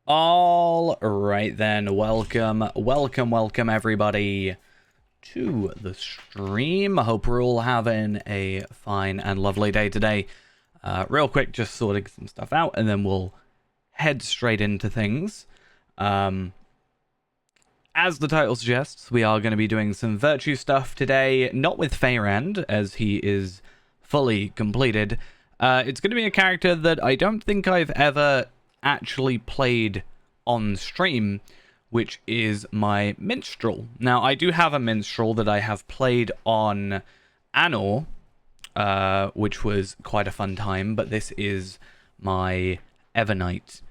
All right then, welcome everybody to the stream. I hope we're all having a fine and lovely day today. Real quick, just sorting some stuff out and then we'll head straight into things. As the title suggests, we are going to be doing some virtue stuff today, not with Feyrand, as he is fully completed. It's going to be a character that I don't think I've ever actually played on stream, which is my minstrel. Now, I do have a minstrel that I have played on Anor, which was quite a fun time, but this is my Evernight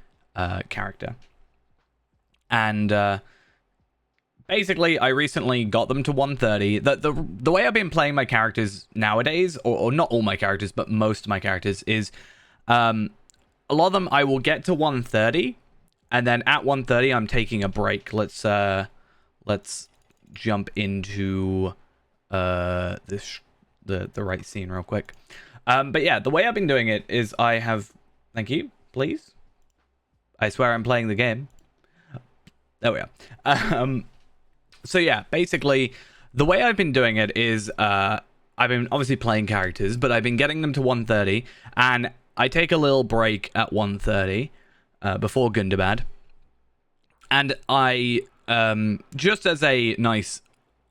character. And basically, I recently got them to 130. The way I've been playing my characters nowadays, or not all my characters, but most of my characters, is a lot of them I will get to 130, and then at 130 I'm taking a break. Let's jump into the right scene real quick. But yeah, the way I've been doing it is I have... Thank you, please. I swear I'm playing the game. There we are. So yeah, basically, the way I've been doing it is I've been obviously playing characters, but I've been getting them to 130, and I take a little break at 130 before Gundabad, and I, just as a nice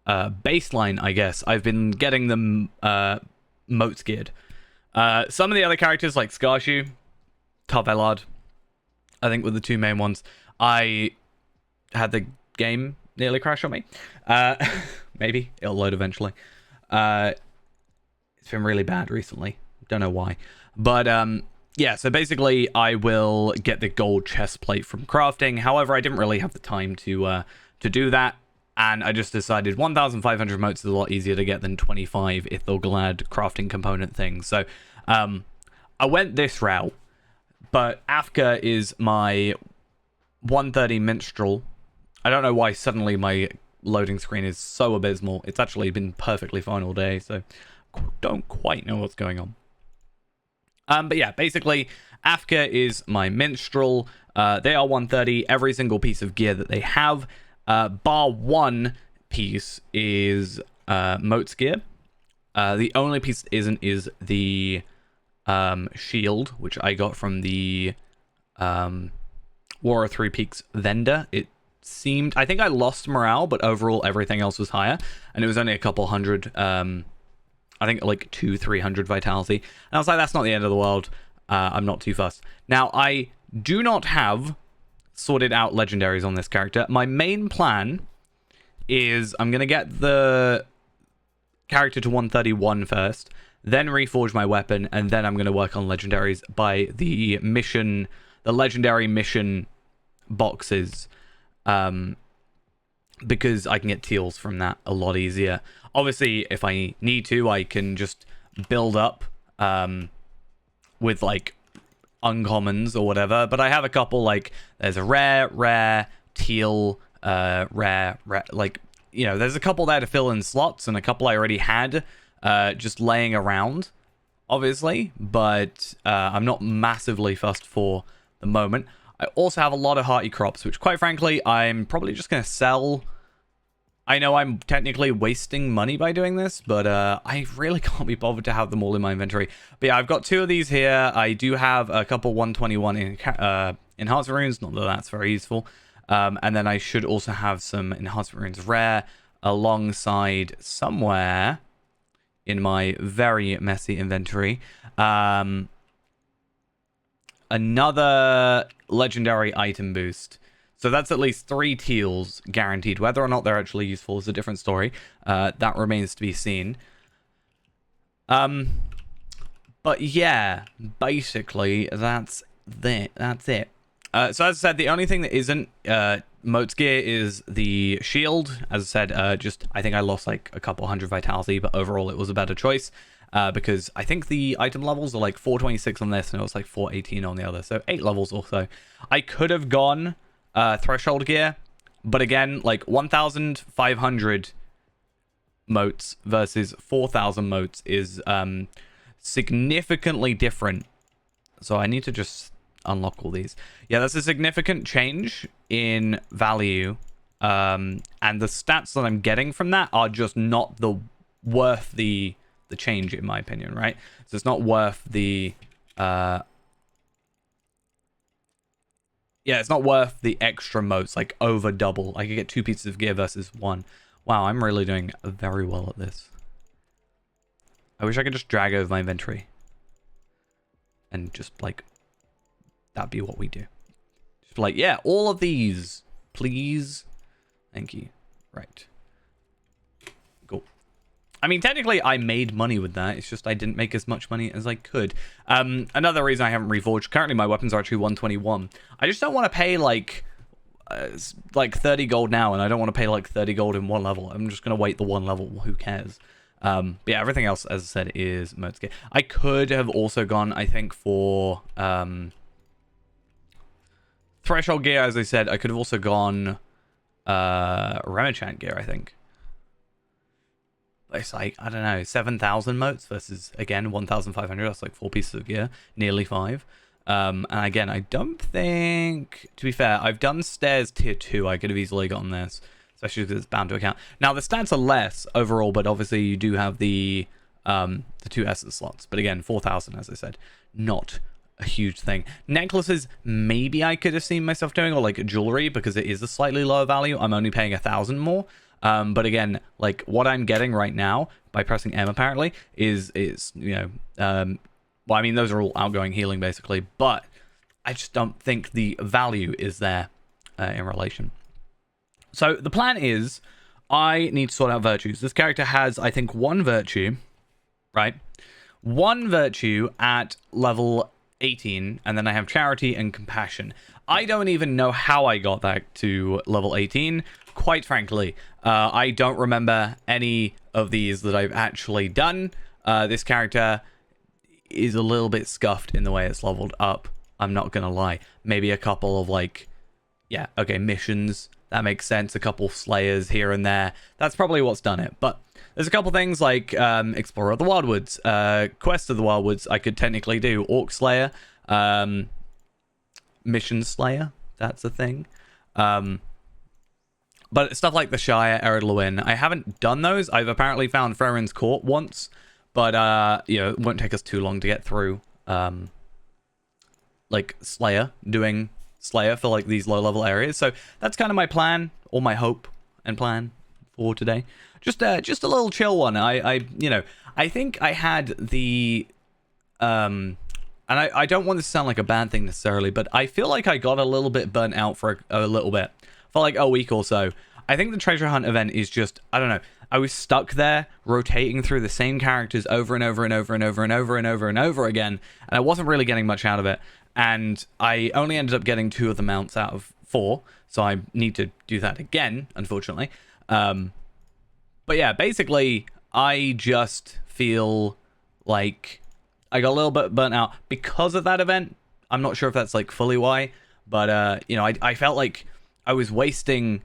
baseline, I guess, I've been getting them motes geared. Some of the other characters, like Skarshu, Tarvelard, I think were the two main ones. I had the game nearly crash on me. Maybe it'll load eventually. It's been really bad recently. Don't know why. But yeah, so basically I will get the gold chest plate from crafting. However, I didn't really have the time to do that, and I just decided 1,500 motes is a lot easier to get than 25 Ithilglad crafting component things. So I went this route, but Afka is my 130 minstrel. I don't know why suddenly my loading screen is so abysmal. It's actually been perfectly fine all day, so don't quite know what's going on. But yeah, basically, Afka is my minstrel. They are 130. Every single piece of gear that they have, bar one piece, is Mote's gear. The only piece that isn't is the shield, which I got from the War of Three Peaks vendor. It seemed... I think I lost morale, but overall everything else was higher. And it was only a couple hundred... I think like 200-300 vitality. And I was like, that's not the end of the world. I'm not too fussed. Now, I do not have sorted out legendaries on this character. My main plan is I'm going to get the character to 131 first, then reforge my weapon, and then I'm going to work on legendaries by the mission, the legendary mission boxes. Because I can get teals from that a lot easier. Obviously, if I need to, I can just build up with, like, uncommons or whatever. But I have a couple, like, there's a rare, teal, rare, like, you know, there's a couple there to fill in slots, and a couple I already had just laying around, obviously. But I'm not massively fussed for the moment. I also have a lot of hearty crops, which, quite frankly, I'm probably just going to sell. I know I'm technically wasting money by doing this, but I really can't be bothered to have them all in my inventory. But yeah, I've got two of these here. I do have a couple 121 enhancement runes, not that that's very useful. And then I should also have some enhancement runes rare alongside somewhere in my very messy inventory. Another legendary item boost. So that's at least 3 teals guaranteed. Whether or not they're actually useful is a different story. That remains to be seen. But yeah, basically that's it. So as I said, the only thing that isn't Mote's gear is the shield. As I said, just I think I lost like a couple hundred vitality, but overall it was a better choice. Because I think the item levels are like 426 on this, and it was like 418 on the other. So 8 levels or so. I could have gone threshold gear, but again, like 1,500 motes versus 4,000 motes is significantly different. So I need to just unlock all these. Yeah, that's a significant change in value. And the stats that I'm getting from that are just not worth the change, in my opinion, right? So it's not worth the it's not worth the extra motes, like over double. I could get 2 pieces of gear versus 1. Wow, I'm really doing very well at this. I wish I could just drag over my inventory. And just, like, that'd be what we do. Just like, yeah, all of these, please. Thank you. Right. Cool. I mean, technically, I made money with that. It's just I didn't make as much money as I could. Another reason I haven't reforged. Currently, my weapons are actually 121. I just don't want to pay, like 30 gold now, and I don't want to pay, like, 30 gold in 1 level. I'm just going to wait the 1 level. Who cares? But yeah, everything else, as I said, is modes gear. I could have also gone, I think, for threshold gear, as I said. I could have also gone Remachant gear, I think. It's like, I don't know, 7,000 motes versus, again, 1,500. That's like 4 pieces of gear, nearly 5. And again, I don't think, to be fair, I've done stairs tier 2. I could have easily gotten this, especially because it's bound to account. Now, the stats are less overall, but obviously you do have the 2 essence slots. But again, 4,000, as I said, not a huge thing. Necklaces, maybe I could have seen myself doing, or like jewelry, because it is a slightly lower value. I'm only paying 1,000 more. But again, like what I'm getting right now by pressing M apparently is you know, well, I mean, those are all outgoing healing basically, but I just don't think the value is there in relation. So the plan is I need to sort out virtues. This character has, I think, 1 virtue, right? 1 virtue at level 18, and then I have charity and compassion. I don't even know how I got that to level 18. Quite frankly, I don't remember any of these that I've actually done. This character is a little bit scuffed in the way it's leveled up. I'm not gonna lie. Maybe a couple of, like, yeah, okay, missions. That makes sense. A couple slayers here and there. That's probably what's done it. But there's a couple things like Explorer of the Wildwoods, Quest of the Wildwoods I could technically do. Orc Slayer, Mission Slayer, that's a thing. But stuff like the Shire, Ered Luin, I haven't done those. I've apparently found Freren's Court once, but you know, it won't take us too long to get through like Slayer, doing Slayer for like these low level areas. So that's kind of my plan, or my hope and plan for today. Just a little chill one. I you know, I think I had the and I don't want this to sound like a bad thing necessarily, but I feel like I got a little bit burnt out for a little bit. For like a week or so. I think the treasure hunt event is just, I don't know, I was stuck there rotating through the same characters over and over and over and over and over and over and over again, and I wasn't really getting much out of it, and I only ended up getting 2 of the mounts out of 4, so I need to do that again, unfortunately. But yeah, basically, I just feel like I got a little bit burnt out because of that event. I'm not sure if that's like fully why, but you know, I felt like I was wasting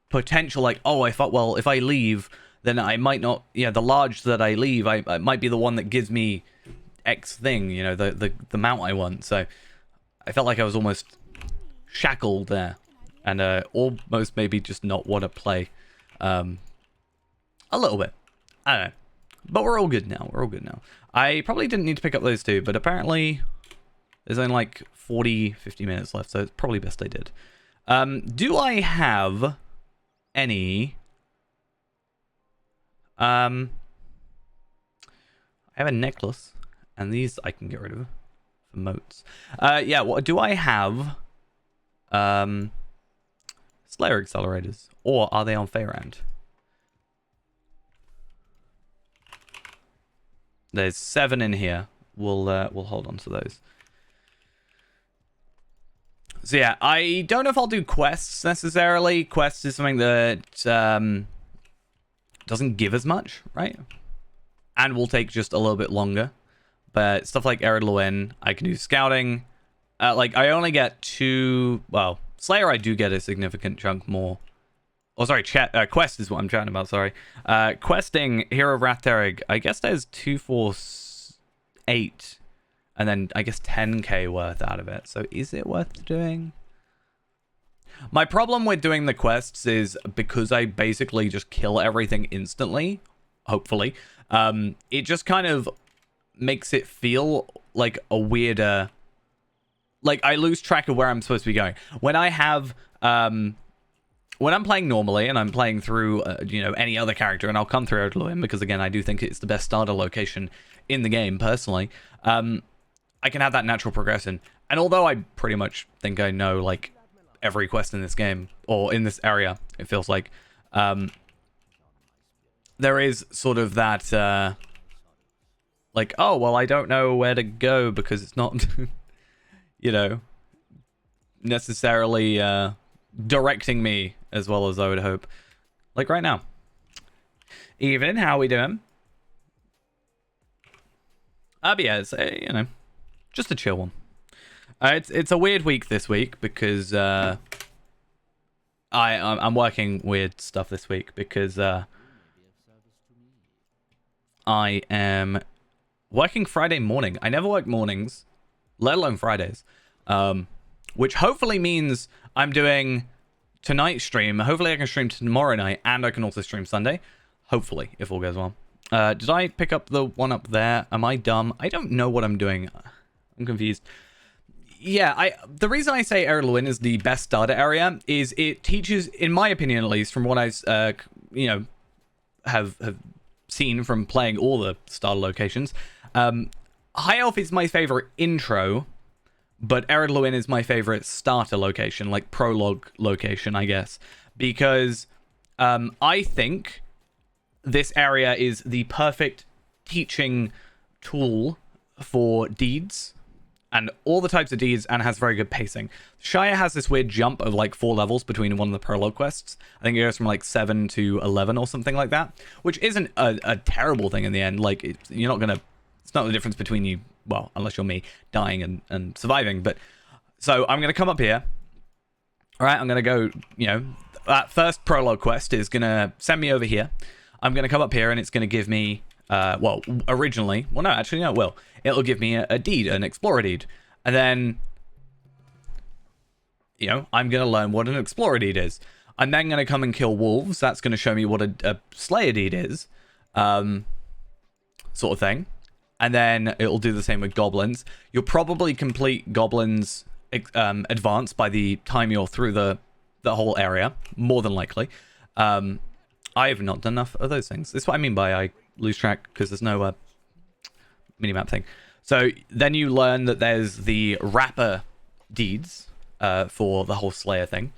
potential, like, oh, I thought, well, if I leave, then I might not, yeah, the large that I leave, I might be the one that gives me X thing, you know, the mount I want. So I felt like I was almost shackled there, and almost maybe just not want to play a little bit. I don't know. But we're all good now. We're all good now. I probably didn't need to pick up those 2, but apparently there's only like 40, 50 minutes left, so it's probably best I did. Do I have any... I have a necklace, and these I can get rid of for motes. Yeah, what do I have? Slayer accelerators, or are they on Faerand? There's 7 in here. We'll hold on to those. So yeah, I don't know if I'll do quests necessarily. Quests is something that doesn't give as much, right? And will take just a little bit longer. But stuff like Ered Luin, I can do scouting. Like, I only get 2... Well, Slayer I do get a significant chunk more. Oh, sorry, Quest is what I'm chatting about, sorry. Questing, Hero of Rathterig, I guess there's 2, 4, 8. and then I guess 10k worth out of it. So is it worth doing? My problem with doing the quests is because I basically just kill everything instantly, hopefully, it just kind of makes it feel like a weirder, like I lose track of where I'm supposed to be going. When I have, when I'm playing normally and I'm playing through, you know, any other character, and I'll come through Erd Luin because, again, I do think it's the best starter location in the game, personally, I can have that natural progression. And although I pretty much think I know, like, every quest in this game, or in this area, it feels like, there is sort of that, like, oh, well, I don't know where to go because it's not, you know, necessarily, directing me as well as I would hope. Like right now. Evening, how we doing? But yeah, it's, you know, just a chill one. It's a weird week this week because I'm working weird stuff this week because I am working Friday morning. I never work mornings, let alone Fridays, which hopefully means I'm doing tonight's stream. Hopefully I can stream tomorrow night, and I can also stream Sunday. Hopefully, if all goes well. Did I pick up the one up there? Am I dumb? I don't know what I'm doing. I'm confused. Yeah, the reason I say Erd Luin is the best starter area is it teaches, in my opinion at least, from what I, you know, have seen from playing all the starter locations. High Elf is my favorite intro, but Erd Luin is my favorite starter location, like prologue location, I guess, because I think this area is the perfect teaching tool for deeds and all the types of deeds, and has very good pacing. Shire has this weird jump of like 4 levels between one of the prologue quests. I think it goes from like 7 to 11 or something like that, which isn't a terrible thing in the end. Like, you're not gonna, it's not the difference between you, well, unless you're me, dying and surviving. But so I'm gonna come up here. All right, I'm gonna go, you know, that first prologue quest is gonna send me over here. I'm gonna come up here and it's gonna give me, well, originally, well, no, actually, no, it will. It'll give me a deed, an explorer deed. And then, you know, I'm going to learn what an explorer deed is. I'm then going to come and kill wolves. That's going to show me what a slayer deed is, sort of thing. And then it'll do the same with goblins. You'll probably complete goblins advance by the time you're through the whole area, more than likely. I have not done enough of those things. That's what I mean by I lose track, because there's no minimap thing. So then you learn that there's the Rapper deeds for the whole Slayer thing.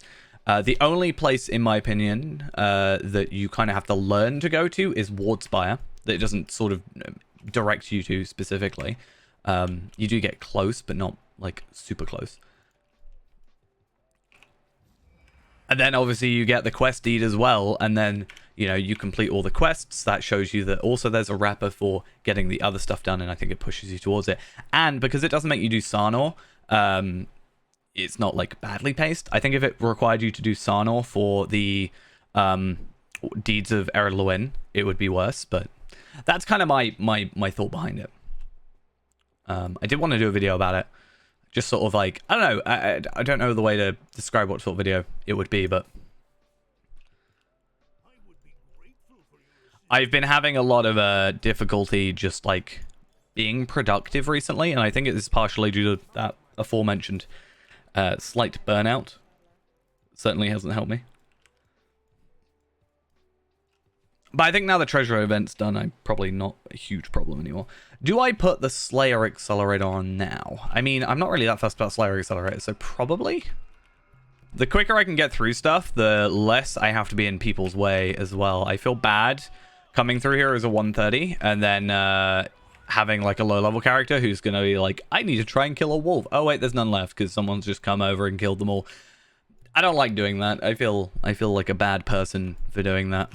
The only place, in my opinion, that you kind of have to learn to go to is Wardspire. That it doesn't sort of direct you to specifically. You do get close, but not like super close. And then obviously you get the quest deed as well, and then, you know, you complete all the quests. That shows you that also there's a wrapper for getting the other stuff done, and I think it pushes you towards it. And because it doesn't make you do Sarnor, it's not like badly paced. I think if it required you to do Sarnor for the deeds of Erd Luin, it would be worse, but that's kind of my thought behind it. I did want to do a video about it. Just sort of like, I don't know, I don't know the way to describe what sort of video it would be, but I've been having a lot of difficulty just like being productive recently, and I think it is partially due to that aforementioned slight burnout. Certainly hasn't helped me. But I think now the treasure event's done, I'm probably not a huge problem anymore. Do I put the Slayer Accelerator on now? I mean, I'm not really that fussed about Slayer Accelerator, so probably. The quicker I can get through stuff, the less I have to be in people's way as well. I feel bad coming through here as a 130, and then having like a low-level character who's going to be like, I need to try and kill a wolf. Oh wait, there's none left because someone's just come over and killed them all. I don't like doing that. I feel like a bad person for doing that.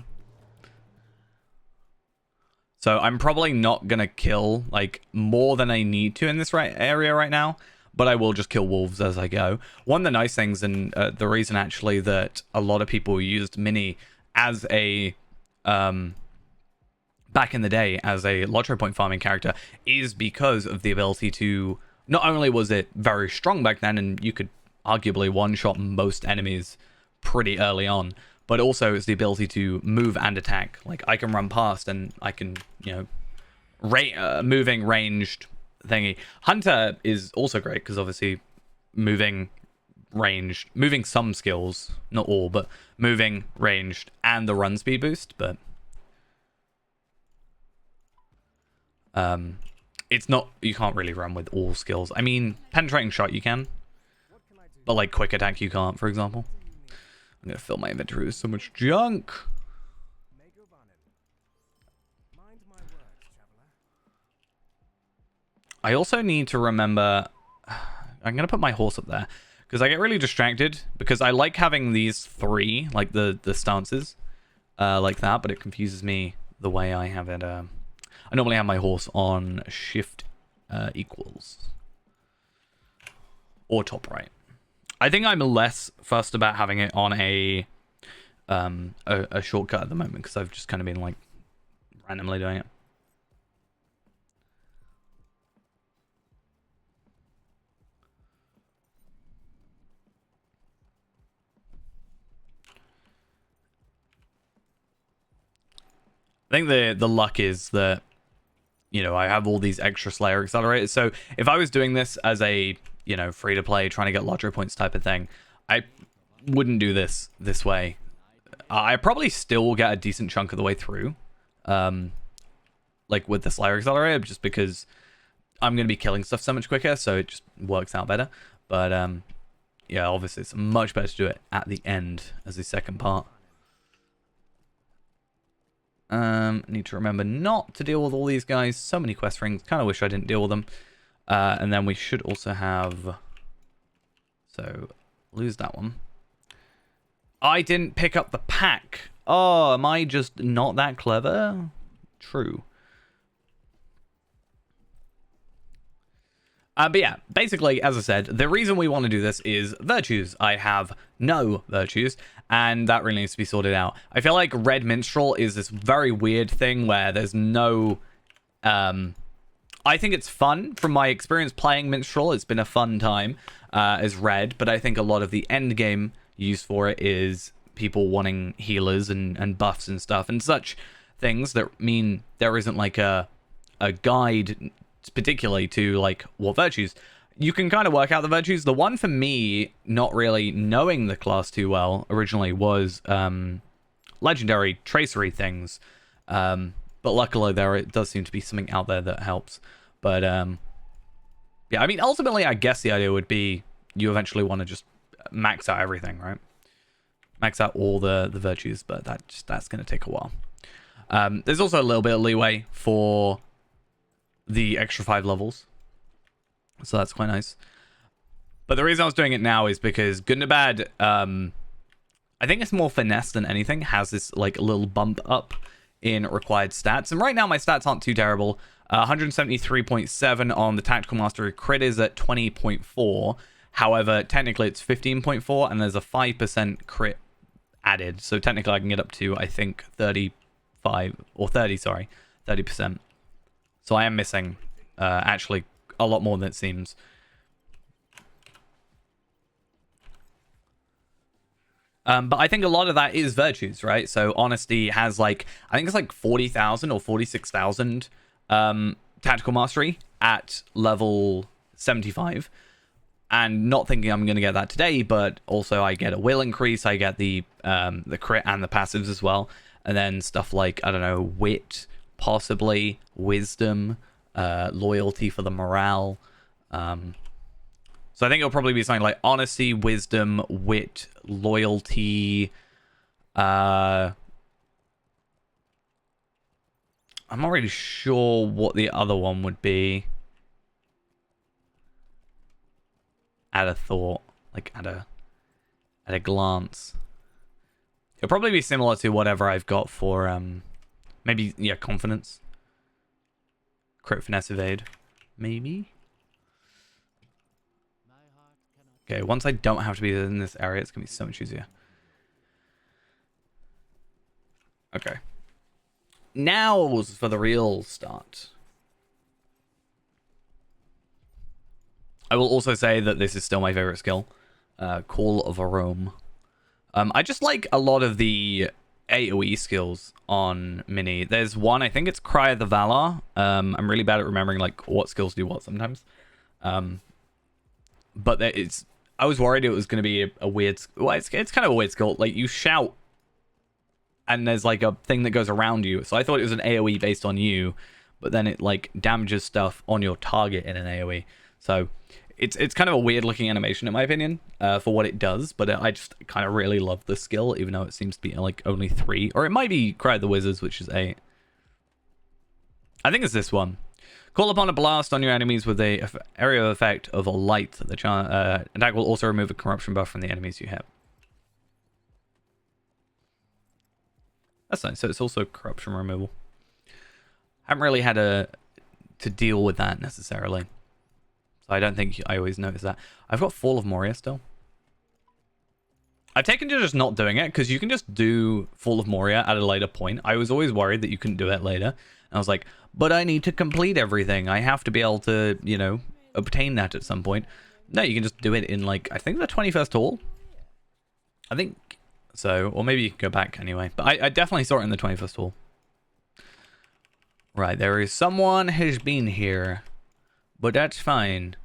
So I'm probably not going to kill like more than I need to in this area right now, but I will just kill wolves as I go. One of the nice things, and the reason actually that a lot of people used Mini as a back in the day as a lottery point farming character is because of the ability to, not only was it very strong back then and you could arguably one-shot most enemies pretty early on, but also it's the ability to move and attack. Like, I can run past and I can, you know, moving ranged thingy. Hunter is also great because obviously moving ranged, moving some skills, not all, but moving ranged and the run speed boost, but it's not, you can't really run with all skills. I mean, penetrating shot you can, but like quick attack you can't, for example. I'm gonna fill my inventory with so much junk. I also need to remember, I'm gonna put my horse up there because I get really distracted because I like having these three, like the stances, like that, but it confuses me the way I have it. I normally have my horse on shift equals or top right. I think I'm less fussed about having it on a shortcut at the moment because I've just kind of been like randomly doing it. I think the luck is that, you know, I have all these extra Slayer accelerators. So if I was doing this as a, you know, free to play, trying to get lottery points type of thing, I wouldn't do this way. I probably still will get a decent chunk of the way through, like with the Slayer accelerator, just because I'm going to be killing stuff so much quicker, so it just works out better. But yeah, obviously it's much better to do it at the end as the second part. Need to remember not to deal with all these guys. So many quest rings. Kind of wish I didn't deal with them. And then we should also have... So, lose that one. I didn't pick up the pack. Oh, am I just not that clever? True. But yeah, basically, as I said, the reason we want to do this is virtues. I have no virtues, and that really needs to be sorted out. I feel like Red Minstrel is this very weird thing where there's no... I think it's fun. From my experience playing Minstrel, it's been a fun time as Red, but I think a lot of the end game use for it is people wanting healers and buffs and stuff, and such things that mean there isn't like a guide particularly to like what virtues. You can kind of work out the virtues. The one for me, not really knowing the class too well originally, was legendary tracery things. But luckily there it does seem to be something out there that helps. But yeah, I mean, ultimately I guess the idea would be you eventually want to just max out everything, right? Max out all the virtues, but that's going to take a while. There's also a little bit of leeway for the extra 5 levels, so that's quite nice. But the reason I was doing it now is because Gundabad, I think it's more finesse than anything, has this like little bump up in required stats, and right now my stats aren't too terrible. 173.7 on the Tactical Mastery. Crit is at 20.4. However, technically it's 15.4, and there's a 5% crit added, so technically I can get up to, I think, 35 or 30, sorry, 30%. So I am missing actually a lot more than it seems. But I think a lot of that is virtues, right? So Honesty has like, I think it's like 40,000 or 46,000 Tactical Mastery at level 75. And not thinking I'm going to get that today, but also I get a will increase. I get the crit and the passives as well. And then stuff like, I don't know, wit, possibly wisdom, loyalty for the morale. So I think it'll probably be something like honesty, wisdom, wit, loyalty. I'm not really sure what the other one would be. At a thought, like at a glance. It'll probably be similar to whatever I've got for maybe, yeah, confidence. Crit, finesse, evade. Maybe. Okay, once I don't have to be in this area, it's gonna be so much easier. Okay. Now's for the real start. I will also say that this is still my favorite skill. Call of Rome. I just like a lot of the AoE skills on Mini. There's one, I think it's Cry of the Valar. I'm really bad at remembering like what skills do what sometimes. But I was worried it was going to be a weird... Well, it's kind of a weird skill. Like, you shout, and there's, like, a thing that goes around you. So I thought it was an AoE based on you, but then it, like, damages stuff on your target in an AoE. So it's kind of a weird-looking animation, in my opinion, for what it does. But I just kind of really love the skill, even though it seems to be, like, only 3. Or it might be Cry of the Wizards, which is 8. I think it's this one. Call upon a blast on your enemies with a area of effect of a light. The attack will also remove a corruption buff from the enemies you hit. That's nice. So it's also corruption removal. Haven't really had to deal with that necessarily. So I don't think I always notice that. I've got Fall of Moria still. I've taken to just not doing it because you can just do Fall of Moria at a later point. I was always worried that you couldn't do it later. And I was like, but I need to complete everything. I have to be able to, you know, obtain that at some point. No, you can just do it in, like, I think the 21st hall. I think so. Or maybe you can go back anyway. But I definitely saw it in the 21st hall. Right, there is someone who's been here. But that's fine.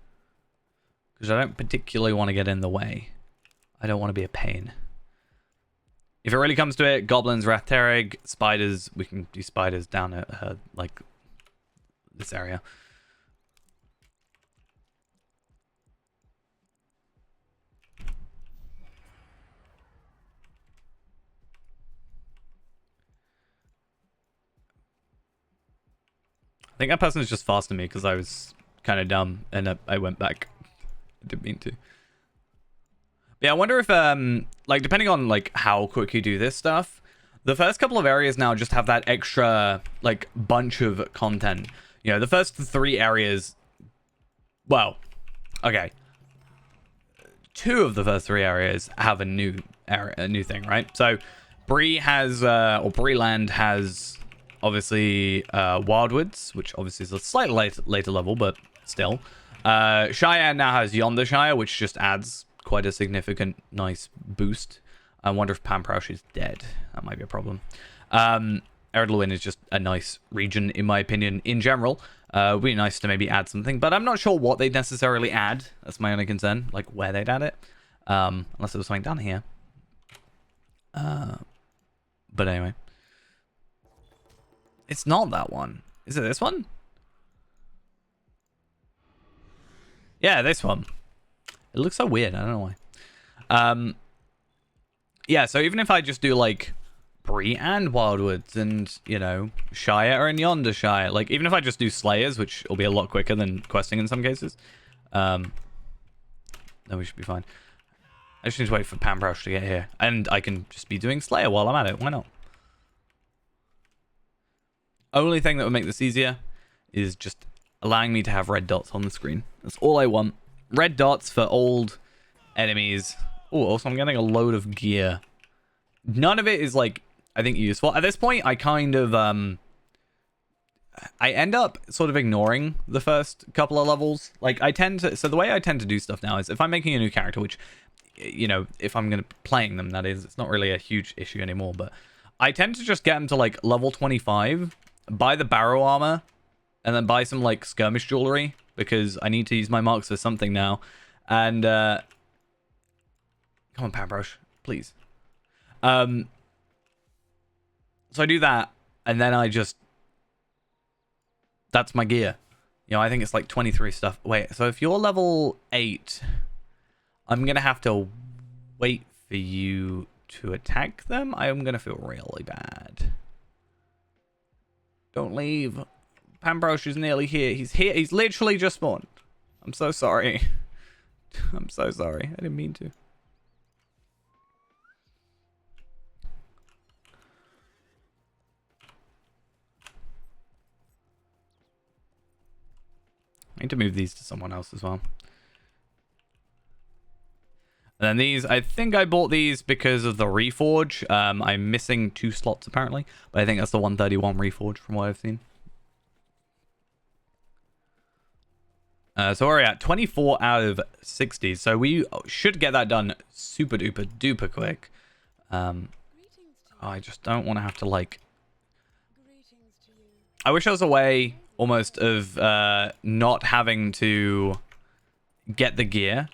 Because I don't particularly want to get in the way. I don't want to be a pain. If it really comes to it, goblins, Rathterig, spiders, we can do spiders down at like this area. I think that person is just faster than me because I was kind of dumb and I went back. I didn't mean to. Yeah, I wonder if, like, depending on, like, how quick you do this stuff, the first couple of areas now just have that extra, like, bunch of content. You know, the first 3 areas, well, okay. 2 of the first 3 areas have a new area, a new thing, right? So, Bree has, or Breeland has, obviously, Wildwoods, which obviously is a slightly later level, but still. Shire now has Yonder Shire, which just adds quite a significant, nice boost. I wonder if Pamprausch is dead. That might be a problem. Ered Luin is just a nice region, in my opinion, in general. It would be nice to maybe add something, but I'm not sure what they'd necessarily add. That's my only concern, like where they'd add it. Unless there was something down here. But anyway. It's not that one. Is it this one? Yeah, this one. It looks so weird. I don't know why. Yeah, so even if I just do, like, Bree and Wildwoods and, you know, Shire and Yonder Shire, like, even if I just do Slayers, which will be a lot quicker than questing in some cases, then we should be fine. I just need to wait for Pamprausch to get here. And I can just be doing Slayer while I'm at it. Why not? Only thing that would make this easier is just allowing me to have red dots on the screen. That's all I want. Red dots for old enemies. Oh, also I'm getting a load of gear. None of it is, like, I think useful. At this point, I kind of, I end up sort of ignoring the first couple of levels. Like, so the way I tend to do stuff now is if I'm making a new character, which, you know, if I'm going to playing them, that is, it's not really a huge issue anymore, but I tend to just get them to, like, level 25, buy the barrow armor, and then buy some, like, skirmish jewelry, because I need to use my marks for something now. And, come on, Pamprausch, please. So I do that, and then I just... That's my gear. You know, I think it's like 23 stuff. Wait, so if you're level 8, I'm going to have to wait for you to attack them? I'm going to feel really bad. Don't leave. Pamprausch is nearly here. He's here. He's literally just spawned. I'm so sorry. I'm so sorry. I didn't mean to. I need to move these to someone else as well. And then these, I think I bought these because of the Reforge. I'm missing 2 slots apparently, but I think that's the 131 Reforge from what I've seen. So we're at 24 out of 60. So we should get that done super duper duper quick. I just don't want to have to like... I wish there was a way almost of not having to get the gear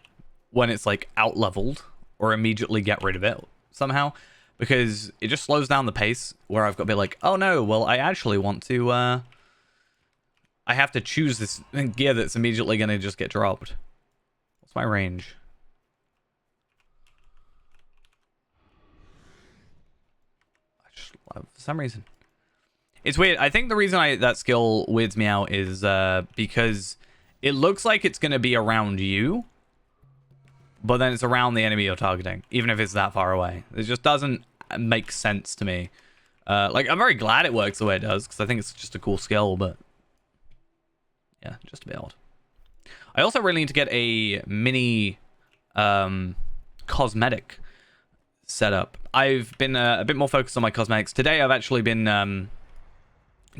when it's like out leveled or immediately get rid of it somehow, because it just slows down the pace where I've got to be like, oh no, well I actually want to I have to choose this gear that's immediately going to just get dropped. What's my range? For some reason it's weird. I think the reason that skill weirds me out is because it looks like it's going to be around you, but then it's around the enemy you're targeting, even if it's that far away. It just doesn't make sense to me. Like, I'm very glad it works the way it does, because I think it's just a cool skill, but yeah, just a bit odd. I also really need to get a mini cosmetic setup. I've been a bit more focused on my cosmetics. Today, I've actually been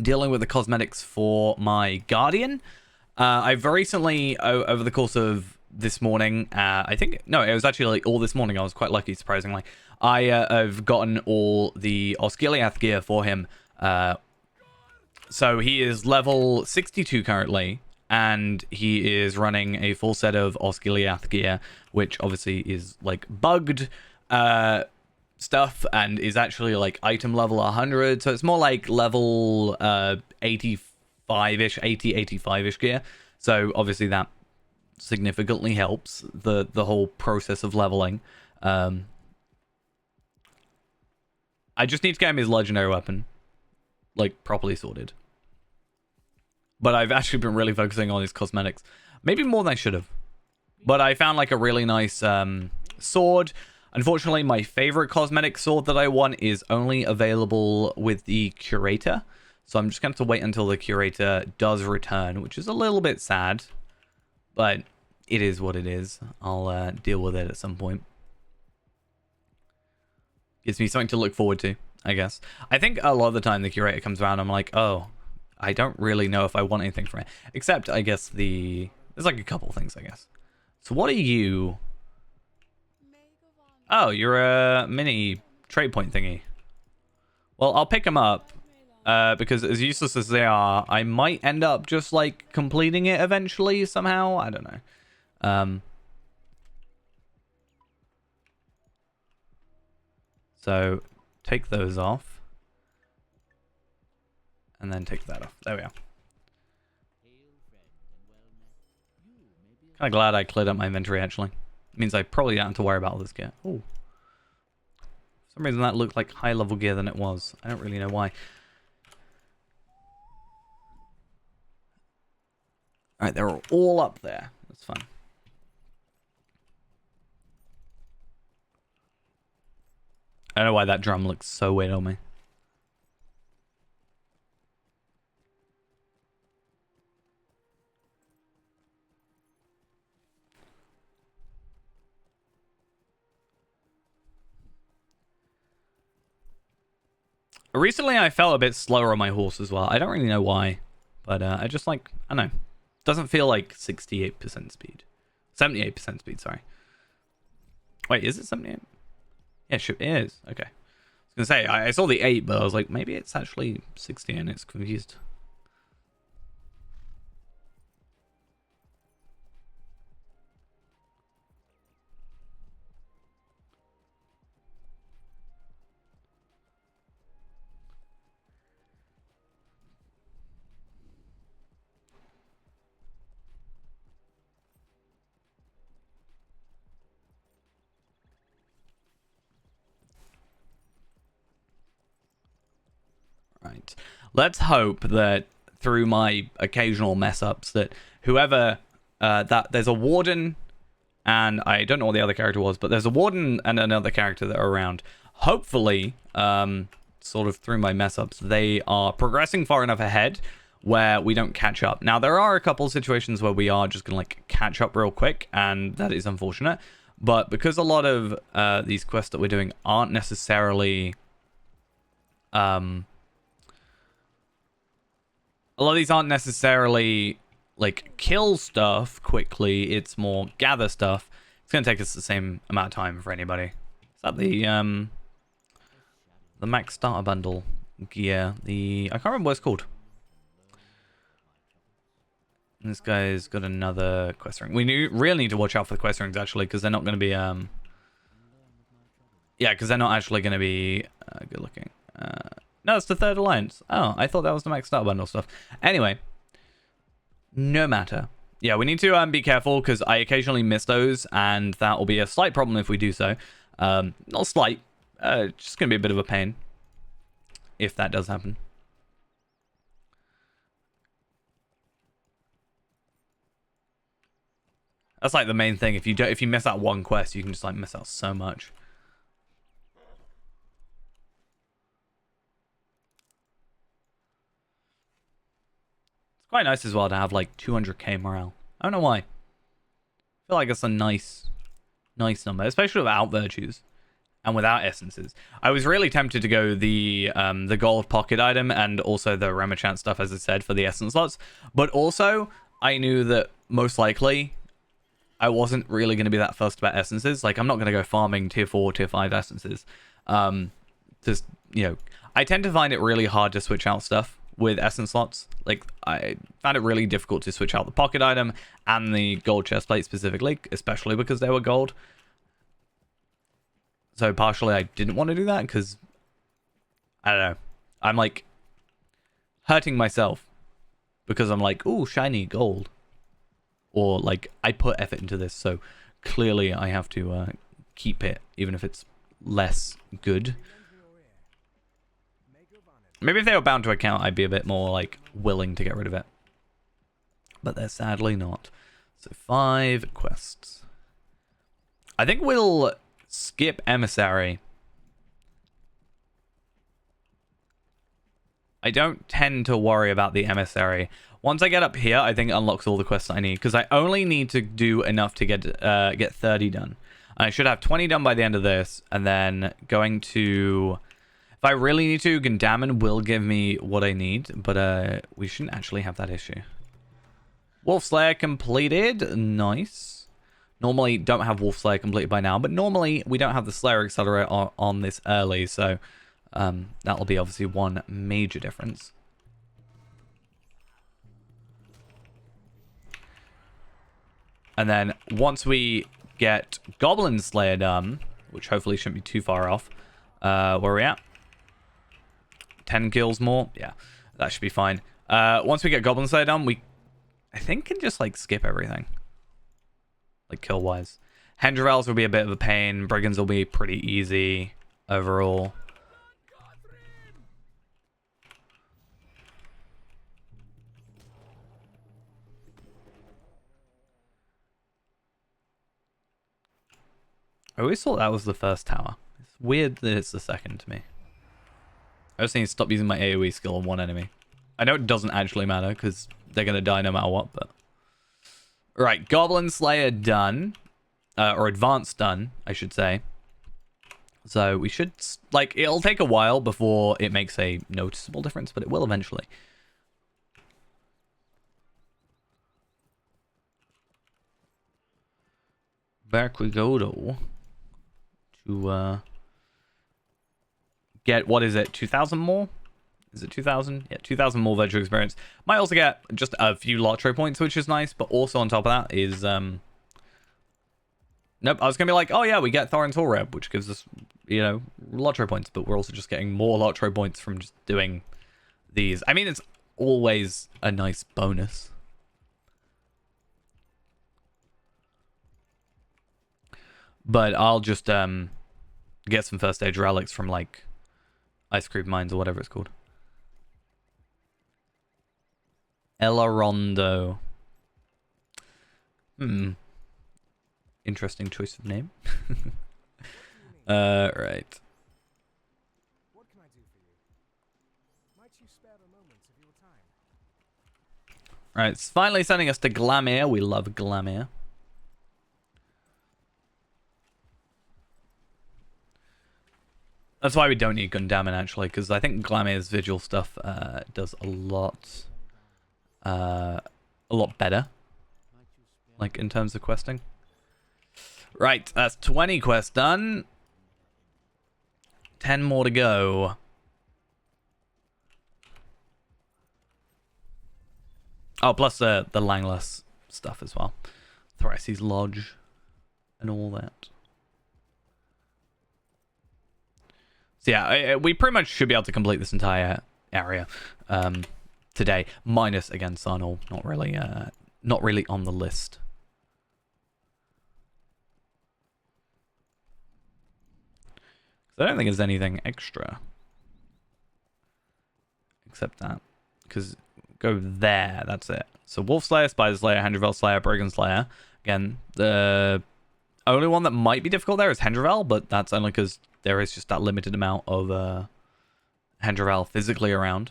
dealing with the cosmetics for my Guardian. I've recently, over the course of this morning, I think, no, it was actually all this morning. I was quite lucky, surprisingly. I've gotten all the Osgiliath gear for him. So he is level 62 currently, and he is running a full set of Osgiliath gear, which obviously is like bugged stuff and is actually like item level 100. So it's more like level 85-ish, 85-ish gear. So obviously that significantly helps the whole process of leveling. I just need to get him his legendary weapon like properly sorted. But I've actually been really focusing on his cosmetics, maybe more than I should have. But I found like a really nice sword. Unfortunately, my favorite cosmetic sword that I want is only available with the Curator. So I'm just going to have to wait until the Curator does return, which is a little bit sad. But it is what it is. I'll deal with it at some point. Gives me something to look forward to, I guess. I think a lot of the time the Curator comes around, I'm like, oh, I don't really know if I want anything from it. Except, I guess, there's like a couple things, I guess. So what are you? Oh, you're a mini trade point thingy. Well, I'll pick them up. Because as useless as they are, I might end up just, like, completing it eventually somehow. I don't know. So, take those off. And then take that off. There we are. Kind of glad I cleared up my inventory, actually. It means I probably don't have to worry about all this gear. Oh. For some reason that looked like higher level gear than it was. I don't really know why. Alright, they're all up there. That's fun. I don't know why that drum looks so weird on me. Recently, I felt a bit slower on my horse as well. I don't really know why, but I just like, I don't know. Doesn't feel like 68% speed. 78% speed, sorry. Wait, is it 78? Yeah, it is. Okay. I was going to say, I saw the 8, but I was like, maybe it's actually 60 and it's confused. Right. Let's hope that through my occasional mess ups that whoever that there's a warden and I don't know what the other character was, but there's a warden and another character that are around. Hopefully, sort of through my mess ups, they are progressing far enough ahead where we don't catch up. Now there are a couple of situations where we are just gonna like catch up real quick, and that is unfortunate. But because a lot of these quests that we're doing aren't necessarily... a lot of these aren't necessarily, like, kill stuff quickly. It's more gather stuff. It's going to take us the same amount of time for anybody. Is that the max starter bundle gear? I can't remember what it's called. And this guy's got another quest ring. We really need to watch out for the quest rings, actually, because they're not going to be... yeah, because they're not actually going to be good looking. No, it's the Third Alliance. Oh, I thought that was the max starter bundle stuff. Anyway, no matter. Yeah, we need to be careful, because I occasionally miss those, and that will be a slight problem if we do so. Not slight, just going to be a bit of a pain if that does happen. That's like the main thing. If you miss out one quest, you can just like miss out so much. It's quite nice as well to have like 200k morale. I don't know why. I feel like it's a nice number, especially without virtues and without essences. I was really tempted to go the gold pocket item and also the Remachant stuff, as I said, for the essence slots. But also, I knew that most likely I wasn't really going to be that fussed about essences. Like, I'm not going to go farming tier 4, tier 5 essences. Just, you know, I tend to find it really hard to switch out stuff with essence slots. Like, I found it really difficult to switch out the pocket item and the gold chestplate specifically, especially because they were gold. So partially I didn't want to do that because, I don't know, I'm like hurting myself because I'm like, ooh, shiny gold. Or like, I put effort into this, so clearly I have to keep it, even if it's less good. Maybe if they were bound to account, I'd be a bit more like willing to get rid of it. But they're sadly not. So 5 quests. I think we'll skip Emissary. I don't tend to worry about the Emissary. Once I get up here, I think it unlocks all the quests I need, because I only need to do enough to get 30 done. And I should have 20 done by the end of this, and then going to... If I really need to, Gundamon will give me what I need, but we shouldn't actually have that issue. Wolf Slayer completed. Nice. Normally don't have Wolf Slayer completed by now, but normally we don't have the Slayer Accelerator on this early, so that'll be obviously one major difference. And then once we get Goblin Slayer done, which hopefully shouldn't be too far off, where are we at? 10 kills more? Yeah, that should be fine. Once we get Goblin Slayer done, we, I think, can just, like, skip everything. Like, kill-wise. Hendravels will be a bit of a pain. Brigands will be pretty easy overall. I always thought that was the first tower. It's weird that it's the second to me. I just need to stop using my AoE skill on one enemy. I know it doesn't actually matter because they're going to die no matter what, but... Right, Goblin Slayer done. Or advanced done, I should say. So we should... Like, it'll take a while before it makes a noticeable difference, but it will eventually. Back we go, though. To, get, what is it, 2,000 more? Is it 2,000? Yeah, 2,000 more virtual experience. Might also get just a few Lotro points, which is nice, but also on top of that is, nope, I was gonna be like, oh yeah, we get Thorin's Horeb, which gives us, you know, Lotro points, but we're also just getting more Lotro points from just doing these. I mean, it's always a nice bonus. But I'll just, get some first stage relics from, like, Ice Cream Mines or whatever it's called. Elarondo. Interesting choice of name. Right. What can I do for you? Might you spare a moment of your time? Right, it's finally sending us to Glamir. We love Glamir. That's why we don't need Gundamon, actually, because I think Glamir's Vigil stuff does a lot better, like, in terms of questing. Right, that's 20 quests done. 10 more to go. Oh, plus the Langless stuff as well. Thraci's Lodge and all that. So yeah, we pretty much should be able to complete this entire area today, minus again Sarnal, not really on the list. So I don't think there's anything extra except that, because go there, that's it. So Wolf Slayer, Spider Slayer, Hendravel Slayer, Brigand Slayer. Again, the only one that might be difficult there is Hendravel, but that's only because there is just that limited amount of Hendravel physically around.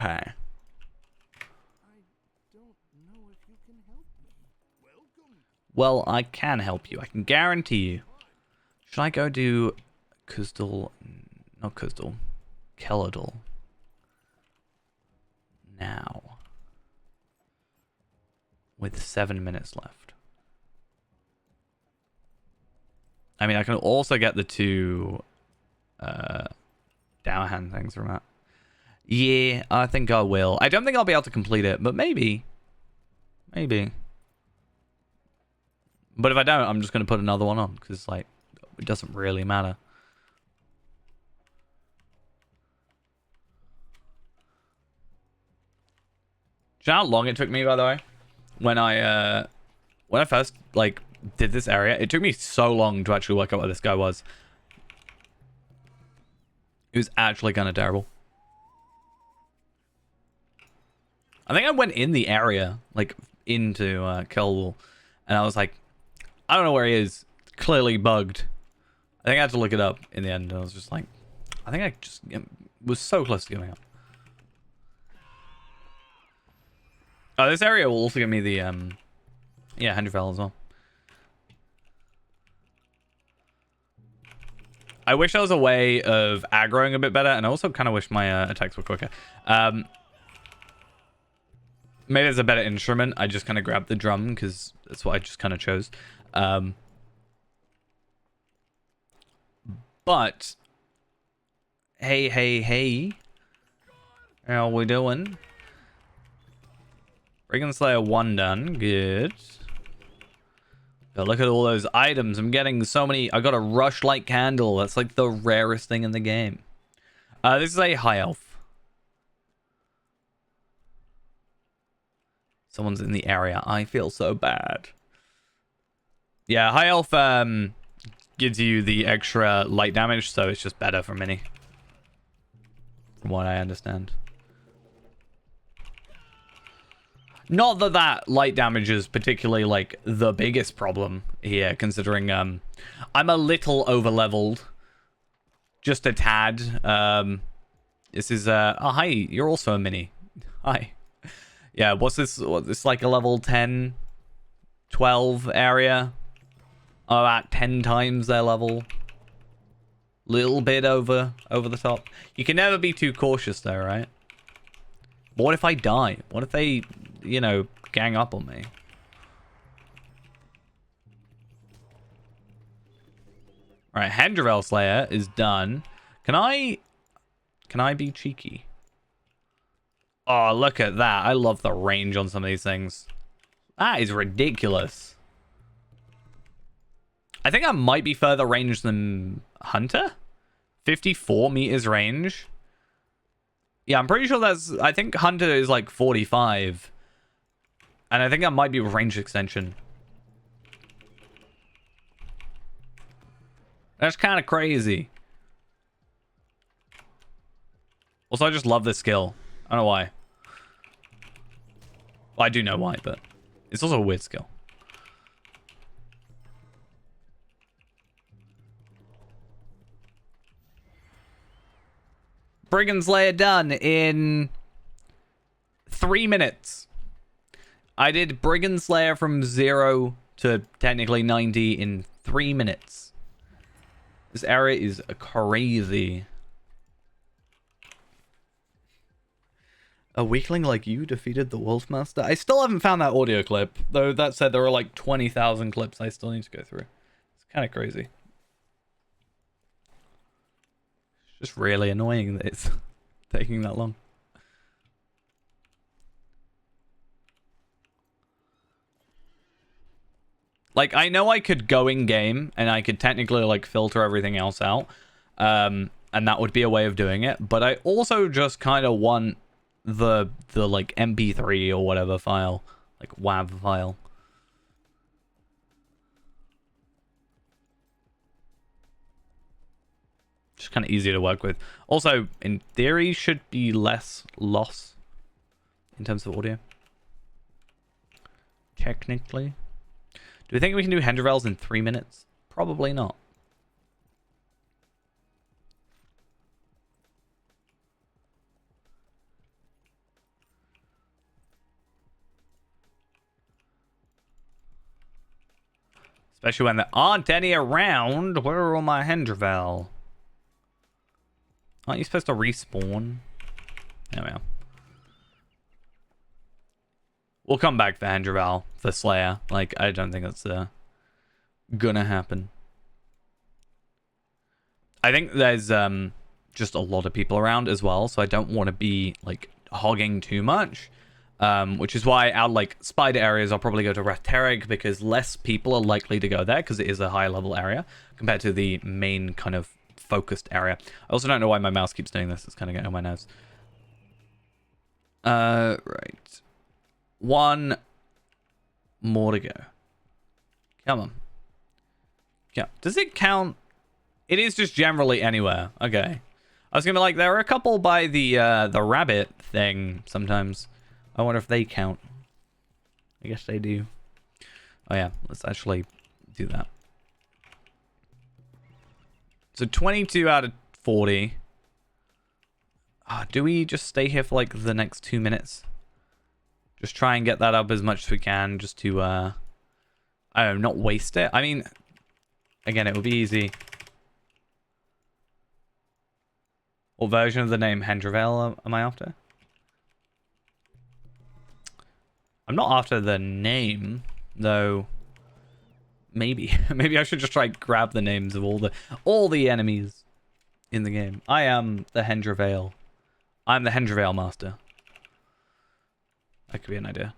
Okay. Well, I can help you. I can guarantee you. Should I go do Kuzdal? Not Kuzdal. Keladal. Now. With 7 minutes left. I mean, I can also get the 2 downhand things from that. Yeah, I think I will. I don't think I'll be able to complete it, but maybe. Maybe. But if I don't, I'm just going to put another one on, because, like, it doesn't really matter. Do you know how long it took me, by the way? When I first, like, did this area, it took me so long to actually work out what this guy was. It was actually kind of terrible. I think I went in the area, like, into Keldal, and I was like, I don't know where he is. Clearly bugged. I think I had to look it up in the end. I was just like, I think I just was so close to giving up. Oh, this area will also give me the, yeah, Hendravel as well. I wish there was a way of aggroing a bit better, and I also kind of wish my attacks were quicker. Maybe there's a better instrument. I just kind of grabbed the drum because that's what I just kind of chose. But hey, how we doing? Brigand Slayer 1 done. Good. But look at all those items. I'm getting so many. I got a Rushlight Candle. That's like the rarest thing in the game. This is a high elf. Someone's in the area. I feel so bad. Yeah, high elf gives you the extra light damage, so it's just better for mini. From what I understand. Not that that light damage is particularly, like, the biggest problem here, considering I'm a little over-leveled. Just a tad. This is, oh, hi, you're also a mini. Hi. Yeah, what's this? What, this like a level 10, 12 area? About 10 times their level. Little bit over the top. You can never be too cautious though, right? But what if I die? What if they, you know, gang up on me? Alright, Hendravel Slayer is done. Can I be cheeky? Oh, look at that. I love the range on some of these things. That is ridiculous. I think I might be further range than Hunter. 54 meters range. Yeah, I'm pretty sure that's... I think Hunter is like 45. And I think that might be range extension. That's kind of crazy. Also, I just love this skill. I don't know why. Well, I do know why, but it's also a weird skill. Brigand Slayer done in 3 minutes. I did Brigand Slayer from 0 to technically 90 in 3 minutes. This area is crazy. A weakling like you defeated the Wolfmaster? I still haven't found that audio clip. Though that said, there are like 20,000 clips I still need to go through. It's kind of crazy. It's just really annoying that it's taking that long. Like, I know I could go in game and I could technically like filter everything else out. And that would be a way of doing it. But I also just kind of want the like MP3 or whatever file, like WAV file. Just kind of easier to work with. Also, in theory, should be less loss in terms of audio. Technically. Do we think we can do Hendrivels in 3 minutes? Probably not. Especially when there aren't any around. Where are all my Hendrivel? Aren't you supposed to respawn? There we are. We'll come back for Hendrivel, for Slayer. Like, I don't think that's gonna happen. I think there's just a lot of people around as well, so I don't want to be like hogging too much. Which is why our like spider areas I'll probably go to Rathterig, because less people are likely to go there because it is a high level area compared to the main kind of focused area. I also don't know why my mouse keeps doing this. It's kind of getting on my nerves. Right. One more to go. Come on. Yeah. Does it count? It is just generally anywhere. Okay. I was gonna be like, there are a couple by the rabbit thing sometimes. I wonder if they count. I guess they do. Oh yeah, let's actually do that. So 22 out of 40. Do we just stay here for like the next 2 minutes? Just try and get that up as much as we can, just to I don't know, not waste it. I mean, again, it would be easy. What version of the name Hendrivel am I after? I'm not after the name, though. Maybe. Maybe I should just try grab the names of all the enemies in the game. I am the Hendrivel. I'm the Hendrivel master. That could be an idea.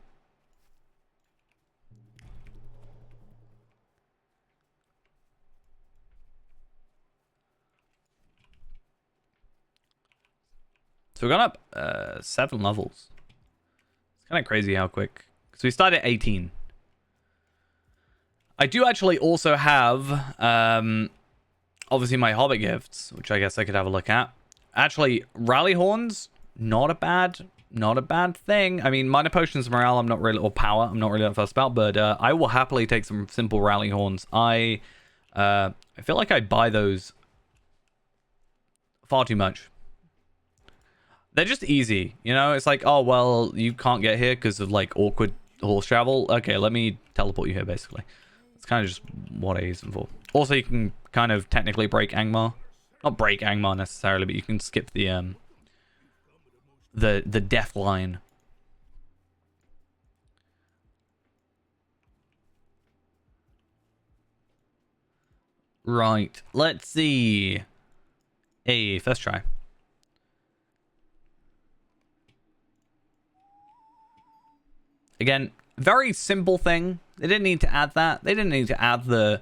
So we've gone up 7 levels. It's kind of crazy how quick. So we started at 18. I do actually also have, obviously my Hobbit gifts, which I guess I could have a look at. Actually, Rally Horns, not a bad thing. I mean, Minor Potions, Morale, I'm not really, or Power, I'm not really that fussed about, but I will happily take some simple Rally Horns. I feel like I buy those far too much. They're just easy, you know? It's like, oh, well, you can't get here because of, like, awkward horse travel. Okay, let me teleport you here, basically. It's kind of just what I use them for. Also, you can kind of technically break Angmar. Not break Angmar necessarily, but you can skip the death line. Right, let's see. Hey, first try. Again, very simple thing. They didn't need to add that. They didn't need to add the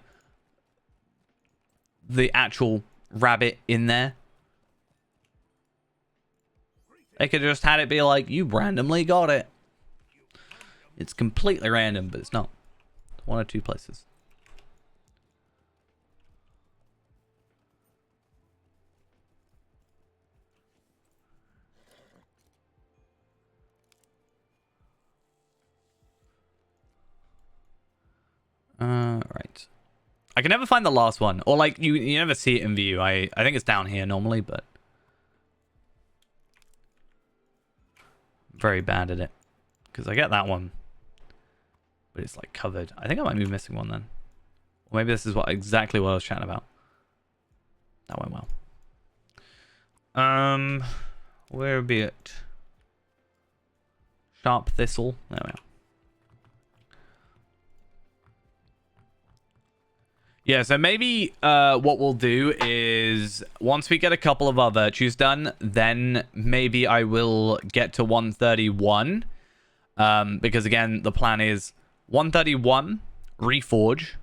actual rabbit in there. They could have just had it be like, you randomly got it. It's completely random, but it's not. It's 1 or 2 places. Right. I can never find the last one. Or, like, you never see it in view. I think it's down here normally, but... very bad at it. Because I get that one. but it's like covered. I think I might be missing one then. Or maybe this is exactly what I was chatting about. That went well. Where be it? Sharp thistle. There we are. Yeah, so maybe what we'll do is once we get a couple of our virtues done, then maybe I will get to 131. Because again, the plan is 131, reforge,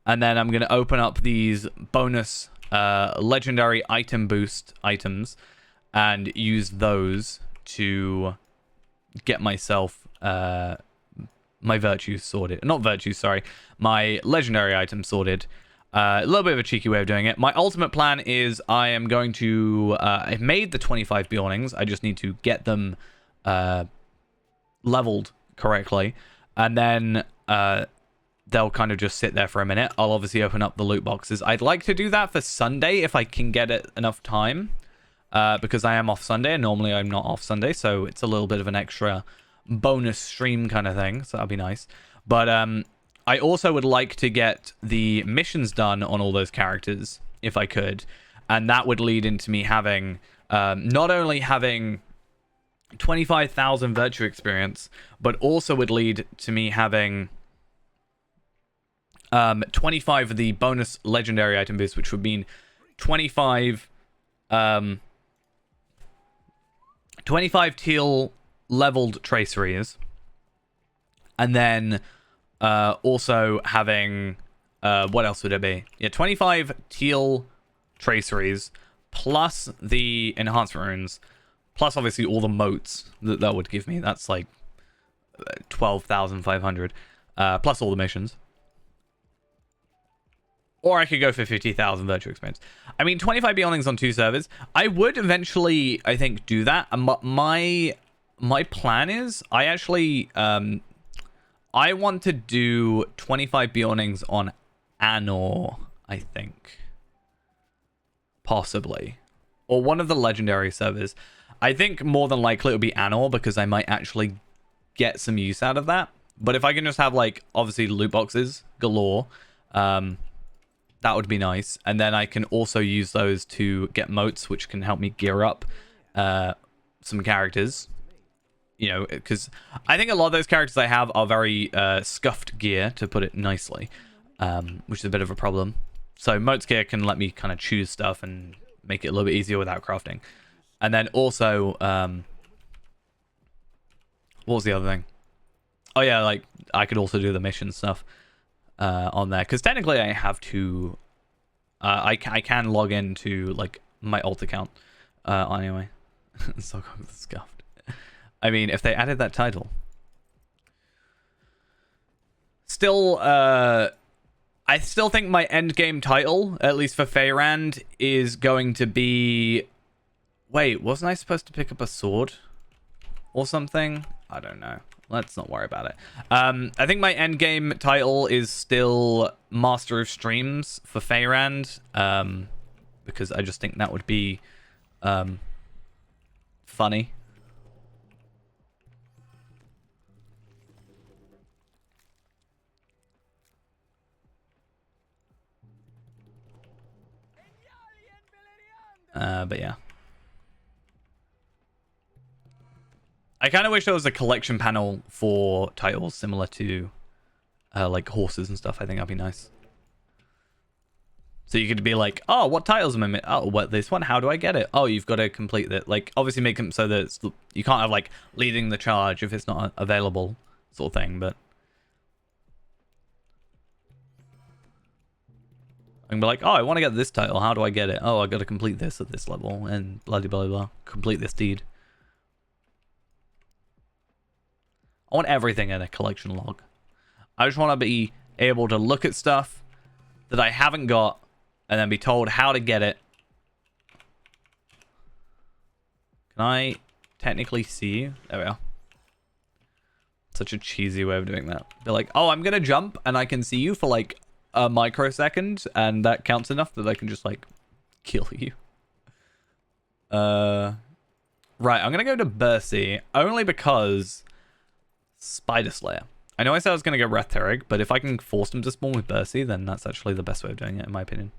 and then I'm going to open up these bonus legendary item boost items and use those to get myself my virtues sorted. Not virtues, sorry. My legendary items sorted. A little bit of a cheeky way of doing it. My ultimate plan is I am going to... I've made the 25 Bjornings. I just need to get them leveled correctly. And then they'll kind of just sit there for a minute. I'll obviously open up the loot boxes. I'd like to do that for Sunday if I can get it enough time. Because I am off Sunday, and normally I'm not off Sunday. So it's a little bit of an extra bonus stream kind of thing, so that'll be nice. But I also would like to get the missions done on all those characters if I could, and that would lead into me having not only having 25,000 virtue experience, but also would lead to me having 25 of the bonus legendary item boosts, which would mean 25 teal leveled traceries, and then also having what else would it be? Yeah, 25 teal traceries plus the enhancement runes, plus obviously all the motes that would give me. That's like 12,500 plus all the missions. Or I could go for 50,000 virtual experience. I mean, 25 Beyondings on 2 servers. I would eventually, I think, do that. My plan is I actually I want to do 25 Bjornings on Anor, I think. Possibly. Or one of the legendary servers. I think more than likely it would be Anor because I might actually get some use out of that. But if I can just have, like, obviously loot boxes galore, that would be nice. And then I can also use those to get motes, which can help me gear up some characters. You know, because I think a lot of those characters I have are very scuffed gear, to put it nicely, which is a bit of a problem. So motes gear can let me kind of choose stuff and make it a little bit easier without crafting. And then also, what was the other thing? Oh yeah, like I could also do the mission stuff on there, because technically I have to. I can log into like my alt account anyway. So scuffed. I mean, if they added that title. Still, I still think my endgame title, at least for Feyrand, is going to be... Wait, wasn't I supposed to pick up a sword? Or something? I don't know. Let's not worry about it. I think my endgame title is still Master of Streams for Feyrand. Because I just think that would be funny. But yeah. I kind of wish there was a collection panel for titles similar to like horses and stuff. I think that'd be nice. So you could be like, oh, what titles am I? Oh, what, this one? How do I get it? Oh, you've got to complete it. Like, obviously make them so that it's, you can't have like leading the charge if it's not available, sort of thing. But I can be like, oh, I want to get this title. How do I get it? Oh, I got to complete this at this level and blah, blah, blah, blah. Complete this deed. I want everything in a collection log. I just want to be able to look at stuff that I haven't got and then be told how to get it. Can I technically see you? There we are. Such a cheesy way of doing that. Be like, oh, I'm going to jump and I can see you for like a microsecond, and that counts enough that I can just like kill you. Right, I'm gonna go to Bercy only because Spider Slayer. I know I said I was going to get Retheric, but if I can force them to spawn with Bercy, then that's actually the best way of doing it, in my opinion.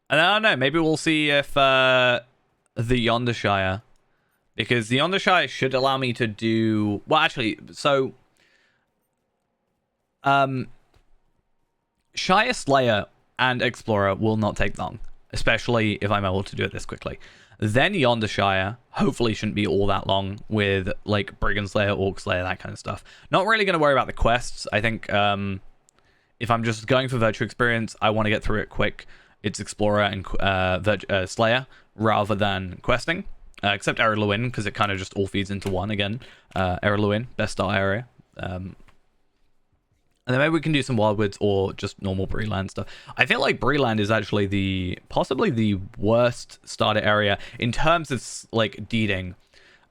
And I don't know, maybe we'll see if the Yondershire, because the Yondershire should allow me to do... Well, actually, so... Shire Slayer and Explorer will not take long, especially if I'm able to do it this quickly. Then Yondershire hopefully shouldn't be all that long with like Brigand Slayer, Orc Slayer, that kind of stuff. Not really going to worry about the quests. I think if I'm just going for Virtue Experience, I want to get through it quick. It's Explorer and Slayer rather than questing. Except Erluin, because it kind of just all feeds into one again. Erluin, best start area. And then maybe we can do some Wildwoods or just normal Breeland stuff. I feel like Breeland is actually possibly the worst starter area in terms of like deeding.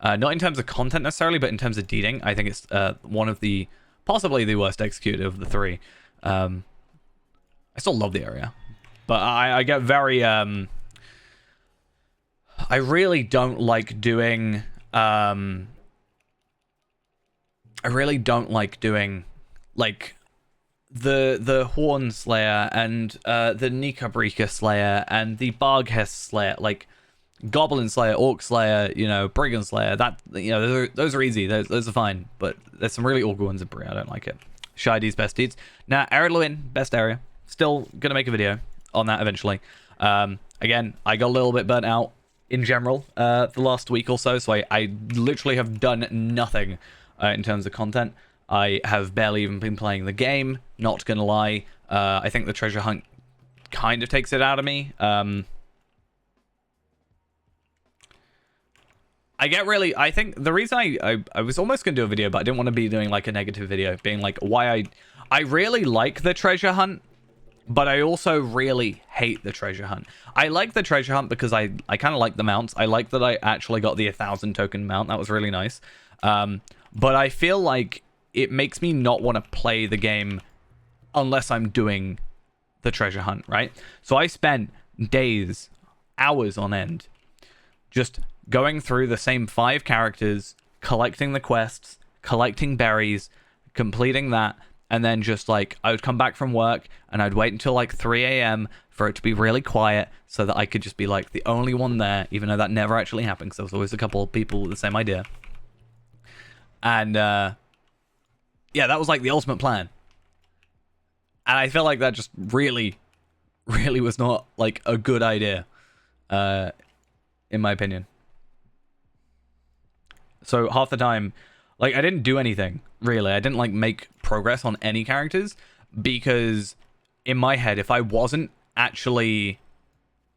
Not in terms of content necessarily, but in terms of deeding. I think it's one of the possibly the worst executed of the three. I still love the area, but I get very I really don't like doing I really don't like doing like the Horn Slayer and the Nikabrika Slayer and the Barghest Slayer, like Goblin Slayer, Orc Slayer, you know, Brigand Slayer. That, you know, those are easy. Those are fine. But there's some really awkward ones in Brie. I don't like it. Shide's best deeds. Now, Erluin, best area. Still gonna make a video on that eventually. Again, I got a little bit burnt out in general the last week or so, so I literally have done nothing in terms of content. I have barely even been playing the game, not gonna lie. I think the treasure hunt kind of takes it out of me. I think the reason I was almost gonna do a video, but I didn't want to be doing like a negative video, being like why I really like the treasure hunt, but I also really hate the treasure hunt. I like the treasure hunt because I kind of like the mounts. I like that I actually got the 1,000 token mount. That was really nice. But I feel like it makes me not want to play the game unless I'm doing the treasure hunt, right? So I spent days, hours on end, just going through the same 5 characters, collecting the quests, collecting berries, completing that, and then just like I would come back from work and I'd wait until like 3 a.m. for it to be really quiet so that I could just be like the only one there, even though that never actually happened because there was always a couple of people with the same idea. And yeah, that was like the ultimate plan. And I feel like that just really was not like a good idea, in my opinion. So half the time, like I didn't do anything, really. I didn't like make progress on any characters because in my head, if I wasn't actually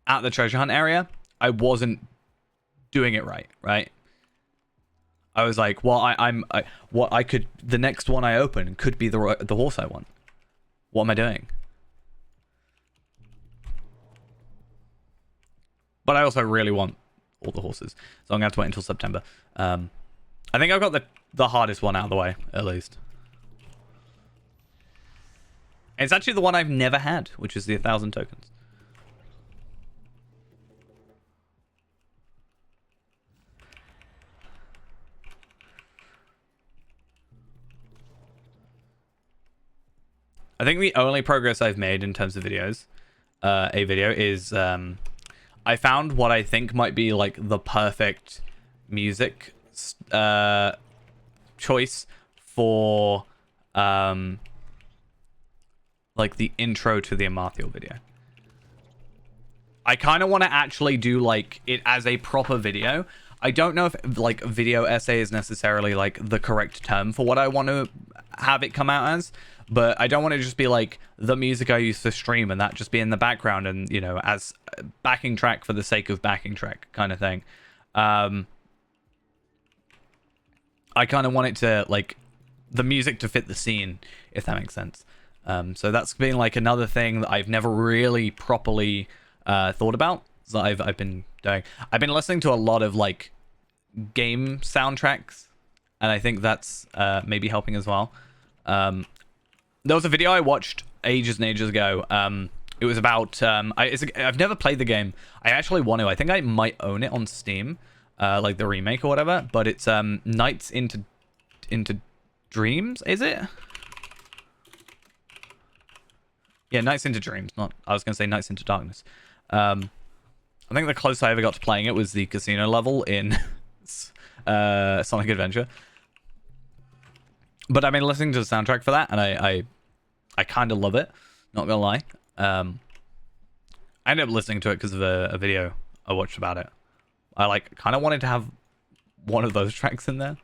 at the treasure hunt area, I wasn't doing it right? I was like, well, I could, the next one I open could be the horse I want. What am I doing? But I also really want all the horses, so I'm gonna have to wait until September. I think I've got the hardest one out of the way, at least. And it's actually the one I've never had, which is the 1,000 tokens. I think the only progress I've made in terms of videos, is I found what I think might be like the perfect music choice for like the intro to the Amarthiel video. I kind of want to actually do like it as a proper video. I don't know if like video essay is necessarily like the correct term for what I want to have it come out as, but I don't want to just be like the music I use for stream and that just be in the background and, you know, as backing track for the sake of backing track kind of thing. I kind of want it to like the music to fit the scene, if that makes sense. So that's been like another thing that I've never really properly thought about that I've been doing. I've been listening to a lot of like game soundtracks, and I think that's maybe helping as well. There was a video I watched ages and ages ago. It was about I've never played the game. I actually want to. I think I might own it on Steam. like the remake or whatever, but it's Nights into Dreams, is it? Yeah, Nights into Dreams. Not, I was gonna say Nights into Darkness. I think the closest I ever got to playing it was the casino level in Sonic Adventure. But I've been listening to the soundtrack for that, and I kind of love it. Not gonna lie. I ended up listening to it because of a video I watched about it. I like kind of wanted to have one of those tracks in there.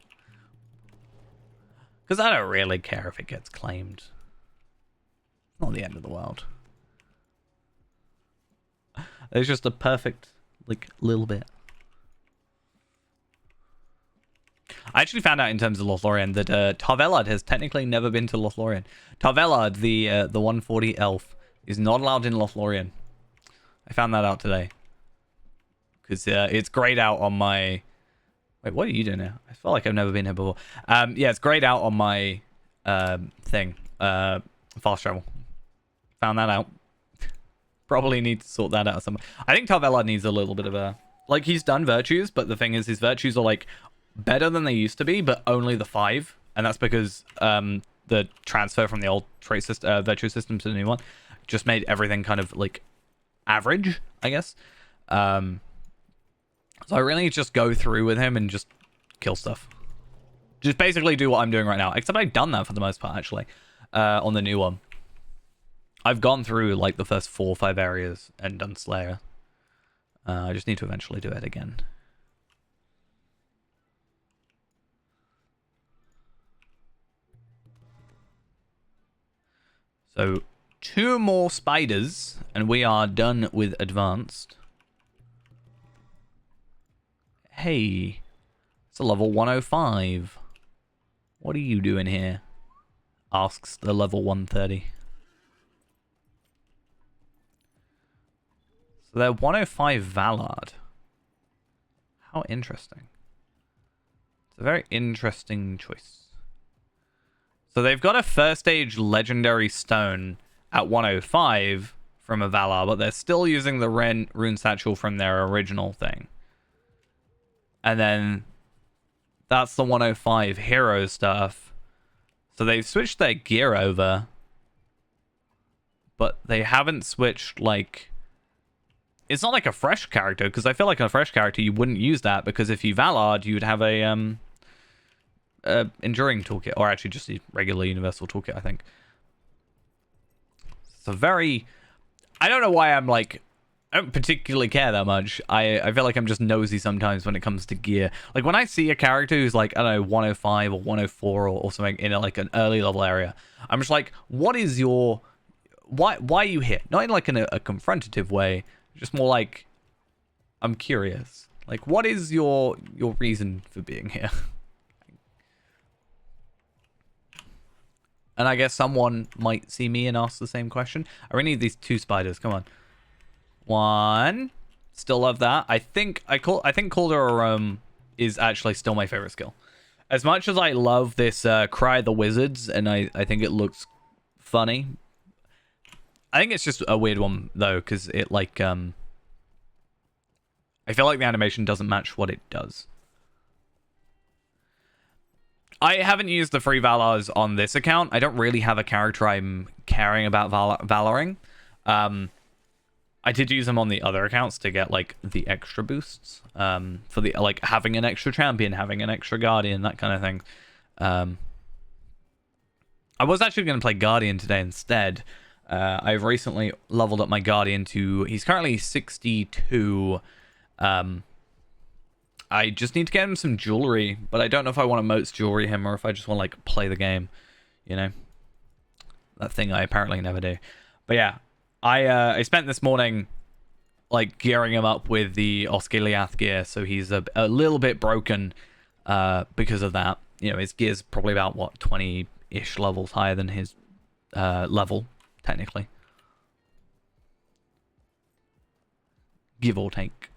Because I don't really care if it gets claimed. It's not the end of the world. It's just a perfect, like, little bit. I actually found out in terms of Lothlorien that Tarvelard has technically never been to Lothlorien. Tarvelard, the 140 elf, is not allowed in Lothlorien. I found that out today. Because it's grayed out on my... Wait, what are you doing now? I feel like I've never been here before. Yeah, it's grayed out on my thing. Fast travel. Found that out. Probably need to sort that out somewhere. I think Tarvelard needs a little bit of a... Like, he's done virtues, but the thing is, his virtues are, like, better than they used to be, but only the 5. And that's because the transfer from the old trait system, virtue system to the new one just made everything kind of, like, average, I guess. So I really just go through with him and just kill stuff. Just basically do what I'm doing right now. Except I've done that for the most part, actually, on the new one. I've gone through, like, the first 4 or 5 areas and done Slayer. I just need to eventually do it again. So, 2 more spiders, and we are done with advanced. Hey, it's a level 105. What are you doing here? Asks the level 130. So they're 105 Vallard. How interesting. It's a very interesting choice. So they've got a first stage legendary stone at 105 from a Valar, but they're still using the rune satchel from their original thing. And then that's the 105 hero stuff. So they've switched their gear over, but they haven't switched, like... It's not like a fresh character, because I feel like a fresh character you wouldn't use that, because if you Valard, you would have a enduring toolkit, or actually just the regular universal toolkit, I think. It's a very... I don't know why I'm like... I don't particularly care that much. I feel like I'm just nosy sometimes when it comes to gear. Like, when I see a character who's like, I don't know, 105 or 104 or something in like an early level area, I'm just like, what is your... Why are you here? Not in like a confrontative way, just more like, I'm curious. Like, what is your reason for being here? And I guess someone might see me and ask the same question. I really need these 2 spiders. Come on. 1. Still love that. I think Calder is actually still my favorite skill. As much as I love this Cry of the Wizards, and I think it looks funny. I think it's just a weird one though, because it like I feel like the animation doesn't match what it does. I haven't used the free Valars on this account. I don't really have a character I'm caring about Valaring. I did use them on the other accounts to get like the extra boosts for the like having an extra champion, having an extra guardian, that kind of thing. I was actually going to play Guardian today instead. I've recently leveled up my Guardian to... He's currently 62. I just need to get him some jewelry, but I don't know if I want to motes jewelry him or if I just want to like play the game, you know? That thing I apparently never do. But yeah, I spent this morning like gearing him up with the Osgiliath gear, so he's a little bit broken because of that. You know, his gear's probably about, what, 20-ish levels higher than his level, technically. Give or take.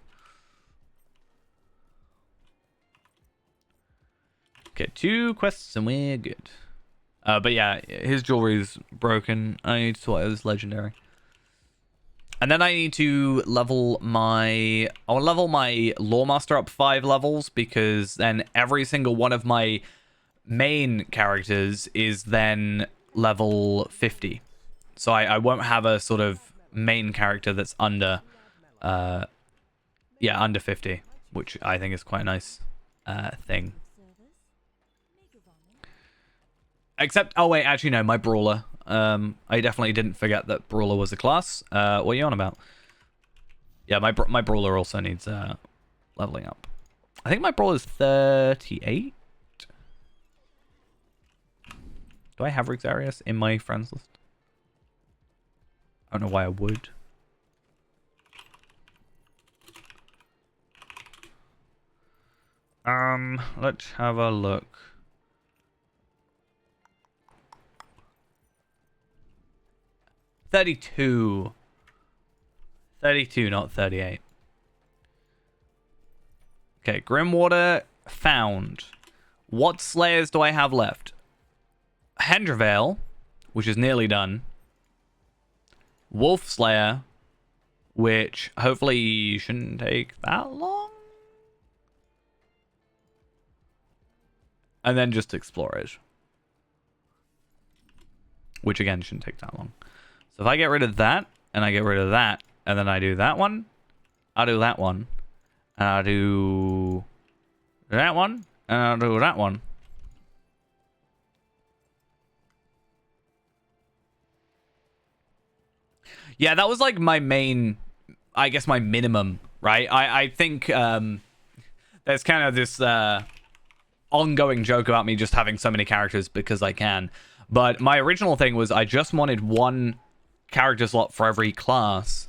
Okay, 2 quests and we're good. But yeah, his jewelry's broken. I thought it was legendary. And then I need to level my... I'll level my Lawmaster up 5 levels, because then every single one of my main characters is then level 50. So I won't have a sort of main character that's under... under 50, which I think is quite a nice thing. Except... Oh, wait, actually, no, my Brawler. I definitely didn't forget that Brawler was a class. What are you on about? Yeah, my Brawler also needs leveling up. I think my Brawler's 38. Do I have Rexarius in my friends list? I don't know why I would. Let's have a look. 32. 32, not 38. Okay, Grimwater found. What Slayers do I have left? Hendraveil, which is nearly done. Wolf Slayer, which hopefully shouldn't take that long. And then just Explorers, which again shouldn't take that long. So if I get rid of that, and I get rid of that, and then I do that one, I'll do that one, and I'll do that one, and I'll do that one. Yeah, that was like my main, I guess my minimum, right? I think there's kind of this ongoing joke about me just having so many characters because I can. But my original thing was I just wanted one character slot for every class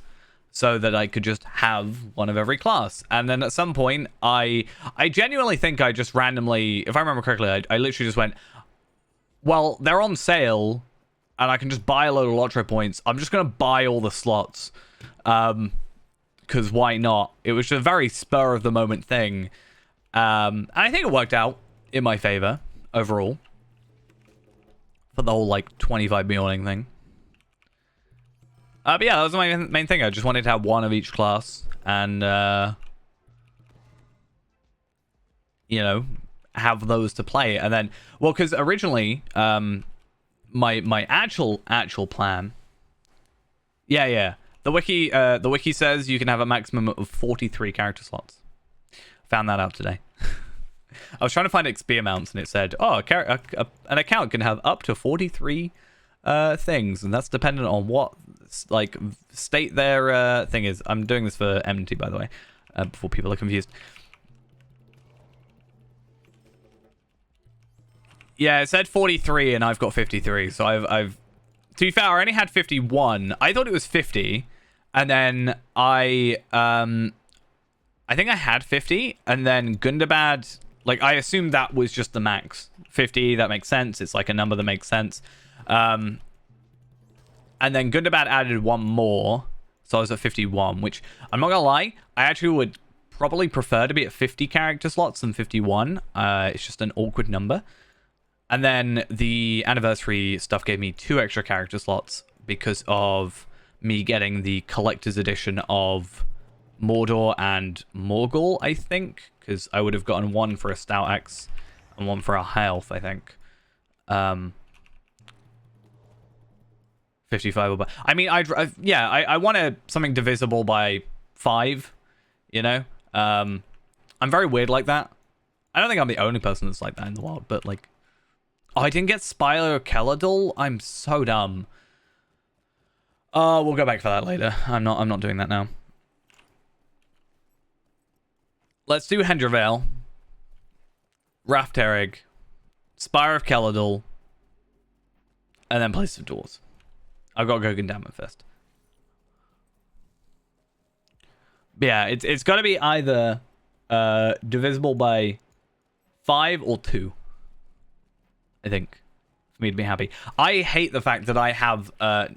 so that I could just have one of every class. And then at some point, I genuinely think I just randomly, if I remember correctly, I literally just went, well, they're on sale and I can just buy a load of Lottery points. I'm just going to buy all the slots. Because why not? It was just a very spur of the moment thing. And I think it worked out in my favor overall. For the whole, like, 25 Bjorning thing. But yeah, that was my main thing. I just wanted to have one of each class. And, you know, have those to play. And then, well, because originally, my actual plan... Yeah. The wiki says you can have a maximum of 43 character slots. Found that out today. I was trying to find XP amounts, and it said, oh, an account can have up to 43 things, and that's dependent on what like state their thing is. I'm doing this for Enmity, by the way, before people are confused. Yeah, it said 43, and I've got 53, so I've to be fair, I only had 51. I thought it was 50, and then I think I had 50, and then Gundabad, like, I assumed that was just the max. 50, that makes sense. It's like a number that makes sense. And then Gundabad added one more, so I was at 51, which, I'm not gonna lie, I actually would probably prefer to be at 50 character slots than 51. It's just an awkward number. And then the anniversary stuff gave me 2 extra character slots because of me getting the collector's edition of Mordor and Morgul, I think, because I would have gotten one for a Stout Axe and one for a High Elf, I think. 55 or... I mean, I wanted something divisible by 5, you know? I'm very weird like that. I don't think I'm the only person that's like that in the world, but, like... Oh, I didn't get Spyro Keladul? I'm so dumb. We'll go back for that later. I'm not doing that now. Let's do Hendraveil, Rafterig, Spire of Keladul, and then play some Doors. I've got to go Gundam first. But yeah, it's got to be either divisible by 5 or 2. I think, for me to be happy. I hate the fact that I have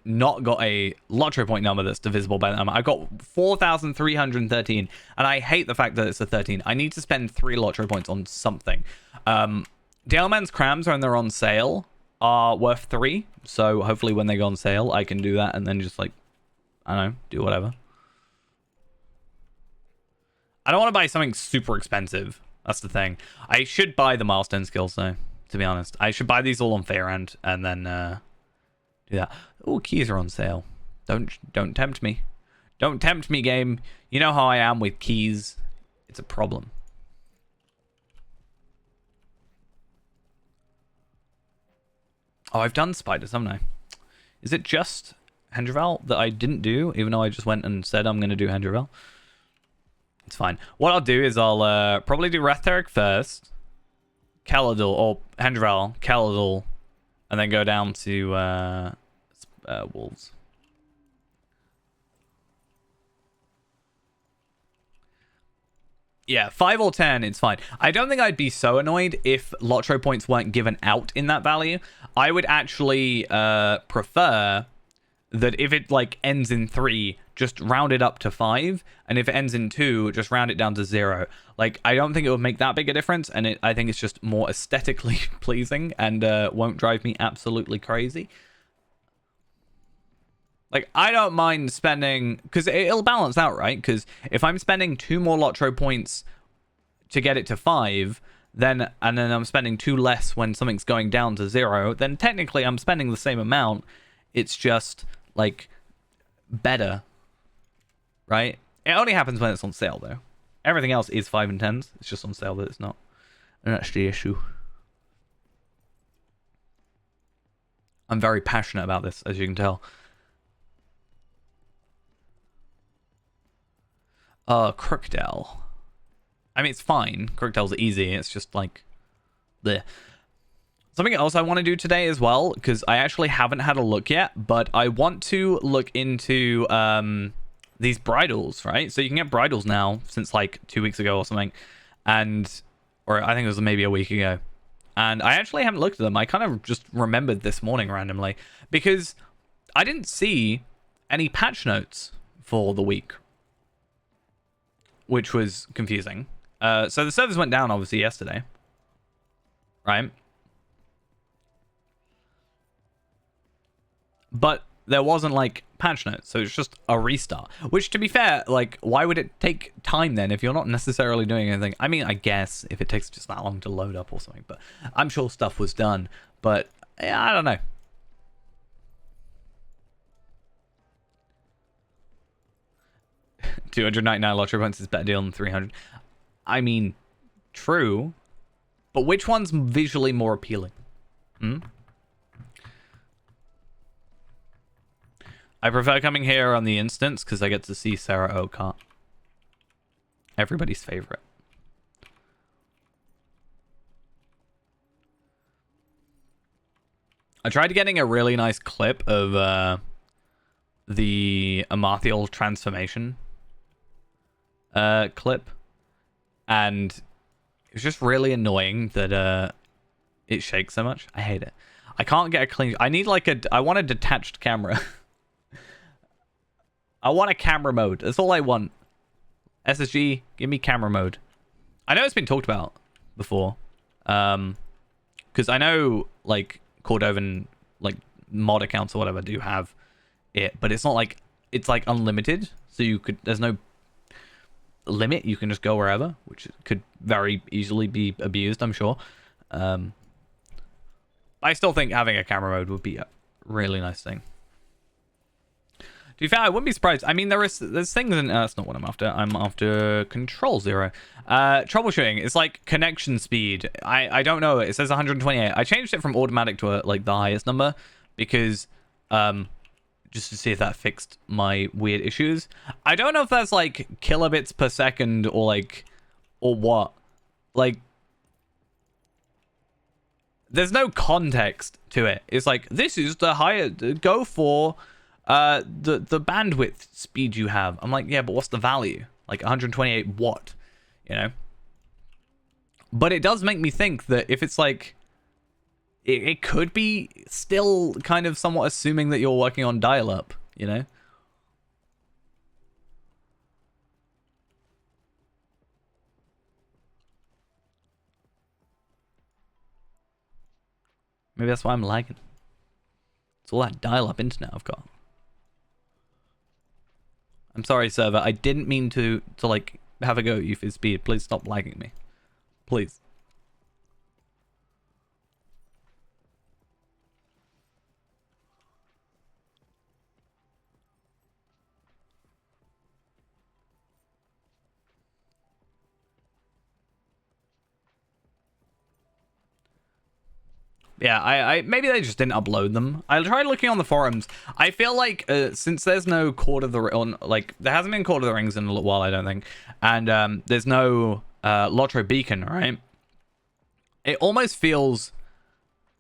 not got a lottery point number that's divisible by that number. I've got 4,313, and I hate the fact that it's a 13. I need to spend 3 lottery points on something. Daleman's Crams, when they're on sale, are worth 3. So hopefully when they go on sale, I can do that and then just, like, I don't know, do whatever. I don't want to buy something super expensive. That's the thing. I should buy the milestone skills though, to be honest. I should buy these all on Fairend and then do that. Oh, keys are on sale. Don't tempt me. Don't tempt me, game. You know how I am with keys. It's a problem. Oh, I've done spiders, haven't I? Is it just Hendravel that I didn't do, even though I just went and said I'm going to do Hendravel? It's fine. What I'll do is I'll probably do Retheric first, Kaladul, or Hendravel, Kaladul, and then go down to Wolves. Yeah, 5 or 10, it's fine. I don't think I'd be so annoyed if Lotro points weren't given out in that value. I would actually prefer that if it like ends in 3, just round it up to 5, and if it ends in 2, just round it down to 0. Like, I don't think it would make that big a difference, and I think it's just more aesthetically pleasing and won't drive me absolutely crazy. Like, I don't mind spending, because it'll balance out, right? Because if I'm spending 2 more Lotro points to get it to 5, and then I'm spending 2 less when something's going down to 0, then technically I'm spending the same amount. It's just, like, better, right? It only happens when it's on sale, though. Everything else is 5 and 10s. It's just on sale that it's not. And that's the issue. I'm very passionate about this, as you can tell. Crookdale. I mean, it's fine. Crookdale's easy. It's just like, bleh. Something else I want to do today as well, because I actually haven't had a look yet, but I want to look into these bridles, right? So you can get bridles now since like 2 weeks ago or something, or I think it was maybe a week ago. And I actually haven't looked at them. I kind of just remembered this morning randomly, because I didn't see any patch notes for the week, which was confusing. So the servers went down, obviously, yesterday, right? But there wasn't, like, patch notes, so it's just a restart. Which, to be fair, like, why would it take time then if you're not necessarily doing anything? I mean, I guess if it takes just that long to load up or something, but I'm sure stuff was done. But, yeah, I don't know. $299 Lottery points is a better deal than 300. I mean, true, but which one's visually more appealing? I prefer coming here on the instance because I get to see Sarah Oakart. Everybody's favorite. I tried getting a really nice clip of the Amarthiel transformation clip, and it was just really annoying that it shakes so much. I hate it. I can't get a clean. I need like I want a detached camera. I want a camera mode. That's all I want. SSG, give me camera mode. I know it's been talked about before, because I know like Cordovan, like mod accounts or whatever do have it, but it's not like it's like unlimited. So there's no limit. You can just go wherever, which could very easily be abused, I'm sure. I still think having a camera mode would be a really nice thing. To be fair, I wouldn't be surprised. I mean, there's things in... that's not what I'm after. I'm after Control Zero. Troubleshooting. It's like connection speed. I don't know. It says 128. I changed it from automatic to like the highest number because just to see if that fixed my weird issues. I don't know if that's like kilobits per second or what. Like, there's no context to it. It's like, this is the higher... Go for... the bandwidth speed you have. I'm like, yeah, but what's the value? Like 128 what? You know? But it does make me think that if it's like... It could be still kind of somewhat assuming that you're working on dial-up, you know? Maybe that's why I'm lagging. It's all that dial-up internet I've got. I'm sorry, server. I didn't mean to like have a go at you for speed. Please stop lagging me. Please. Yeah, I maybe they just didn't upload them. I tried looking on the forums. I feel like since there's no Court of the like there hasn't been Court of the Rings in a little while, I don't think, and there's no Lotro Beacon, right? It almost feels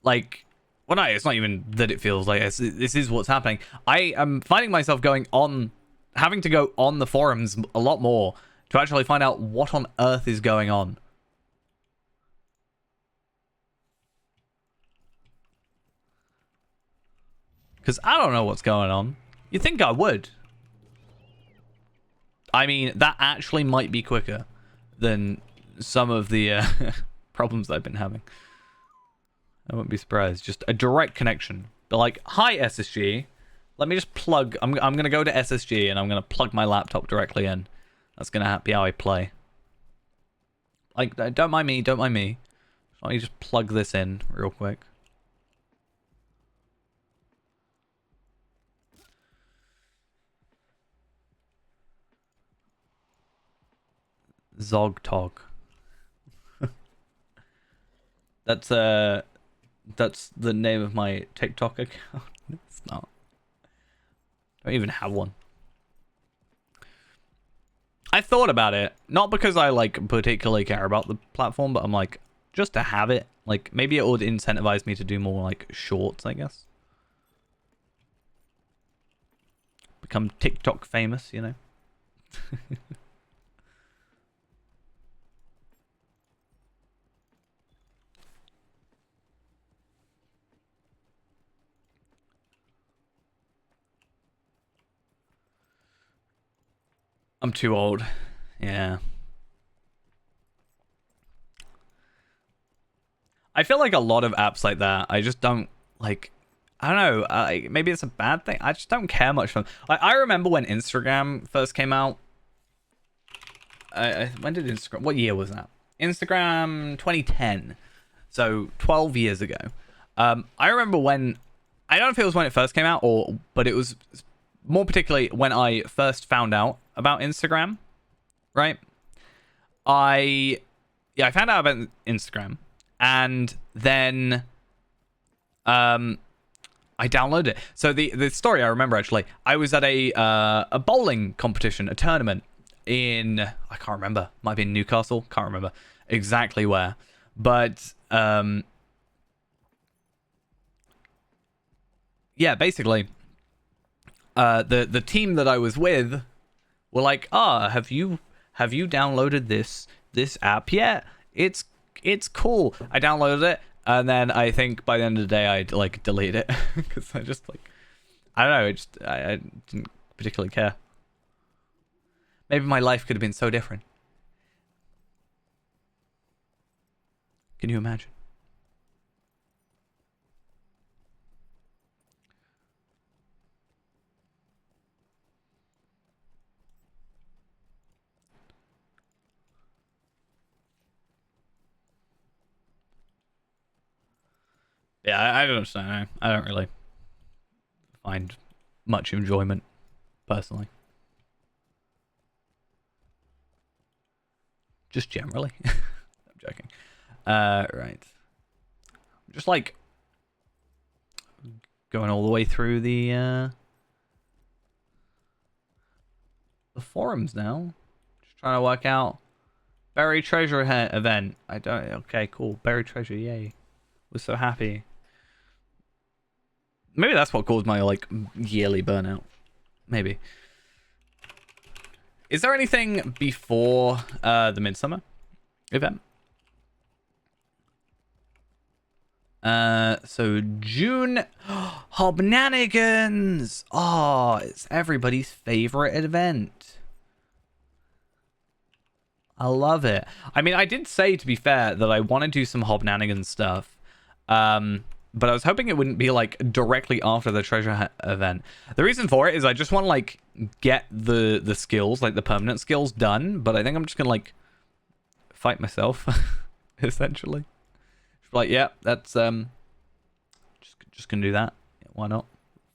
like, well, no, it's not even that it feels like this is what's happening. I am finding myself having to go on the forums a lot more to actually find out what on earth is going on. Because I don't know what's going on. You'd think I would. I mean, that actually might be quicker than some of the problems I've been having. I wouldn't be surprised. Just a direct connection. But like, hi SSG. Let me just plug. I'm going to go to SSG and I'm going to plug my laptop directly in. That's going to be how I play. Like, don't mind me. Don't mind me. Let me just plug this in real quick. Zogtog. That's the name of my TikTok account. It's not. I don't even have one. I thought about it, not because I like particularly care about the platform, but I'm like, just to have it. Like, maybe it would incentivize me to do more like shorts, I guess. Become TikTok famous, you know. I'm too old. Yeah. I feel like a lot of apps like that, I just don't, like, I don't know, maybe it's a bad thing. I just don't care much for them. I remember when Instagram first came out. When did Instagram, what year was that? Instagram 2010. So 12 years ago. I remember when, I don't know if it was when it first came out, but it was more particularly when I first found out about Instagram, right? I found out about Instagram, and then I downloaded it. So the story I remember, actually, I was at a bowling competition, a tournament in, I can't remember, might be in Newcastle, can't remember exactly where, but yeah, basically the team that I was with were like, have you downloaded this app yet? It's cool. I downloaded it, and then I think by the end of the day I'd like delete it because I just like, I don't know, I didn't particularly care. Maybe my life could have been so different. Can you imagine? Yeah, I don't understand. I don't really find much enjoyment, personally. Just generally. I'm joking. Right. Just like going all the way through the forums now. Just trying to work out buried treasure event. I don't. Okay, cool. Buried treasure. Yay. Was so happy. Maybe that's what caused my like yearly burnout. Maybe. Is there anything before the Midsummer event? So June, Hobnanigans. Oh, it's everybody's favorite event. I love it. I mean, I did say, to be fair, that I want to do some Hobnanigans stuff. but I was hoping it wouldn't be like directly after the treasure event. The reason for it is I just want to like get the skills, like the permanent skills done, but I think I'm just gonna like fight myself essentially. Like, yeah, that's just gonna do that. Yeah, why not?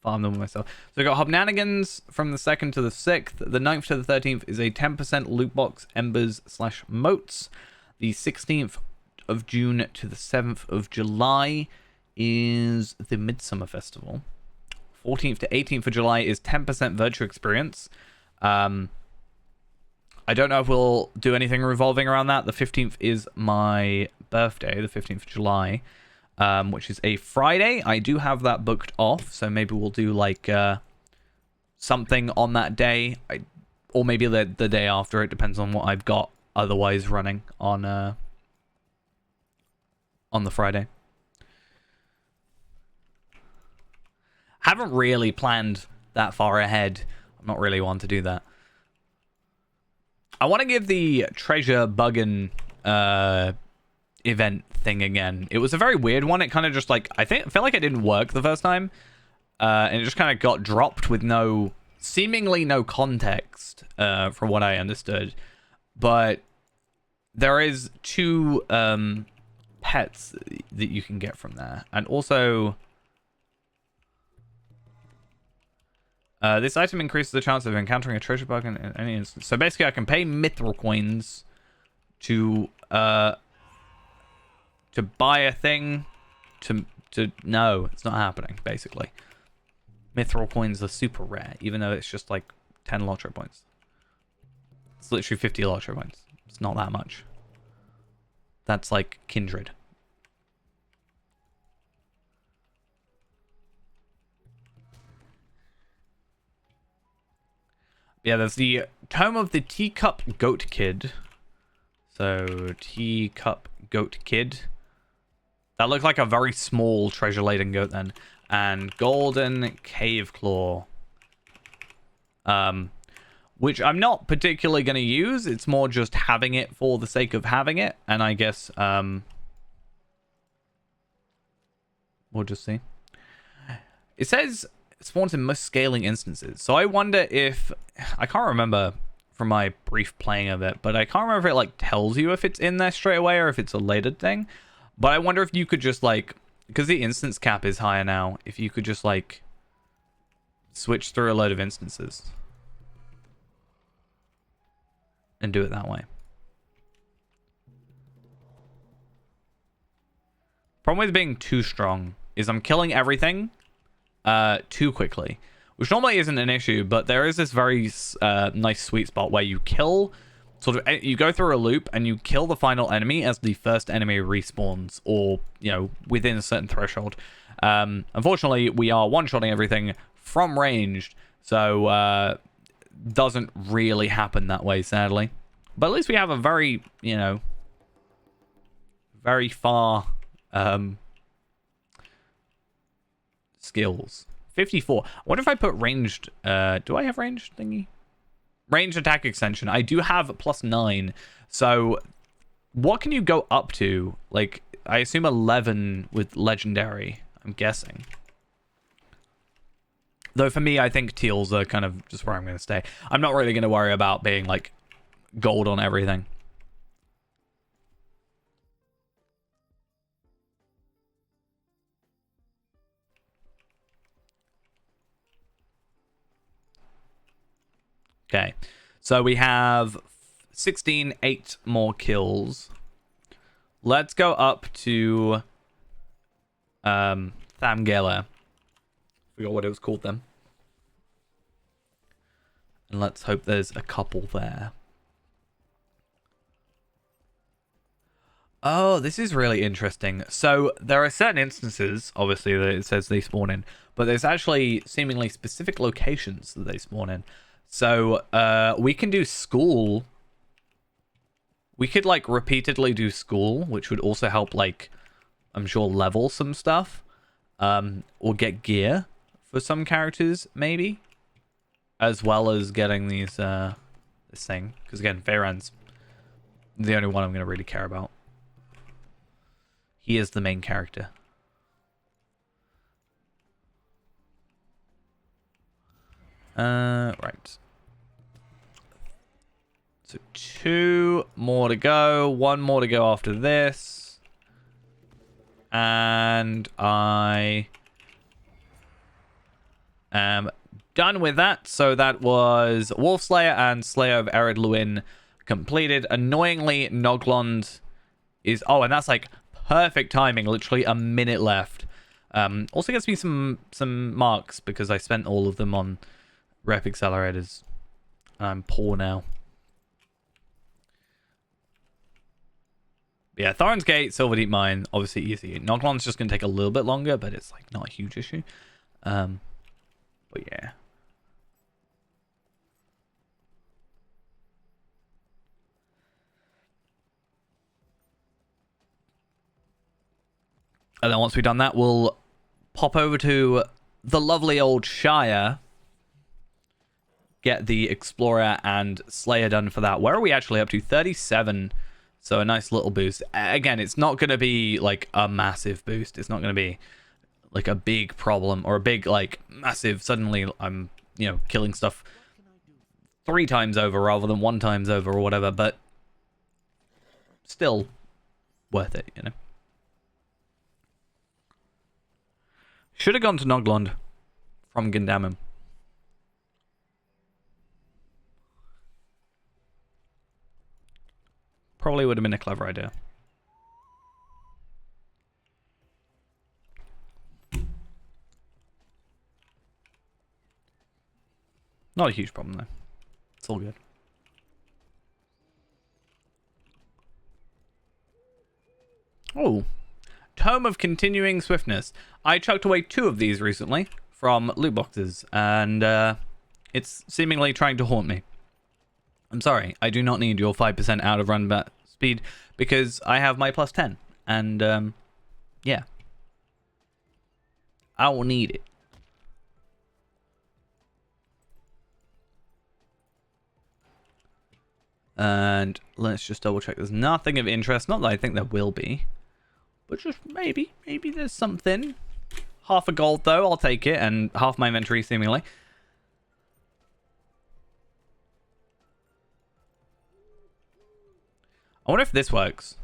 Farm them myself. So I got Hobnanigans from the 2nd to the 6th. The 9th to the 13th is a 10% loot box, embers / moats. The 16th of June to the 7th of July is the Midsummer Festival. 14th to 18th of July is 10% virtual experience. I don't know if we'll do anything revolving around that. The 15th is my birthday, the 15th of July. Which is a Friday. I do have that booked off, so maybe we'll do like something on that day, or maybe the day after. It depends on what I've got otherwise running on the Friday. Haven't really planned that far ahead. I'm not really one to do that. I want to give the treasure buggin event thing again. It was a very weird one. It kind of just like I felt like it didn't work the first time, and it just kind of got dropped with seemingly no context, from what I understood. But there is 2 pets that you can get from there, and also this item increases the chance of encountering a treasure bug in any instance. So basically, I can pay mithril coins to buy a thing no, it's not happening, basically. Mithril coins are super rare, even though it's just like 10 Lotro points. It's literally 50 Lotro points. It's not that much. That's like Kindred. Yeah, there's the Tome of the Teacup Goat Kid. So, Teacup Goat Kid. That looked like a very small treasure-laden goat then. And Golden Cave Claw. Which I'm not particularly going to use. It's more just having it for the sake of having it. And I guess, we'll just see. It says it spawns in most scaling instances. So I wonder if... I can't remember from my brief playing of it, but I can't remember if it like tells you if it's in there straight away or if it's a later thing. But I wonder if you could just like, because the instance cap is higher now, if you could just like switch through a load of instances and do it that way. Problem with being too strong is I'm killing everything too quickly, which normally isn't an issue, but there is this very nice sweet spot where you kill you go through a loop and you kill the final enemy as the first enemy respawns, or within a certain threshold. Unfortunately, we are one-shotting everything from ranged, so doesn't really happen that way, sadly. But at least we have a very very far skills. 54. I wonder if I put ranged... do I have ranged thingy? Ranged attack extension. I do have +9. So what can you go up to? Like, I assume 11 with legendary, I'm guessing. Though for me, I think teals are kind of just where I'm going to stay. I'm not really going to worry about being like gold on everything. Okay, so we have 16, 8 more kills. Let's go up to Thamgela. Forgot what it was called then. And let's hope there's a couple there. Oh, this is really interesting. So there are certain instances, obviously, that it says they spawn in, but there's actually seemingly specific locations that they spawn in. So we can do school. We could like repeatedly do school, which would also help, like, I'm sure level some stuff, or get gear for some characters maybe, as well as getting these this thing. Because again, Veyran's the only one I'm going to really care about. He is the main character. Right. So 2 more to go. 1 more to go after this. And I am done with that. So that was Wolf Slayer and Slayer of Ered Luin completed. Annoyingly, Noglond is... Oh, and that's like perfect timing. Literally a minute left. Also gets me some marks because I spent all of them on rep accelerators. I'm poor now. Yeah, Thorin's Gate, Silverdeep Mine, obviously easy. Noglon's just going to take a little bit longer, but it's like not a huge issue. But yeah. And then once we've done that, we'll pop over to the lovely old Shire. Get the Explorer and Slayer done for that. Where are we actually up to? 37. So a nice little boost. Again, it's not going to be like a massive boost. It's not going to be like a big problem or a big like massive suddenly I'm, you know, killing stuff 3 times over rather than 1 times over or whatever, but still worth it, you know. Should have gone to Noglond from Gundamim. Probably would have been a clever idea. Not a huge problem, though. It's all good. Oh. Tome of Continuing Swiftness. I chucked away 2 of these recently from loot boxes, and it's seemingly trying to haunt me. I'm sorry, I do not need your 5% out of run speed because I have my plus 10. And, yeah. I will need it. And let's just double check. There's nothing of interest. Not that I think there will be. But just maybe. Maybe there's something. Half a gold, though. I'll take it. And half my inventory, seemingly. I wonder if this works.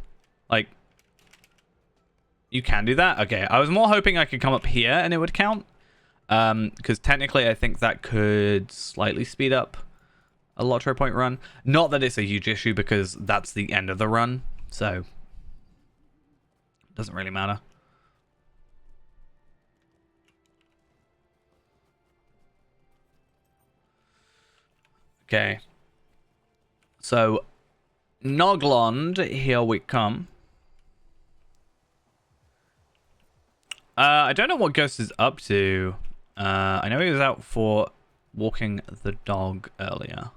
Like, you can do that? Okay, I was more hoping I could come up here and it would count. Because technically I think that could slightly speed up a Lotro point run. Not that it's a huge issue because that's the end of the run. So, doesn't really matter. Okay. So, Noglond, here we come. I don't know what Ghost is up to. I know he was out for walking the dog earlier.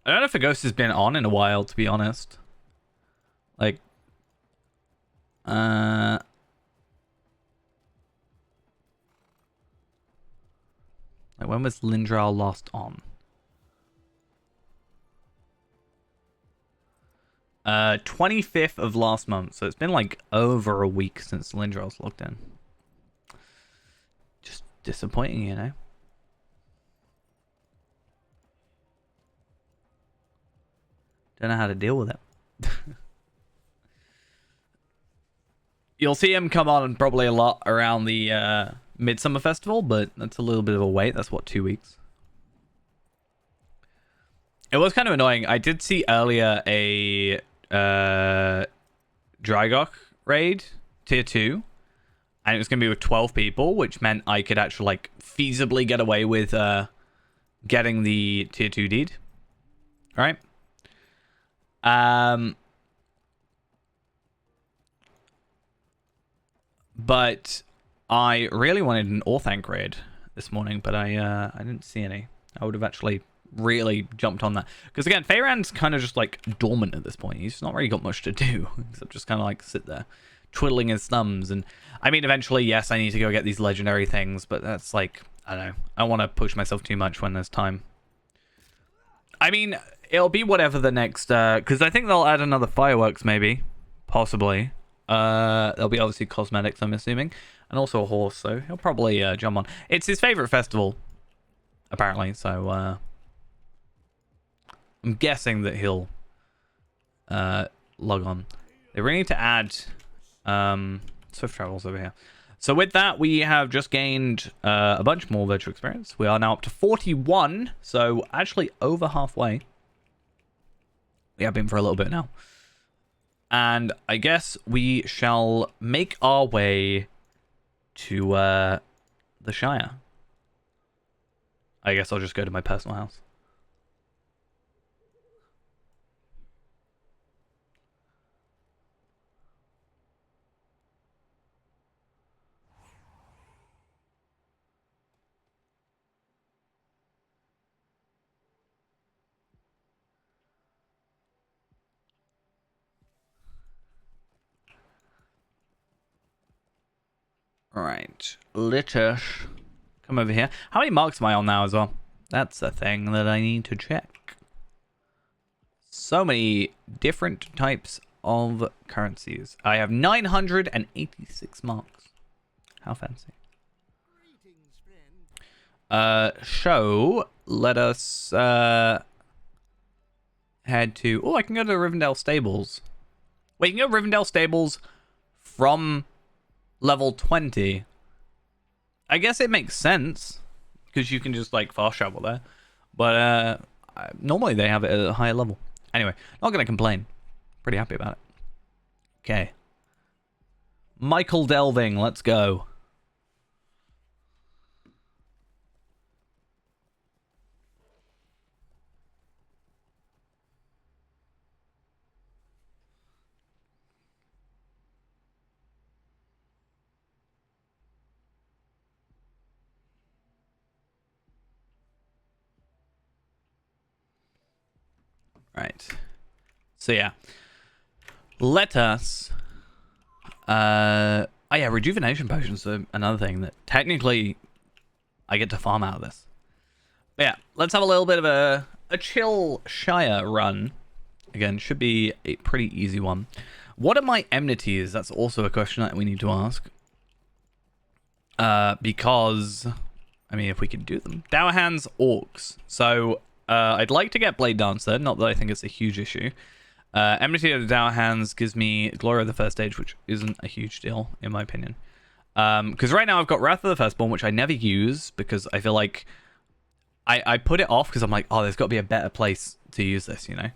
I don't know if a Ghost has been on in a while, to be honest. Like, when was Lindral last on? 25th of last month, so it's been like over a week since Lindral's logged in. Just disappointing, you know. Don't know how to deal with it. You'll see him come on probably a lot around the Midsummer Festival, but that's a little bit of a wait. That's what, 2 weeks? It was kind of annoying. I did see earlier a Drygok raid, tier 2, and it was going to be with 12 people, which meant I could actually like feasibly get away with getting the tier 2 deed. All right. But I really wanted an Orthanc raid this morning, but I didn't see any. I would have actually really jumped on that. Because again, Feyran's kind of just like dormant at this point. He's not really got much to do, except just kind of like sit there, twiddling his thumbs. And I mean, eventually, yes, I need to go get these legendary things, but that's like, I don't know. I don't want to push myself too much when there's time. I mean, it'll be whatever the next, because I think they'll add another fireworks, maybe, possibly. There'll be obviously cosmetics, I'm assuming. and also a horse, so he'll probably jump on. It's his favorite festival, apparently, so I'm guessing that he'll log on. They really need to add swift travels over here. So with that, we have just gained a bunch more virtual experience. We are now up to 41, so actually over halfway. We have been for a little bit now. And I guess we shall make our way to the Shire. I guess I'll just go to my personal house. Alright, let us come over here. How many marks am I on now as well? That's a thing that I need to check. So many different types of currencies. I have 986 marks. How fancy. So, let us head to... Oh, I can go to the Rivendell Stables. Wait, you can go to Rivendell Stables from level 20. I guess it makes sense, because you can just, like, fast travel there. But, normally they have it at a higher level. Anyway, not going to complain. Pretty happy about it. Okay. Michael Delving, let's go. Right. So yeah. Let us oh yeah, rejuvenation potions are another thing that technically I get to farm out of this. But yeah, let's have a little bit of a chill Shire run. Again, should be a pretty easy one. What are my enmities? That's also a question that we need to ask. Because I mean, if we can do them. Dourhan's Orcs. So I'd like to get Blade Dancer, not that I think it's a huge issue. Enmity of the Dourhan's gives me Glory of the First Age, which isn't a huge deal, in my opinion. Because right now I've got Wrath of the Firstborn, which I never use, because I feel like I put it off, because I'm like, oh, there's got to be a better place to use this, you know?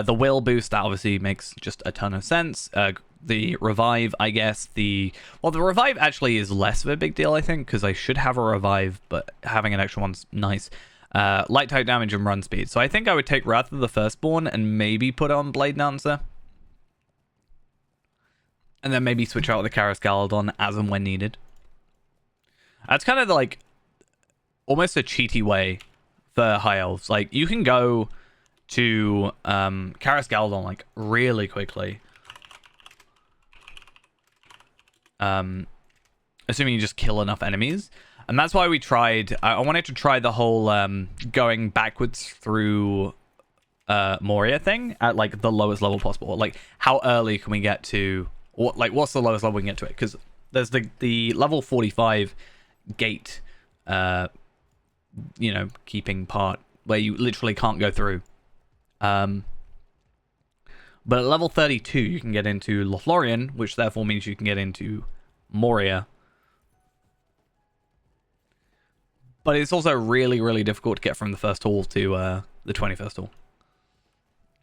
The Will boost, that obviously makes just a ton of sense. The Revive, I guess, well, the Revive actually is less of a big deal, I think, because I should have a Revive, but having an extra one's nice. Light type damage and run speed. So I think I would take Wrath of the Firstborn and maybe put on Blade Dancer. And then maybe switch out the Karis Galadon as and when needed. That's kind of like almost a cheaty way for High Elves. Like, you can go to Karis Galadon like really quickly. Assuming you just kill enough enemies. And that's why we tried... I wanted to try the whole going backwards through Moria thing at, like, the lowest level possible. Like, how early can we get to... what's the lowest level we can get to it? Because there's the level 45 gate, you know, keeping part where you literally can't go through. But at level 32, you can get into Lothlorien, which therefore means you can get into Moria. But it's also really, really difficult to get from the first hall to the 21st hall.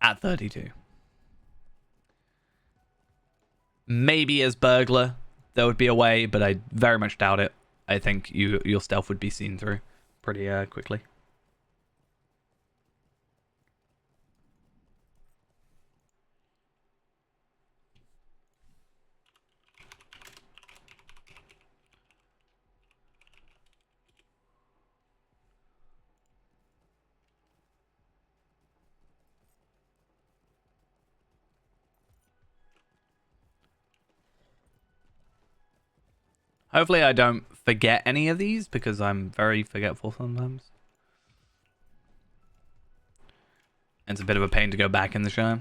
At 32. Maybe as burglar, there would be a way, but I very much doubt it. I think your stealth would be seen through pretty quickly. Hopefully I don't forget any of these, because I'm very forgetful sometimes. It's a bit of a pain to go back in the show.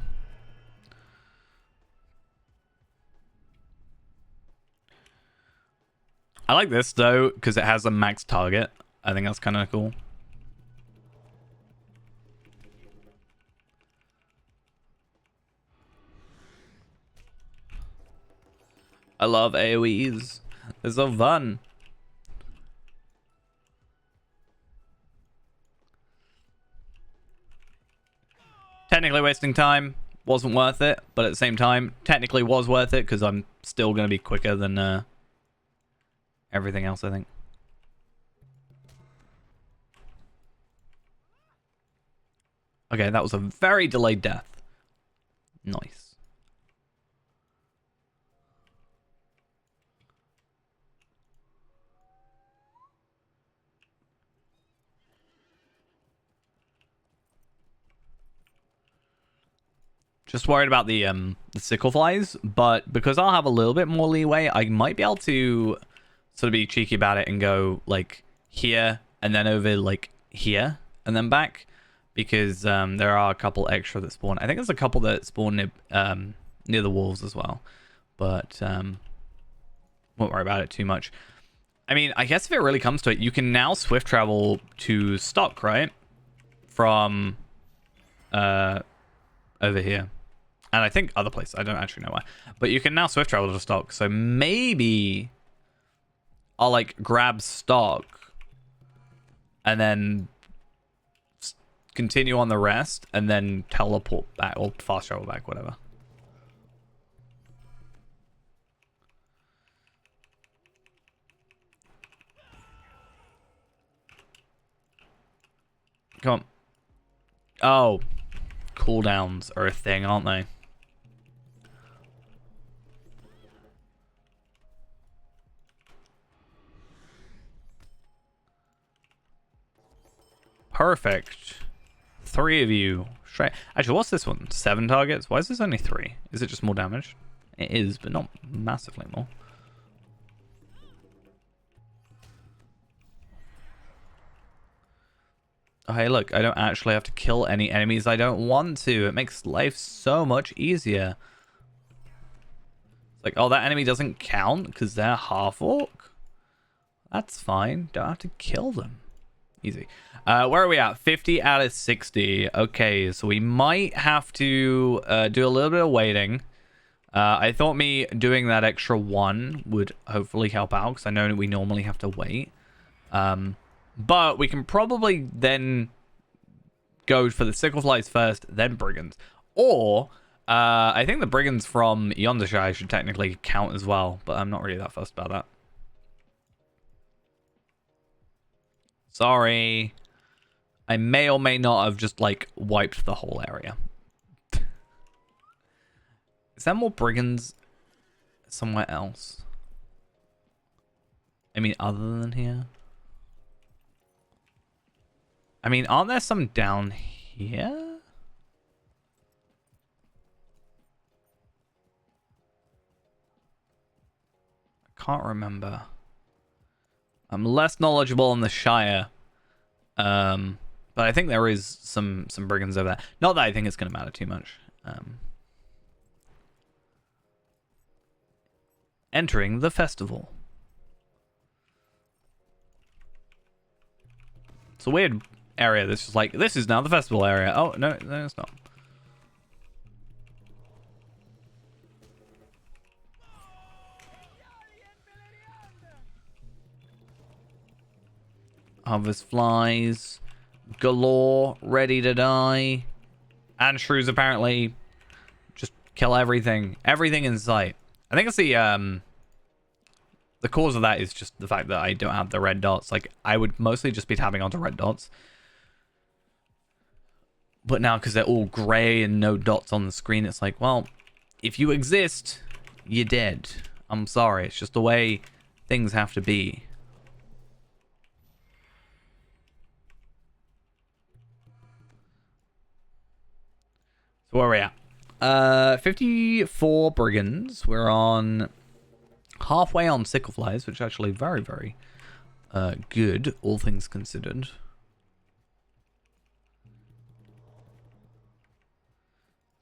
I like this though because it has a max target. I think that's kind of cool. I love AoEs. They're so fun. Technically wasting time. Wasn't worth it, but at the same time, technically was worth it because I'm still going to be quicker than everything else, I think. Okay, that was a very delayed death. Nice. Just worried about the sickle flies, but because I'll have a little bit more leeway, I might be able to sort of be cheeky about it and go like here and then over like here and then back, because there are a couple extra that spawn. I think there's a couple that spawn near the walls as well, but won't worry about it too much. I mean, I guess if it really comes to it, you can now swift travel to stock, right? From over here. And I think other places. I don't actually know why. But you can now swift travel to stock. So maybe I'll like grab stock and then continue on the rest and then teleport back or fast travel back, whatever. Come on. Oh, cooldowns are a thing, aren't they? Perfect. 3 of you. Actually, what's this one? 7 targets? Why is this only 3? Is it just more damage? It is, but not massively more. Oh, hey, look, I don't actually have to kill any enemies I don't want to. It makes life so much easier. It's like, oh, that enemy doesn't count because they're half-orc? That's fine. Don't have to kill them. Easy. Where are we at? 50 out of 60. Okay, so we might have to do a little bit of waiting. I thought me doing that extra 1 would hopefully help out because I know we normally have to wait. But we can probably then go for the sickle flies first, then brigands. Or I think the brigands from Yondershire should technically count as well, but I'm not really that fussed about that. Sorry. I may or may not have just, like, wiped the whole area. Is there more brigands somewhere else? I mean, other than here? I mean, aren't there some down here? I can't remember. I'm less knowledgeable on the Shire. But I think there is some brigands over there. Not that I think it's going to matter too much. Entering the festival. It's a weird area. This is like, this is now the festival area. Oh, no, it's not. Harvest flies galore, ready to die. And shrews apparently just kill everything. Everything in sight. I think it's the cause of that is just the fact that I don't have the red dots. Like, I would mostly just be tapping onto red dots. But now, because they're all grey and no dots on the screen, it's like, well, if you exist, you're dead. I'm sorry. It's just the way things have to be. So where are we at? 54 brigands. We're on halfway on sickle flies, which is actually very, very good, all things considered.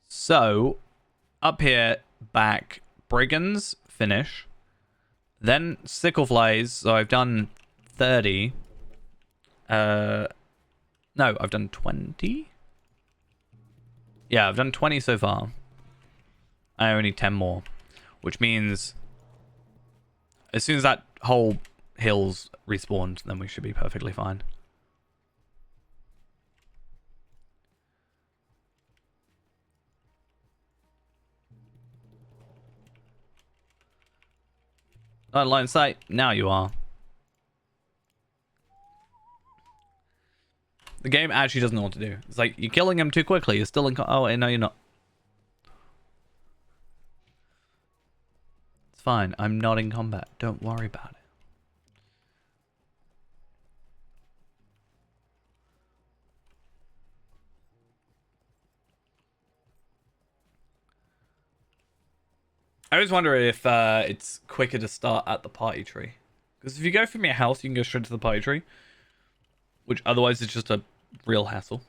So, up here, back, brigands, finish. Then sickle flies. So I've done 30. No, I've done 20. Yeah, I've done 20 so far. I only need 10 more, which means as soon as that whole hill's respawned, then we should be perfectly fine. Not in line of sight. Now you are. The game actually doesn't know what to do. It's like, you're killing him too quickly. You're still in... Oh, no, you're not. It's fine. I'm not in combat. Don't worry about it. I always wonder if it's quicker to start at the party tree. Because if you go from your house, you can go straight to the party tree. Which otherwise is just a real hassle.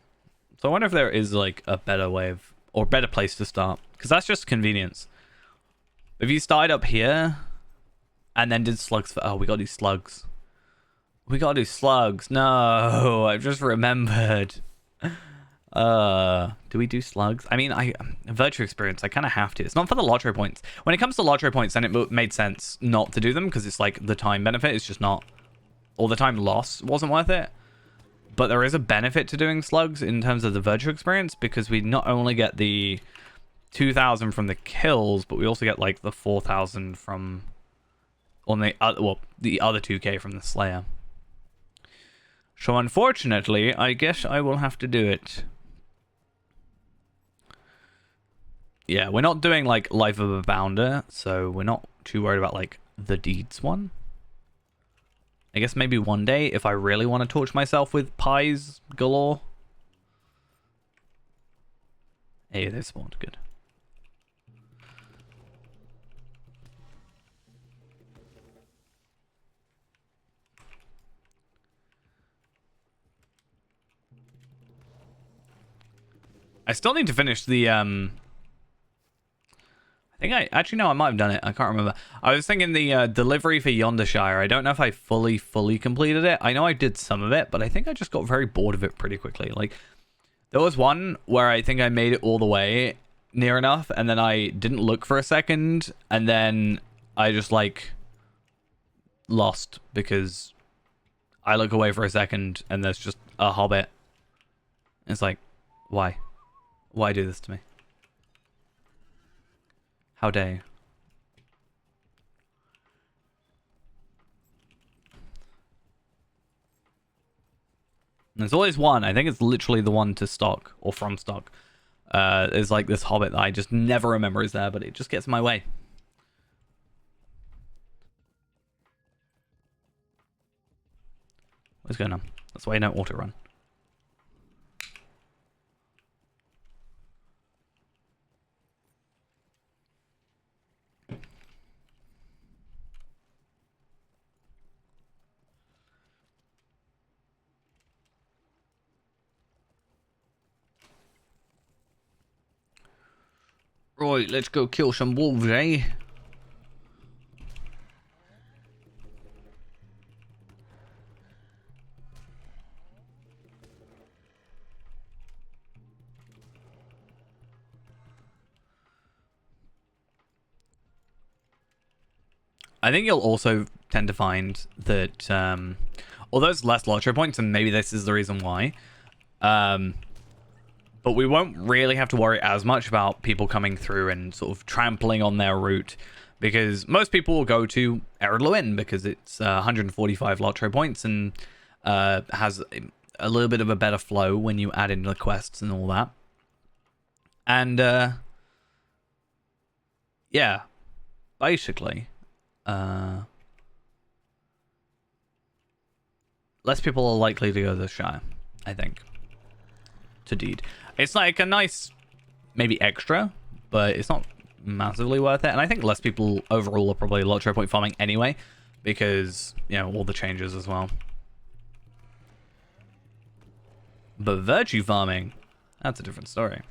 So I wonder if there is like a better way of... Or better place to start. Because that's just convenience. If you started up here... And then did slugs for... Oh, we gotta do slugs. We gotta do slugs. No, I've just remembered. Do we do slugs? I mean, virtue experience, I kind of have to. It's not for the lottery points. When it comes to lottery points, then it made sense not to do them because it's like the time benefit is just not, or the time loss wasn't worth it. But there is a benefit to doing slugs in terms of the virtue experience because we not only get the 2,000 from the kills, but we also get like the 4,000 from on the other 2K from the Slayer. So unfortunately, I guess I will have to do it. Yeah, we're not doing like Life of a Bounder, so we're not too worried about like the Deeds one. I guess maybe one day if I really want to torch myself with pies galore. Hey, they spawned. Good. I still need to finish the I might have done it. I can't remember. I was thinking the delivery for Yondershire. I don't know if I fully completed it. I know I did some of it, but I think I just got very bored of it pretty quickly. Like, there was one where I think I made it all the way near enough, and then I didn't look for a second, and then I just, like, lost because I look away for a second, and there's just a hobbit. It's like, why? Why do this to me? How dare you? There's always one. I think it's literally the one to stock or from stock. There's like this hobbit that I just never remember is there, but it just gets in my way. What's going on? That's why you don't auto run. Right, let's go kill some wolves, eh? I think you'll also tend to find that, although it's less lottery points, and maybe this is the reason why, but we won't really have to worry as much about people coming through and sort of trampling on their route, because most people will go to Ered Luin because it's 145 lottery points and has a little bit of a better flow when you add in the quests and all that. And yeah, basically, less people are likely to go to the Shire, I think. To Deed. It's like a nice, maybe extra, but it's not massively worth it. And I think less people overall are probably lottery point farming anyway, because, you know, all the changes as well. But virtue farming, that's a different story.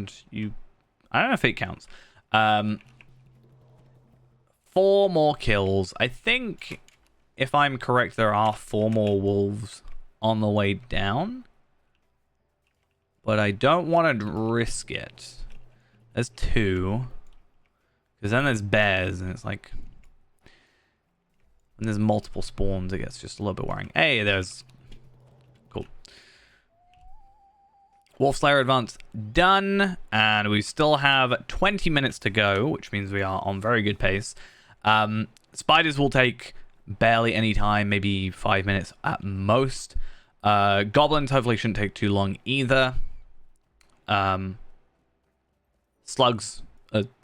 and you... I don't know if it counts. 4 more kills. I think, if I'm correct, there are 4 more wolves on the way down. But I don't want to risk it. There's 2. Because then there's bears, and it's like... When there's multiple spawns, it gets just a little bit worrying. Hey, there's... Cool. Wolf Slayer Advance done. And we still have 20 minutes to go, which means we are on very good pace. Spiders will take barely any time, maybe 5 minutes at most. Goblins hopefully shouldn't take too long either. Slugs.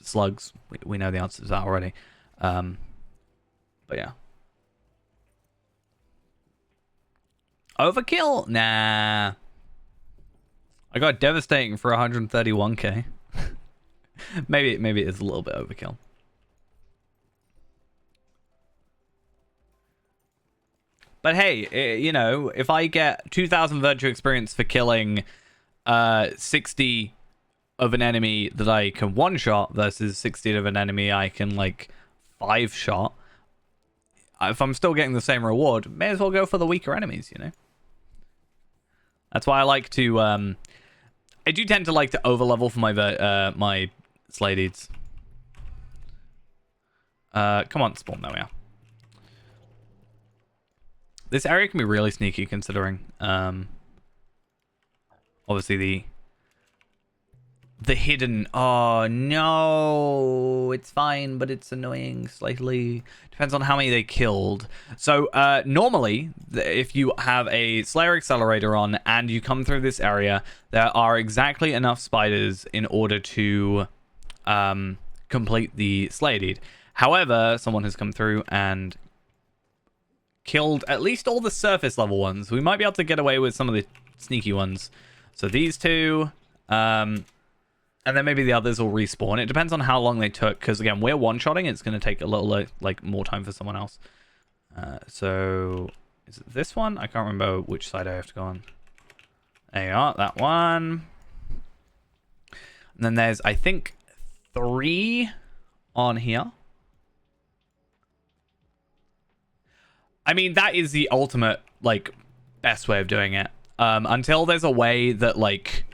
Slugs. We know the answer to that already. But yeah. Overkill? Nah. I got devastating for 131k. maybe it is a little bit overkill. But hey, you know, if I get 2,000 virtue experience for killing 60 of an enemy that I can one-shot versus 60 of an enemy I can, like, 5-shot, if I'm still getting the same reward, may as well go for the weaker enemies, you know? That's why I like to, I do tend to like to overlevel for my my slay deeds. Come on, spawn. There we are. This area can be really sneaky considering, obviously the hidden... Oh, no. It's fine, but it's annoying slightly. Depends on how many they killed. So, normally, if you have a Slayer Accelerator on and you come through this area, there are exactly enough spiders in order to complete the Slayer Deed. However, someone has come through and killed at least all the surface level ones. We might be able to get away with some of the sneaky ones. So these 2... and then maybe the others will respawn. It depends on how long they took, because again, we're one-shotting. It's going to take a little like more time for someone else. So is it this one? I can't remember which side I have to go on. There you are, that one. And then there's, I think, 3 on here. I mean, that is the ultimate, like, best way of doing it. Until there's a way that, like...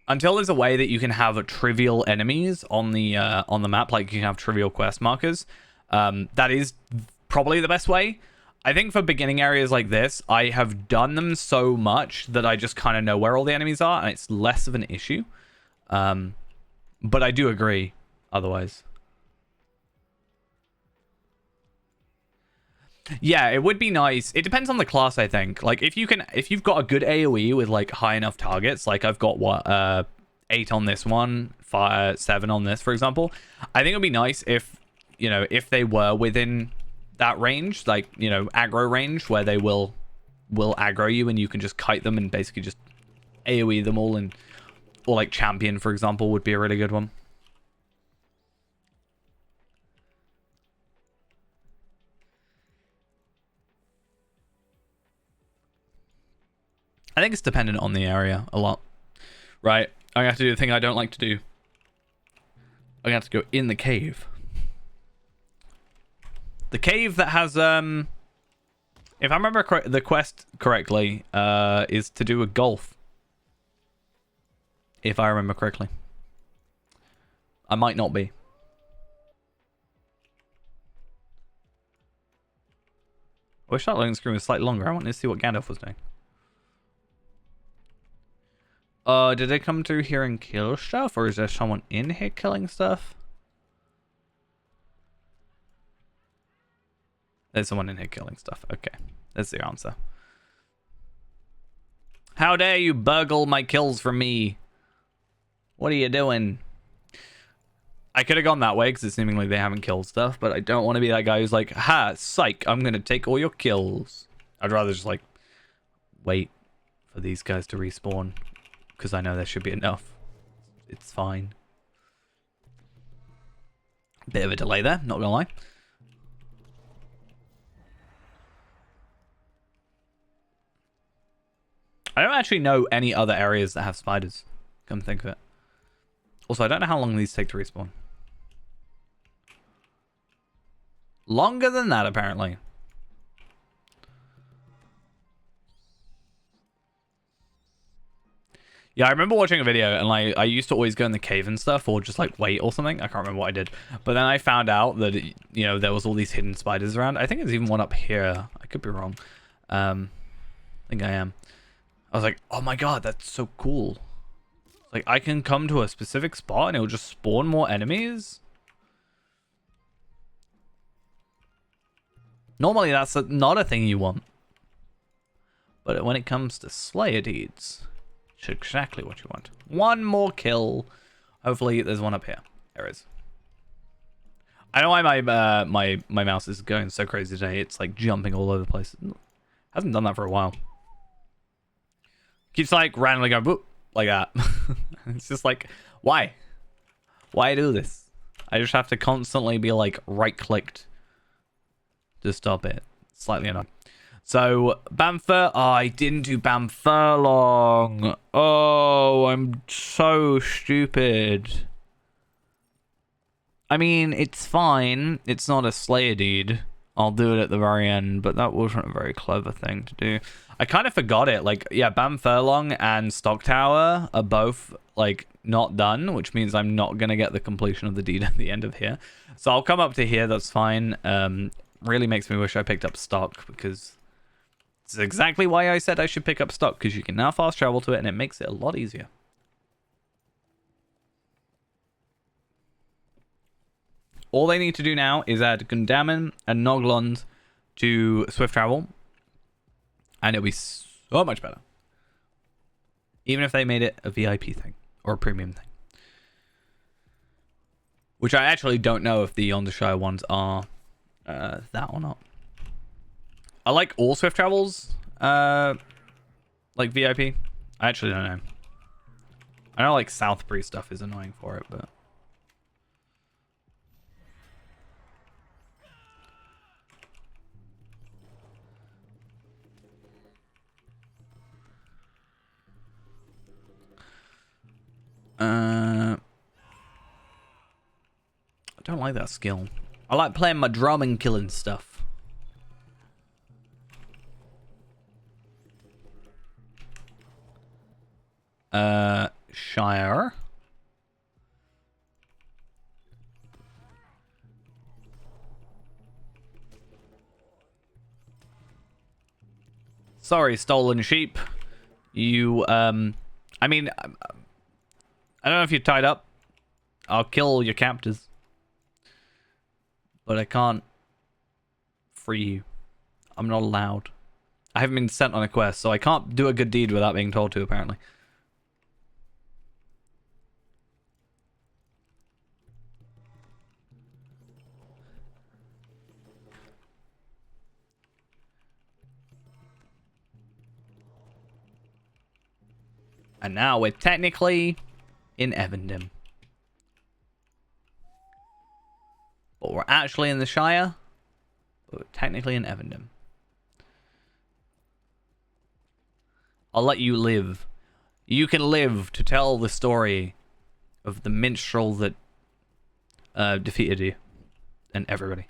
Until there's a way that you can have trivial enemies on the map, like you can have trivial quest markers, that is probably the best way. I think for beginning areas like this, I have done them so much that I just kind of know where all the enemies are, and it's less of an issue. But I do agree otherwise. Yeah, it would be nice. It depends on the class, I think. Like, if you've got a good AoE with, like, high enough targets, like I've got, what, 8 on this one, 7 on this, for example. I think it would be nice if, you know, if they were within that range, like, you know, aggro range, where they will aggro you and you can just kite them and basically just AoE them all, and, or, like, champion, for example, would be a really good one. I think it's dependent on the area a lot, right? I have to do the thing I don't like to do. I have to go in the cave. The cave that has, if I remember the quest correctly, is to do a golf. If I remember correctly. I might not be. I wish that loading screen was slightly longer. I wanted to see what Gandalf was doing. Did they come through here and kill stuff? Or is there someone in here killing stuff? There's someone in here killing stuff. Okay. That's the answer. How dare you burgle my kills from me? What are you doing? I could have gone that way because it's seemingly they haven't killed stuff, but I don't want to be that guy who's like, ha, psych, I'm going to take all your kills. I'd rather just, like, wait for these guys to respawn. Because I know there should be enough. It's fine. Bit of a delay there, not gonna lie. I don't actually know any other areas that have spiders. Come think of it. Also, I don't know how long these take to respawn. Longer than that, apparently. Yeah, I remember watching a video and like I used to always go in the cave and stuff or just like wait or something. I can't remember what I did. But then I found out that, you know, there was all these hidden spiders around. I think there's even one up here. I could be wrong. I think I am. I was like, oh my god, that's so cool. Like, I can come to a specific spot and it'll just spawn more enemies. Normally, that's not a thing you want. But when it comes to Slayer Deeds, it's exactly what you want. One more kill. Hopefully, there's one up here. There is. I know why my mouse is going so crazy today. It's like jumping all over the place. Hasn't done that for a while. Keeps like randomly going whoop, like that. It's just like, why? Why do this? I just have to constantly be like right-clicked to stop it. Slightly annoying. So, Bamfur, oh, I didn't do Bamfurlong. Oh, I'm so stupid. I mean, it's fine. It's not a Slayer deed. I'll do it at the very end, but that wasn't a very clever thing to do. I kind of forgot it. Like, yeah, Bamfurlong and Stock Tower are both, like, not done, which means I'm not going to get the completion of the deed at the end of here. So I'll come up to here. That's fine. Really makes me wish I picked up Stock, because it's exactly why I said I should pick up Stock, because you can now fast travel to it, and it makes it a lot easier. All they need to do now is add Gundamen and Noglond to Swift Travel, and it'll be so much better. Even if they made it a VIP thing or a premium thing. Which I actually don't know if the Yondershire ones are that or not. I like all Swift Travels, like VIP. I actually don't know. I know like Southbury stuff is annoying for it, but... I don't like that skill. I like playing my drum and killing stuff. Shire. Sorry, stolen sheep. You, I mean, I don't know if you're tied up. I'll kill your captors. But I can't free you. I'm not allowed. I haven't been sent on a quest, so I can't do a good deed without being told to, apparently. And now we're technically in Evendom. But we're actually in the Shire. But we're technically in Evendom. I'll let you live. You can live to tell the story of the minstrel that defeated you. And everybody.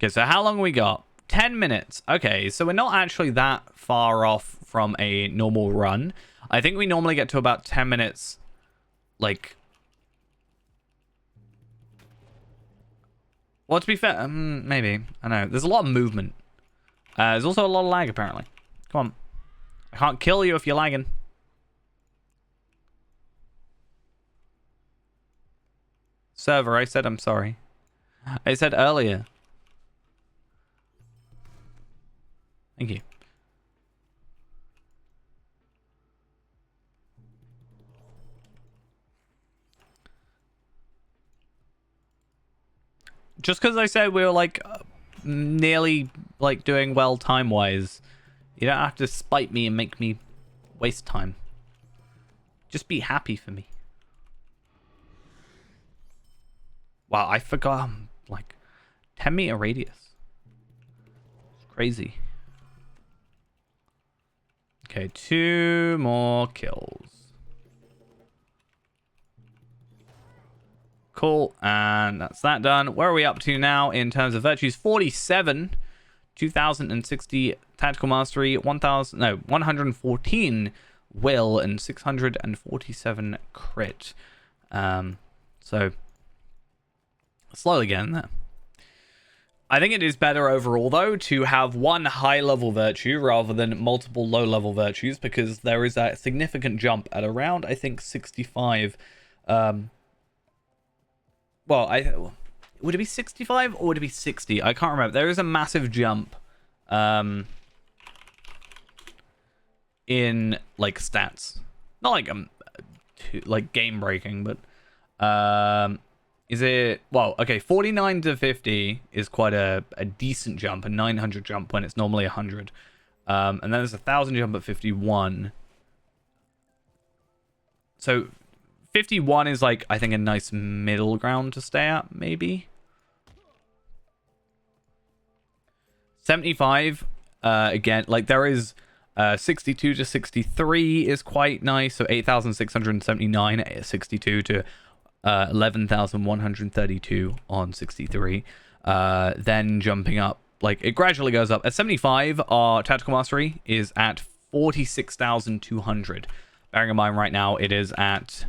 Okay, so how long we got? 10 minutes. Okay, so we're not actually that far off from a normal run. I think we normally get to about 10 minutes, like... Well, to be fair, maybe. I don't know. There's a lot of movement. There's also a lot of lag, apparently. Come on. I can't kill you if you're lagging. Server, I said I'm sorry. I said earlier. Thank you. Just because I said we were like nearly like doing well time-wise, you don't have to spite me and make me waste time. Just be happy for me. Wow, I forgot like 10-meter radius. Crazy. Okay, 2 more kills. Cool, and that's that done. Where are we up to now in terms of virtues? 47, 2060 tactical mastery, 114 will, and 647 crit. So slowly getting there. I think it is better overall, though, to have one high-level virtue rather than multiple low-level virtues, because there is a significant jump at around, I think, 65. Well, would it be 65 or would it be 60? I can't remember. There is a massive jump in, like, stats. Not like game-breaking, but is it... Well, okay, 49 to 50 is quite a decent jump, a 900 jump when it's normally 100. And then there's a 1,000 jump at 51. So 51 is, like, I think a nice middle ground to stay at, maybe. 75, again, like, there is 62 to 63 is quite nice. So 8,679 at 62 to 11,132 on 63. Then jumping up, like, it gradually goes up. At 75, our tactical mastery is at 46,200. Bearing in mind right now it is at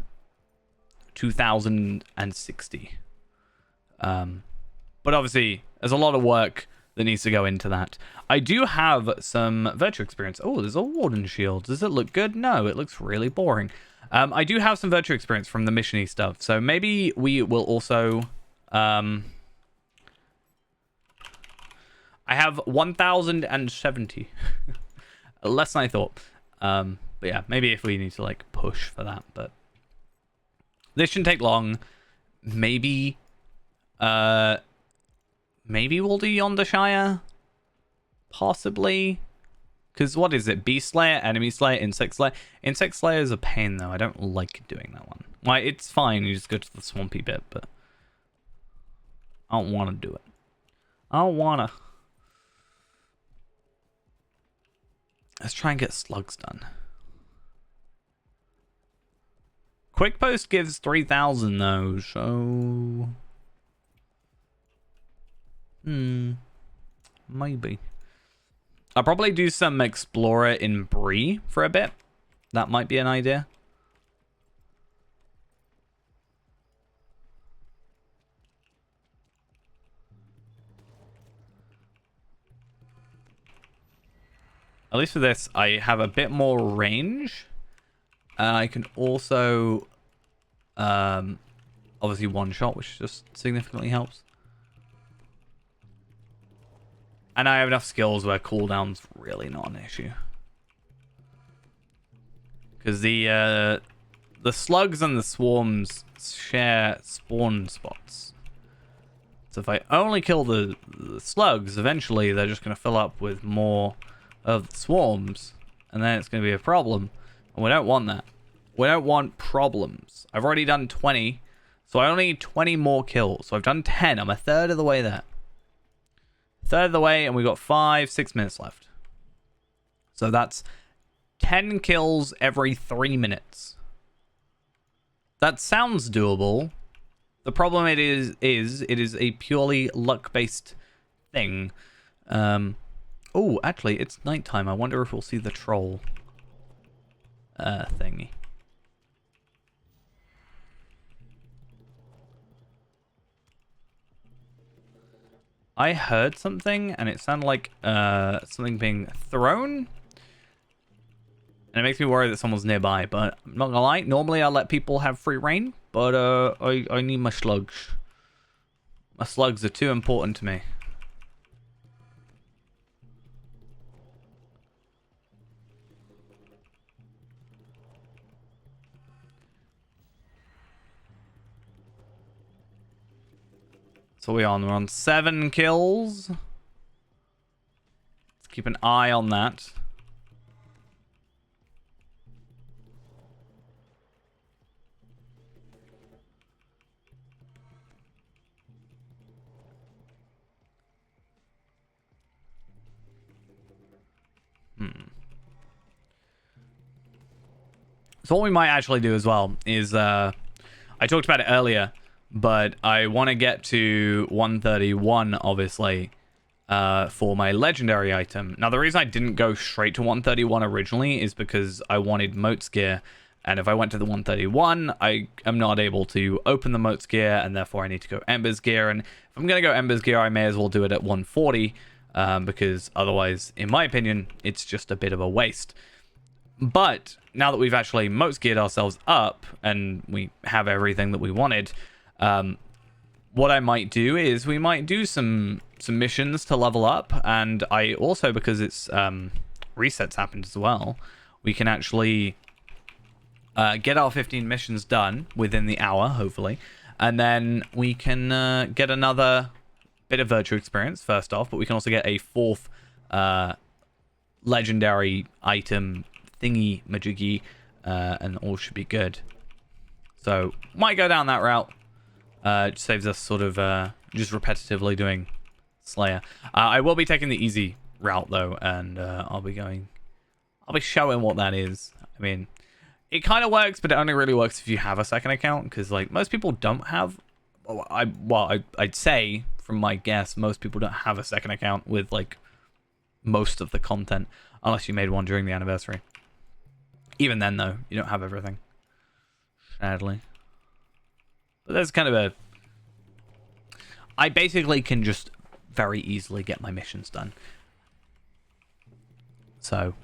2,060. But obviously, there's a lot of work that needs to go into that. I do have some virtue experience. Oh, there's a Warden Shield. Does it look good? No, it looks really boring. I do have some virtue experience from the mission-y stuff, so maybe we will also... I have 1,070. Less than I thought. But yeah, maybe if we need to, like, push for that, but... This shouldn't take long. Maybe... Maybe we'll do Yonder Shire? Possibly? Because what is it? Beast Slayer, Enemy Slayer, Insect Slayer? Insect Slayer is a pain, though. I don't like doing that one. Like, it's fine. You just go to the swampy bit, but... I don't want to do it. I don't want to. Let's try and get slugs done. Quick Post gives 3,000, though, so... Maybe. I'll probably do some Explorer in Bree for a bit. That might be an idea. At least for this, I have a bit more range. And I can also... obviously one shot, which just significantly helps. And I have enough skills where cooldown's really not an issue. Because the slugs and the swarms share spawn spots. So if I only kill the slugs, eventually they're just going to fill up with more of the swarms. And then it's going to be a problem. And we don't want that. We don't want problems. I've already done 20. So I only need 20 more kills. So I've done 10. I'm a third of the way there. Third of the way, and we've got 6 minutes left. So that's 10 kills every 3 minutes. That sounds doable. The problem it is it is a purely luck-based thing. Oh, actually, it's nighttime. I wonder if we'll see the troll thingy. I heard something, and it sounded like something being thrown. And it makes me worry that someone's nearby, but I'm not gonna lie. Normally, I let people have free reign, but I need my slugs. My slugs are too important to me. So we're on 7 kills. Let's keep an eye on that. So what we might actually do as well is, I talked about it earlier, but I want to get to 131, obviously, for my legendary item. Now, the reason I didn't go straight to 131 originally is because I wanted Moat's gear, and if I went to the 131, I am not able to open the Moat's gear, and therefore I need to go Ember's gear, and if I'm going to go Ember's gear, I may as well do it at 140, because otherwise, in my opinion, it's just a bit of a waste. But now that we've actually Moat's geared ourselves up, and we have everything that we wanted, what I might do is we might do some missions to level up, and I also, because it's resets happened as well, we can actually get our 15 missions done within the hour, hopefully, and then we can get another bit of virtue experience first off, but we can also get a fourth legendary item thingy majiggy, and all should be good. So might go down that route. It saves us sort of just repetitively doing Slayer. I will be taking the easy route though, and I'll be showing what that is. I mean, it kind of works, but it only really works if you have a second account, because like most people don't have. I'd say from my guess, most people don't have a second account with like most of the content, unless you made one during the anniversary. Even then, though, you don't have everything, sadly. But there's kind of a... I basically can just very easily get my missions done. So...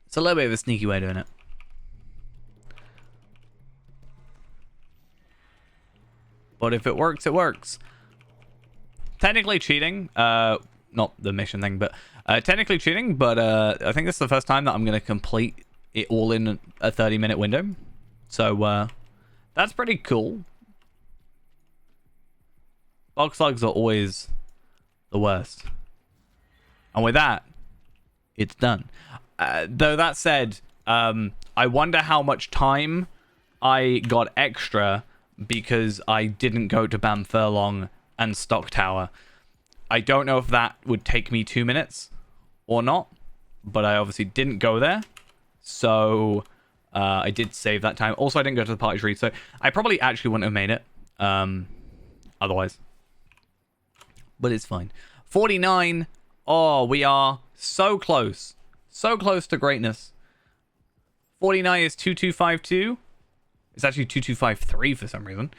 it's a little bit of a sneaky way of doing it. But if it works, it works. Technically cheating, not the mission thing, but technically cheating, but I think this is the first time that I'm going to complete it all in a 30-minute window. So that's pretty cool. Bog slugs are always the worst. And with that, it's done. Though that said, I wonder how much time I got extra because I didn't go to Bam Furlong and Stock Tower. I don't know if that would take me 2 minutes or not, but I obviously didn't go there, so I did save that time. Also, I didn't go to the party tree, so I probably actually wouldn't have made it otherwise. But it's fine. 49. Oh, we are so close. So close to greatness. 49 is 2252. It's actually 2253 for some reason.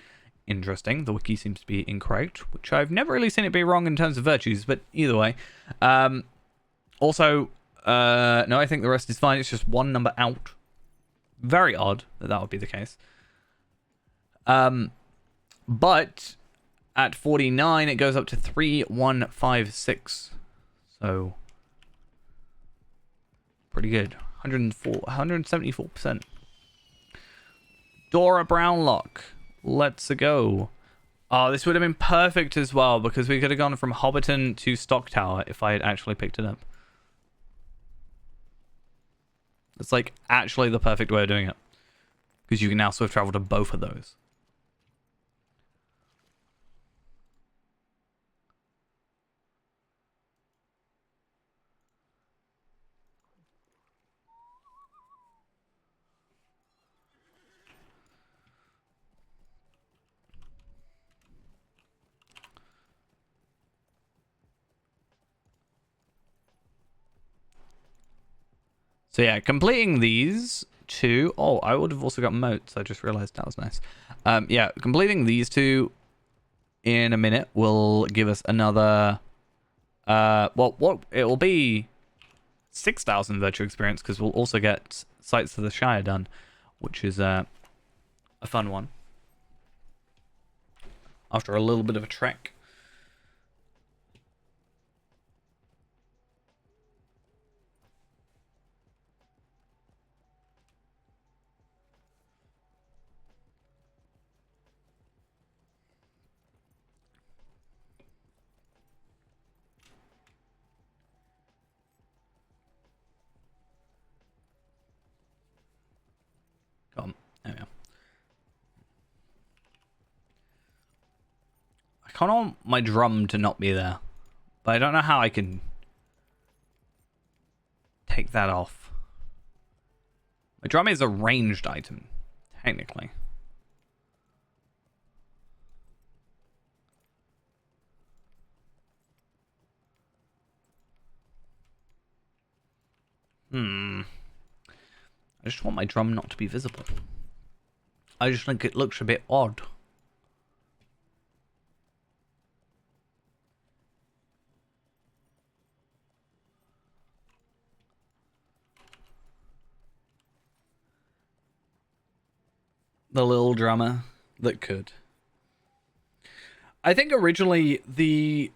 Interesting. The wiki seems to be incorrect, which I've never really seen it be wrong in terms of virtues, but either way. Also, no, I think the rest is fine. It's just one number out. Very odd that that would be the case. But at 49, it goes up to 3156. So, pretty good. 174%. Dora Brownlock. Let's go. Oh, this would have been perfect as well, because we could have gone from Hobbiton to Stock Tower if I had actually picked it up. It's like actually the perfect way of doing it, because you can now swift travel to both of those. So yeah, completing these two... Oh, I would have also got moats. I just realized that was nice. Yeah, completing these two in a minute will give us another... well, what it will be 6,000 virtue experience, because we'll also get Sights of the Shire done, which is a fun one. After a little bit of a trek. Come on, there we go. I kind of want my drum to not be there, but I don't know how I can take that off. A drum is a ranged item, technically. I just want my drum not to be visible. I just think it looks a bit odd. The little drummer that could. I think originally the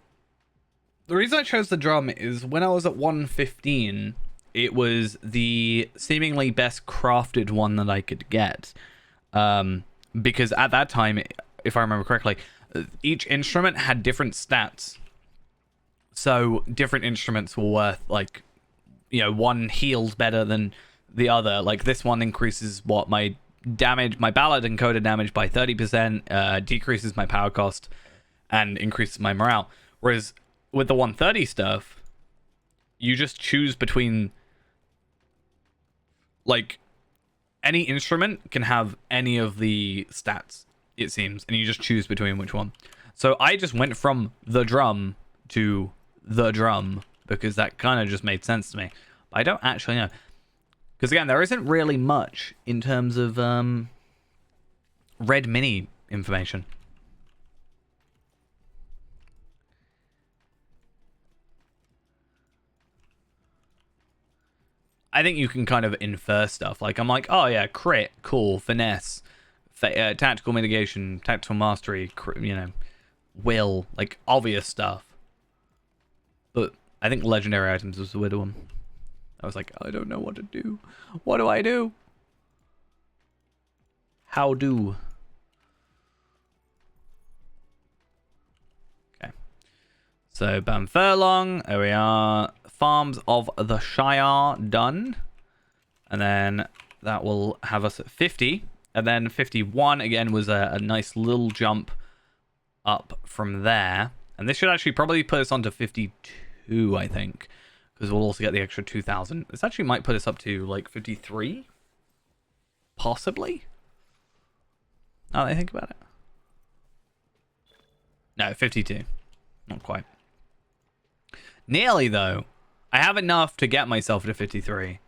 reason I chose the drum is when I was at 115, it was the seemingly best crafted one that I could get. Because at that time, if I remember correctly, each instrument had different stats. So different instruments were worth, like, you know, one heals better than the other. Like this one increases what my damage, my ballad encoder damage by 30%, decreases my power cost, and increases my morale. Whereas with the 130 stuff, you just choose between, like, any instrument can have any of the stats, it seems, and you just choose between which one. So I just went from the drum to the drum because that kind of just made sense to me. But I don't actually know. Because again, there isn't really much in terms of Red Mini information. I think you can kind of infer stuff. Like, I'm like, oh yeah, crit, cool, finesse, tactical mitigation, tactical mastery, you know, will, like, obvious stuff. But I think legendary items was the weird one. I was like, I don't know what to do. What do I do? How do? Okay. So, Ban Furlong. There we are. Farms of the Shire done. And then that will have us at 50. And then 51, again, was a nice little jump up from there. And this should actually probably put us onto 52, I think. Because we'll also get the extra 2,000. This actually might put us up to, like, 53? Possibly? Now that I think about it. No, 52. Not quite. Nearly, though. I have enough to get myself to 53.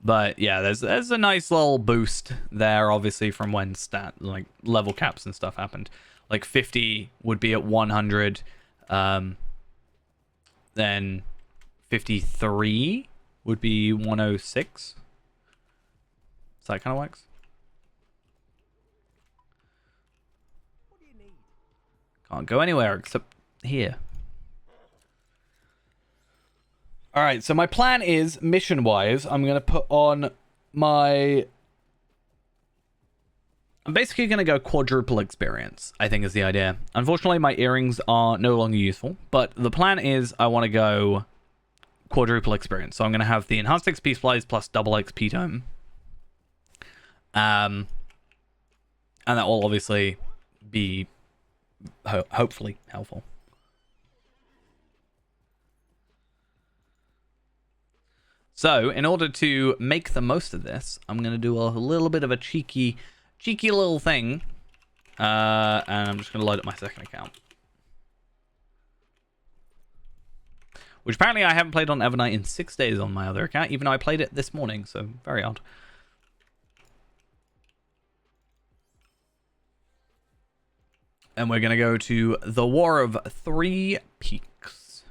But, yeah, there's a nice little boost there, obviously, from when like, level caps and stuff happened. Like, 50 would be at 100. Then 53 would be 106. So that kind of works. What do you need? Can't go anywhere except here. Alright, so my plan is, mission-wise, I'm going to put on my... I'm basically going to go quadruple experience, I think is the idea. Unfortunately, my earrings are no longer useful, but the plan is I want to go quadruple experience. So I'm going to have the enhanced XP supplies plus double XP tome. And that will obviously be hopefully helpful. So, in order to make the most of this, I'm going to do a little bit of a cheeky little thing. And I'm just going to load up my second account. Which apparently I haven't played on Evernight in 6 days on my other account, even though I played it this morning, so very odd. And we're going to go to the War of Three Peaks.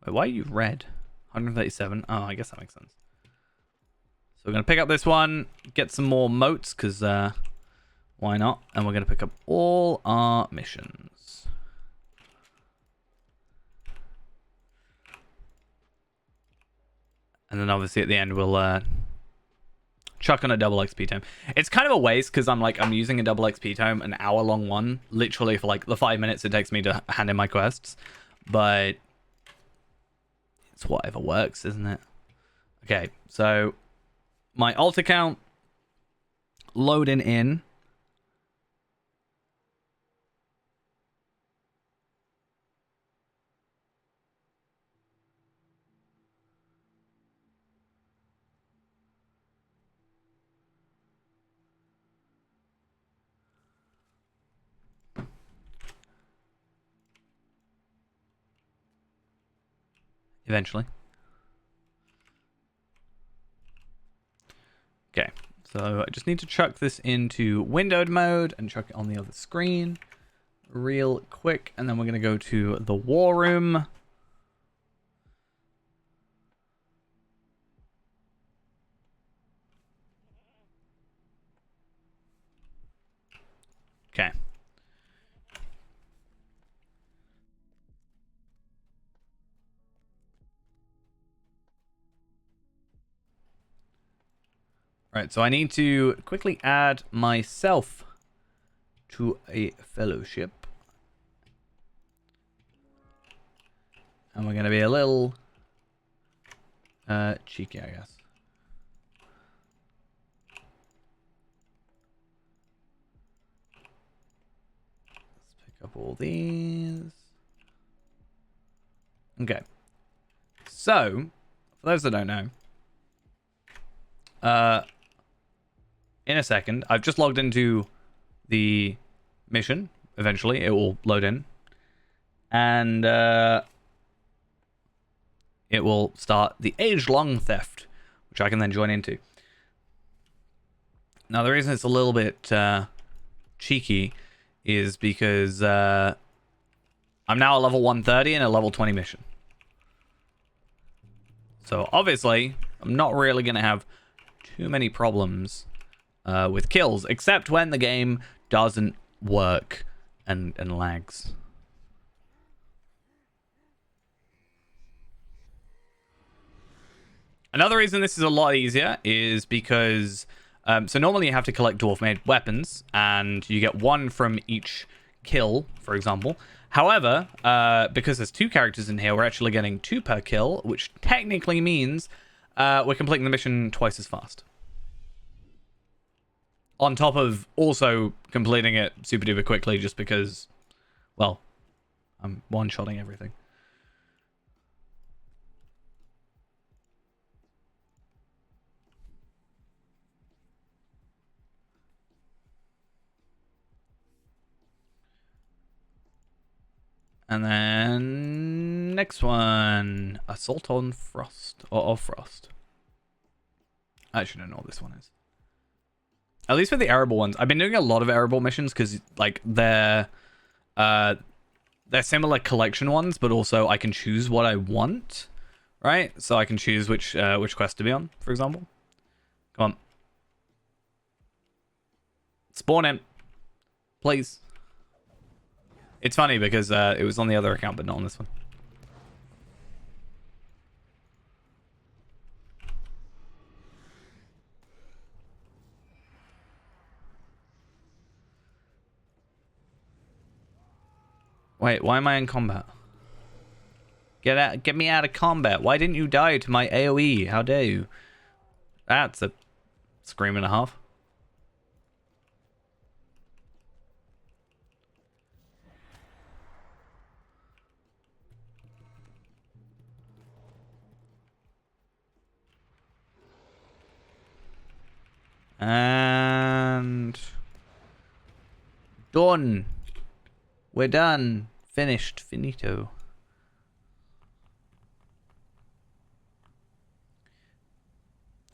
Wait, why are you red? 137. Oh, I guess that makes sense. So we're going to pick up this one, get some more moats, because why not? And we're going to pick up all our missions. And then obviously at the end we'll chuck on a double XP tome. It's kind of a waste because I'm using a double XP tome, an hour-long one, literally for like the 5 minutes it takes me to hand in my quests. But it's whatever works, isn't it? Okay, so my alt account loading in. eventually. Okay, so I just need to chuck this into windowed mode and chuck it on the other screen real quick, and then we're going to go to the war room. Okay. Right, so I need to quickly add myself to a fellowship. And we're going to be a little cheeky, I guess. Let's pick up all these. Okay. So, for those that don't know, in a second, I've just logged into the mission. Eventually, it will load in. And it will start the age-long theft, which I can then join into. Now, the reason it's a little bit cheeky is because I'm now a level 130 in a level 20 mission. So, obviously, I'm not really going to have too many problems with kills, except when the game doesn't work and lags. Another reason this is a lot easier is because so normally you have to collect dwarf-made weapons, and you get one from each kill, for example. However, because there's 2 characters in here, we're actually getting 2 per kill, which technically means we're completing the mission twice as fast. On top of also completing it super duper quickly, just because, well, I'm one-shotting everything. And then next one, Assault on Frost, or of Frost. I actually don't know what this one is. At least for the arable ones, I've been doing a lot of arable missions because like they're similar collection ones, but also I can choose what I want, right? So I can choose which quest to be on, for example. Come on, spawn in, please. It's funny because it was on the other account, but not on this one. Wait, why am I in combat? Get me out of combat. Why didn't you die to my AoE? How dare you? That's a scream and a half. And done. We're done. Finished. Finito.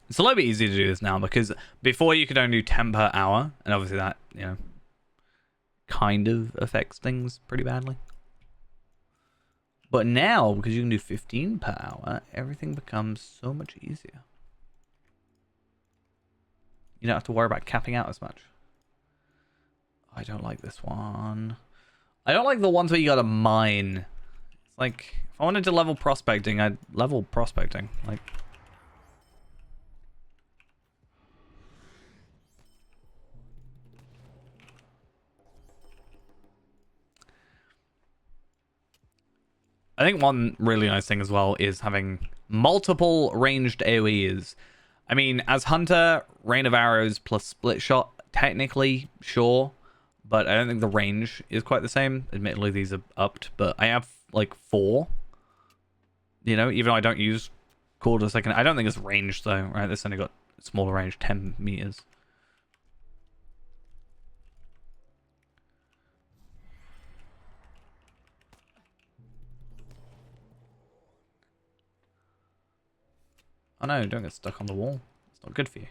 It's a little bit easier to do this now because before you could only do 10 per hour, and obviously that, you know, kind of affects things pretty badly. But now, because you can do 15 per hour, everything becomes so much easier. You don't have to worry about capping out as much. I don't like this one. I don't like the ones where you gotta mine. It's like, if I wanted to level prospecting, I'd level prospecting. Like, I think one really nice thing as well is having multiple ranged AoEs. I mean, as Hunter, Rain of Arrows plus Split Shot, technically, sure. But I don't think the range is quite the same. Admittedly, these are upped, but I have like 4. You know, even though I don't use quarter second. I don't think it's ranged though, right? This only got smaller range, 10 meters. Oh no, don't get stuck on the wall. It's not good for you.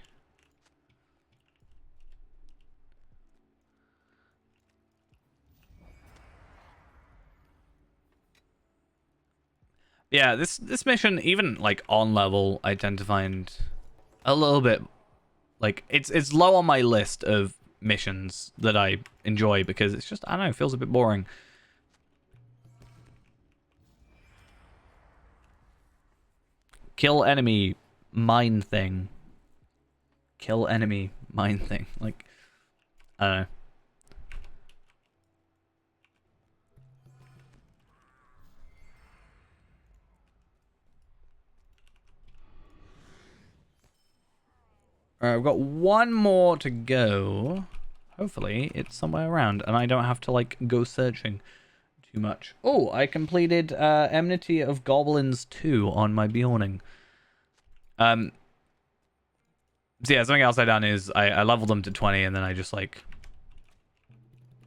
Yeah, this mission, even like on level, I tend to find a little bit like it's low on my list of missions that I enjoy because it's just, I don't know, it feels a bit boring. Kill enemy mine thing. Kill enemy mine thing. Like, I don't know. Alright, I've got one more to go. Hopefully, it's somewhere around, and I don't have to, like, go searching too much. Oh, I completed Enmity of Goblins 2 on my Bjorning. So yeah, something else I done is I leveled them to 20, and then I just, like,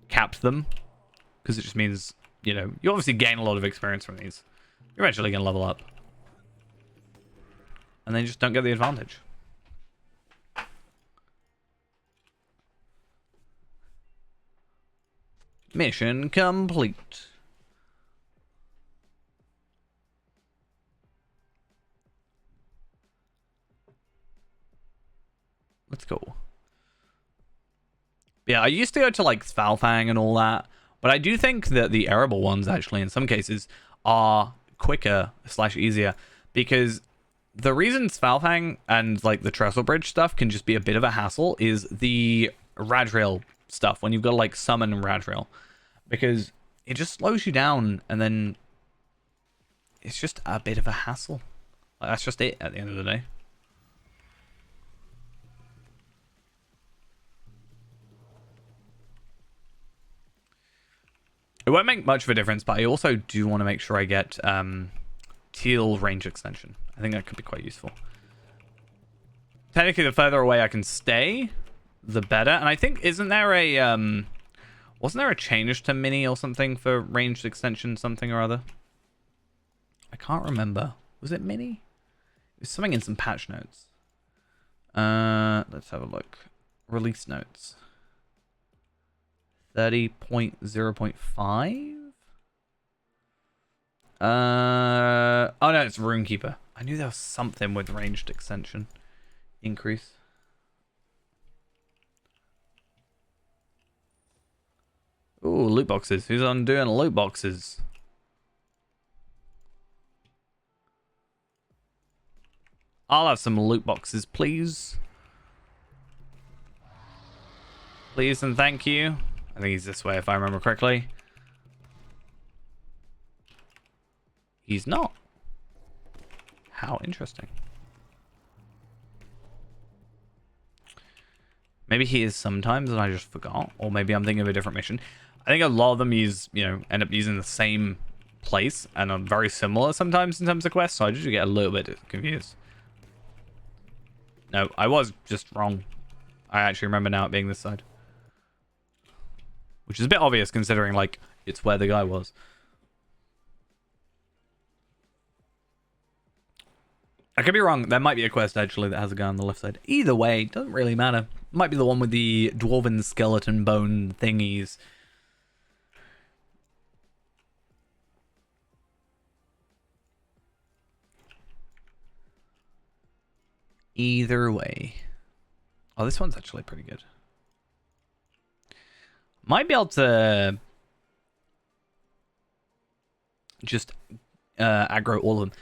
capped them. Because it just means, you know, you obviously gain a lot of experience from these. You're eventually going to level up. And then you just don't get the advantage. Mission complete. Let's go. Yeah, I used to go to like Svalfang and all that, but I do think that the Erebor ones actually in some cases are quicker / easier because the reason Svalfang and like the Trestle Bridge stuff can just be a bit of a hassle is the Radrail stuff when you've got to like summon Radrail, because it just slows you down and then it's just a bit of a hassle. Like, that's just it at the end of the day. It won't make much of a difference, but I also do want to make sure I get Teal range extension. I think that could be quite useful. Technically, the further away I can stay, the better. And I think, isn't there a wasn't there a change to mini or something for ranged extension, something or other? I can't remember. Was it mini? It was something in some patch notes. Let's have a look. Release notes. 30.0.5? Oh no, it's Runekeeper. I knew there was something with ranged extension increase. Ooh, loot boxes. Who's on doing loot boxes? I'll have some loot boxes, please. Please and thank you. I think he's this way if I remember correctly. He's not. How interesting. Maybe he is sometimes and I just forgot. Or maybe I'm thinking of a different mission. I think a lot of them end up using the same place and are very similar sometimes in terms of quests. So I just get a little bit confused. No, I was just wrong. I actually remember now it being this side. Which is a bit obvious considering, like, it's where the guy was. I could be wrong. There might be a quest, actually, that has a guy on the left side. Either way, doesn't really matter. Might be the one with the dwarven skeleton bone thingies. Either way. Oh, this one's actually pretty good. Might be able to just aggro all of them.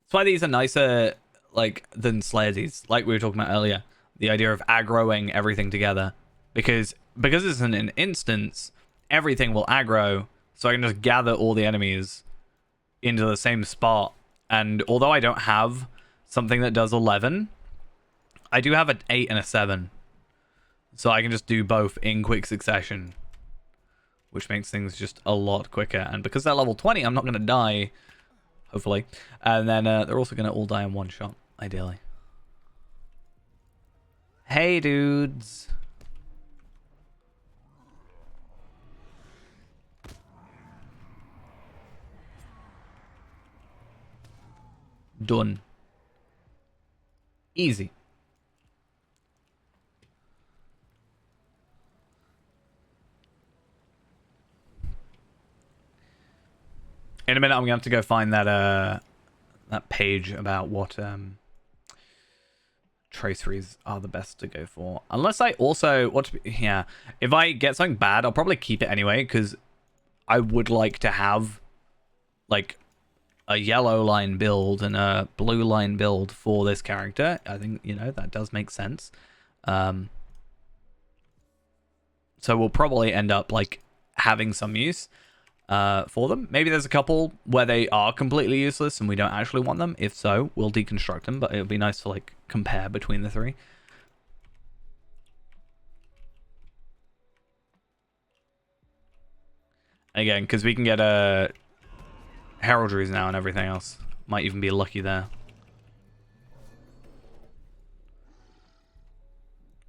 That's why these are nicer, like, than Slayersies, like we were talking about earlier. The idea of aggroing everything together. Because it's in an instance, everything will aggro, so I can just gather all the enemies into the same spot. And although I don't have something that does 11, I do have an 8 and a 7. So I can just do both in quick succession, which makes things just a lot quicker. And because they're level 20, I'm not going to die, hopefully. And then they're also going to all die in one shot, ideally. Hey, dudes. Done. Easy. In a minute, I'm going to have to go find that page about what traceries are the best to go for. Unless I also yeah, if I get something bad, I'll probably keep it anyway because I would like to have like a yellow line build and a blue line build for this character. I think, you know, that does make sense. So we'll probably end up like having some use for them. Maybe there's a couple where they are completely useless and we don't actually want them. If so, we'll deconstruct them, but it would be nice to like compare between the three. Again, because we can get heraldries now and everything else. Might even be lucky there.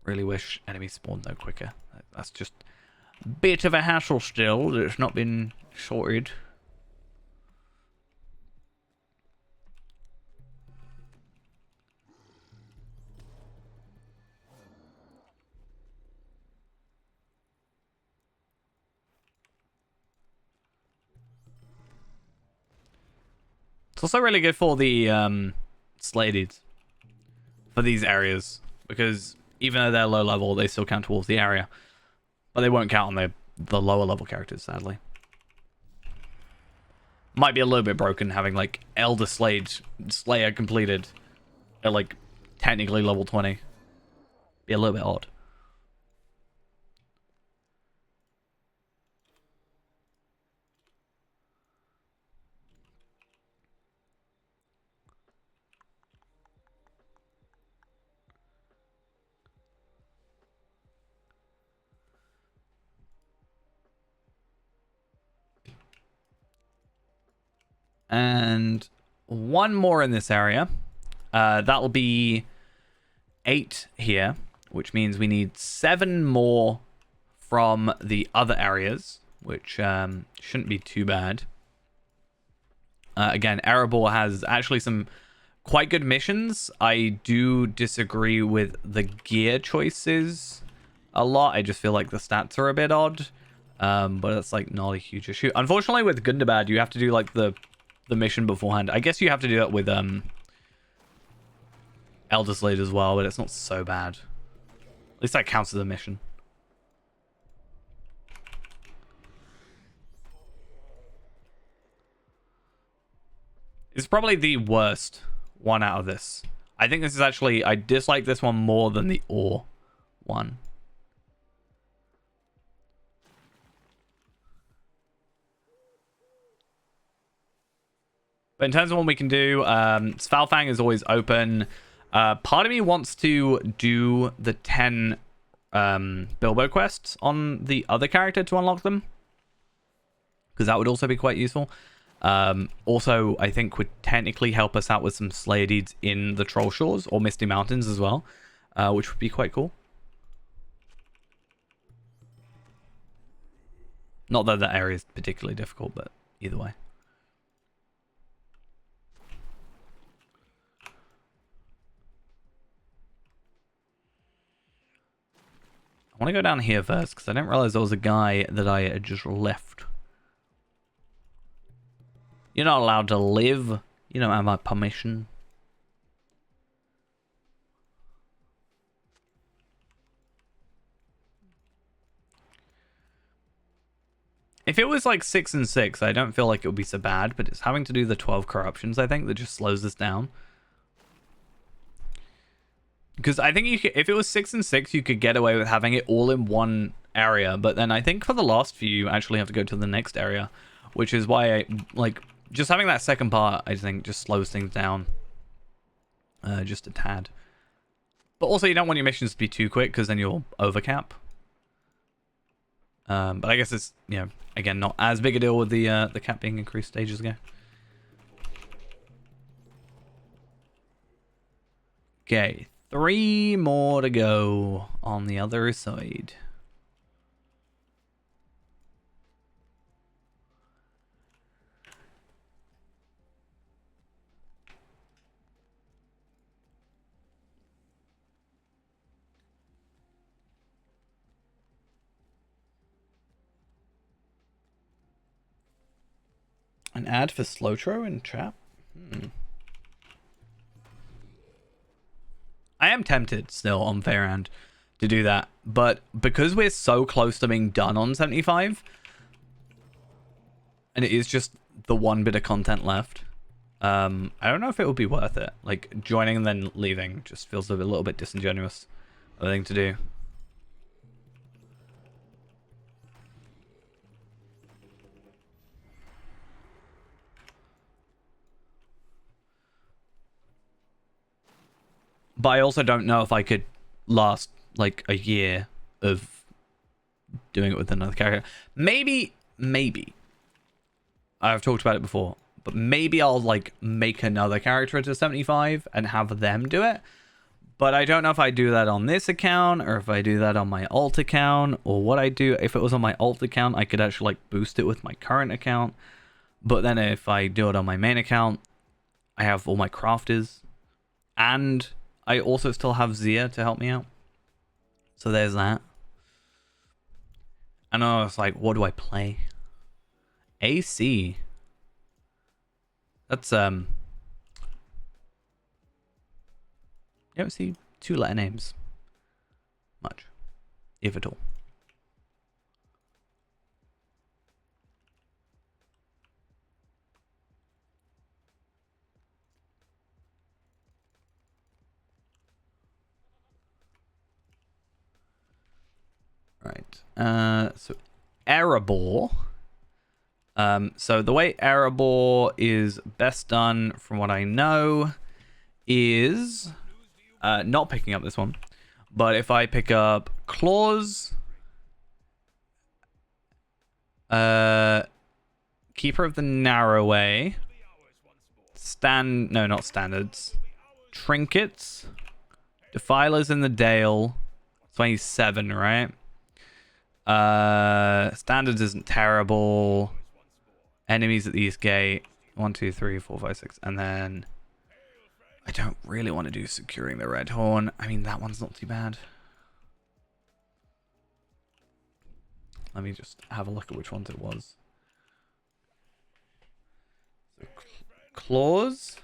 Really wish enemies spawned no quicker. That's just a bit of a hassle still that it's not been sorted. It's also really good for the Sladies for these areas, because even though they're low level, they still count towards the area. But they won't count on the lower level characters, sadly. Might be a little bit broken having like Elder Slayer completed at like technically level 20. Be a little bit odd. And one more in this area. That'll be 8 here, which means we need 7 more from the other areas, which shouldn't be too bad. Again, Erebor has actually some quite good missions. I do disagree with the gear choices a lot. I just feel like the stats are a bit odd. But it's like not a huge issue. Unfortunately, with Gundabad, you have to do like the mission beforehand. I guess you have to do that with Elder Slade as well, but it's not so bad. At least that counts as a mission. It's probably the worst one out of this. I think this is actually... I dislike this one more than the ore one. But in terms of what we can do, Svalfang is always open. Part of me wants to do the 10 Bilbo quests on the other character to unlock them, because that would also be quite useful. Also, I think would technically help us out with some Slayer deeds in the Troll Shores or Misty Mountains as well, which would be quite cool. Not that that area is particularly difficult, but either way. I want to go down here first, because I didn't realize there was a guy that I had just left. You're not allowed to live. You don't have my permission. If it was like 6 and 6, I don't feel like it would be so bad, but it's having to do the 12 corruptions, I think, that just slows this down. Because I think you could, if it was 6 and 6, you could get away with having it all in one area. But then I think for the last few, you actually have to go to the next area, which is why I like just having that second part. I think just slows things down, just a tad. But also, you don't want your missions to be too quick because then you'll overcap. But I guess it's, you know, again, not as big a deal with the cap being increased stages ago. Okay. 3 more to go on the other side. An ad for Slowtro in chat? I am tempted still on Fairhand to do that, but because we're so close to being done on 75, and it is just the one bit of content left, I don't know if it would be worth it. Like, joining and then leaving just feels a little bit disingenuous of a thing to do. But I also don't know if I could last like a year of doing it with another character. Maybe I've talked about it before, but maybe I'll like make another character to 75 and have them do it. But I don't know if I do that on this account or if I do that on my alt account, or what I do. If it was on my alt account, I could actually like boost it with my current account. But then if I do it on my main account, I have all my crafters, and I also still have Zia to help me out. So there's that. And I was like, what do I play? AC. That's you don't see 2-letter names much, if at all. Right. So Erebor. So the way Erebor is best done, from what I know, is not picking up this one. But if I pick up Claws, Keeper of the Narrowway, not standards, Trinkets, Defilers in the Dale, 27, right? Standards isn't terrible. Enemies at the East Gate, 1, 2, 3, 4, 5, 6, and then I don't really want to do Securing the Red Horn. I mean, that one's not too bad. Let me just have a look at which ones it was. So, Claws,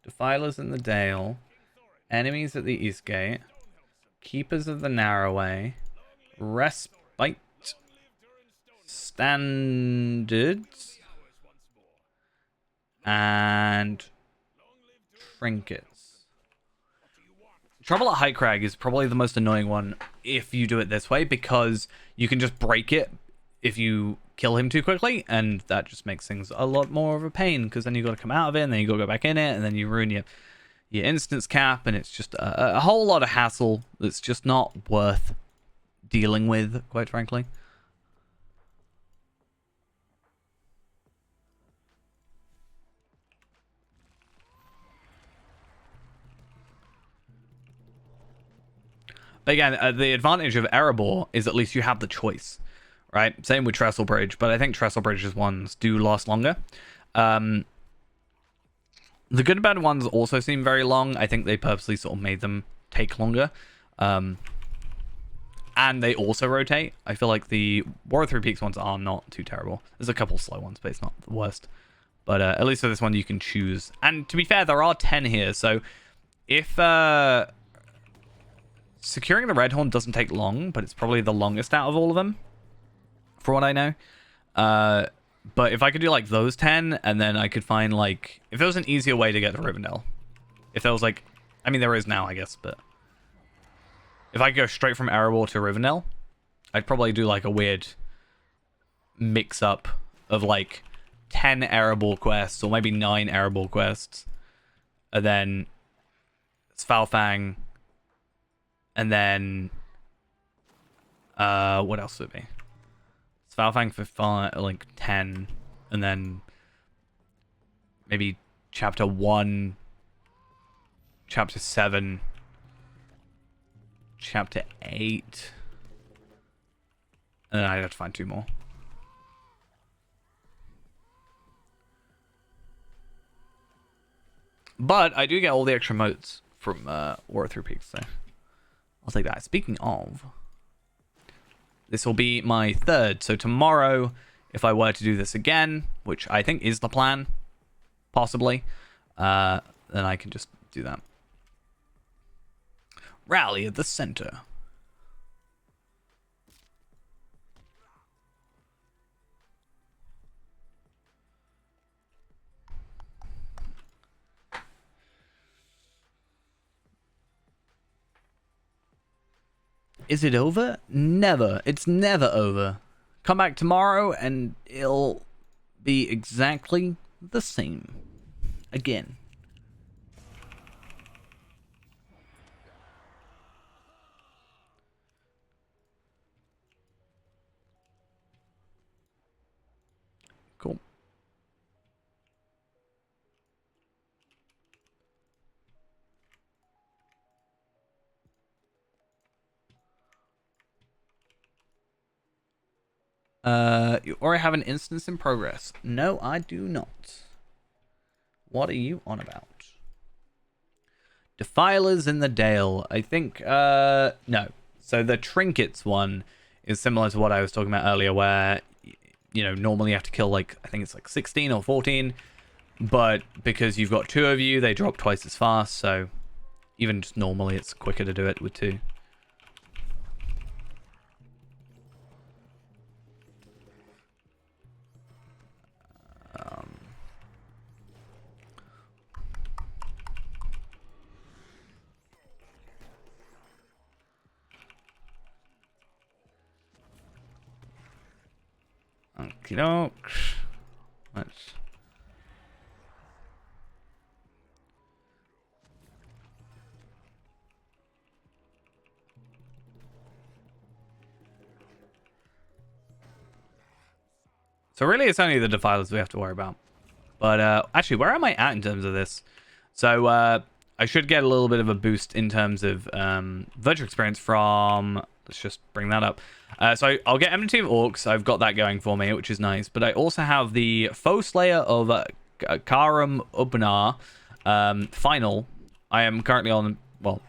Defilers in the Dale, Enemies at the East Gate, Keepers of the Narrowway, Respite, Standards, and Trinkets. Trouble at High Crag is probably the most annoying one if you do it this way, because you can just break it if you kill him too quickly, and that just makes things a lot more of a pain, because then you got to come out of it, and then you got to go back in it, and then you ruin your instance cap, and it's just a whole lot of hassle that's just not worth dealing with, quite frankly. But again, the advantage of Erebor is at least you have the choice, right? Same with Trestle Bridge, but I think Trestle Bridge's ones do last longer. The good and bad ones also seem very long. I think they purposely sort of made them take longer. And they also rotate. I feel like the War of Three Peaks ones are not too terrible. There's a couple slow ones, but it's not the worst. But at least for this one, you can choose. And to be fair, there are 10 here. So if Securing the Red Horn doesn't take long, but it's probably the longest out of all of them, for what I know. But if I could do like those 10, and then I could find like, if there was an easier way to get to Rivendell, if there was like, I mean there is now I guess, but if I could go straight from Erebor to Rivendell, I'd probably do like a weird mix up of like 10 Erebor quests, or maybe 9 Erebor quests, and then Svalfang, and then what else would it be? Svalfang for like 10, and then maybe chapter 1, chapter 7, chapter 8, and then I'd have to find 2 more. But I do get all the extra motes from War of Three Peaks, so I'll take that. Speaking of, this will be my 3rd. So tomorrow if I were to do this again, which I think is the plan, possibly, then I can just do that. Rally at the center. Is it over? Never. It's never over. Come back tomorrow and it'll be exactly the same. Again. Cool. You already have an instance in progress. No, I do not. What are you on about? Defilers in the Dale. I think, no. So the Trinkets one is similar to what I was talking about earlier, where, you know, normally you have to kill, like, I think it's like 16 or 14. But because you've got 2 of you, they drop twice as fast, so even just normally it's quicker to do it with 2. Okie doke. Let's... So really it's only the Defilers we have to worry about. But actually, where am I at in terms of this? So I should get a little bit of a boost in terms of virtual experience from... Let's just bring that up. So I'll get Enmity of Orcs. I've got that going for me, which is nice. But I also have the Foe Slayer of Karam Ubnar final. I am currently on, well,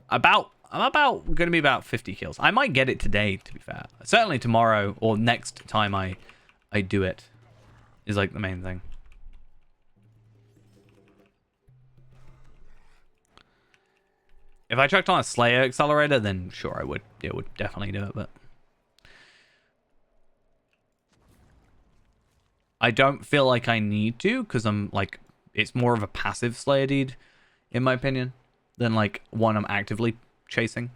I'm about going to be about 50 kills. I might get it today, to be fair. Certainly tomorrow or next time I do it is like the main thing. If I chucked on a Slayer accelerator, then sure, I would. It would definitely do it, but I don't feel like I need to, because I'm like, it's more of a passive Slayer deed, in my opinion, than like one I'm actively chasing.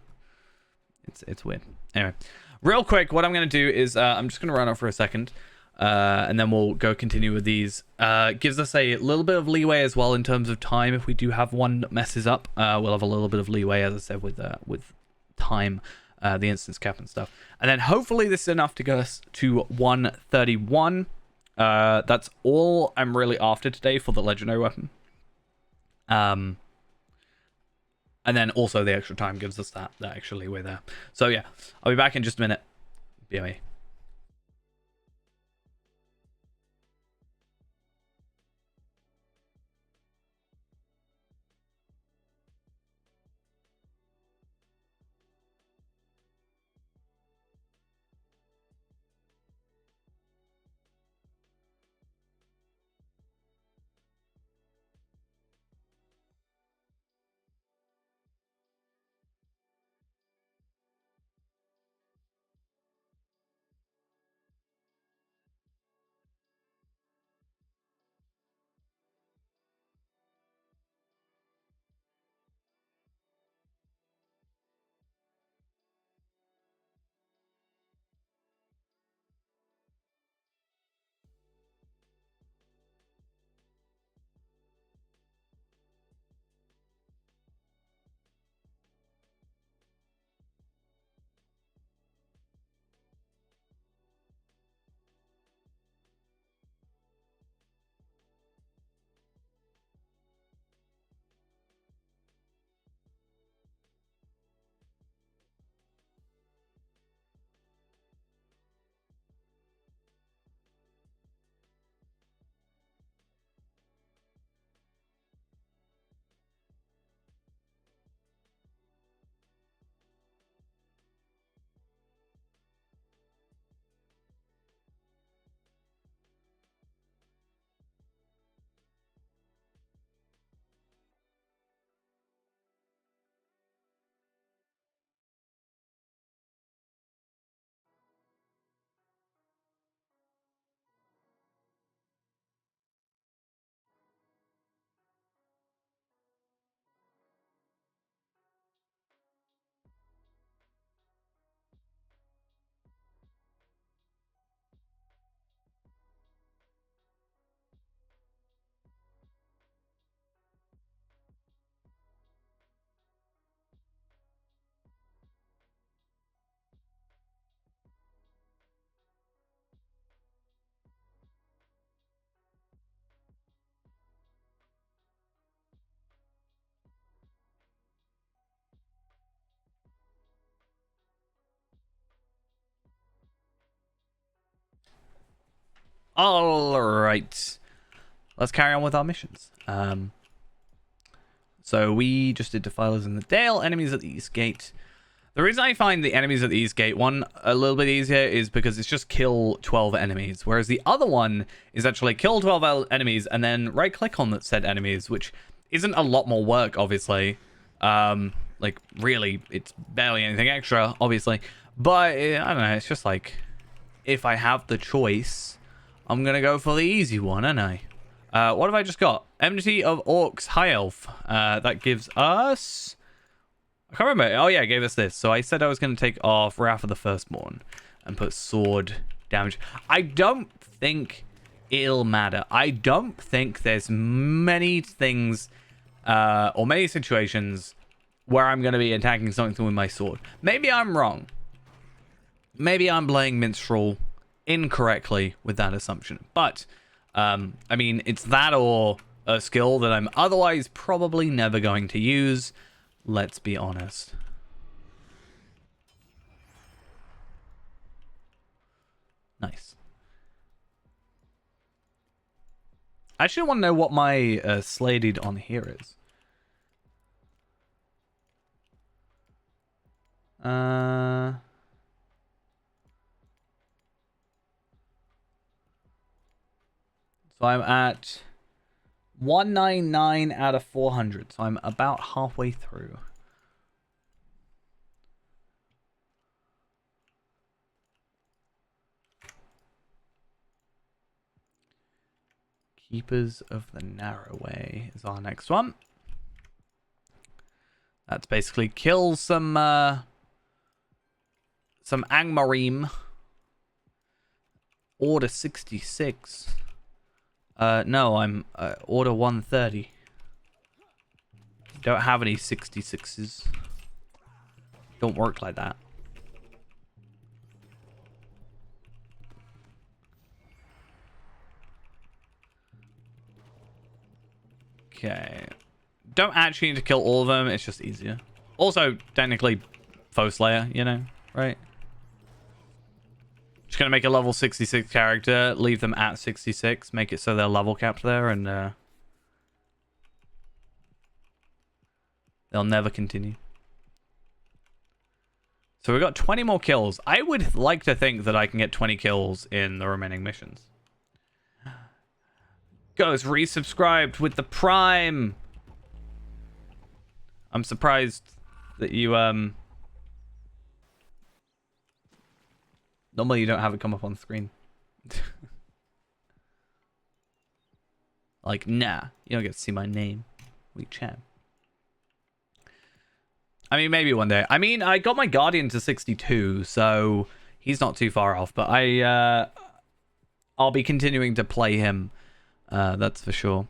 It's weird. Anyway, real quick, what I'm gonna do is I'm just gonna run off for a second. And then we'll go continue with these. Gives us a little bit of leeway as well in terms of time. If we do have one that messes up, we'll have a little bit of leeway, as I said, with time, the instance cap and stuff. And then hopefully this is enough to get us to 131. That's all I'm really after today for the legendary weapon. And then also the extra time gives us that extra leeway there. So yeah, I'll be back in just a minute. BME. All right. Let's carry on with our missions. So we just did Defilers in the Dale, enemies at the East Gate. The reason I find the enemies at the East Gate one a little bit easier is because it's just kill 12 enemies, whereas the other one is actually kill 12 enemies and then right-click on said enemies, which isn't a lot more work, obviously. Like, really, it's barely anything extra, obviously. But, I don't know, it's just like, if I have the choice, I'm gonna go for the easy one, aren't I? What have I just got? Enmity of Orcs High Elf. That gives us... I can't remember. Oh, yeah, it gave us this. So I said I was going to take off Wrath of the Firstborn and put sword damage. I don't think it'll matter. I don't think there's many things or many situations where I'm going to be attacking something with my sword. Maybe I'm wrong. Maybe I'm playing Minstrel incorrectly with that assumption. But, I mean, it's that or a skill that I'm otherwise probably never going to use. Let's be honest. Nice. I actually want to know what my slated on here is. So I'm at 199 out of 400. So I'm about halfway through. Keepers of the Narrow Way is our next one. That's basically kill some Angmarim. Order 66. No, I'm order 130. Don't have any 66s. Don't work like that. Okay. Don't actually need to kill all of them, it's just easier. Also, technically, Foe Slayer, you know, right? Just gonna make a level 66 character, leave them at 66, make it so they're level capped there, and they'll never continue. So we've got 20 more kills. I would like to think that I can get 20 kills in the remaining missions. Ghost resubscribed with the Prime. I'm surprised that you normally you don't have it come up on the screen. Like, nah, you don't get to see my name. We chat. I mean, maybe one day. I mean, I got my Guardian to 62, so he's not too far off. But I'll be continuing to play him. That's for sure.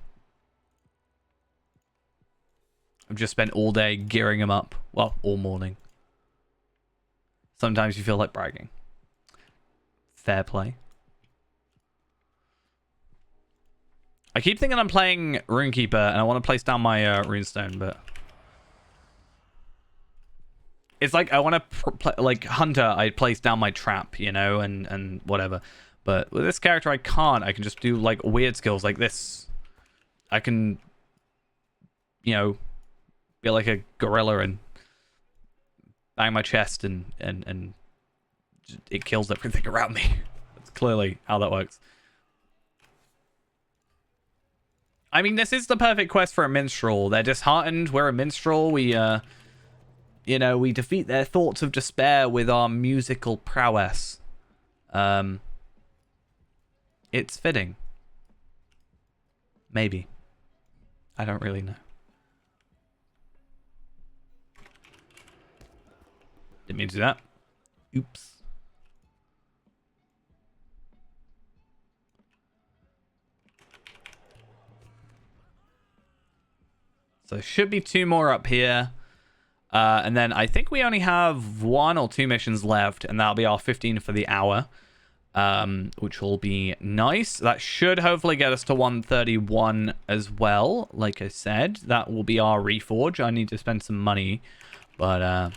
I've just spent all day gearing him up. Well, all morning. Sometimes you feel like bragging. Fair play. I keep thinking I'm playing Runekeeper and I want to place down my Runestone, but... It's like I want to, like Hunter, I place down my trap, you know, and whatever. But with this character, I can't. I can just do, like, weird skills like this. I can, you know, be like a gorilla and bang my chest and it kills everything around me. That's clearly how that works. I mean, this is the perfect quest for a minstrel. They're disheartened. We're a minstrel. We, you know, we defeat their thoughts of despair with our musical prowess. It's fitting. Maybe. I don't really know. Didn't mean to do that. Oops. So should be 2 more up here. And then I think we only have 1 or 2 missions left, and that'll be our 15 for the hour, which will be nice. That should hopefully get us to 131 as well. Like I said, that will be our reforge. I need to spend some money, but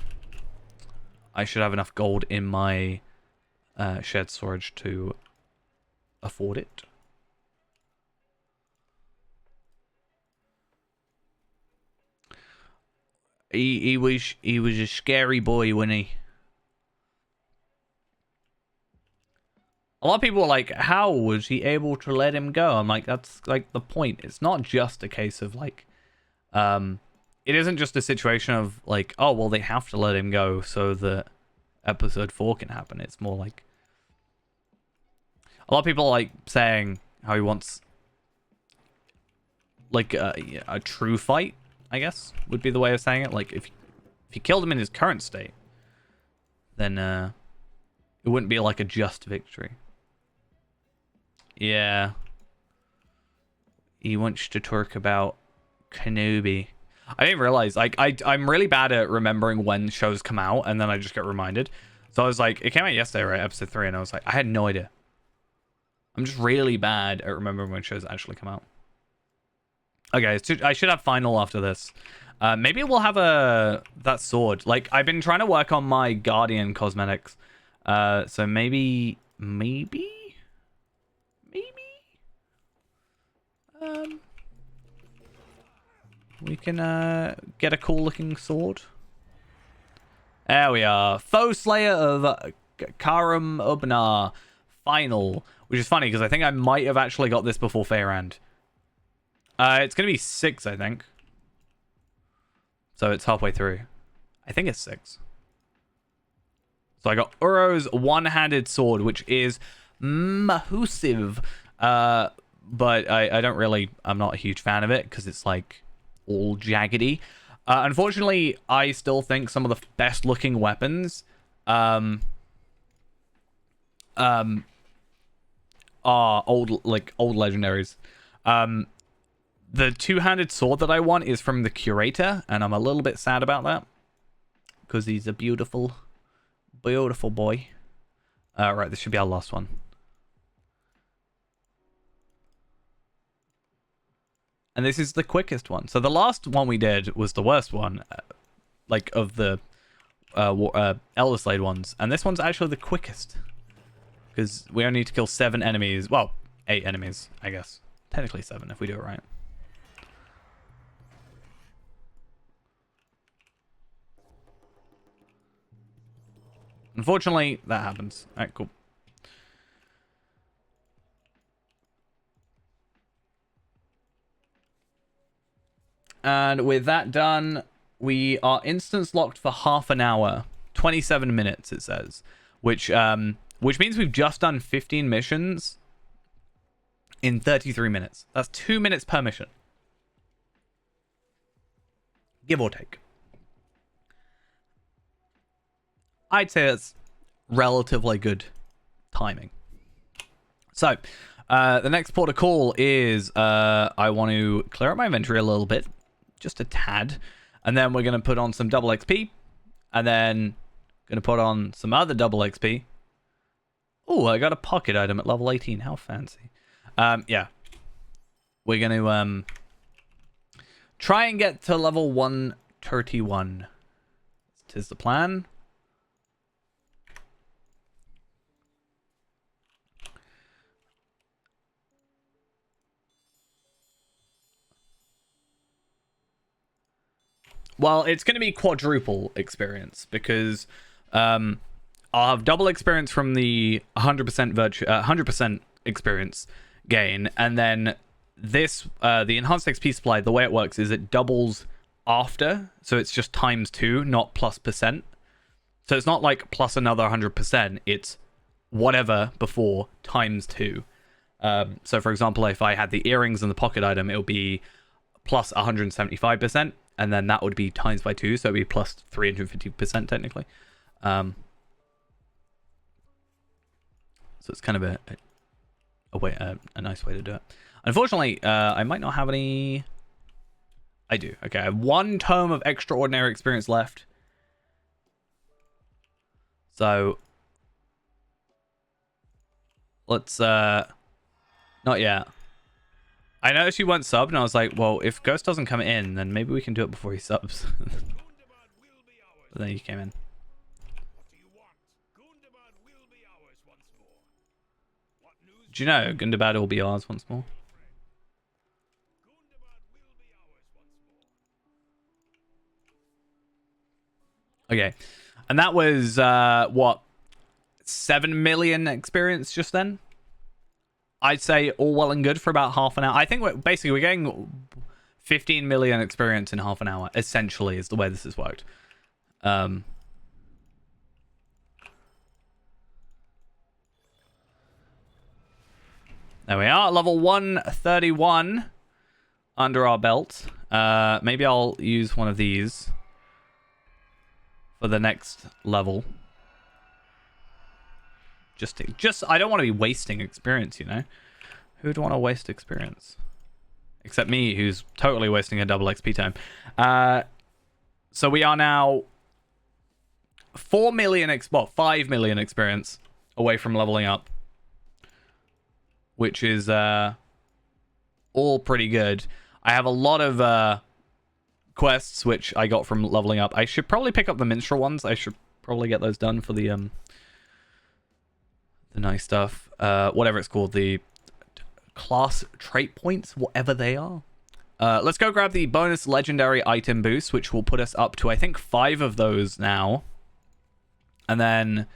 I should have enough gold in my shared storage to afford it. He was a scary boy, wasn't he? A lot of people are like, how was he able to let him go? I'm like, that's like the point. It's not just a case of like, it isn't just a situation of like, oh, well, they have to let him go so that episode 4 can happen. It's more like, a lot of people are like saying how he wants like a true fight, I guess, would be the way of saying it. Like, if you killed him in his current state, then it wouldn't be like a just victory. Yeah. He wants to talk about Kenobi. I didn't realize, like, I'm really bad at remembering when shows come out, and then I just get reminded. So I was like, it came out yesterday, right? Episode 3, and I was like, I had no idea. I'm just really bad at remembering when shows actually come out. Okay, so I should have final after this. Maybe we'll have that sword. Like, I've been trying to work on my Guardian cosmetics. So maybe... we can get a cool looking sword. There we are. Foe Slayer of Karam Ubnar final. Which is funny because I think I might have actually got this before Feyrand. It's going to be 6, I think. So it's halfway through. I think it's 6. So I got Uro's one-handed sword, which is massive. But I don't really... I'm not a huge fan of it because it's like all jaggedy. Unfortunately, I still think some of the best looking weapons are old legendaries. The two-handed sword that I want is from the Curator, and I'm a little bit sad about that because he's a beautiful boy. Right, this should be our last one. And this is the quickest one. So the last one we did was the worst one, like of the Elder Slade ones. And this one's actually the quickest. Because we only need to kill 7 enemies. Well, 8 enemies, I guess. Technically 7 if we do it right. Unfortunately, that happens. Alright, cool. And with that done, we are instance locked for half an hour. 27 minutes, it says. Which means we've just done 15 missions in 33 minutes. That's 2 minutes per mission. Give or take. I'd say that's relatively good timing. So, the next port of call is I want to clear up my inventory a little bit. Just a tad. And then we're going to put on some double XP. And then going to put on some other double XP. Oh, I got a pocket item at level 18. How fancy. Yeah. We're going to try and get to level 131. Tis the plan. Well, it's going to be quadruple experience because I'll have double experience from the 100% experience gain, and then this the enhanced XP supply. The way it works is it doubles after, so it's just ×2, not +%. So it's not like plus another 100%. It's whatever before ×2. So for example, if I had the earrings and the pocket item, it would be plus 175%. And then that would be times by 2, so it would be plus 350% technically. So it's kind of a nice way to do it. Unfortunately, I might not have any... I do. Okay, I have 1 tome of extraordinary experience left. So let's... Not yet. I noticed you weren't subbed, and I was like, well, if Ghost doesn't come in, then maybe we can do it before he subs. But then you came in. Do you know Gundabad will be ours once more? Okay. And that was, what? 7 million experience just then? I'd say all well and good for about half an hour. I think we're getting 15 million experience in half an hour, essentially, is the way this has worked. There we are, level 131 under our belt. Maybe I'll use one of these for the next level. Just I don't want to be wasting experience, you know? Who'd want to waste experience? Except me, who's totally wasting a double XP time. So we are now 5 million experience away from leveling up. Which is all pretty good. I have a lot of quests which I got from leveling up. I should probably pick up the minstrel ones. I should probably get those done for the nice stuff. Whatever it's called, the class trait points, whatever they are. Let's go grab the bonus legendary item boost, which will put us up to, I think, 5 of those now. And then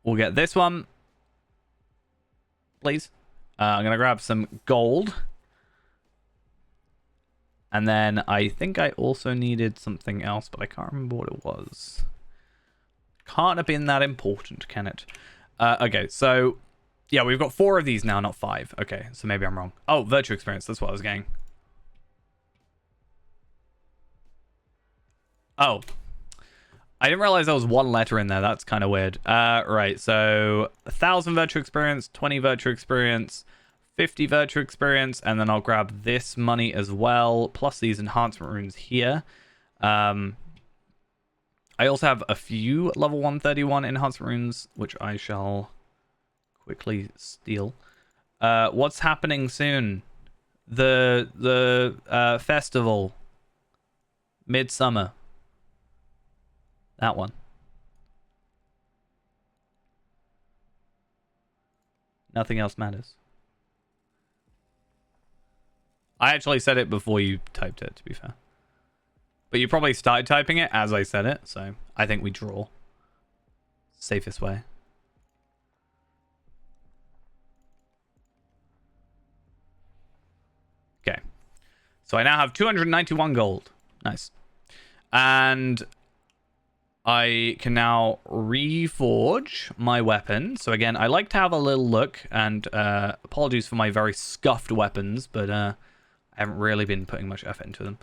we'll get this one, please. I'm going to grab some gold. And then I think I also needed something else, but I can't remember what it was. Can't have been that important, can it? Okay, so yeah, we've got 4 of these now, not 5. Okay, so maybe I'm wrong. Oh, virtue experience. That's what I was getting. Oh, I didn't realize there was 1 letter in there. That's kind of weird. Right, so 1,000 virtue experience, 20 virtue experience, 50 virtue experience, and then I'll grab this money as well, plus these enhancement runes here. I also have a few level 131 enhancement runes, which I shall quickly steal. What's happening soon? The festival. Midsummer. That one. Nothing else matters. I actually said it before you typed it, to be fair. But you probably started typing it as I said it, so I think we draw. Safest way. Okay. So I now have 291 gold. Nice. And I can now reforge my weapon. So again, I like to have a little look, and apologies for my very scuffed weapons, but I haven't really been putting much effort into them.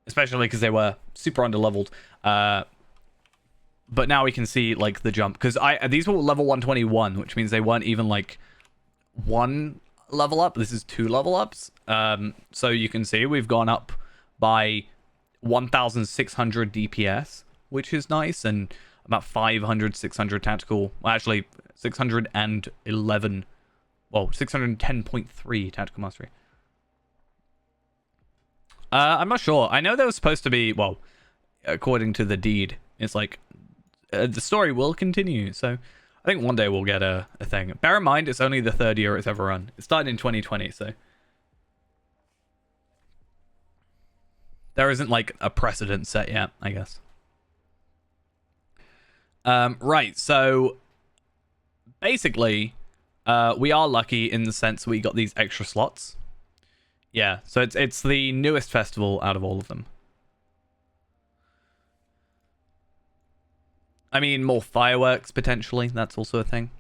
Especially because they were super underleveled. But now we can see like the jump, because these were level 121, which means they weren't even like 1 level up. This is 2 level ups. So you can see we've gone up by 1,600 DPS, which is nice, and about 500, 600 tactical. Well, actually, 611. Well, 610.3 tactical mastery. I'm not sure. I know there was supposed to be, well, according to the deed, it's like the story will continue. So I think one day we'll get a thing. Bear in mind, it's only the 3rd year it's ever run. It started in 2020, so there isn't like a precedent set yet, I guess. Right, so basically, we are lucky in the sense we got these extra slots. Yeah, so it's the newest festival out of all of them. I mean, more fireworks, potentially. That's also a thing.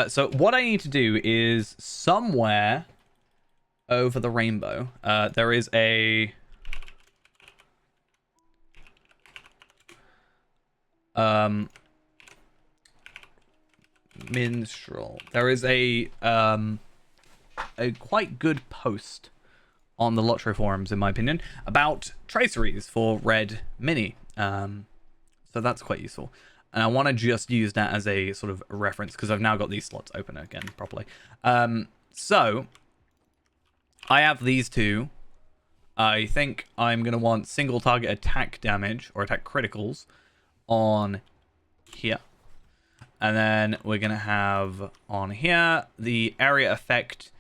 So what I need to do is somewhere over the rainbow, there is a... minstrel. There is a quite good post on the Lotro forums, in my opinion, about traceries for Red Mini. So that's quite useful. And I want to just use that as a sort of reference, because I've now got these slots open again properly. So I have these 2. I think I'm going to want single target attack damage, or attack criticals, on here. And then we're going to have on here the area effect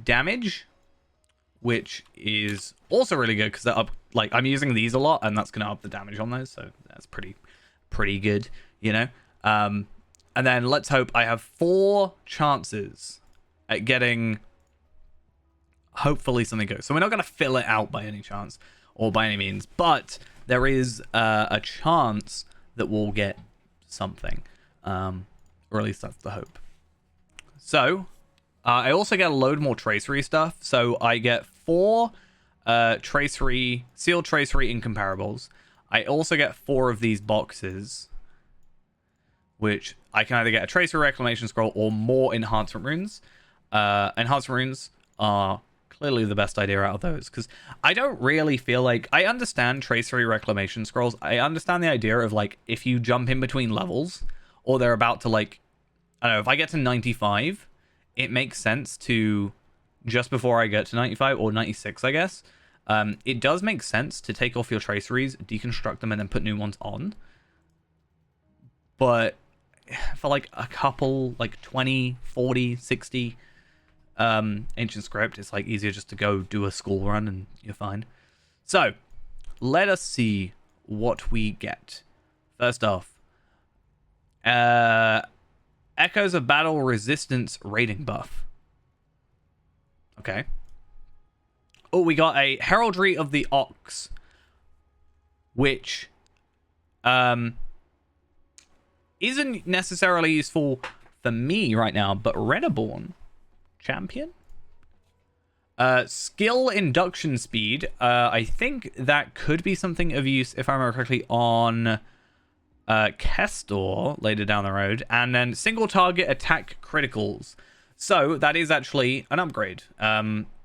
damage, which is also really good because I'm using these a lot, and that's going to up the damage on those. So that's pretty good, you know. And then let's hope I have 4 chances at getting hopefully something good. So we're not going to fill it out by any chance or by any means, but there is a chance that we'll get something. Or at least that's the hope. So I also get a load more tracery stuff. So I get 4 tracery, sealed tracery incomparables. I also get 4 of these boxes, which I can either get a tracery reclamation scroll or more enhancement runes. Enhancement runes are clearly the best idea out of those, because I don't really feel like I understand tracery reclamation scrolls. I understand the idea of like if you jump in between levels or they're about to like, I don't know, if I get to 95, it makes sense to just before I get to 95 or 96, I guess. It does make sense to take off your traceries, deconstruct them, and then put new ones on. But for like a couple, like 20, 40, 60 ancient script, it's like easier just to go do a school run and you're fine. So let us see what we get. First off, Echoes of Battle Resistance rating buff. Okay. Oh, we got a Heraldry of the Ox, which isn't necessarily useful for me right now, but Renaborn champion. Skill induction speed. I think that could be something of use, if I remember correctly, on Kestor later down the road. And then single target attack criticals. So that is actually an upgrade.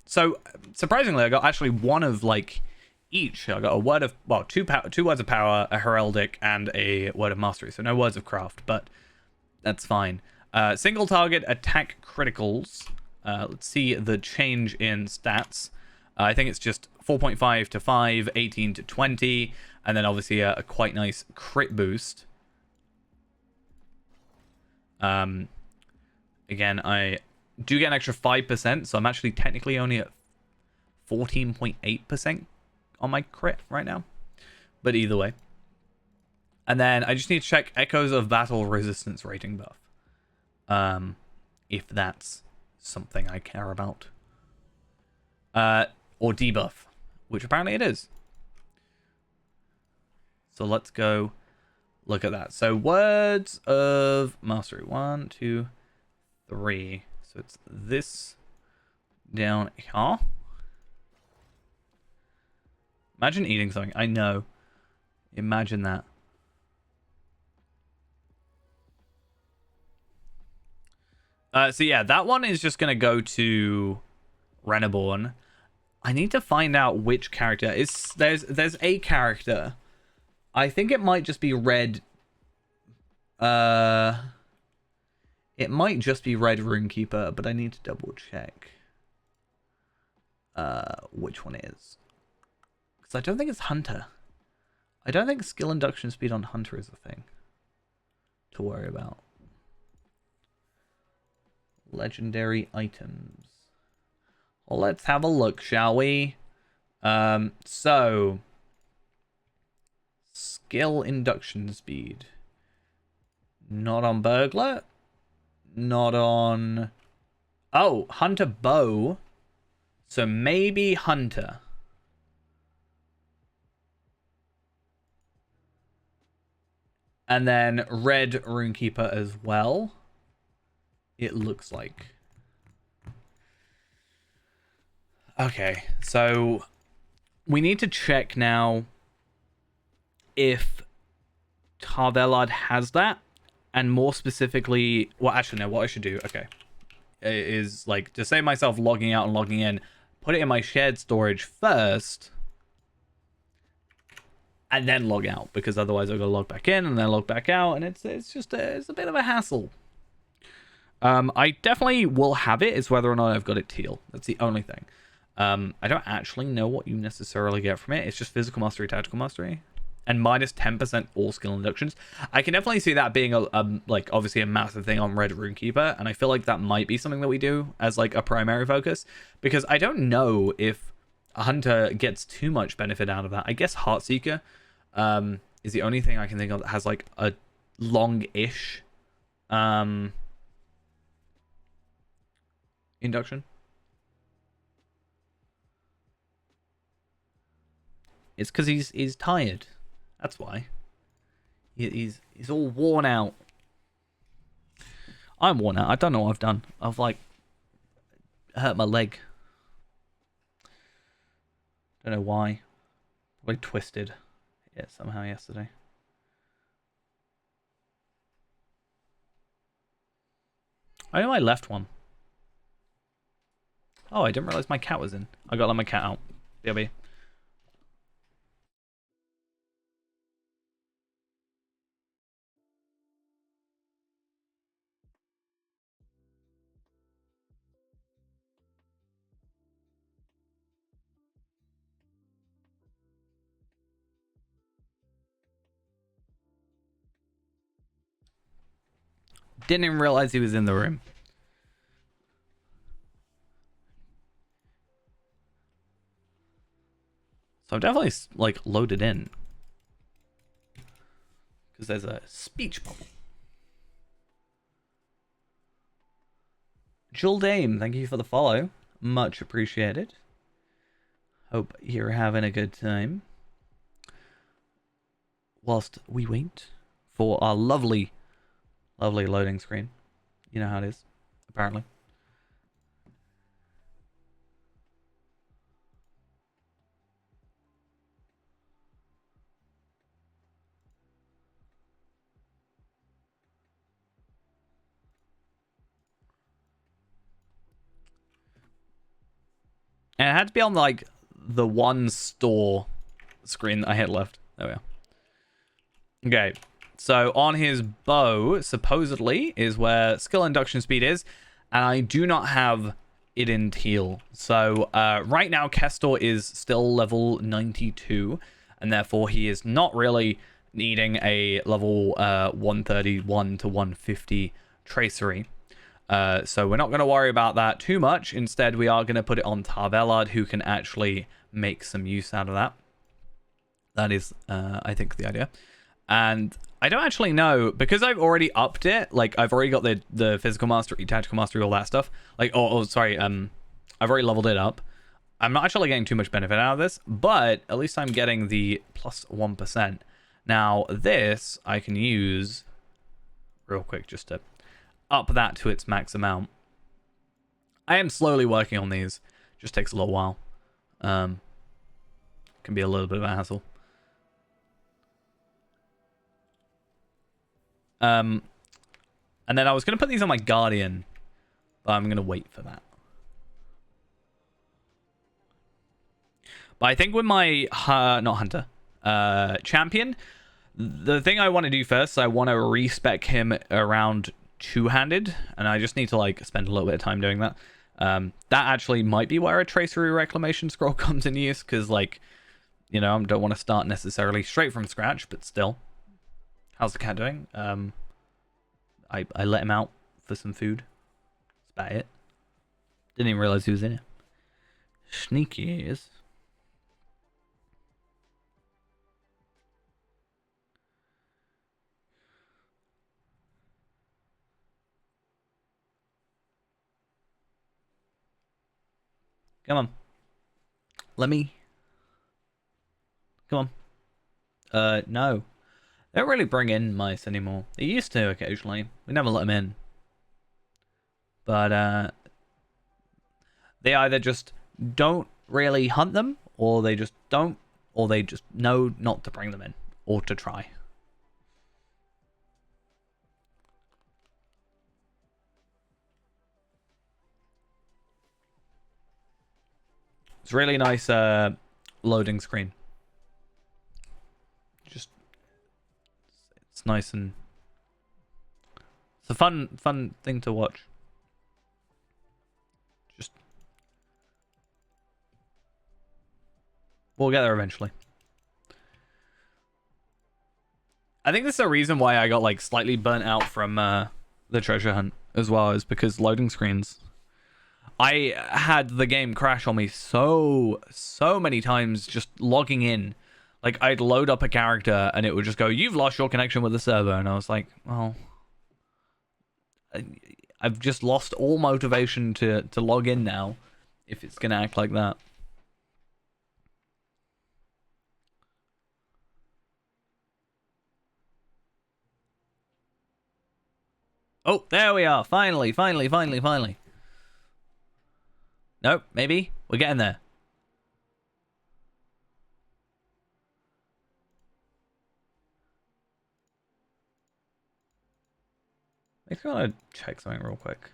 So surprisingly, I got actually one of like each. I got a word of, well, two words of power, a heraldic, and a word of mastery. So no words of craft, but that's fine. Single target attack criticals. Let's see the change in stats. I think it's just 4.5 to 5, 18 to 20, and then obviously a quite nice crit boost. Again, I do get an extra 5%, so I'm actually technically only at 14.8% on my crit right now. But either way. And then I just need to check Echoes of Battle Resistance rating buff. If that's something I care about. Or debuff, which apparently it is. So let's go look at that. So words of mastery. 1, 2, 3. So it's this down here. Imagine eating something. I know. Imagine that. So yeah, that one is just going to go to Renaborn. I need to find out which character. There's a character. I think it might just be Red. It might just be Red Runekeeper, but I need to double check which one it is. Because I don't think it's Hunter. I don't think skill induction speed on Hunter is a thing to worry about. Legendary items. Well, let's have a look, shall we? So skill induction speed. Not on Burglar. Not on... Oh, Hunter Bow. So maybe Hunter. And then Red Runekeeper as well. It looks like. Okay, so we need to check now if Tarvelad has that, and more specifically, well, actually, no, what I should do, okay, is like to save myself logging out and logging in, put it in my shared storage first, and then log out, because otherwise I've got to log back in and then log back out, and it's just it's a bit of a hassle. I definitely will have it. It's whether or not I've got it teal. That's the only thing. I don't actually know what you necessarily get from it. It's just physical mastery, tactical mastery. and minus 10% all skill inductions. I can definitely see that being like obviously a massive thing on Red Runekeeper, and I feel like that might be something that we do as like a primary focus, because I don't know if a hunter gets too much benefit out of that. I guess Heartseeker is the only thing I can think of that has like a long-ish induction. It's because he's tired. That's why. He's all worn out. I'm worn out. I don't know what I've done. I've like hurt my leg. Don't know why. I twisted it somehow yesterday. I know I left one. Oh, I didn't realize my cat was in. I gotta let my cat out. BRB. Didn't even realize he was in the room. So I'm definitely like loaded in. Because there's a speech bubble. Jewel Dame, thank you for the follow. Much appreciated. Hope you're having a good time. Whilst we wait for our lovely, lovely loading screen. You know how it is, apparently. And it had to be on like the one store screen that I had left. There we are. Okay, so on his bow, supposedly, is where skill induction speed is, and I do not have it in teal. So right now, Kestor is still level 92, and therefore he is not really needing a level 131 to 150 tracery. So we're not going to worry about that too much. Instead, we are going to put it on Tarvelard, who can actually make some use out of that. That is, I think, the idea. And I don't actually know, because I've already upped it, like I've already got the physical mastery, tactical mastery, all that stuff. Like, sorry, I've already leveled it up. I'm not actually getting too much benefit out of this, but at least I'm getting the plus 1%. Now, this I can use real quick just to up that to its max amount. I am slowly working on these. Just takes a little while. Can be a little bit of a hassle. And then I was going to put these on my Guardian, but I'm going to wait for that. But I think with my, not Hunter, Champion, the thing I want to do first is I want to respec him around two-handed, and I just need to like spend a little bit of time doing that. That actually might be where a Tracery Reclamation Scroll comes in use, because like, you know, I don't want to start necessarily straight from scratch, but still. How's the cat doing? I let him out for some food. That's about it. Didn't even realize he was in it. Sneaky he is. Come on. Let me. Come on. No. They don't really bring in mice anymore. They used to occasionally. We never let them in. But, they either just don't really hunt them, or they just don't, or they just know not to bring them in, or to try. It's really nice, loading screen. Just, it's nice and it's a fun thing to watch. Just, we'll get there eventually. I think that's the reason why I got like slightly burnt out from the treasure hunt as well, is because loading screens. I had the game crash on me so many times just logging in. Like, I'd load up a character and it would just go, "You've lost your connection with the server," and I was like, well, I've just lost all motivation to log in now if it's gonna act like that. Oh, there we are. Finally. Nope, maybe. We're getting there. I just want to check something real quick.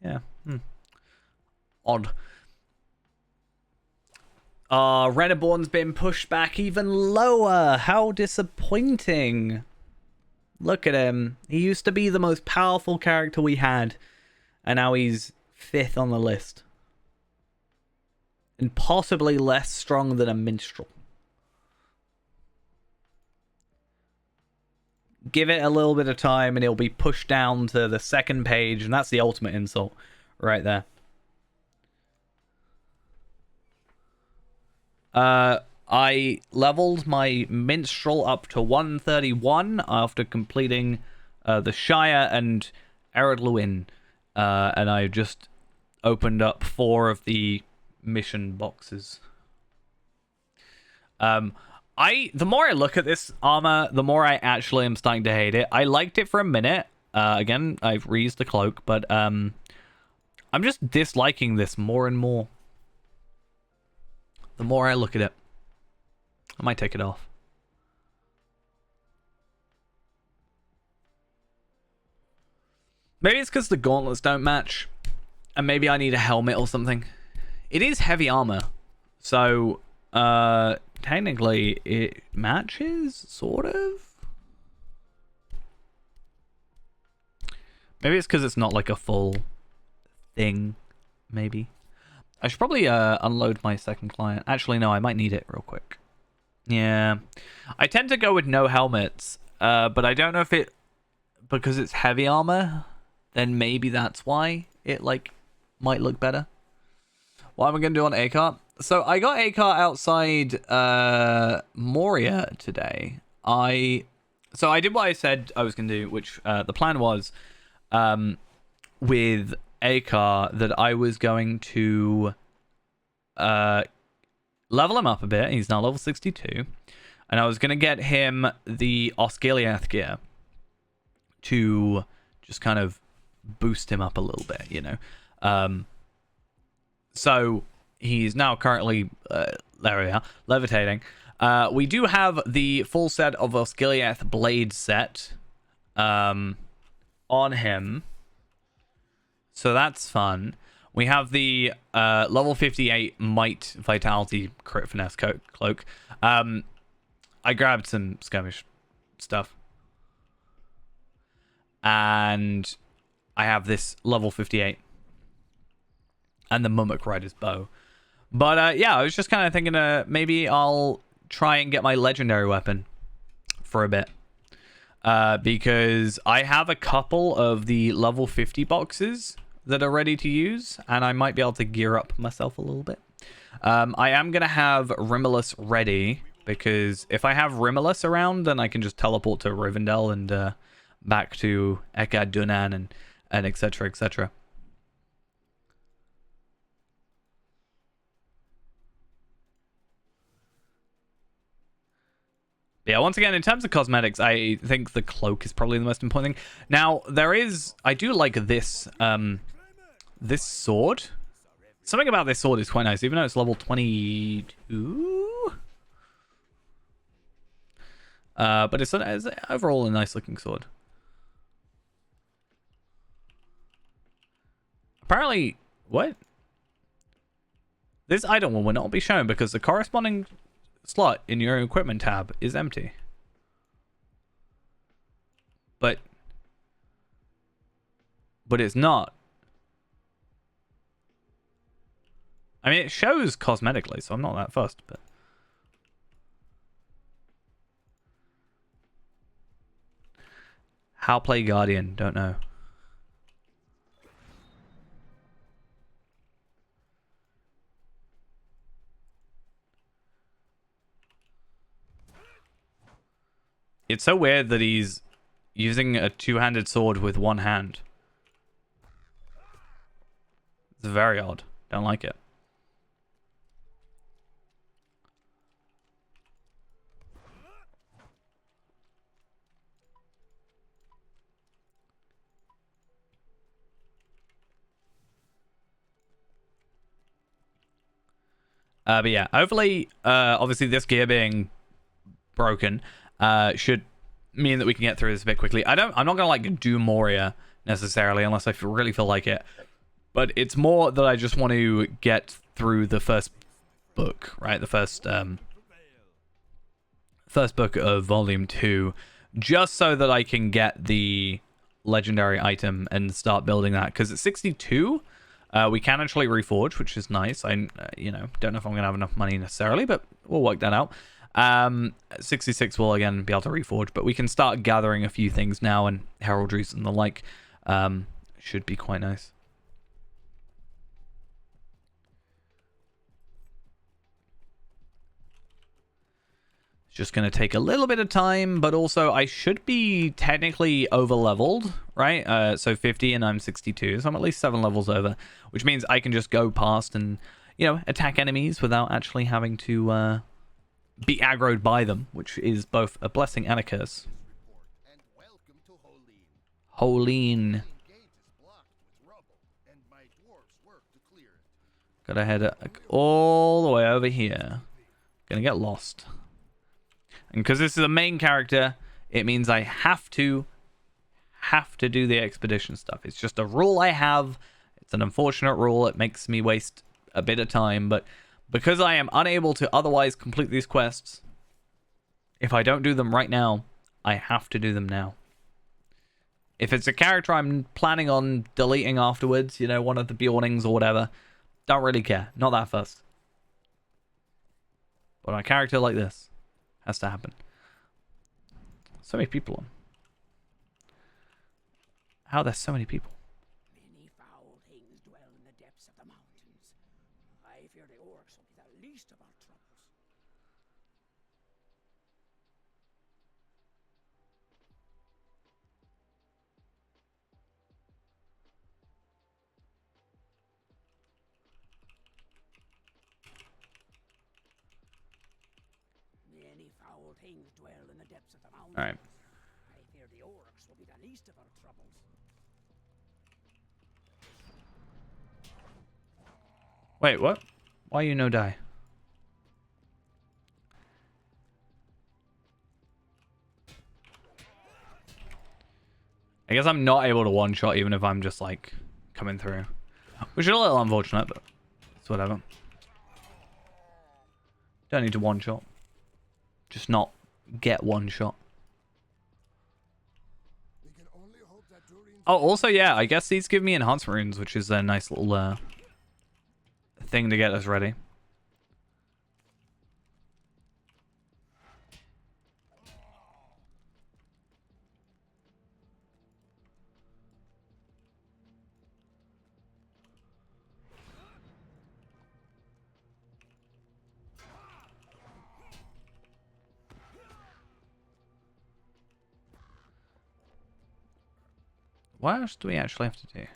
Yeah. Odd. Reneborn's been pushed back even lower. How disappointing. Look at him. He used to be the most powerful character we had, and now he's 5th on the list. And possibly less strong than a minstrel. Give it a little bit of time and he'll be pushed down to the 2nd page, and that's the ultimate insult right there. I leveled my minstrel up to 131 after completing the Shire and Ered Luin, and I just opened up 4 of the mission boxes. The more I look at this armor, the more I actually am starting to hate it. I liked it for a minute. Again, I've reused the cloak, but I'm just disliking this more and more. The more I look at it. I might take it off. Maybe it's because the gauntlets don't match, and maybe I need a helmet or something. It is heavy armor, so technically it matches, sort of. Maybe it's because it's not like a full thing, maybe. I should probably unload my 2nd client. Actually, no, I might need it real quick. Yeah. I tend to go with no helmets, but I don't know if it... because it's heavy armor, then maybe that's why it, like, might look better. What am I going to do on Akar? So I got Akar outside Moria today. So I did what I said I was going to do, which the plan was with Akar that I was going to level him up a bit. He's now level 62. And I was going to get him the Osgiliath gear to just kind of boost him up a little bit, you know. So he's now currently, there we are, levitating. We do have the full set of Osgiliath blade set on him. So that's fun. We have the level 58 Might Vitality Crit Finesse cloak. I grabbed some skirmish stuff. And I have this level 58. And the Mummic Rider's bow. But yeah, I was just kind of thinking maybe I'll try and get my legendary weapon for a bit. Because I have a couple of the level 50 boxes that are ready to use, and I might be able to gear up myself a little bit. I am going to have Rimulus ready, because if I have Rimulus around, then I can just teleport to Rivendell and back to Ekad Dunan and etc, etc. Yeah, once again, in terms of cosmetics, I think the cloak is probably the most important thing. Now, I do like this, this sword. Something about this sword is quite nice, even though it's level 22. But it's overall a nice looking sword. Apparently, what? This item will not be shown because the corresponding slot in your equipment tab is empty. But it's not. I mean, it shows cosmetically, so I'm not that fussed, but... How play Guardian? Don't know. It's so weird that he's using a two-handed sword with one hand. It's very odd. Don't like it. But yeah, hopefully, obviously this gear being broken should mean that we can get through this a bit quickly. I'm not gonna like do Moria necessarily unless I really feel like it, but it's more that I just want to get through the first book, right? The first book of volume 2, just so that I can get the legendary item and start building that, because at 62 we can actually reforge, which is nice. I don't know if I'm gonna have enough money necessarily, but we'll work that out. 66 will again be able to reforge, but we can start gathering a few things now, and heraldries and the like should be quite nice. It's just going to take a little bit of time, but also I should be technically over leveled, right? So 50 and I'm 62, so I'm at least 7 levels over, which means I can just go past and, attack enemies without actually having to be aggroed by them, which is both a blessing and a curse. Holeen. Gotta head all the way over here. Gonna get lost. And because this is a main character, it means I have to do the expedition stuff. It's just a rule I have. It's an unfortunate rule. It makes me waste a bit of time, but because I am unable to otherwise complete these quests, if I don't do them right now, I have to do them now. If it's a character I'm planning on deleting afterwards, one of the Bjornings or whatever, don't really care. Not that fussed. But a character like this has to happen. So many people on. How there's so many people? Many foul things dwell in the depths of the mountains. I fear the orcs will be the least of our troubles. Many foul things dwell in the depths of the mountains. All right. I fear the orcs will be the least of our troubles. Wait, what? Why you no die? I guess I'm not able to one-shot even if I'm just, like, coming through. Which is a little unfortunate, but it's whatever. Don't need to one-shot. Just not get one-shot. Oh, also, yeah, I guess these give me enhancement runes, which is a nice little thing to get us ready. What else do we actually have to do?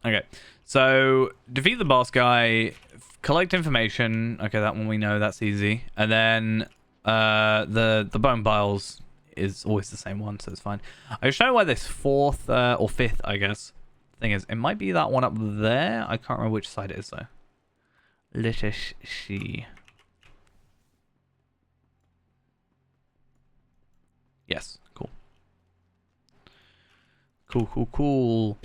Okay, so defeat the boss guy, collect information. Okay, that one we know, that's easy. And then the bone piles is always the same one, so it's fine. I just don't know where this fourth or fifth, I guess, thing is. It might be that one up there. I can't remember which side it is though. Let us see. Yes, cool. Cool.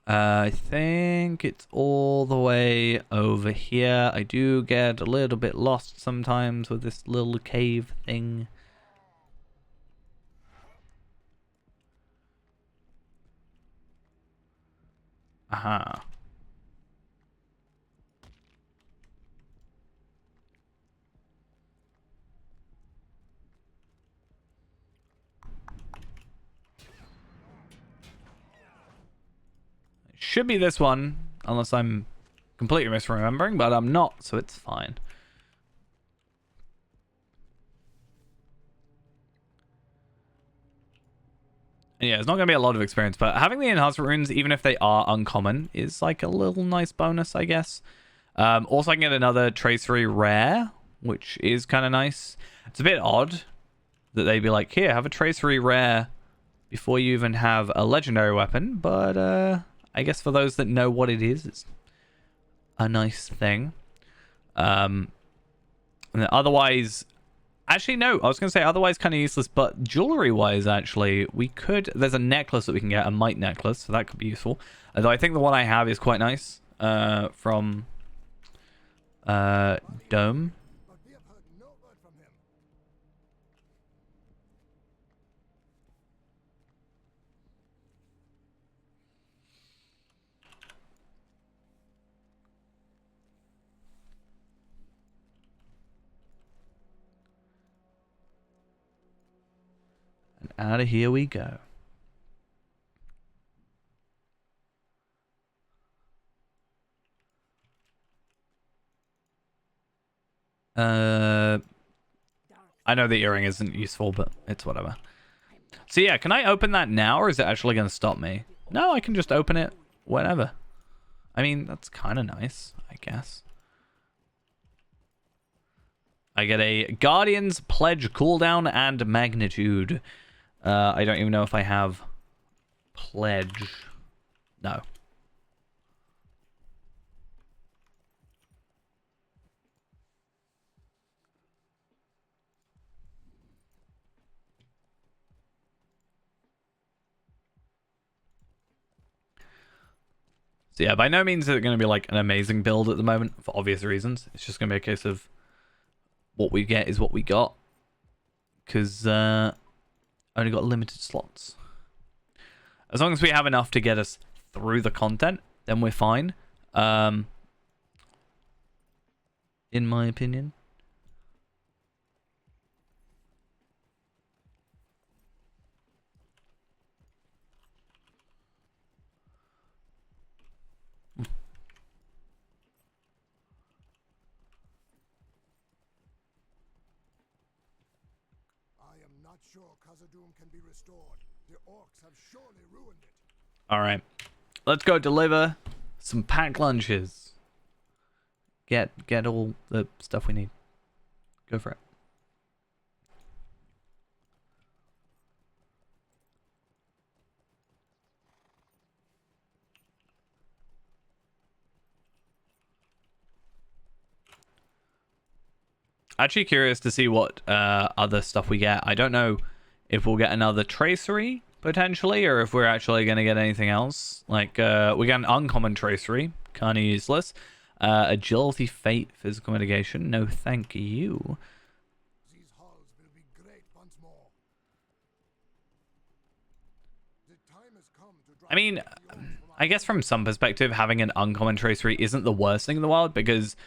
I think it's all the way over here. I do get a little bit lost sometimes with this little cave thing. Aha. Should be this one, unless I'm completely misremembering, but I'm not, so it's fine. Yeah, it's not going to be a lot of experience, but having the enhancement runes, even if they are uncommon, is like a little nice bonus, I guess. Also, I can get another Tracery Rare, which is kind of nice. It's a bit odd that they'd be like, here, have a Tracery Rare before you even have a Legendary weapon, but I guess for those that know what it is, it's a nice thing. And then otherwise... Actually, no. I was going to say otherwise kind of useless, but jewelry-wise, actually, we could... There's a necklace that we can get, a Might necklace, so that could be useful. Although I think the one I have is quite nice from Dome. And out of here we go. I know the earring isn't useful, but it's whatever. So yeah, can I open that now, or is it actually going to stop me? No, I can just open it whenever. I mean, that's kind of nice, I guess. I get a Guardian's Pledge cooldown and magnitude. I don't even know if I have Pledge. No. So yeah, by no means is it going to be like an amazing build at the moment, for obvious reasons. It's just going to be a case of what we get is what we got. Because I only got limited slots. As long as we have enough to get us through the content, then we're fine. In my opinion. Not sure Khazad-dûm can be restored. The orcs have surely ruined it. All right, let's go deliver some packed lunches. Get all the stuff we need. Go for it. Actually curious to see what other stuff we get. I don't know if we'll get another tracery potentially, or if we're actually going to get anything else. Like we got an uncommon tracery, kind of useless. Agility, fate, physical mitigation. No, thank you. These halls will be great once more. The time has come to drive I mean, I guess from some perspective, having an uncommon tracery isn't the worst thing in the world because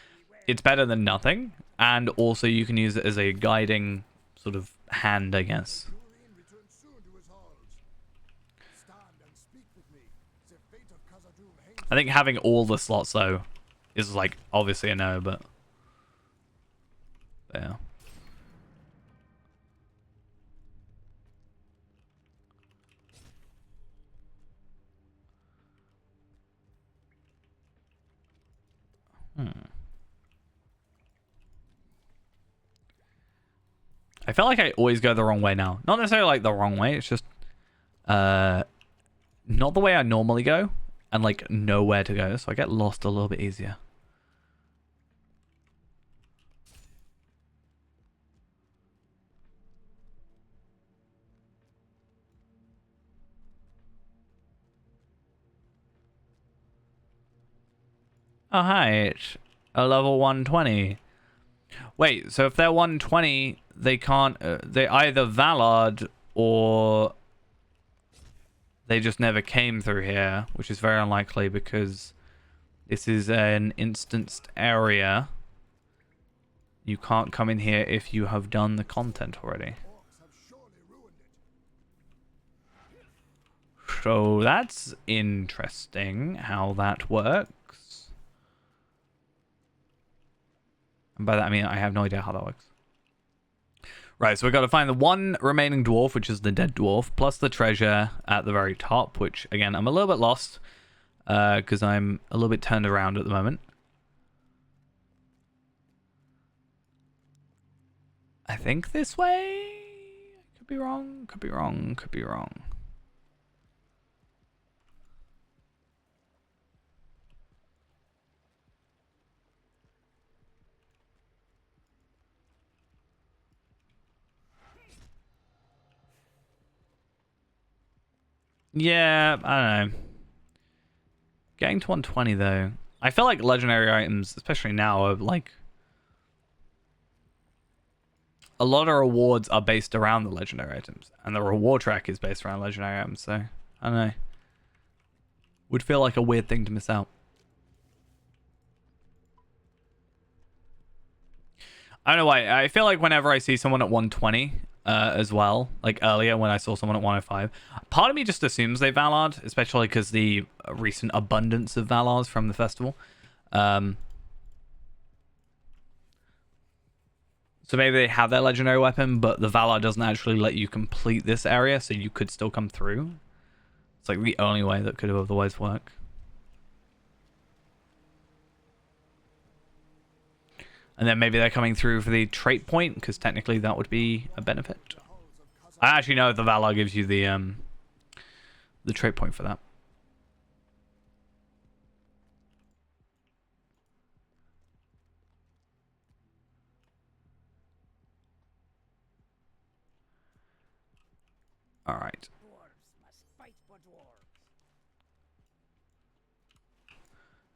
it's better than nothing, and also you can use it as a guiding sort of hand, I guess. Durin return soon to his halls. Stand and speak with me. The fate of Khazad-dûm hangs. I think having all the slots though is like obviously a no, but yeah. I feel like I always go the wrong way now. Not necessarily like the wrong way, it's just not the way I normally go and like nowhere to go, so I get lost a little bit easier. Oh, hi, it's a level 120. Wait, so if they're 120, they can't... they either Valard or they just never came through here, which is very unlikely because this is an instanced area. You can't come in here if you have done the content already. Orcs have surely ruined it. So that's interesting how that works. And by that I mean I have no idea how that works. Right, so we've got to find the one remaining dwarf, which is the dead dwarf, plus the treasure at the very top, which, again, I'm a little bit lost because I'm a little bit turned around at the moment. I think this way? Could be wrong, could be wrong, could be wrong. Yeah, I don't know. Getting to 120 though. I feel like legendary items, especially now, are like... a lot of rewards are based around the legendary items. And the reward track is based around legendary items, so... I don't know. Would feel like a weird thing to miss out. I don't know why. I feel like whenever I see someone at 120 as well, like earlier when I saw someone at 105, part of me just assumes they Valard, especially because the recent abundance of Valars from the festival. So maybe they have their legendary weapon, but the Valar doesn't actually let you complete this area, so you could still come through. It's like the only way that could have otherwise worked. And then maybe they're coming through for the trait point, because technically that would be a benefit. I actually know the Valar gives you the trait point for that. All right. Dwarves must fight for dwarves.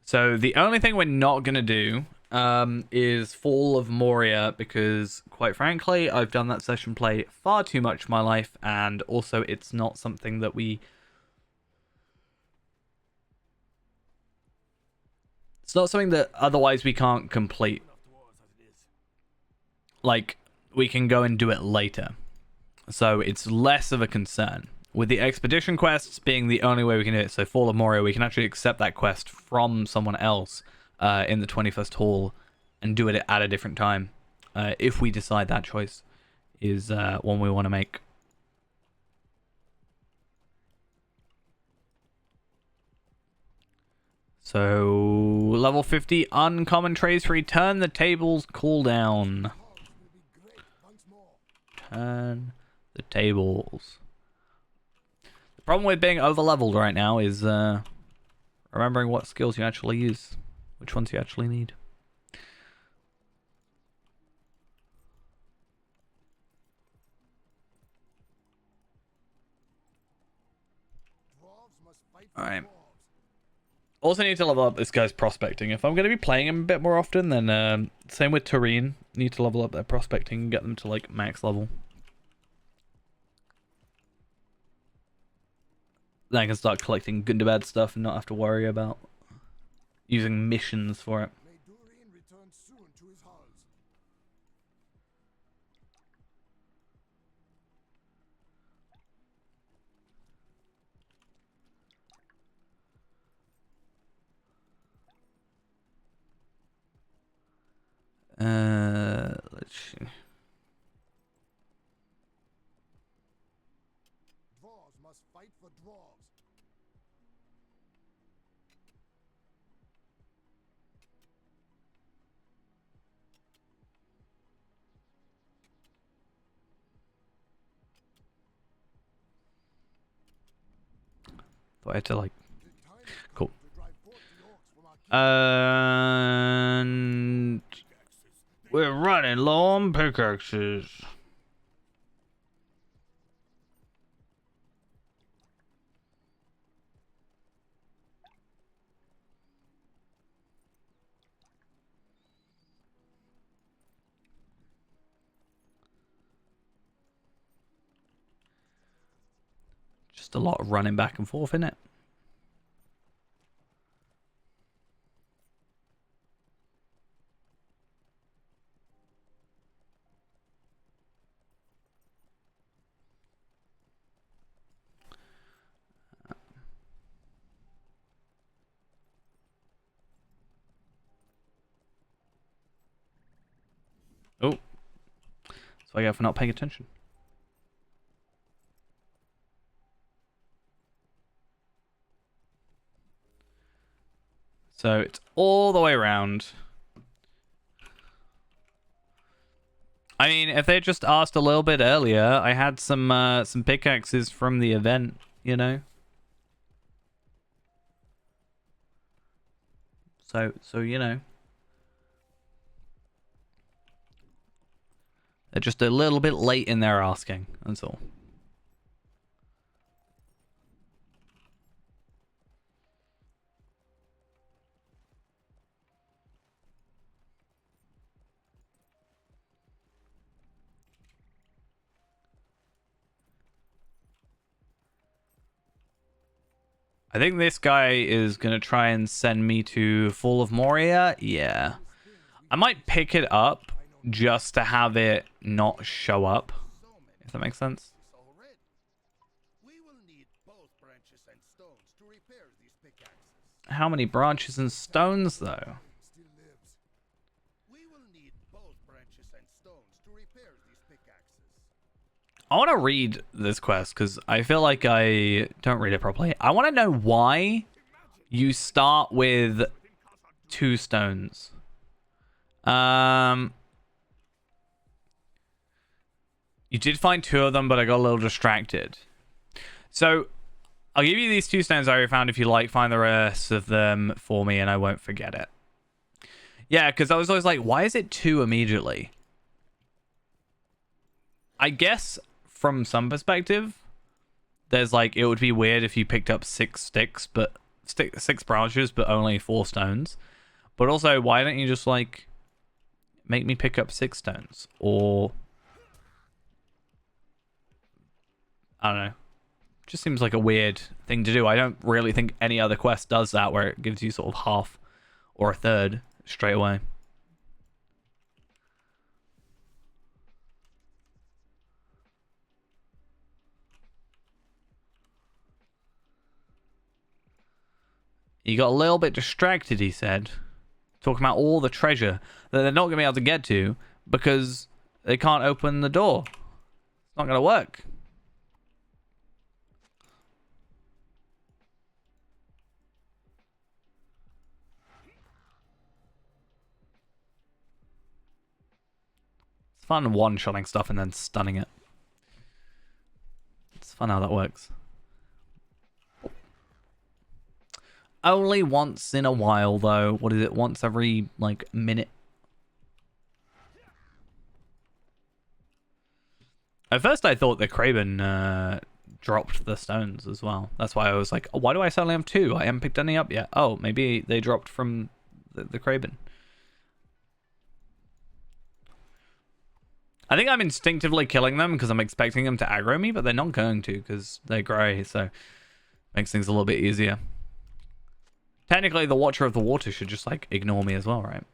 So the only thing we're not going to do is Fall of Moria, because quite frankly, I've done that session play far too much in my life, and also it's not something that we... it's not something that otherwise we can't complete. Like, we can go and do it later. So it's less of a concern. With the expedition quests being the only way we can do it, so Fall of Moria, we can actually accept that quest from someone else in the 21st Hall and do it at a different time if we decide that choice is one we want to make. So, level 50, uncommon traits, return the tables cooldown. Turn the tables. The problem with being over-leveled right now is remembering what skills you actually use. Which ones you actually need. Alright. Also need to level up this guy's prospecting. If I'm going to be playing him a bit more often, then same with Tureen. Need to level up their prospecting and get them to like max level. Then I can start collecting Gundabad stuff and not have to worry about using missions for it. May Durin return soon to his halls. Let's see. Dwarves must fight for dwarves. Do I have to like... The time has Cool. come to drive forth the orcs from our And we're running low on pickaxes. Just a lot of running back and forth, in it. Oh, that's what I get for not paying attention. So it's all the way around. I mean, if they just asked a little bit earlier, I had some pickaxes from the event, you know. So you know, they're just a little bit late in their asking. That's all. I think this guy is going to try and send me to Fall of Moria. Yeah. I might pick it up just to have it not show up. If that makes sense. already. We will need both branches and stones to repair these pickaxes. How many branches and stones, though? Still lives. We will need both branches and stones to repair these pickaxes. I want to read this quest because I feel like I don't read it properly. I want to know why you start with 2 stones. You did find 2 of them, but I got a little distracted. So I'll give you these 2 stones I found. If you like, find the rest of them for me and I won't forget it. Yeah, because I was always like, why is it 2 immediately? I guess from some perspective, there's like, it would be weird if you picked up 6 sticks, but 6 branches, but only 4 stones. But also, why don't you just like make me pick up 6 stones? Or I don't know. Just seems like a weird thing to do. I don't really think any other quest does that, where it gives you sort of half or a third straight away. You got a little bit distracted, he said. Talking about all the treasure that they're not going to be able to get to because they can't open the door. It's not going to work. It's fun one-shotting stuff and then stunning it. It's fun how that works. Only once in a while, though. What is it? Once every, like, minute? At first, I thought the Kraben dropped the stones as well. That's why I was like, oh, why do I suddenly have 2? I haven't picked any up yet. Oh, maybe they dropped from the Kraben. I think I'm instinctively killing them because I'm expecting them to aggro me, but they're not going to because they're grey, so makes things a little bit easier. Technically, the Watcher of the Water should just, like, ignore me as well, right?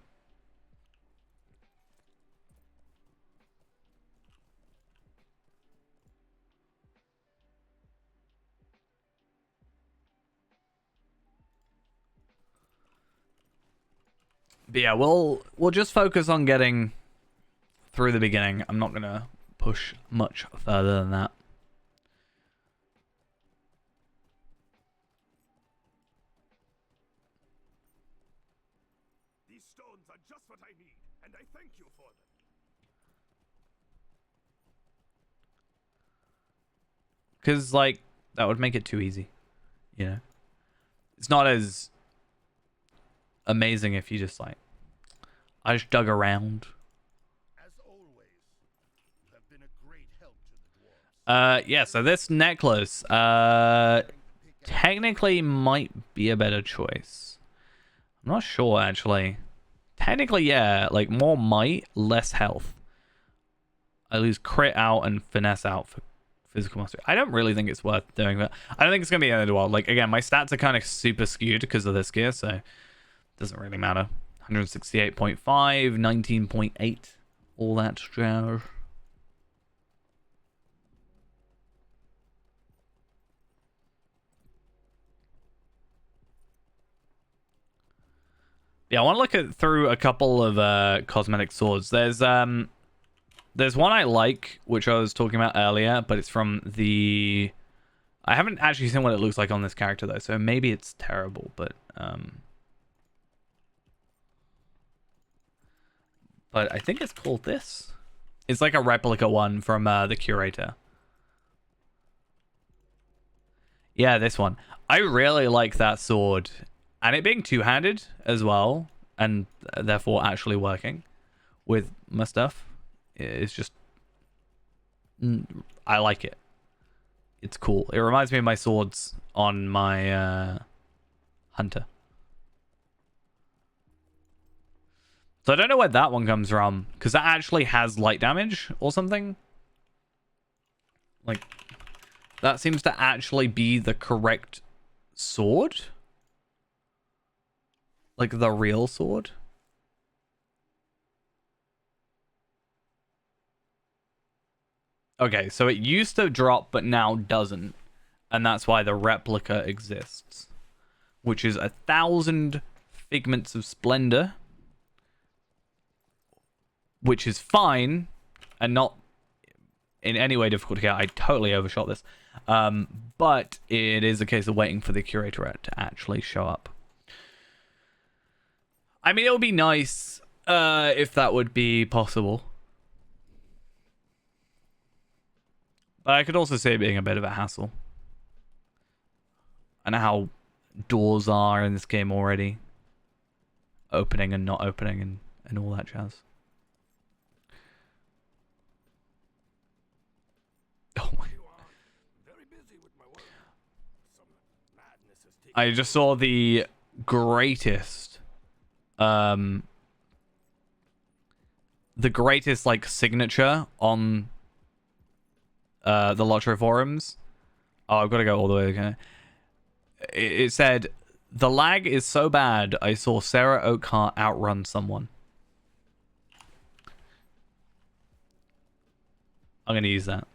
But yeah, we'll just focus on getting through the beginning. I'm not going to push much further than that. Stones are just what I need, and I thank you for them. Because, like, that would make it too easy. You know? It's not as amazing if you just, like, I just dug around. As always, you have been a great help to the dwarves. Yeah, so this necklace, technically might be a better choice. I'm not sure, actually. Technically, yeah, like more might, less health. I lose crit out and finesse out physical mastery. I don't really think it's worth doing that. I don't think it's going to be the end of the world. Like, again, my stats are kind of super skewed because of this gear, so it doesn't really matter. 168.5, 19.8, all that jazz. Yeah, I want to look through a couple of cosmetic swords. There's one I like, which I was talking about earlier, but it's from the... I haven't actually seen what it looks like on this character, though, so maybe it's terrible, but I think it's called this. It's like a replica one from the Curator. Yeah, this one. I really like that sword. And it being two-handed as well, and therefore actually working with my stuff, is just... I like it. It's cool. It reminds me of my swords on my Hunter. So I don't know where that one comes from, because that actually has light damage or something. Like, that seems to actually be the correct sword. Like the real sword. Okay, so it used to drop, but now doesn't. And that's why the replica exists. Which is 1,000 figments of splendor. Which is fine. And not in any way difficult to get. I totally overshot this. But it is a case of waiting for the Curator to actually show up. I mean, it would be nice if that would be possible. But I could also see it being a bit of a hassle. I know how doors are in this game already. Opening and not opening and all that jazz. Oh my. I just saw the greatest like signature on the Lotro forums. Oh, I've got to go all the way again. It said, "The lag is so bad, I saw Sarah Oakhart outrun someone." I'm going to use that.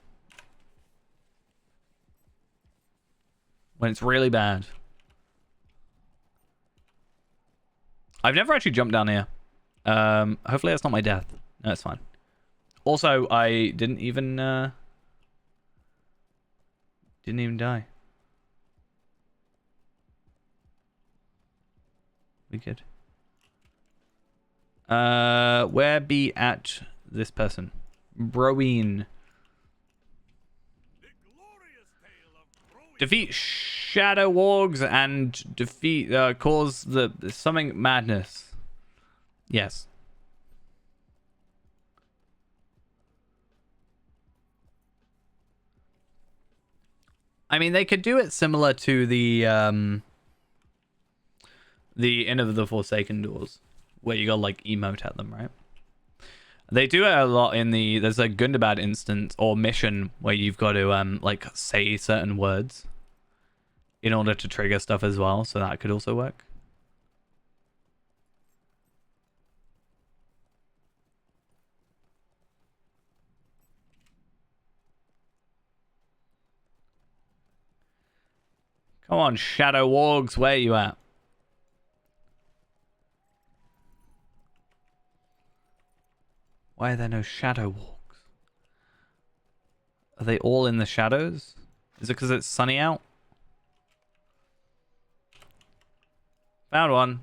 When it's really bad. I've never actually jumped down here. Hopefully that's not my death. No, it's fine. Also, I didn't even die. We good. Where be at this person? Broeen. Defeat Shadow Wargs and defeat cause the something madness. Yes. I mean, they could do it similar to the Inn of the Forsaken Doors, where you gotta like emote at them, right? They do it a lot in the... There's a Gundabad instance or mission where you've got to like say certain words in order to trigger stuff as well, so that could also work. Come on, Shadow Wargs, where are you at? Why are there no Shadow Wargs? Are they all in the shadows? Is it because it's sunny out? Found one.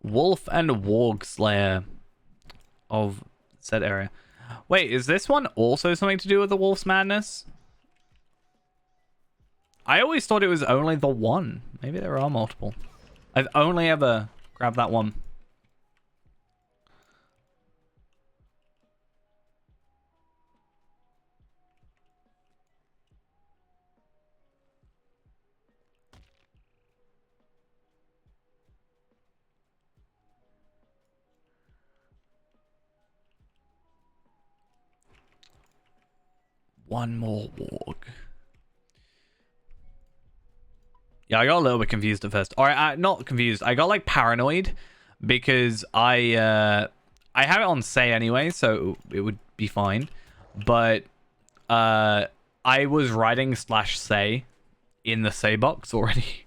Wolf and Warg Slayer of said area. Wait, is this one also something to do with the Wolf's Madness? I always thought it was only the one. Maybe there are multiple. I've only ever grabbed that one. One more walk. Yeah, I got a little bit confused at first. Or not confused. I got like paranoid because I have it on say anyway, so it would be fine. But I was writing /say in the say box already.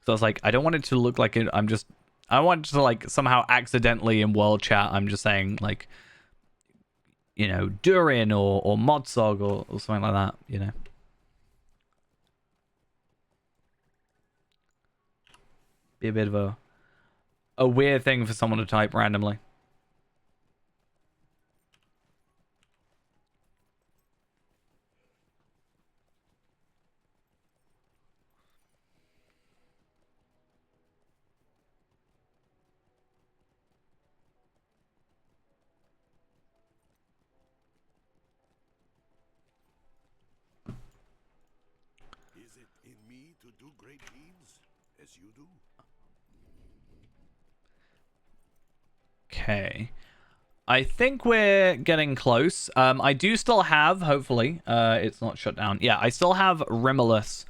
So I was like, I don't want it to look like I want it to like somehow accidentally in world chat I'm just saying like, you know, Durin or Modsog or something like that, you know. Be a bit of a weird thing for someone to type randomly. Is it in me to do great deeds, as you do? Okay. I think we're getting close. I do still have, hopefully, it's not shut down. Yeah, I still have Rimulus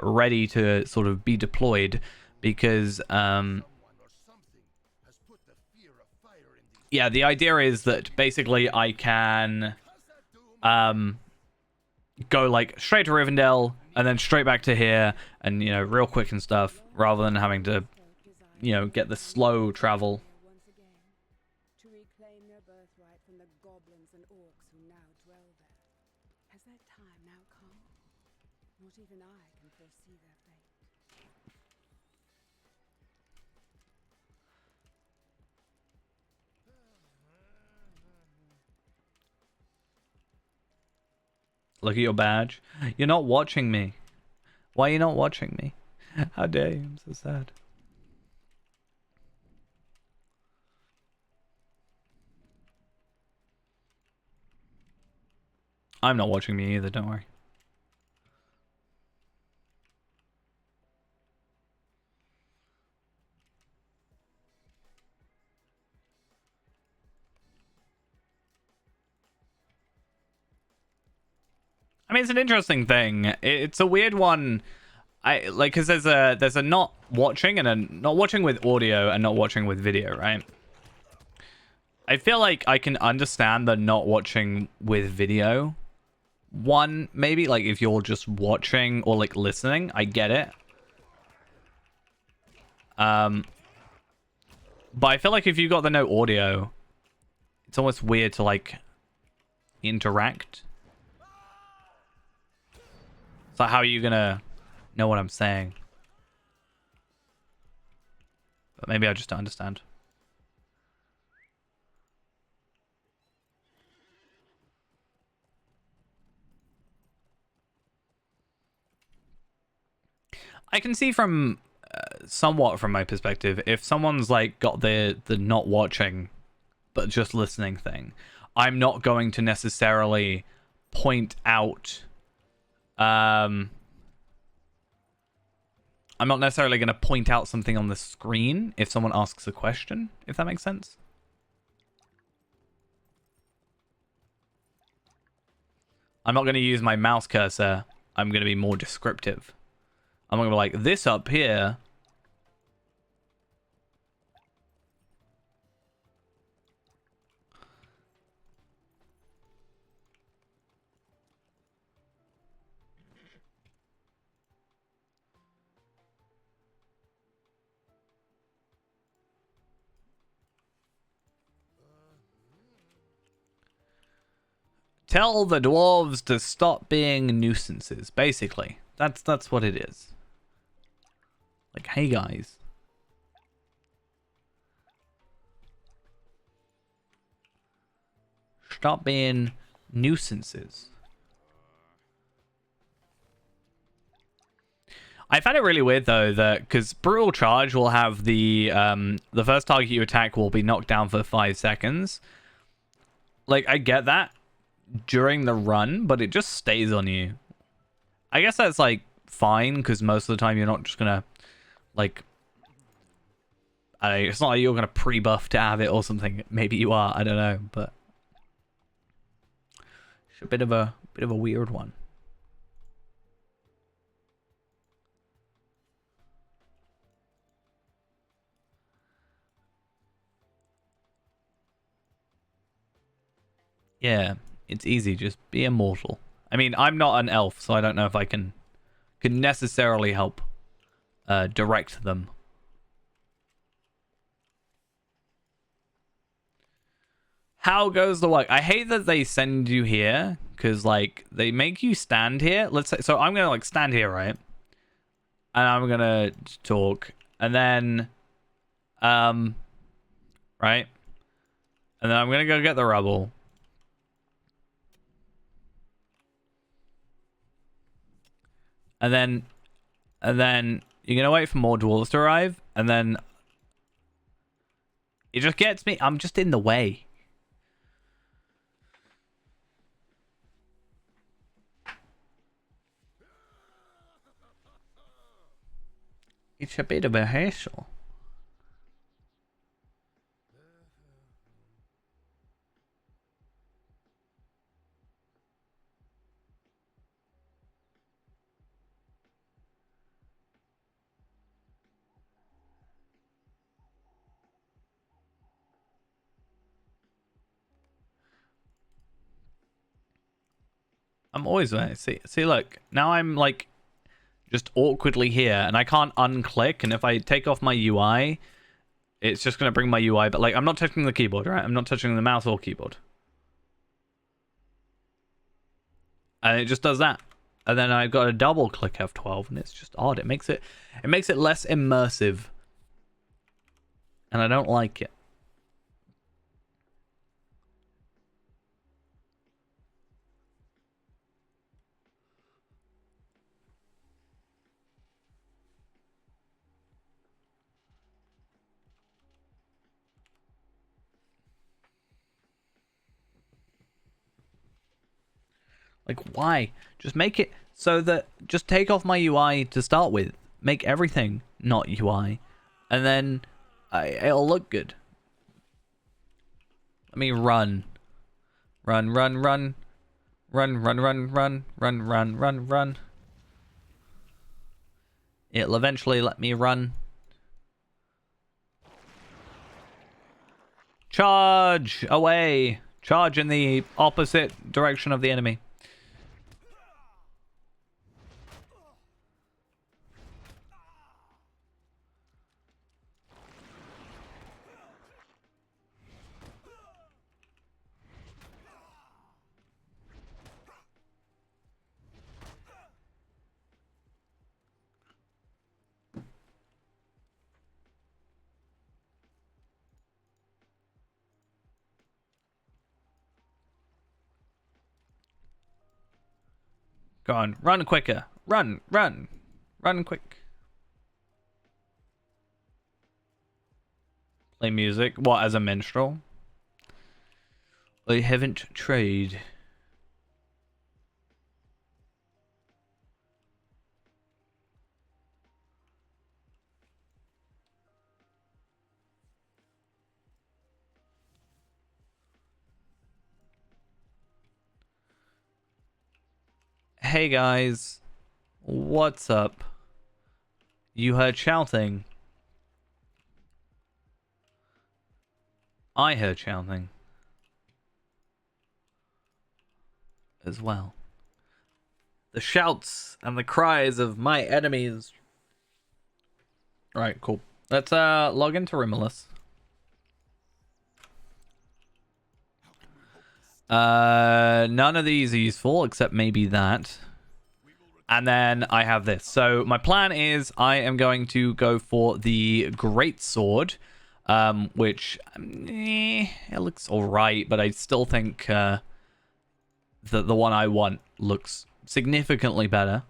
ready to sort of be deployed because Someone or something has put the fear of fire in these yeah, the idea is that basically I can go like straight to Rivendell and then straight back to here and, you know, real quick and stuff rather than having to, you know, get the slow travel. Once again, to reclaim their birthright from the goblins and orcs who now dwell there. Has that time now come? Not even I can foresee their fate. Look at your badge. You're not watching me. Why are you not watching me? How dare you? I'm so sad. I'm not watching me either, don't worry. I mean, it's an interesting thing. It's a weird one. I like because there's a not watching and a not watching with audio and not watching with video, right? I feel like I can understand the not watching with video one, maybe like if you're just watching or like listening, I get it. But I feel like if you got the no audio, it's almost weird to like interact. So how are you gonna know what I'm saying? But maybe I just don't understand. I can see from somewhat from my perspective, if someone's like got the not watching but just listening thing, I'm not going to necessarily point out I'm not necessarily going to point out something on the screen if someone asks a question, if that makes sense. I'm not going to use my mouse cursor. I'm going to be more descriptive. I'm going to be like, this up here. Tell the dwarves to stop being nuisances, basically. That's what it is. Like, hey guys. Stop being nuisances. I find it really weird though that because brutal charge will have the first target you attack will be knocked down for 5 seconds. Like, I get that during the run, but it just stays on you. I guess that's like fine because most of the time you're not just gonna like it's not like you're gonna pre-buff to have it or something. Maybe you are, I don't know, but it's a bit of a Bit of a weird one. Yeah, it's easy. Just be immortal. I mean, I'm not an elf, so I don't know if I can necessarily help direct them. How goes the work? I hate that they send you here because like they make you stand here. Let's say so. I'm gonna like stand here, right? And I'm gonna talk, and then, right, and then I'm gonna go get the rubble. And then you're gonna wait for more dwarves to arrive, and then it just gets me. I'm just in the way. It's a bit of a hassle. I'm always right. See, look. Now I'm like just awkwardly here, and I can't unclick. And if I take off my UI, it's just gonna bring my UI. But like, I'm not touching the keyboard, right? I'm not touching the mouse or keyboard, and it just does that. And then I've got a double click F12, and it's just odd. It makes it less immersive, and I don't like it. Like, why? Just make it so that just take off my UI to start with. Make everything not UI, and then it'll look good. Let me run. Run, run, run. Run, run, run, run, run, run, run, run. It'll eventually let me run. Charge away. Charge in the opposite direction of the enemy. Go on, run quicker. Run, run. Run quick. Play music. What, as a minstrel? I haven't tried. Hey guys, what's up? You heard shouting. I heard shouting as well. The shouts and the cries of my enemies. Right, cool. Let's log into Rimulus. None of these are useful except maybe that. And then I have this. So my plan is I am going to go for the Great Sword, which it looks alright, but I still think that the one I want looks significantly better.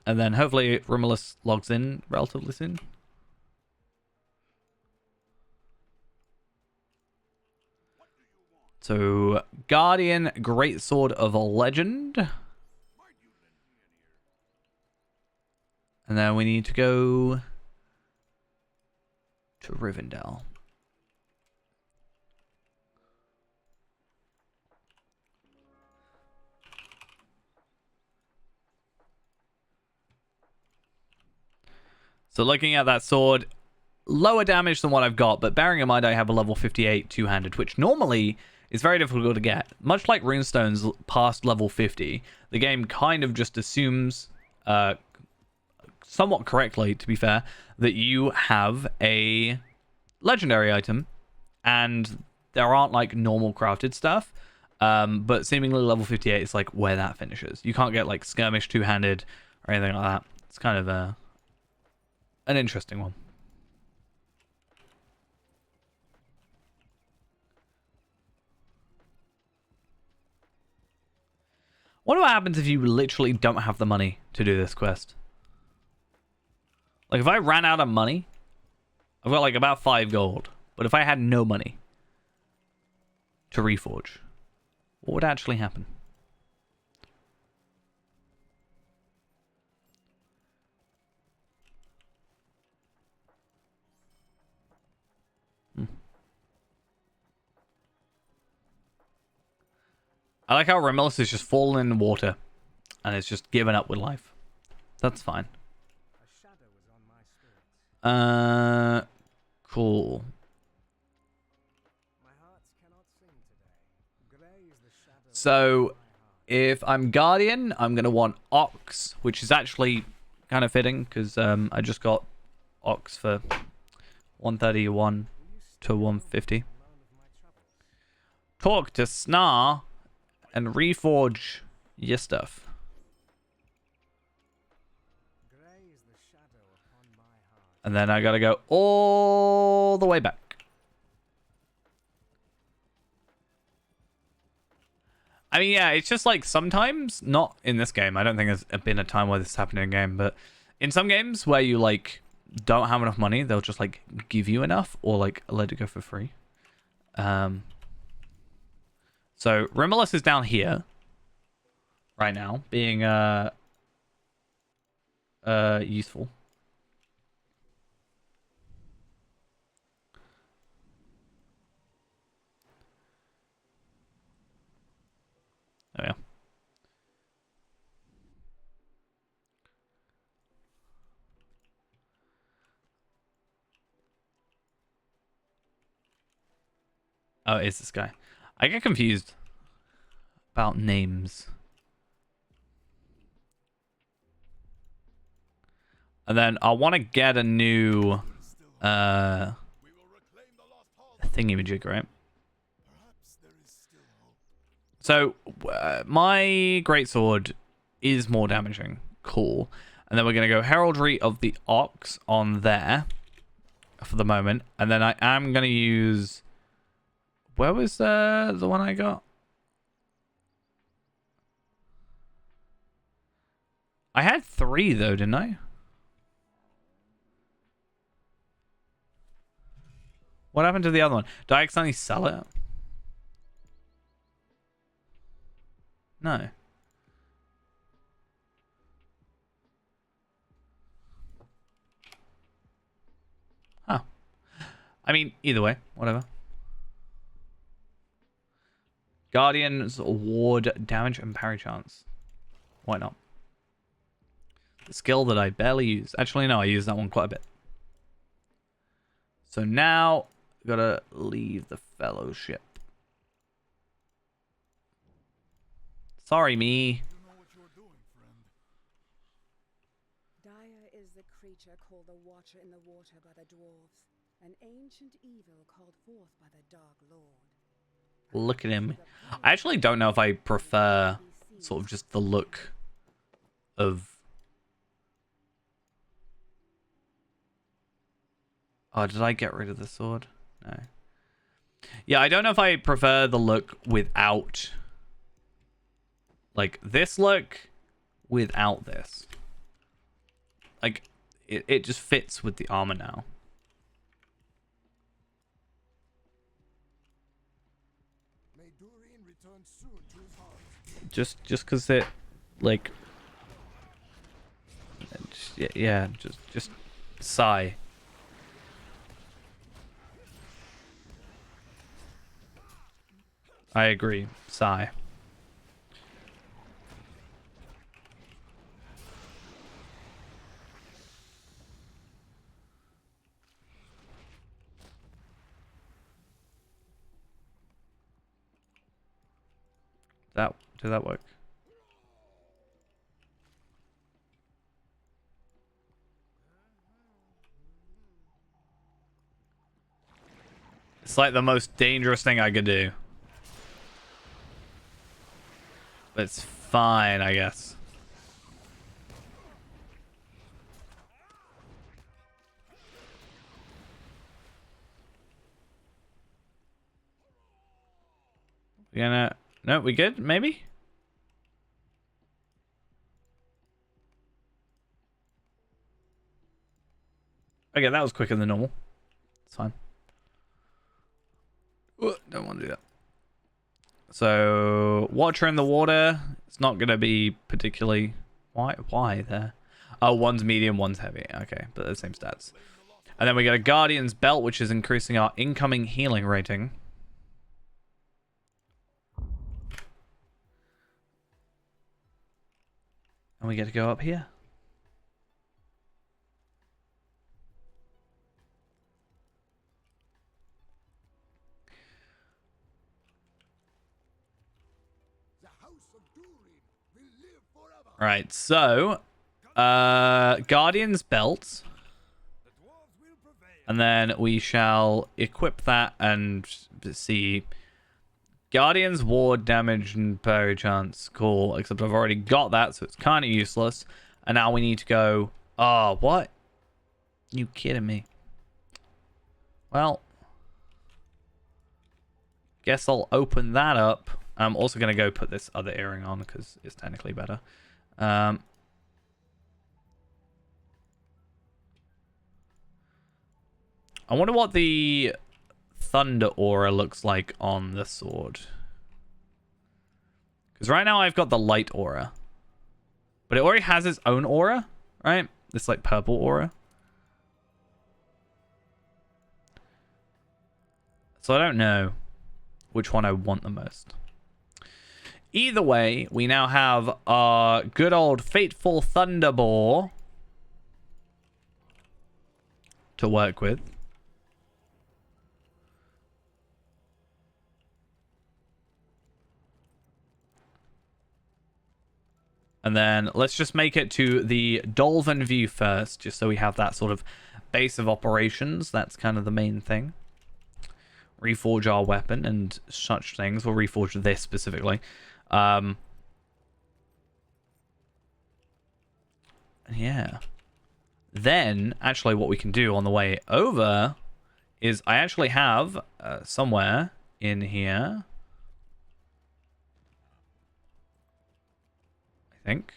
And then hopefully Rimulus logs in relatively soon. So, Guardian Greatsword of Legend. And then we need to go to Rivendell. So looking at that sword, lower damage than what I've got, but bearing in mind I have a level 58 two-handed, which normally is very difficult to get. Much like runestones past level 50, the game kind of just assumes, somewhat correctly to be fair, that you have a legendary item, and there aren't like normal crafted stuff. But seemingly level 58 is like where that finishes. You can't get like skirmish two-handed or anything like that. It's kind of an interesting one. What happens if you literally don't have the money to do this quest? Like if I ran out of money, I've got like about 5 gold. But if I had no money to reforge, what would actually happen? I like how Remilus is just fallen in the water and it's just given up with life. That's fine. Cool. So, if I'm Guardian, I'm going to want Ox, which is actually kind of fitting because I just got Ox for 131 to 150. Talk to Snar and reforge your stuff. And then I gotta go all the way back. I mean, yeah, it's just like sometimes, not in this game, I don't think there's been a time where this happened in a game, but in some games where you like don't have enough money, they'll just like give you enough or like let it go for free. So Remilus is down here right now, being useful. Oh yeah. Oh, it's this guy. I get confused about names. And then I want to get a new thingy-majig, right? So my greatsword is more damaging. Cool. And then we're going to go Heraldry of the Ox on there for the moment. And then I am going to use... Where was the one I got? I had 3 though, didn't I? What happened to the other one? Did I accidentally sell it? No. Huh. I mean, either way, whatever. Guardian's Ward damage and parry chance. Why not? The skill that I barely use. Actually, no, I use that one quite a bit. So now, gotta leave the fellowship. Sorry, me. Dire is the creature called the Watcher in the Water by the dwarves, an ancient evil called forth by the Dark Lord. Look at him. I actually don't know if I prefer sort of just the look of... Oh, did I get rid of the sword? No. Yeah, I don't know if I prefer the look without... Like, this look without this. Like, it just fits with the armor now. May Durin return soon to his heart. Just because it, like... Yeah, just sigh. I agree. Sigh. Did that work? It's like the most dangerous thing I could do. But it's fine, I guess. We gonna... No, we good? Maybe? Okay, that was quicker than normal. It's fine. Don't want to do that. So, Watcher in the water. It's not going to be particularly... Why there? Oh, one's medium, one's heavy. Okay, but the same stats. And then we got a Guardian's Belt, which is increasing our incoming healing rating. And we get to go up here. The House of Durin will live forever. Right, so... Guardian's Belt. And then we shall equip that and see... Guardian's Ward, damage, and parry chance. Cool, except I've already got that, so it's kind of useless. And now we need to go... Oh, what? You kidding me? Well... Guess I'll open that up. I'm also going to go put this other earring on, because it's technically better. I wonder what the thunder aura looks like on the sword. Because right now I've got the light aura. But it already has its own aura, right? This like purple aura. So I don't know which one I want the most. Either way, we now have our good old Fateful Thunderbore to work with. And then let's just make it to the Dolphin view first, just so we have that sort of base of operations. That's kind of the main thing. Reforge our weapon and such things. We'll reforge this specifically. Yeah. Then, actually, what we can do on the way over is I actually have somewhere in here... I think.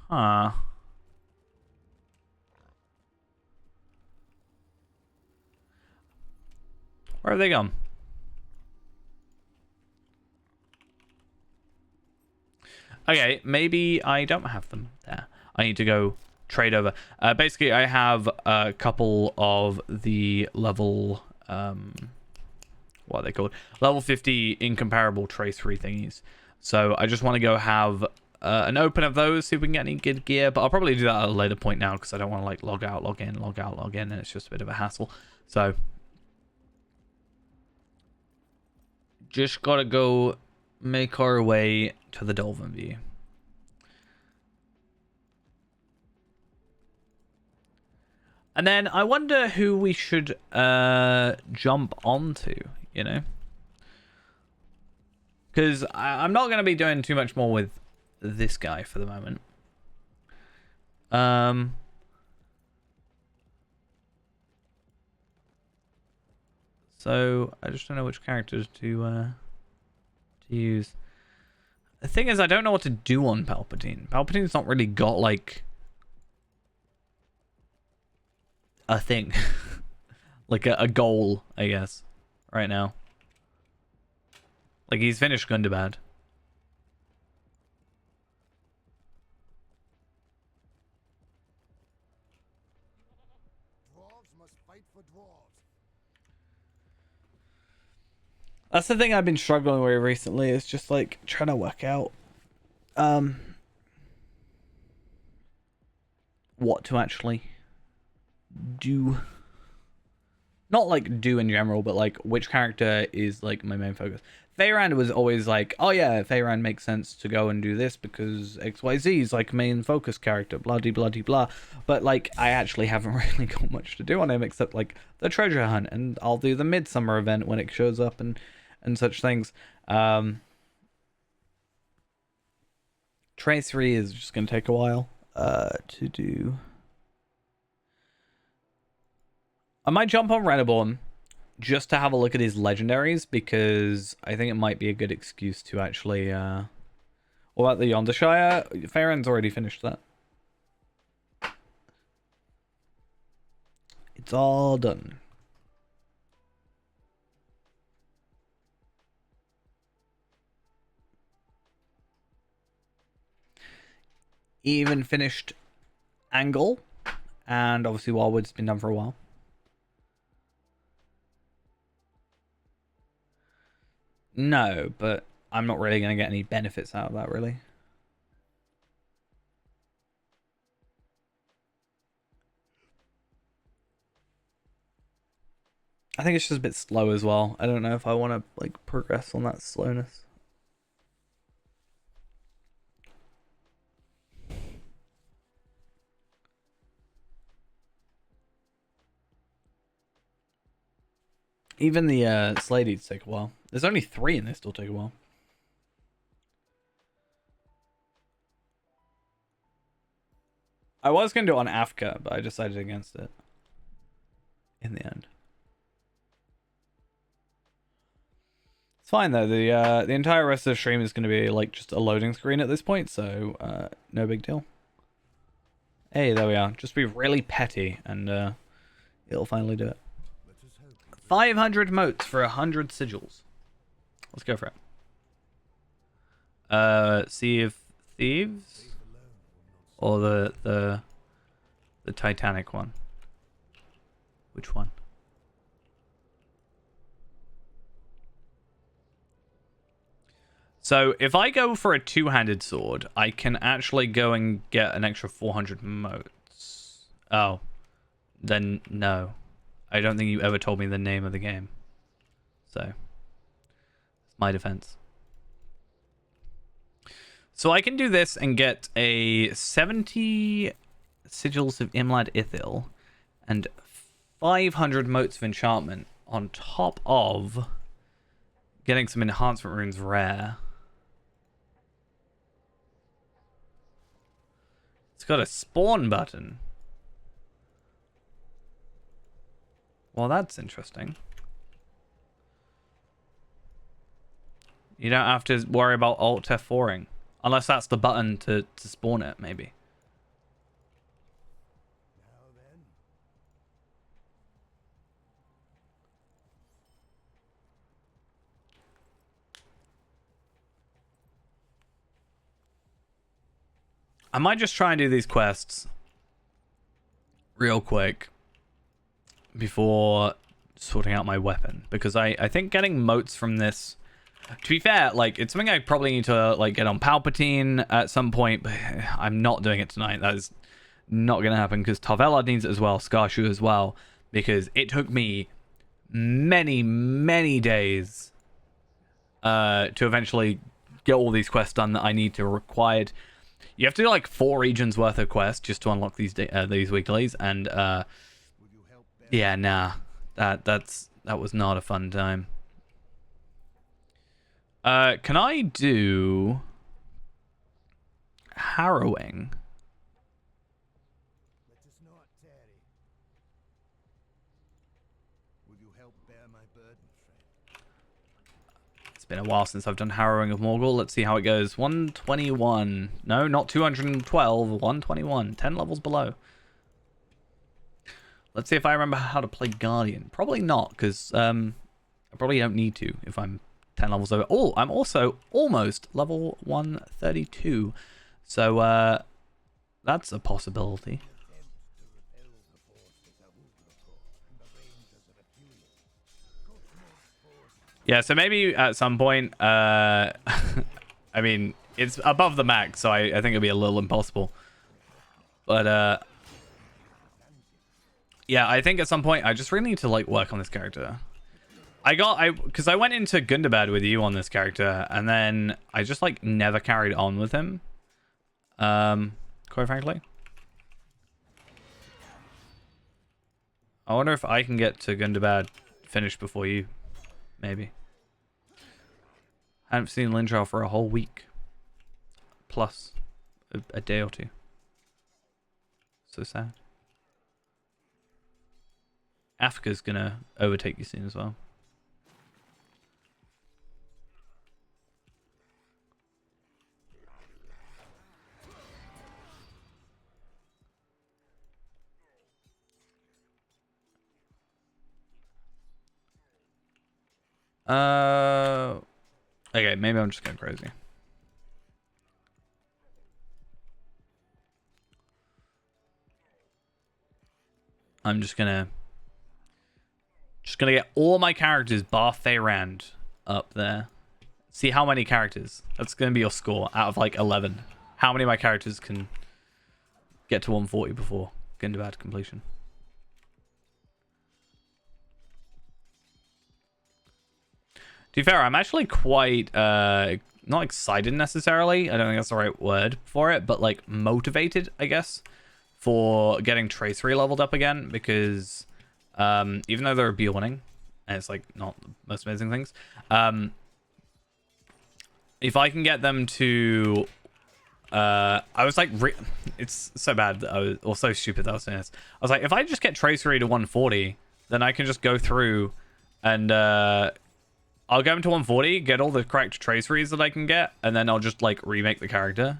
Huh. Where have they gone? Okay, maybe I don't have them there. I need to go trade over. Basically, I have a couple of the level... what are they called? Level 50 incomparable trace 3 thingies. So I just want to go have an open of those, see if we can get any good gear. But I'll probably do that at a later point now because I don't want to like log out, log in, log out, log in. And it's just a bit of a hassle. So just got to go make our way to the Dolphin View. And then I wonder who we should jump onto, you know? Because I'm not going to be doing too much more with this guy for the moment. So I just don't know which characters to use. The thing is, I don't know what to do on Palpatine. Palpatine's not really got, like... a thing. Like a goal, I guess, right now. Like, he's finished Gundabad. Dwarves must fight for dwarves. That's the thing I've been struggling with recently, is just like trying to work out what to actually do. not like do in general, but like which character is like my main focus. Feyrand was always like, oh yeah, Feyrand makes sense to go and do this because XYZ is like main focus character, blah de blah de blah. But like I actually haven't really got much to do on him except like the treasure hunt, and I'll do the midsummer event when it shows up and such things. Tracery is just gonna take a while to do. I might jump on Renaborn just to have a look at his legendaries, because I think it might be a good excuse to actually what about the Yondershire? Farron's already finished that. It's all done. Even finished Angle, and obviously Wildwood's been done for a while. No, but I'm not really going to get any benefits out of that, really. I think it's just a bit slow as well. I don't know if I want to like progress on that slowness. Even the Sladeeds take a while. There's only 3 and they still take a while. I was going to do it on Afka, but I decided against it in the end. It's fine though. The entire rest of the stream is going to be like just a loading screen at this point, so no big deal. Hey, there we are. Just be really petty and it'll finally do it. 500 motes for 100 sigils. Let's go for it. Sea of Thieves, or the Titanic one. Which one? So if I go for a two-handed sword, I can actually go and get an extra 400 motes. Oh, then no. I don't think you ever told me the name of the game. So, it's my defense. So I can do this and get a 70 sigils of Imlad Ithil and 500 motes of enchantment on top of getting some enhancement runes rare. It's got a spawn button. Well, that's interesting. You don't have to worry about Alt F4ing. Unless that's the button to spawn it, maybe. I might just try and do these quests real quick before sorting out my weapon, because I think getting motes from this, to be fair, like it's something I probably need to like get on Palpatine at some point, but I'm not doing it tonight. That is not gonna happen because Tarvelard needs it as well, Skarshu as well, because it took me many days to eventually get all these quests done that I need to required. You have to do like 4 regions worth of quests just to unlock these weeklies, and yeah, nah, that was not a fun time. Can I do harrowing? Let us not tarry. Will you help bear my burden, friend? It's been a while since I've done harrowing of Morgul. Let's see how it goes. 121. No, not 212. 121. 10 levels below. Let's see if I remember how to play Guardian. Probably not, because I probably don't need to if I'm 10 levels over. Oh, I'm also almost level 132. So that's a possibility. Yeah, so maybe at some point, I mean, it's above the max, so I think it'll be a little impossible. But Yeah, I think at some point I just really need to like work on this character. Because I went into Gundabad with you on this character, and then I just like never carried on with him. Quite frankly. I wonder if I can get to Gundabad finished before you. Maybe. I haven't seen Lynchar for a whole week. Plus a day or two. So sad. Africa's gonna overtake you soon as well. Okay, maybe I'm just going crazy. I'm just gonna get all my characters bar Feyrand up there. See how many characters. That's gonna be your score out of like 11. How many of my characters can get to 140 before Gundabad completion? To be fair, I'm actually quite not excited necessarily. I don't think that's the right word for it, but like motivated, I guess, for getting Tracery leveled up again, because even though they're B1ing, and it's like not the most amazing things, if I can get them to I was like it's so bad that I was, or so stupid that I was saying this. I was like, if I just get Tracery to 140, then I can just go through and I'll get him to 140, get all the correct traceries that I can get, and then I'll just like remake the character.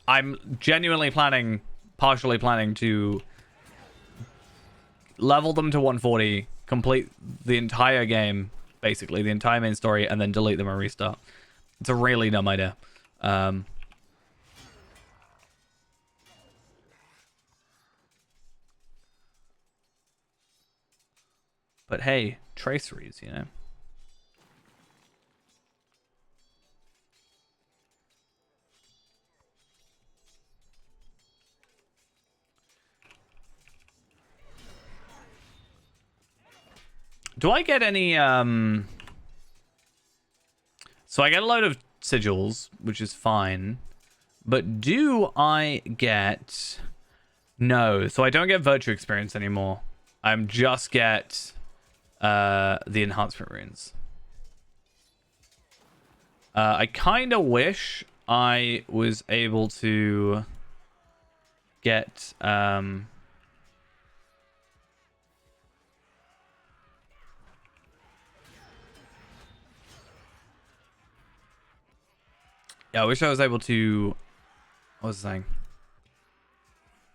I'm genuinely partially planning to level them to 140, complete the entire game, basically the entire main story, and then delete them and restart. It's a really dumb idea. But hey, traceries, you know. Do I get any so I get a load of sigils, which is fine. But do I get no, so I don't get virtue experience anymore. I'm just get the enhancement runes. I kind of wish I was able to get yeah, I wish I was able to what was I saying?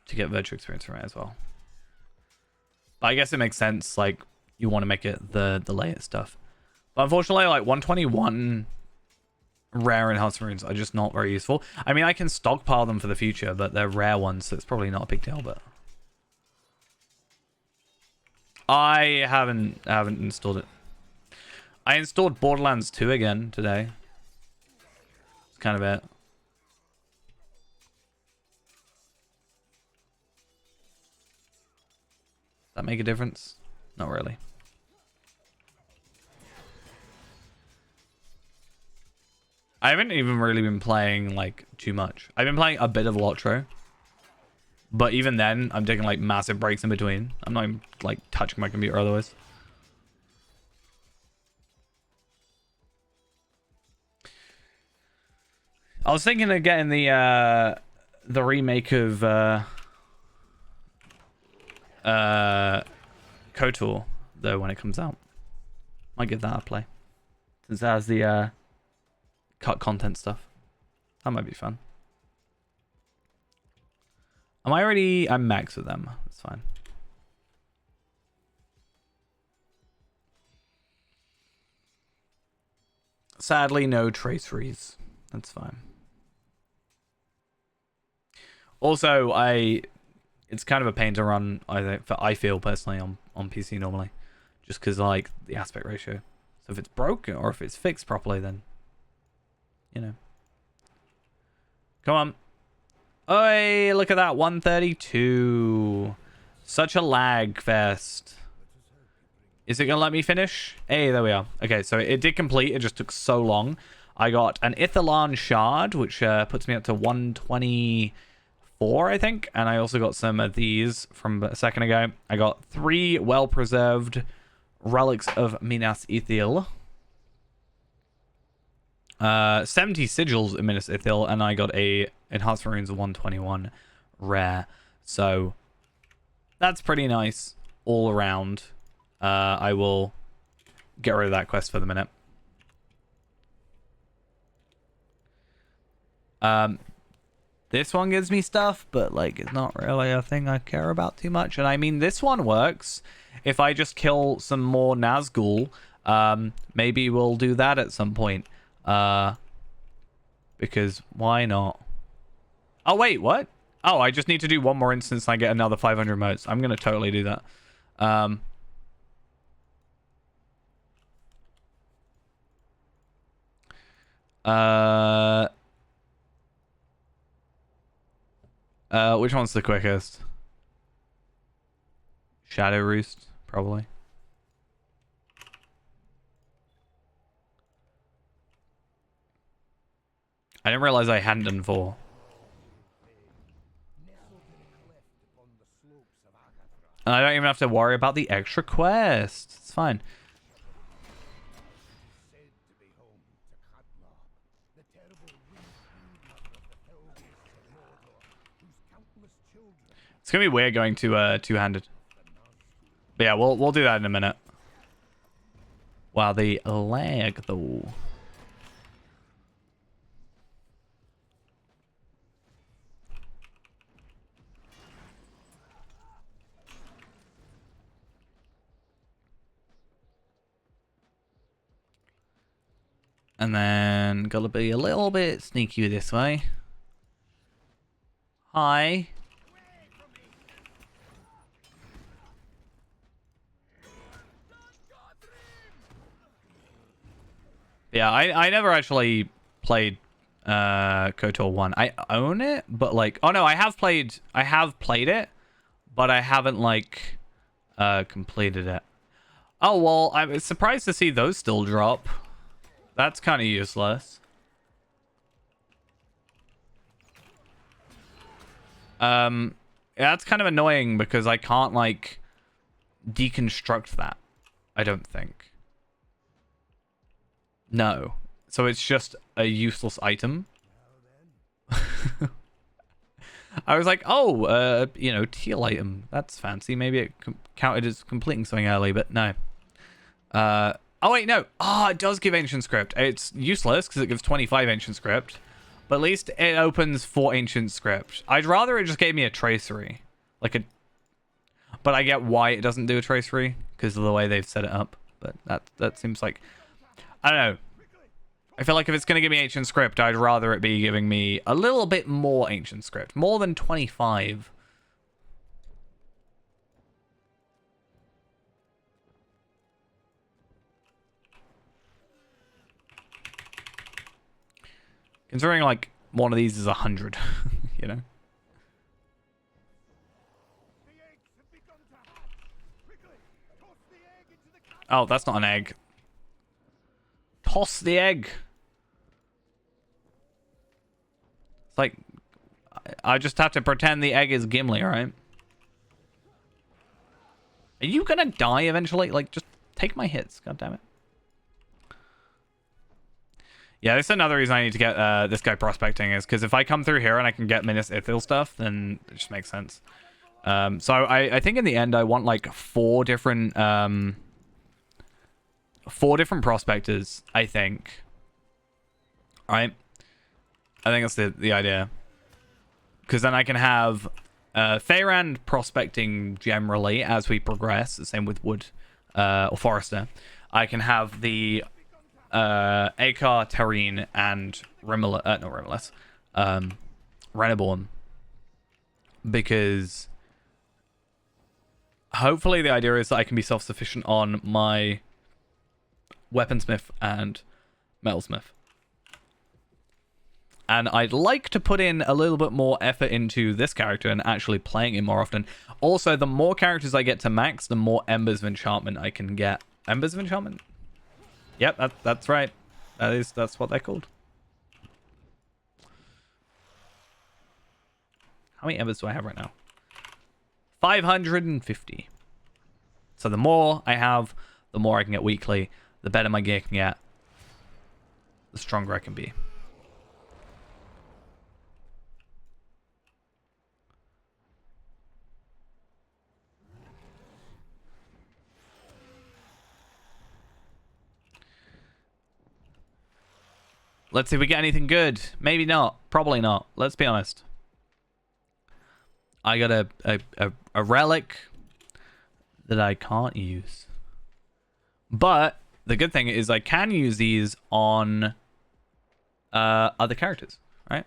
To get virtue experience from it as well. But I guess it makes sense, like you want to make it the layer stuff. But unfortunately, like 121 rare enhancement runes are just not very useful. I mean, I can stockpile them for the future, but they're rare ones, so it's probably not a big deal. But I haven't installed it. I installed Borderlands 2 again today. It's kind of it. Does that make a difference? Not really. I haven't even really been playing like too much. I've been playing a bit of Lotro, but even then I'm taking like massive breaks in between. I'm not even like touching my computer otherwise. I was thinking of getting the remake of KOTOR though when it comes out. Might give that a play, since it has the cut content stuff. That might be fun. I'm max with them. That's fine. Sadly, no traceries. That's fine. Also, it's kind of a pain to run, I feel personally on PC normally, just because like the aspect ratio. So if it's broken or if it's fixed properly, then you know. Come on. Oi, look at that, 132. Such a lag fest. Is it going to let me finish? Hey, there we are. Okay, so it did complete. It just took so long. I got an Ithilon shard, which puts me up to 124, I think. And I also got some of these from a second ago. I got 3 well-preserved relics of Minas Ithil. 70 sigils of Minas Ithil, and I got a Enhanced Runes 121 rare. So that's pretty nice all around. I will get rid of that quest for the minute. This one gives me stuff, but like it's not really a thing I care about too much. And I mean, this one works. If I just kill some more Nazgul, maybe we'll do that at some point. Because why not? Oh wait, what? Oh, I just need to do one more instance and I get another 500 motes. I'm gonna totally do that. Which one's the quickest? Shadow Roost, probably. I didn't realize I hadn't done 4. And I don't even have to worry about the extra quest. It's fine. It's gonna be weird going to two-handed. But yeah, we'll do that in a minute. Wow, the lag though. And then gotta be a little bit sneaky this way. Hi. Yeah, I never actually played KOTOR 1. I own it, but like, oh no, I have played it, but I haven't like completed it. Oh well, I'm surprised to see those still drop. That's kind of useless. Yeah, that's kind of annoying because I can't like deconstruct that. I don't think. No. So it's just a useless item. I was like, oh, you know, teal item. That's fancy. Maybe it counted as completing something early, but no. Oh, wait, no. Oh, it does give Ancient Script. It's useless because it gives 25 Ancient Script. But at least it opens 4 Ancient Script. I'd rather it just gave me a Tracery. Like a... But I get why it doesn't do a Tracery because of the way they've set it up. But that seems like... I don't know. I feel like if it's going to give me Ancient Script, I'd rather it be giving me a little bit more Ancient Script. More than 25. Considering, like, one of these is 100, you know? Oh, that's not an egg. Toss the egg. It's like, I just have to pretend the egg is Gimli, right? Are you gonna die eventually? Like, just take my hits, god damn it. Yeah, that's another reason I need to get this guy prospecting is because if I come through here and I can get Minas Ithil stuff, then it just makes sense. So I think in the end I want like 4 different prospectors, I think. Right? I think that's the idea. Because then I can have Feyrand prospecting generally as we progress. The same with Wood or Forester. I can have the Akar, Tareen, and Reneborn. Because hopefully the idea is that I can be self-sufficient on my weaponsmith and metalsmith. And I'd like to put in a little bit more effort into this character and actually playing him more often. Also, the more characters I get to max, the more Embers of Enchantment I can get. Embers of Enchantment? Yep, that's right. That's what they're called. How many Embers do I have right now? 550. So the more I have, the more I can get weekly. The better my gear can get, the stronger I can be. Let's see if we get anything good. Maybe not. Probably not. Let's be honest. I got a relic that I can't use. But the good thing is I can use these on other characters, right?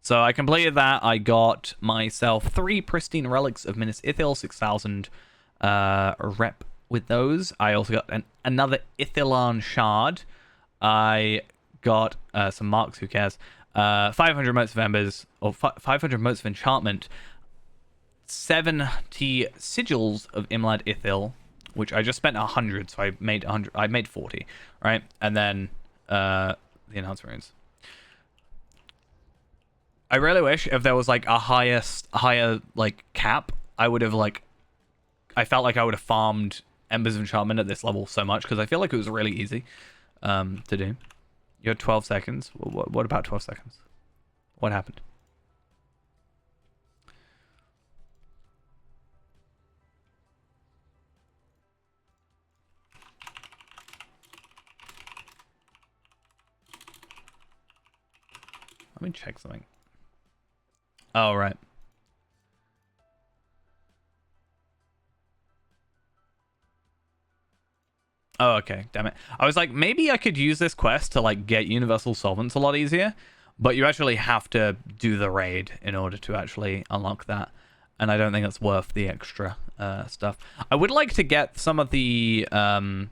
So I completed that. I got myself 3 pristine relics of Minas Ithil, 6,000 rep with those. I also got another Ithilon shard. I got some marks, who cares? 500 motes of embers, or 500 motes of enchantment. 70 sigils of Imlad Ithil, which I just spent 100, so I made 100. I made 40, right? And then the enhanced runes. I really wish if there was like a higher like cap, I would have like. I felt like I would have farmed Embers of Enchantment at this level so much because I feel like it was really easy to do. You had 12 seconds. What about 12 seconds? What happened? Let me check something. Oh, right. Oh, okay. Damn it. I was like, maybe I could use this quest to like get Universal Solvents a lot easier, but you actually have to do the raid in order to actually unlock that. And I don't think it's worth the extra stuff. I would like to get some of the... I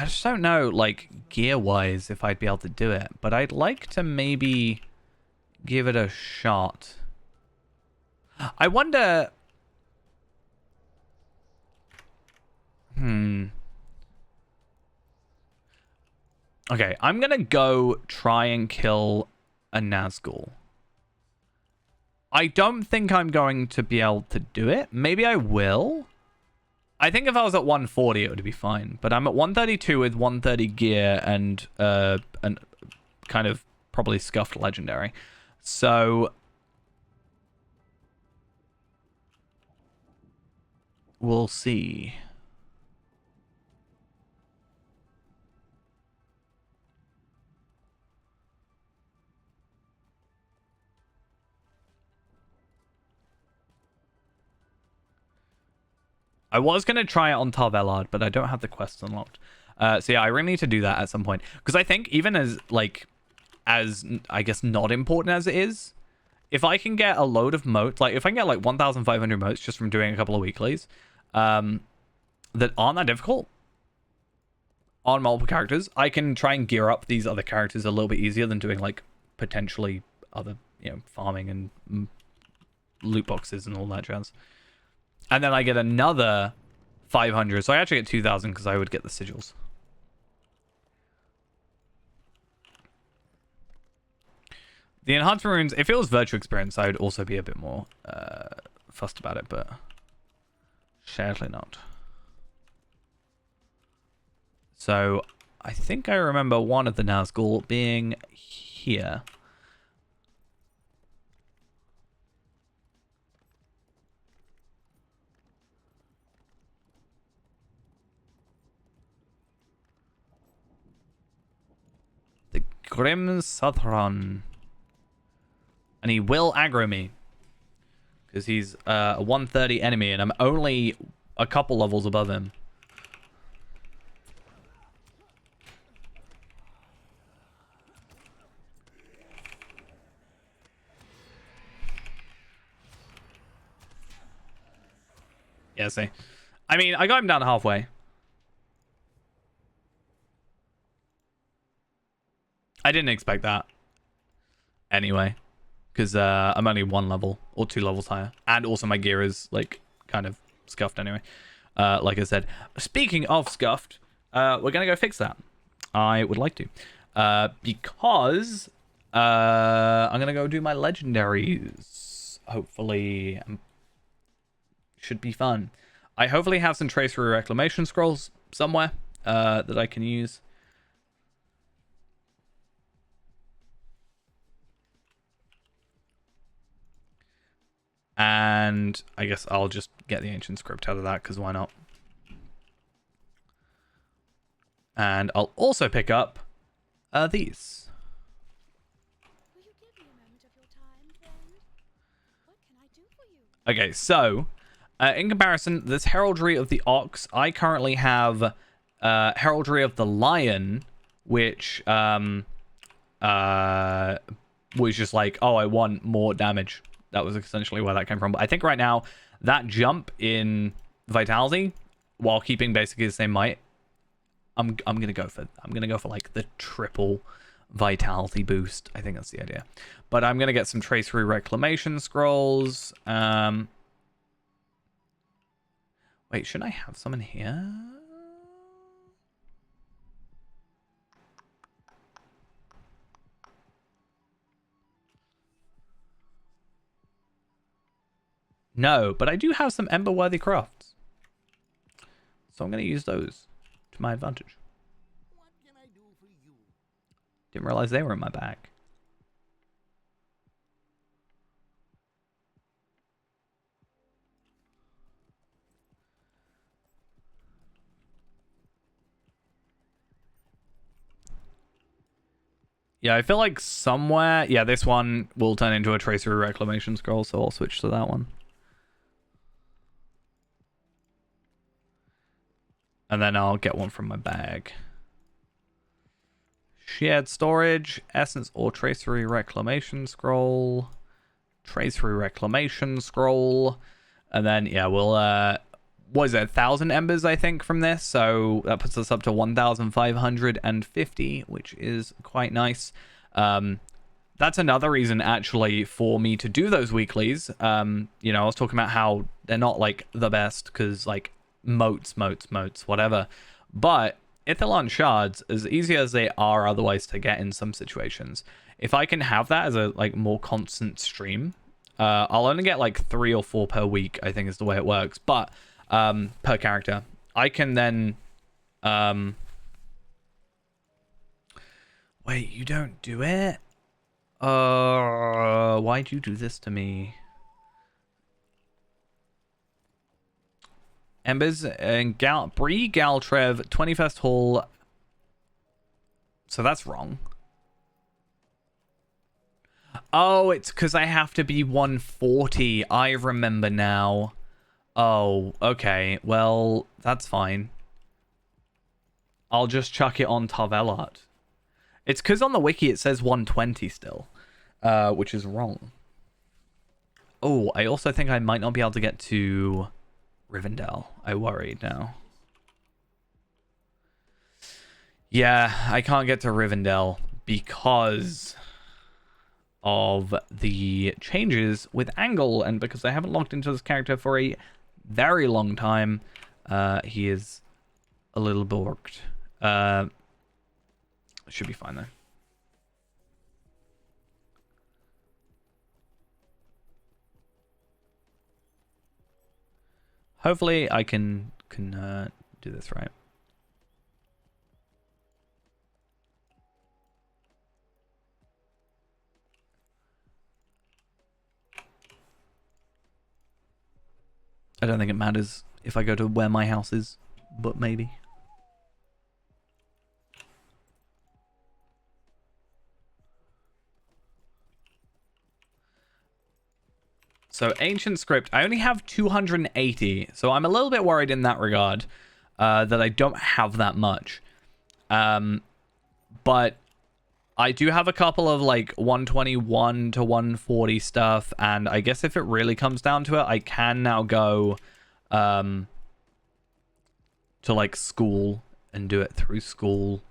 just don't know, like, gear-wise, if I'd be able to do it. But I'd like to maybe give it a shot. I wonder... Okay, I'm gonna go try and kill a Nazgul. I don't think I'm going to be able to do it. Maybe I will. I think if I was at 140, it would be fine. But I'm at 132 with 130 gear and kind of probably scuffed legendary. So we'll see. I was going to try it on Tar Velard, but I don't have the quests unlocked. So yeah, I really need to do that at some point. Because I think even as, I guess, not important as it is, if I can get a load of motes, like, if I can get, like, 1,500 motes just from doing a couple of weeklies, that aren't that difficult on multiple characters, I can try and gear up these other characters a little bit easier than doing, like, potentially other, farming and loot boxes and all that jazz. And then I get another 500. So I actually get 2,000 because I would get the sigils. The enhanced runes, if it was virtual experience, I would also be a bit more fussed about it, but sadly not. So I think I remember one of the Nazgul being here. Grim Southron. And he will aggro me. Because he's a 130 enemy and I'm only a couple levels above him. Yeah, see. I mean, I got him down halfway. I didn't expect that. Anyway, because I'm only 1 level or 2 levels higher, and also my gear is like kind of scuffed anyway. Like I said, speaking of scuffed, we're gonna go fix that. I would like to, because I'm gonna go do my legendaries. Hopefully, should be fun. I hopefully have some tracery reclamation scrolls somewhere that I can use. And I guess I'll just get the ancient script out of that, because why not? And I'll also pick up these. Will you give me a moment of your time, friend? What can I do for you? Okay, so in comparison, this Heraldry of the Ox, I currently have Heraldry of the Lion, which was just like, oh, I want more damage. That was essentially where that came from. But I think right now that jump in vitality, while keeping basically the same might, I'm gonna go for like the triple vitality boost. I think that's the idea. But I'm gonna get some tracery reclamation scrolls. Wait, shouldn't I have some in here? No, but I do have some Ember-worthy crafts. So I'm going to use those to my advantage. What can I do for you? Didn't realize they were in my bag. Yeah, I feel like somewhere... Yeah, this one will turn into a tracery reclamation scroll, so I'll switch to that one. And then I'll get one from my bag. Shared storage, essence or tracery reclamation scroll. Tracery reclamation scroll. And then, yeah, we'll... what is it? 1,000 embers, I think, from this. So that puts us up to 1,550, which is quite nice. That's another reason, actually, for me to do those weeklies. You know, I was talking about how they're not, like, the best, because, like, moats, whatever. But Ithilon shards, as easy as they are otherwise to get in some situations, if I can have that as a, like, more constant stream, I'll only get, like, 3 or 4 per week, I think is the way it works. But... per character, I can then wait, you don't do it? Why'd you do this to me? Embers and Bree Galtrev 21st Hall. So that's wrong. Oh, it's because I have to be 140. I remember now. Oh, okay. Well, that's fine. I'll just chuck it on Tarvelart. It's because on the wiki it says 120 still, which is wrong. Oh, I also think I might not be able to get to Rivendell. I worry now. Yeah, I can't get to Rivendell because of the changes with Angle, and because I haven't logged into this character for a very long time. He is a little borked. Should be fine though. Hopefully I can do this right. I don't think it matters if I go to where my house is, but maybe. So ancient script, I only have 280, so I'm a little bit worried in that regard, that I don't have that much. But I do have a couple of like 121 to 140 stuff, and I guess if it really comes down to it, I can now go to like school and do it through school.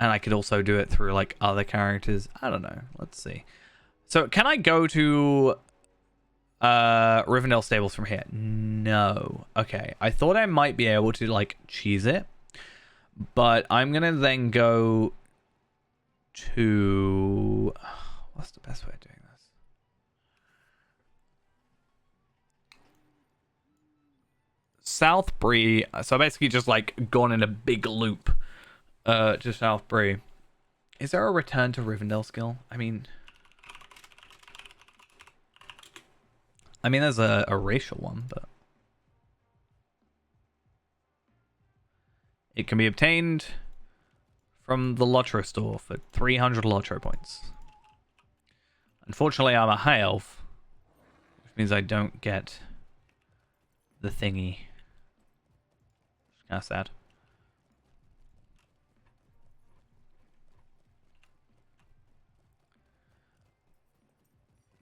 And I could also do it through like other characters. I don't know. Let's see. So can I go to Rivendell Stables from here? No. Okay. I thought I might be able to like cheese it. But I'm going to then go to... What's the best way of doing this? South Bree. So I basically just like gone in a big loop to South Bree. Is there a return to Rivendell skill? I mean, there's a racial one, but it can be obtained from the Lotro store for 300 Lotro points. Unfortunately, I'm a high elf, which means I don't get the thingy. Kind of sad.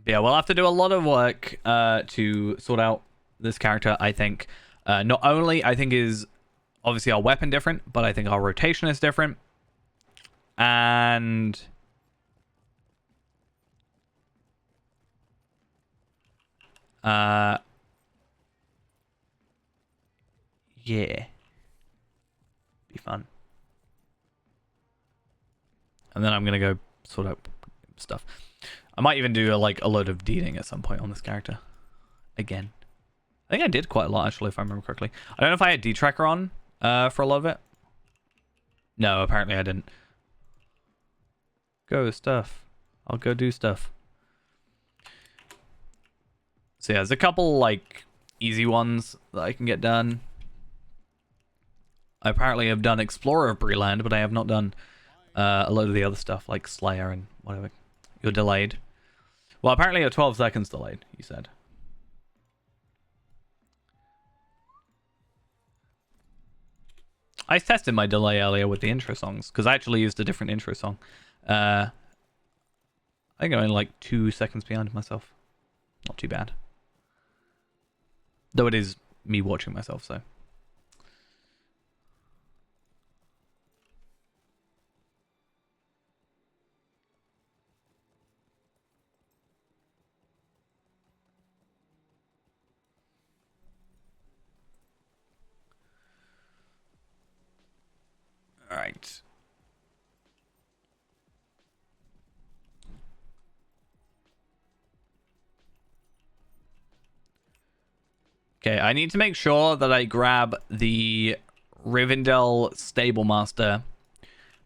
Yeah, we'll have to do a lot of work to sort out this character, I think. Not only, I think, is obviously our weapon different, but I think our rotation is different. And... yeah. Be fun. And then I'm going to go sort out stuff. I might even do a load of deeding at some point on this character. Again. I think I did quite a lot, actually, if I remember correctly. I don't know if I had D-Tracker on for a lot of it. No, apparently I didn't. Go stuff. I'll go do stuff. So yeah, there's a couple, easy ones that I can get done. I apparently have done Explorer of Breeland, but I have not done a load of the other stuff, like Slayer and whatever. You're delayed. Well, apparently you're 12 seconds delayed, you said. I tested my delay earlier with the intro songs, because I actually used a different intro song. I think I'm only 2 seconds behind myself. Not too bad. Though it is me watching myself, so. All right. Okay, I need to make sure that I grab the Rivendell Stablemaster,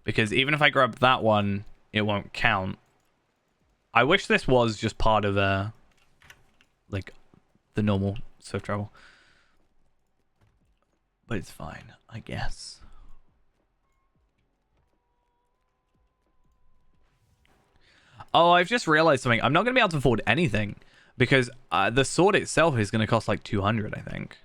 because even if I grab that one, it won't count. I wish this was just part of the normal Swift travel. But it's fine, I guess. Oh, I've just realized something. I'm not going to be able to afford anything because the sword itself is going to cost 200, I think.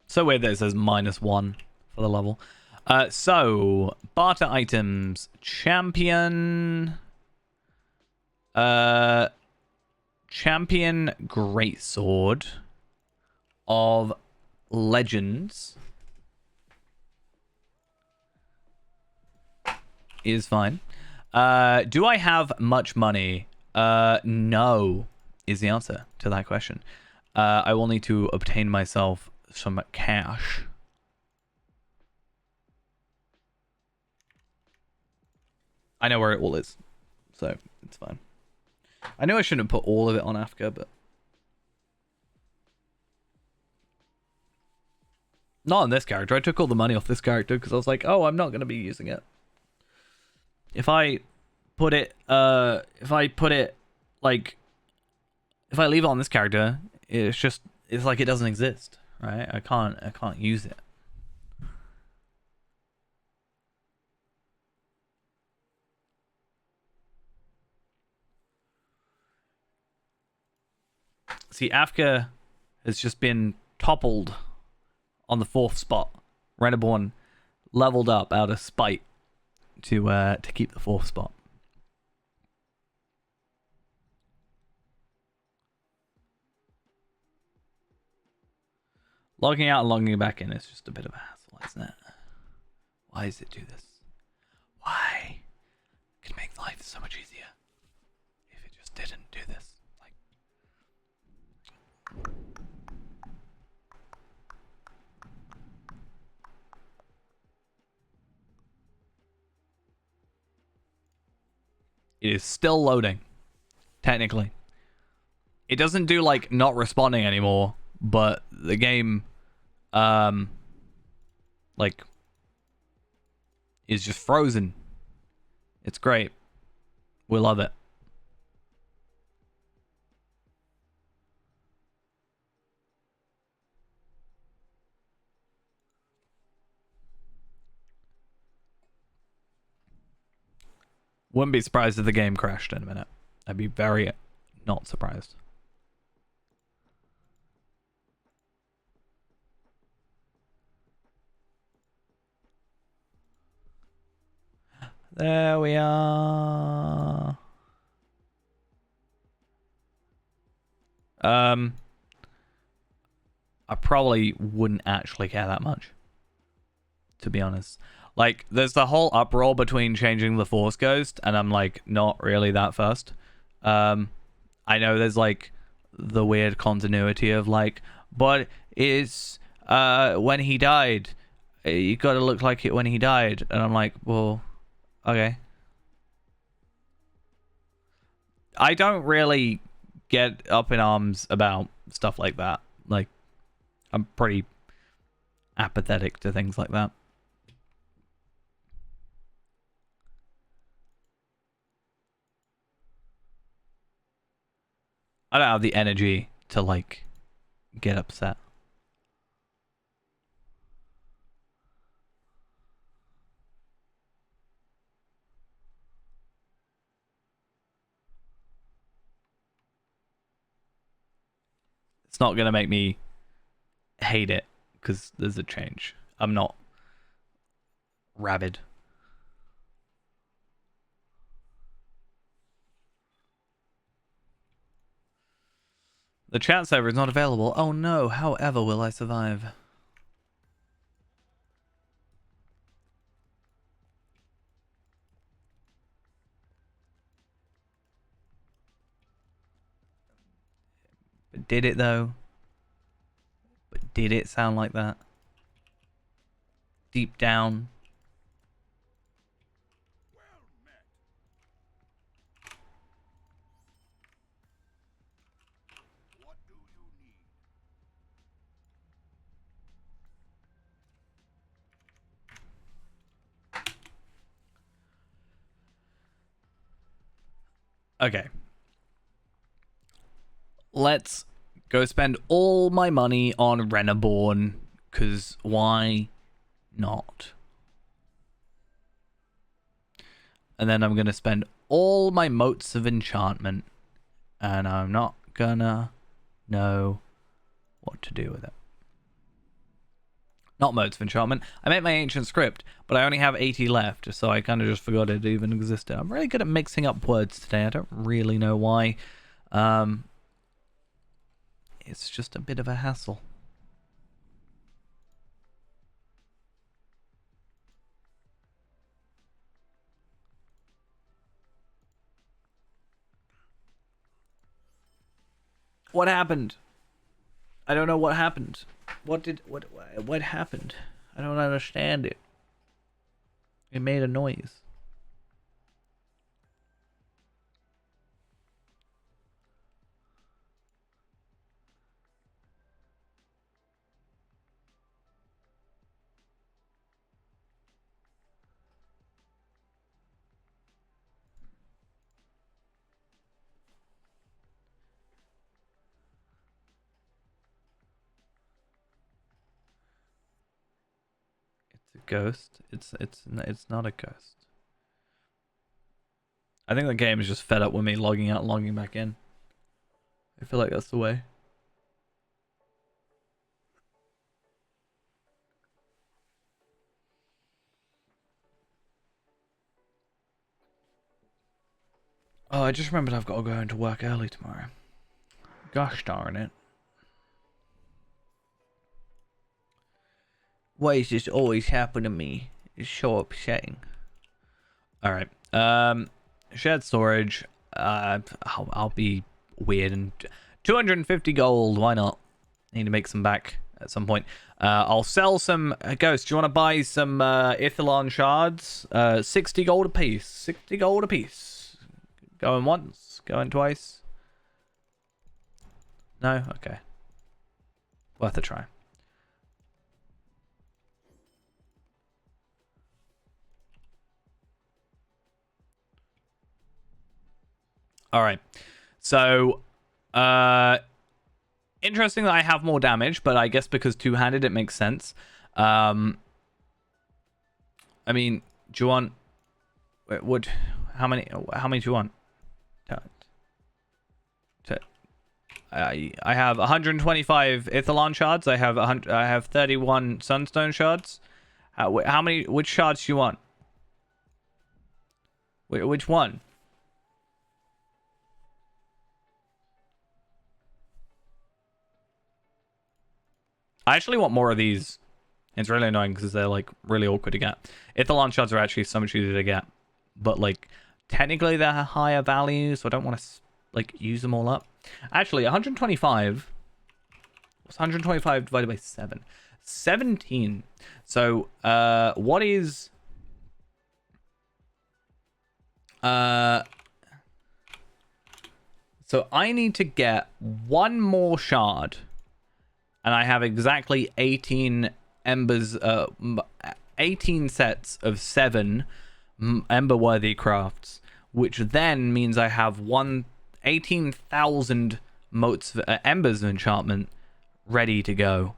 So weird that it says -1 for the level. So, barter items. Champion... Champion Greatsword of Legends is fine. Do I have much money? No, is the answer to that question. I will need to obtain myself some cash. I know where it all is, so it's fine. I know I shouldn't put all of it on Africa, but not on this character. I took all the money off this character because I was like, oh, I'm not going to be using it. If I put it, if I leave it on this character, it's like it doesn't exist, right? I can't use it. See, Afka has just been toppled on the 4th spot. Reneborn leveled up out of spite to keep the 4th spot. Logging out and logging back in is just a bit of a hassle, isn't it? Why does it do this? Why? It could make life so much easier if it just didn't do this. Like, it is still loading, technically. It doesn't do like not responding anymore, but the game like is just frozen. It's great. We love it. Wouldn't be surprised if the game crashed in a minute. I'd be very not surprised. There we are. I probably wouldn't actually care that much, to be honest. Like, there's the whole uproar between changing the Force Ghost, and I'm like, not really that fussed. I know there's like the weird continuity of like, but it's when he died, you gotta look like it when he died, and I'm like, well, okay. I don't really get up in arms about stuff like that. Like, I'm pretty apathetic to things like that. I don't have the energy to like get upset. It's not gonna make me hate it because there's a change. I'm not rabid. The chat server is not available. Oh no, however will I survive? But did it though? But did it sound like that? Deep down. Okay. Let's go spend all my money on Renaborn, because why not? And then I'm going to spend all my motes of enchantment, and I'm not gonna know what to do with it. Not motes of enchantment. I meant my ancient script, but I only have 80 left, so I kind of just forgot it even existed. I'm really good at mixing up words today. I don't really know why. It's just a bit of a hassle. What happened? I don't know what happened. What happened? I don't understand it. It made a noise. It's a ghost. It's not a ghost. I think the game is just fed up with me logging out and logging back in. I feel like that's the way. Oh, I just remembered I've got to go into work early tomorrow. Gosh darn it. Why is this always happening to me? It's so upsetting. All right. Shared storage. I'll be weird and 250 gold. Why not? Need to make some back at some point. I'll sell some ghosts. Do you want to buy some Ithilon shards? 60 gold a piece. 60 gold a piece. Going once. Going twice. No. Okay. Worth a try. All right. So, interesting that I have more damage, but I guess because two-handed, it makes sense. I mean, do you want... How many do you want? I have 125 Ithilon shards. I have 31 Sunstone shards. How many? Which shards do you want? Which one? I actually want more of these. It's really annoying because they're like really awkward to get. Ithilon shards are actually so much easier to get, but like technically they're higher value, so I don't want to like use them all up. Actually, 125. What's 125 divided by 7? 17. So, what is... So I need to get one more shard. And I have exactly 18 embers, 18 sets of 7 ember-worthy crafts, which then means I have 18,000 motes of, embers of enchantment ready to go.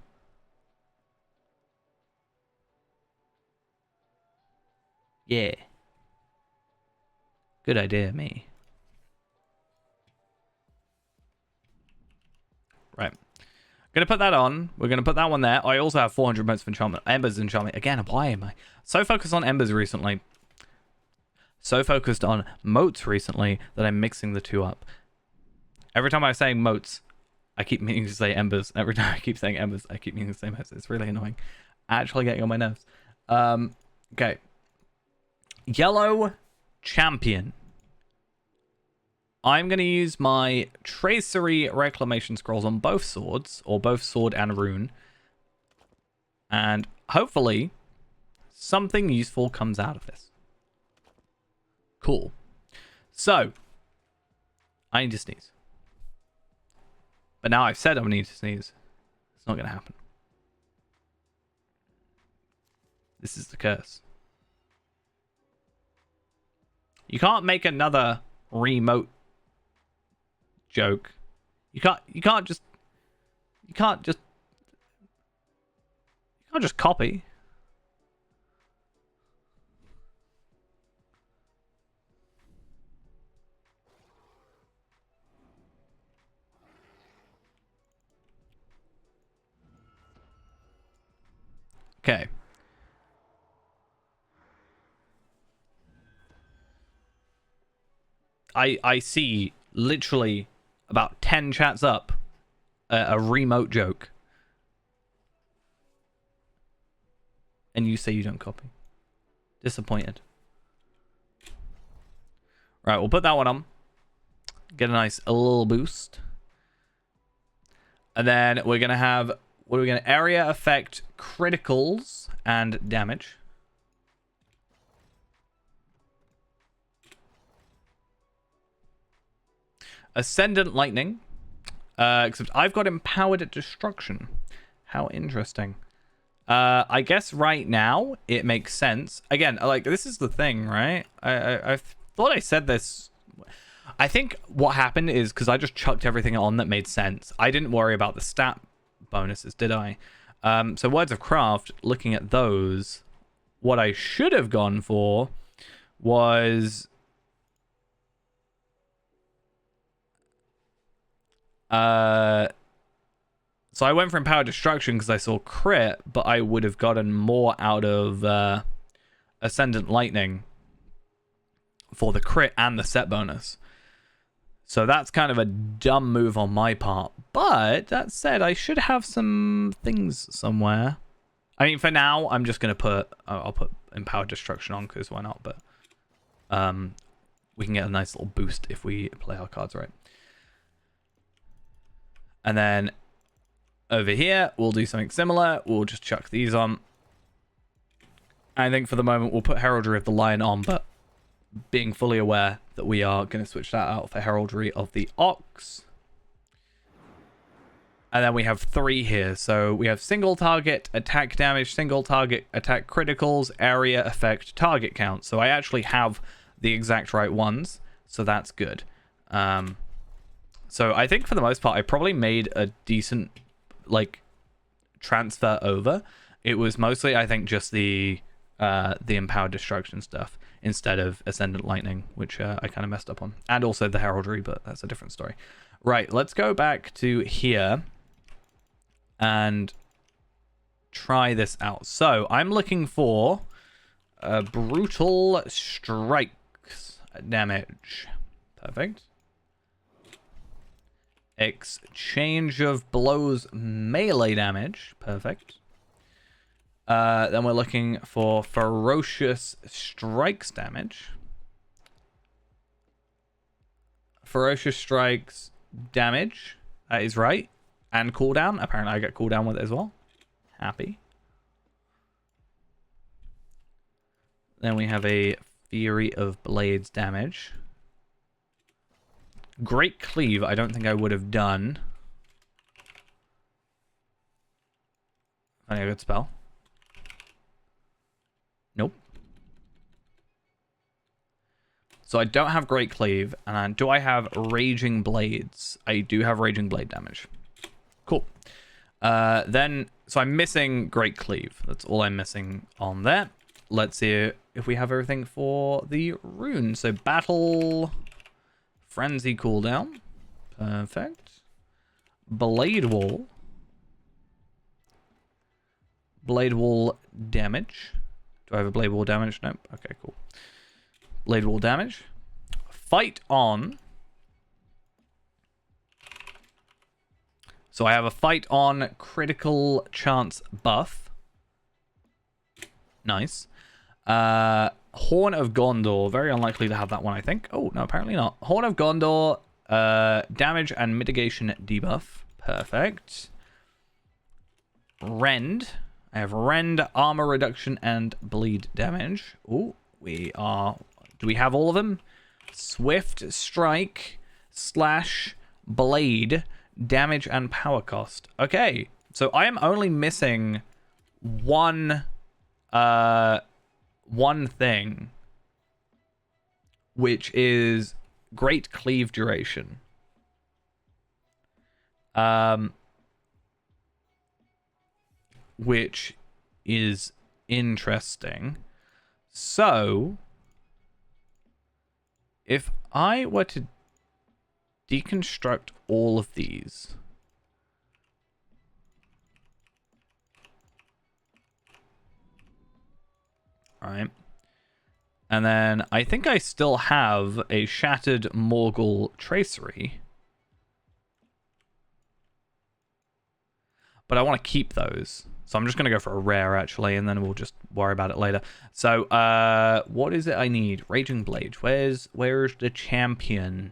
Yeah. Good idea, me. Right. Gonna put that on. We're gonna put that one there. I also have 400 motes of enchantment. Embers of enchantment. Again, why am I so focused on embers recently? So focused on motes recently that I'm mixing the two up. Every time I'm saying motes, I keep meaning to say embers. Every time I keep saying embers, I keep meaning to say motes. It's really annoying. Actually getting on my nerves. Okay. Yellow champion. I'm going to use my Tracery Reclamation Scrolls on both swords, or both sword and rune. And hopefully, something useful comes out of this. Cool. So, I need to sneeze. But now I've said I need to sneeze. It's not going to happen. This is the curse. You can't make another remote joke. You can't just copy. Okay. I see literally about 10 chats up a remote joke. And you say you don't copy. Disappointed. Right, we'll put that one on. Get a little boost. And then we're going to have... What are we going to... Area effect, criticals, and damage. Ascendant Lightning. Except I've got Empowered Destruction. How interesting. I guess right now it makes sense. Again, like, this is the thing, right? I thought I said this. I think what happened is because I just chucked everything on that made sense. I didn't worry about the stat bonuses, did I? So Words of Craft, looking at those, what I should have gone for was... So I went for Empowered Destruction because I saw crit, but I would have gotten more out of Ascendant Lightning for the crit and the set bonus. So that's kind of a dumb move on my part. But that said, I should have some things somewhere. I mean, for now, I'm just going to put... I'll put Empowered Destruction on, because why not? But we can get a nice little boost if we play our cards right. And then over here, we'll do something similar. We'll just chuck these on. I think for the moment, we'll put Heraldry of the Lion on, but being fully aware that we are going to switch that out for Heraldry of the Ox. And then we have 3 here. So we have single target, attack damage, single target, attack criticals, area effect, target count. So I actually have the exact right ones. So that's good. So I think for the most part, I probably made a decent, like, transfer over. It was mostly, I think, just the Empowered Destruction stuff instead of Ascendant Lightning, which I kind of messed up on. And also the Heraldry, but that's a different story. Right, let's go back to here and try this out. So I'm looking for Brutal Strikes damage. Perfect. Exchange of Blows melee damage. Perfect. Then we're looking for Ferocious Strikes damage. Ferocious Strikes damage. That is right. And cooldown. Apparently I get cooldown with it as well. Happy. Then we have a Fury of Blades damage. Great Cleave, I don't think I would have done. Finding a good spell. Nope. So I don't have Great Cleave. And do I have Raging Blades? I do have Raging Blade damage. Cool. So I'm missing Great Cleave. That's all I'm missing on there. Let's see if we have everything for the rune. So Battle... Frenzy cooldown. Perfect. Blade Wall. Blade Wall damage. Do I have a Blade Wall damage? Nope. Okay, cool. Blade Wall damage. Fight on. So I have a fight on critical chance buff. Nice. Horn of Gondor. Very unlikely to have that one, I think. Oh, no, apparently not. Horn of Gondor. Damage and mitigation debuff. Perfect. Rend. I have Rend, armor reduction, and bleed damage. Oh, we are... Do we have all of them? Swift Strike, Slash, Blade, damage, and power cost. Okay, so I am only missing one thing, which is Great Cleave duration. Which is interesting. So, if I were to deconstruct all of these, right, and then I think I still have a Shattered Morgul Tracery, but I want to keep those. So I'm just going to go for a rare, actually, and then we'll just worry about it later. So, what is it I need? Raging Blade. Where's the champion?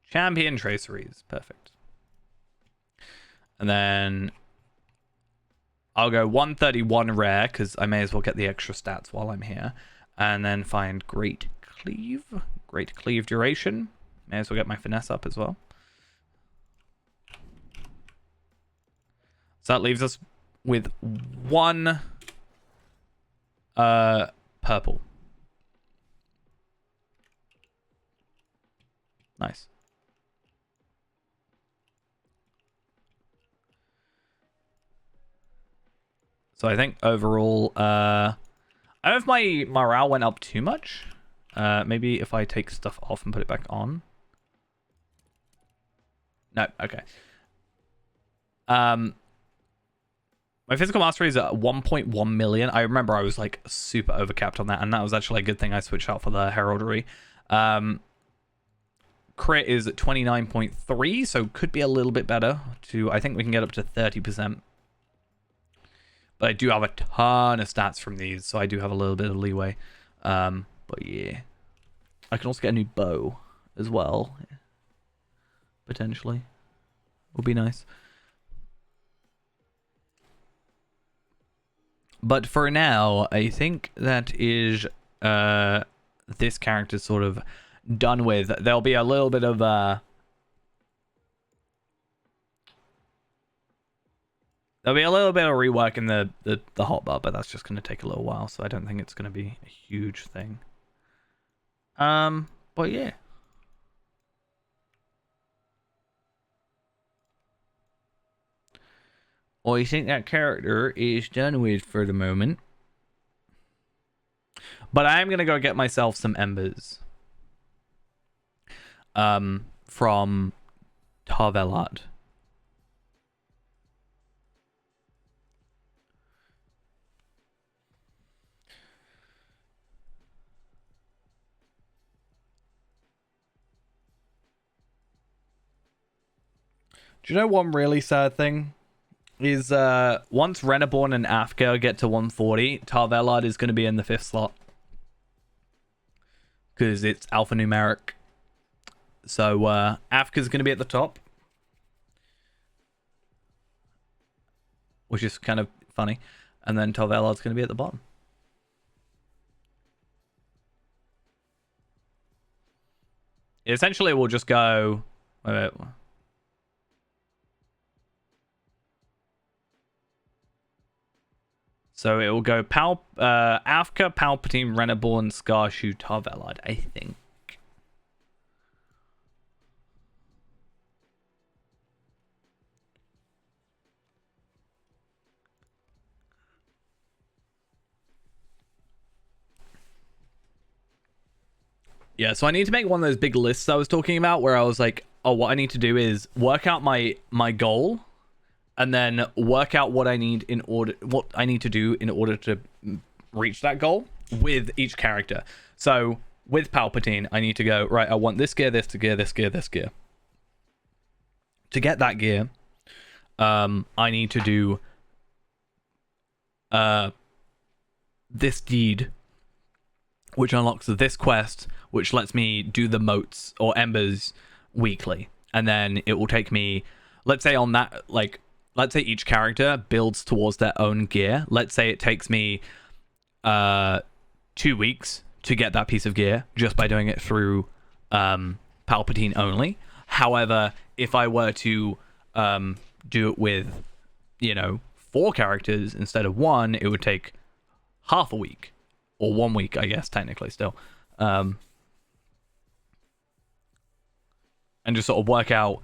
Champion Traceries. Perfect. And then I'll go 131 rare, because I may as well get the extra stats while I'm here. And then find Great Cleave. Great Cleave duration. May as well get my finesse up as well. So that leaves us with one purple. Nice. So I think overall, I don't know if my morale went up too much. Maybe if I take stuff off and put it back on. No, okay. My physical mastery is at 1.1 million. I remember I was like super overcapped on that, and that was actually a good thing I switched out for the heraldry. crit is at 29.3, so could be a little bit better. I think we can get up to 30%. But I do have a ton of stats from these, so I do have a little bit of leeway. But yeah. I can also get a new bow as well. Potentially. Would be nice. But for now, I think that is this character sort of done with. There'll be a little bit of rework in the hotbar, but that's just going to take a little while, so I don't think it's going to be a huge thing. But yeah. I think that character is done with for the moment. But I am going to go get myself some embers. From Tar Valon. Do you know one really sad thing? Is once Reneborn and Afka get to 140, Tar Valon is going to be in the 5th slot. Because it's alphanumeric. So Afka's going to be at the top. Which is kind of funny. And then Tar Valon's going to be at the bottom. Essentially, we'll just go... Wait. So it will go Afka, Palpatine, Reneborn, Scarshoot, Tar Valon, I think. Yeah, so I need to make one of those big lists I was talking about where I was like, oh, what I need to do is work out my goal and then work out what I need to do in order to reach that goal with each character. So with Palpatine, I need to go, right, I want this gear, this gear, this gear, this gear. To get that gear, I need to do this deed, which unlocks this quest, which lets me do the motes or embers weekly. And then it will take me, let's say on that, like, let's say each character builds towards their own gear. Let's say it takes me 2 weeks to get that piece of gear just by doing it through Palpatine only. However, if I were to do it with, 4 characters instead of 1, it would take half a week. Or 1 week, I guess, technically still. And just sort of work out...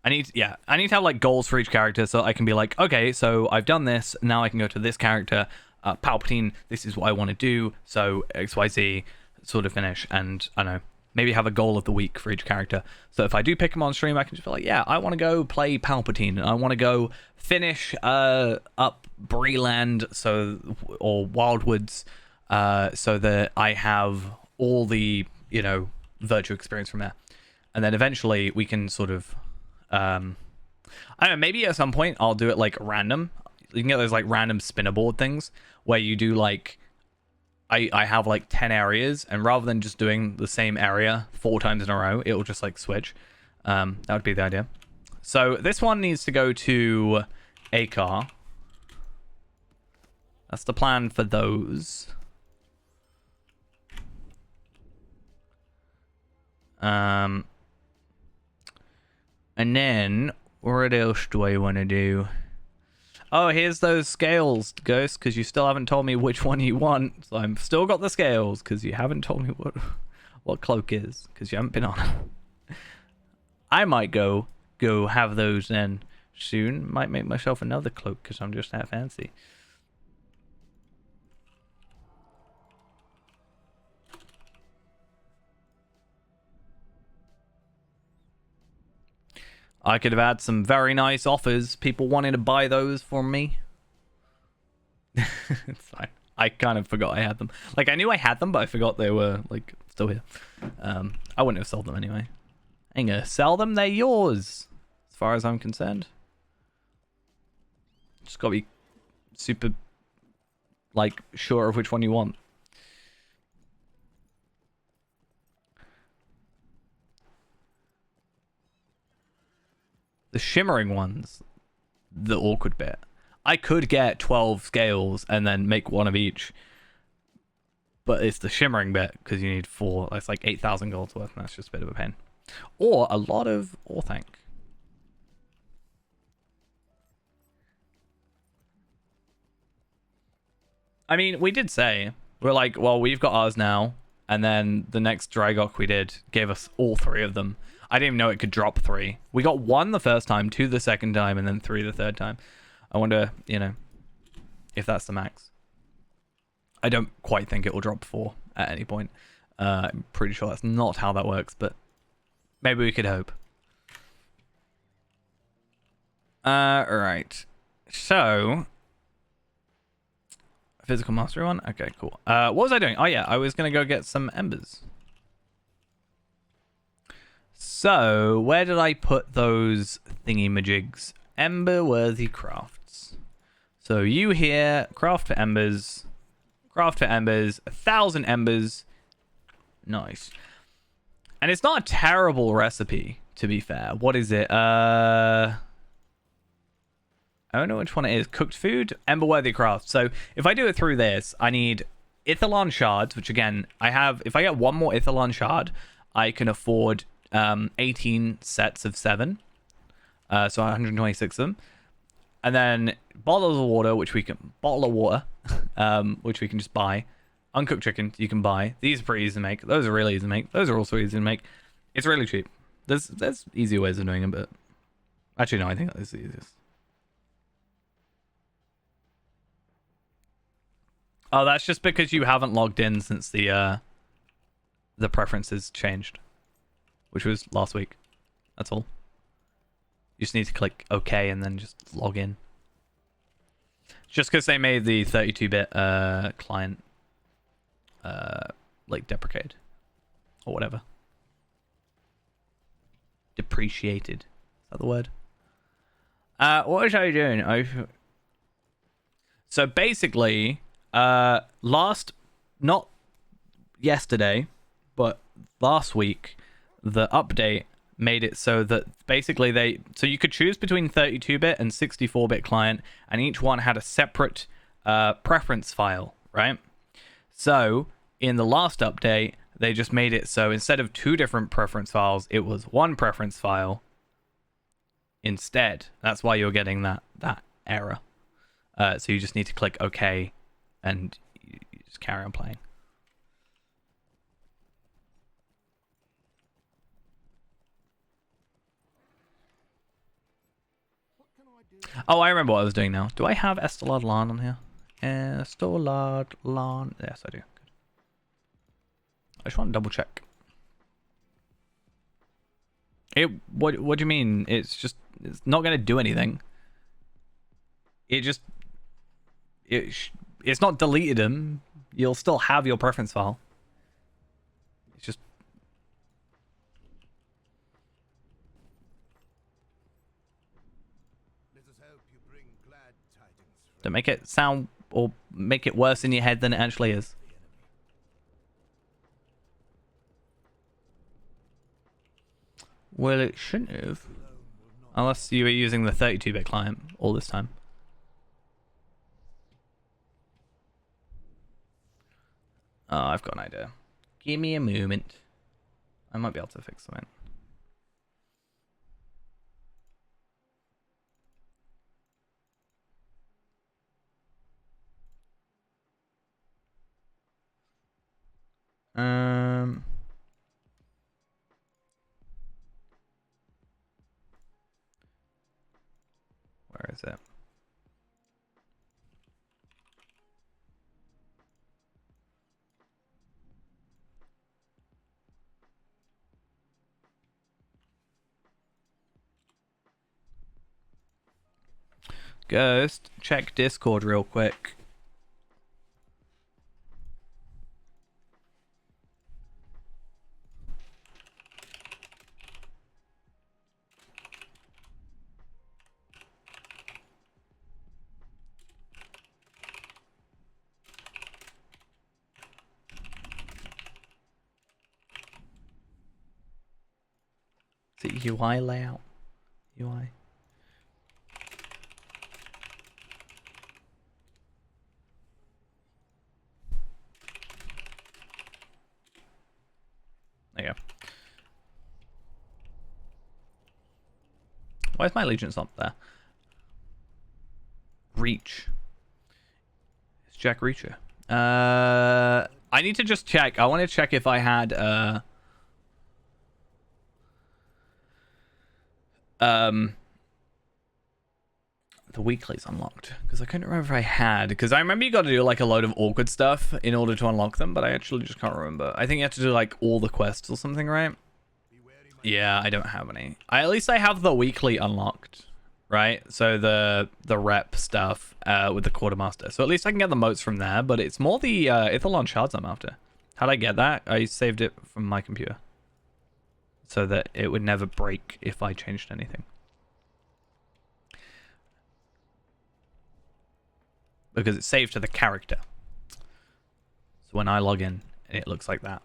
I need to have like goals for each character so I can be like, okay, so I've done this, now I can go to this character, Palpatine, this is what I want to do, so XYZ, sort of finish, and I don't know, maybe have a goal of the week for each character. So if I do pick him on stream, I can just be like, yeah, I want to go play Palpatine, I want to go finish up Breeland, or Wildwoods, so that I have all the, virtue experience from there. And then eventually we can sort of... I don't know, maybe at some point I'll do it like random. You can get those like random spinner board things where you do like, I have like 10 areas, and rather than just doing the same area 4 times in a row, it will just like switch. That would be the idea. So this one needs to go to Akar. That's the plan for those. And then, what else do I want to do? Oh, here's those scales, Ghost, because you still haven't told me which one you want. So I've still got the scales, because you haven't told me what cloak is, because you haven't been on. I might go have those then soon. Might make myself another cloak, because I'm just that fancy. I could have had some very nice offers. People wanting to buy those from me. It's fine. I kind of forgot I had them. Like, I knew I had them, but I forgot they were, like, still here. I wouldn't have sold them anyway. Ain't gonna sell them, they're yours. As far as I'm concerned. Just gotta be super, like, sure of which one you want. The shimmering ones, the awkward bit. I could get 12 scales and then make one of each. But it's the shimmering bit, because you need 4. That's like 8,000 gold worth, and that's just a bit of a pain. Or a lot of Orthanc. I mean, we did say, we're like, well, we've got ours now. And then the next Drygok we did gave us all 3 of them. I didn't even know it could drop 3. We got 1 the first time, 2 the second time, and then 3 the third time. I wonder, you know, if that's the max. I don't quite think it will drop 4 at any point. I'm pretty sure that's not how that works, but maybe we could hope. Right. So, physical mastery one? Okay, cool. What was I doing? Oh yeah, I was going to go get some embers. So, where did I put those thingy-majigs? Ember-worthy crafts. So, you here, craft for embers. Craft for embers. 1,000 embers. Nice. And it's not a terrible recipe, to be fair. What is it? I don't know which one it is. Cooked food, ember-worthy craft. So, if I do it through this, I need Ithilon shards, which again, I have... If I get one more Ithilon shard, I can afford 18 sets of 7. So 126 of them. And then bottles of water, which we can... Bottle of water, which we can just buy. Uncooked chicken, you can buy. These are pretty easy to make. Those are really easy to make. Those are also easy to make. It's really cheap. There's easier ways of doing it, but... Actually, no, I think that is the easiest. Oh, that's just because you haven't logged in since the preferences changed. Which was last week. That's all. You just need to click OK and then just log in. Just because they made the 32-bit client like deprecated. Or whatever. Depreciated. Is that the word? What was I doing? So basically, not yesterday, but last week, the update made it so that basically so you could choose between 32-bit and 64-bit client, and each one had a separate preference file, right? So in the last update, they just made it so instead of 2 different preference files, it was 1 preference file instead. That's why you're getting that error. So you just need to click OK and you just carry on playing. Oh, I remember what I was doing now. Do I have Estelard Lan on here? Estelard Lan. Yes, I do. Good. I just want to double check. What do you mean? It's not going to do anything. It's not deleted them. You'll still have your preference file. It's just... Don't make it sound or make it worse in your head than it actually is. Well, it shouldn't have. Unless you were using the 32-bit client all this time. Oh, I've got an idea. Give me a moment. I might be able to fix something. Where is it? Ghost, check Discord real quick. Is it UI layout? UI. There you go. Why is my allegiance up there? Reach. It's Jack Reacher. I need to just check. I want to check if I had the weeklies unlocked, because I couldn't remember if I had, because I remember you got to do like a load of awkward stuff in order to unlock them, but I actually just can't remember. I think you have to do like all the quests or something, right? Yeah, I don't have any. At least I have the weekly unlocked, right? So the rep stuff with the quartermaster. So at least I can get the motes from there, but it's more the Ithalon shards I'm after. How'd I get that? I saved it from my computer so that it would never break if I changed anything. Because it's saved to the character. So when I log in, it looks like that.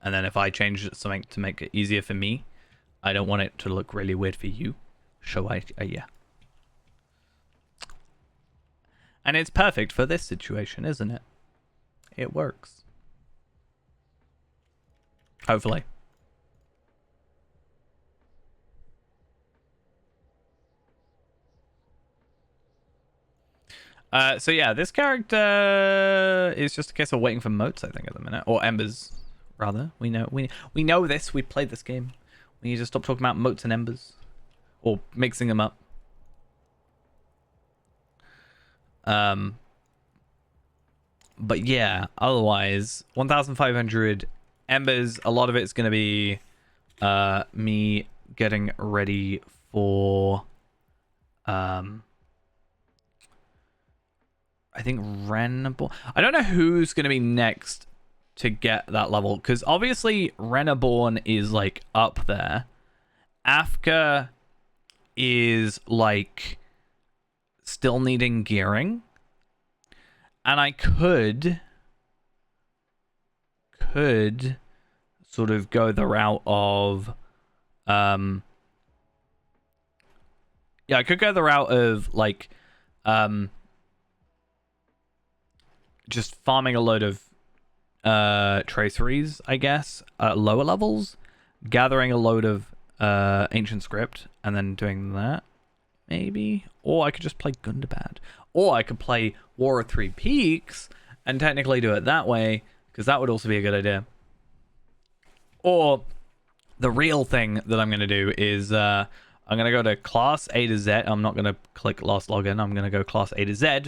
And then if I change something to make it easier for me, I don't want it to look really weird for you. So yeah. And it's perfect for this situation, isn't it? It works. Hopefully. So yeah, this character is just a case of waiting for motes, I think, at the minute, or embers, rather. We know this. We played this game. We need to stop talking about motes and embers, or mixing them up. But yeah, otherwise, 1,500 embers. A lot of it's gonna be me getting ready for I think Renaborn. I don't know who's going to be next to get that level, because obviously Renaborn is like up there. Afka is like still needing gearing, and I could sort of go the route of yeah, I could go the route of like just farming a load of traceries, I guess, at lower levels, gathering a load of ancient script, and then doing that, maybe. Or I could just play Gundabad. Or I could play War of Three Peaks and technically do it that way, because that would also be a good idea. Or the real thing that I'm going to do is I'm going to go to class A to Z. I'm not going to click last login. I'm going to go class A to Z.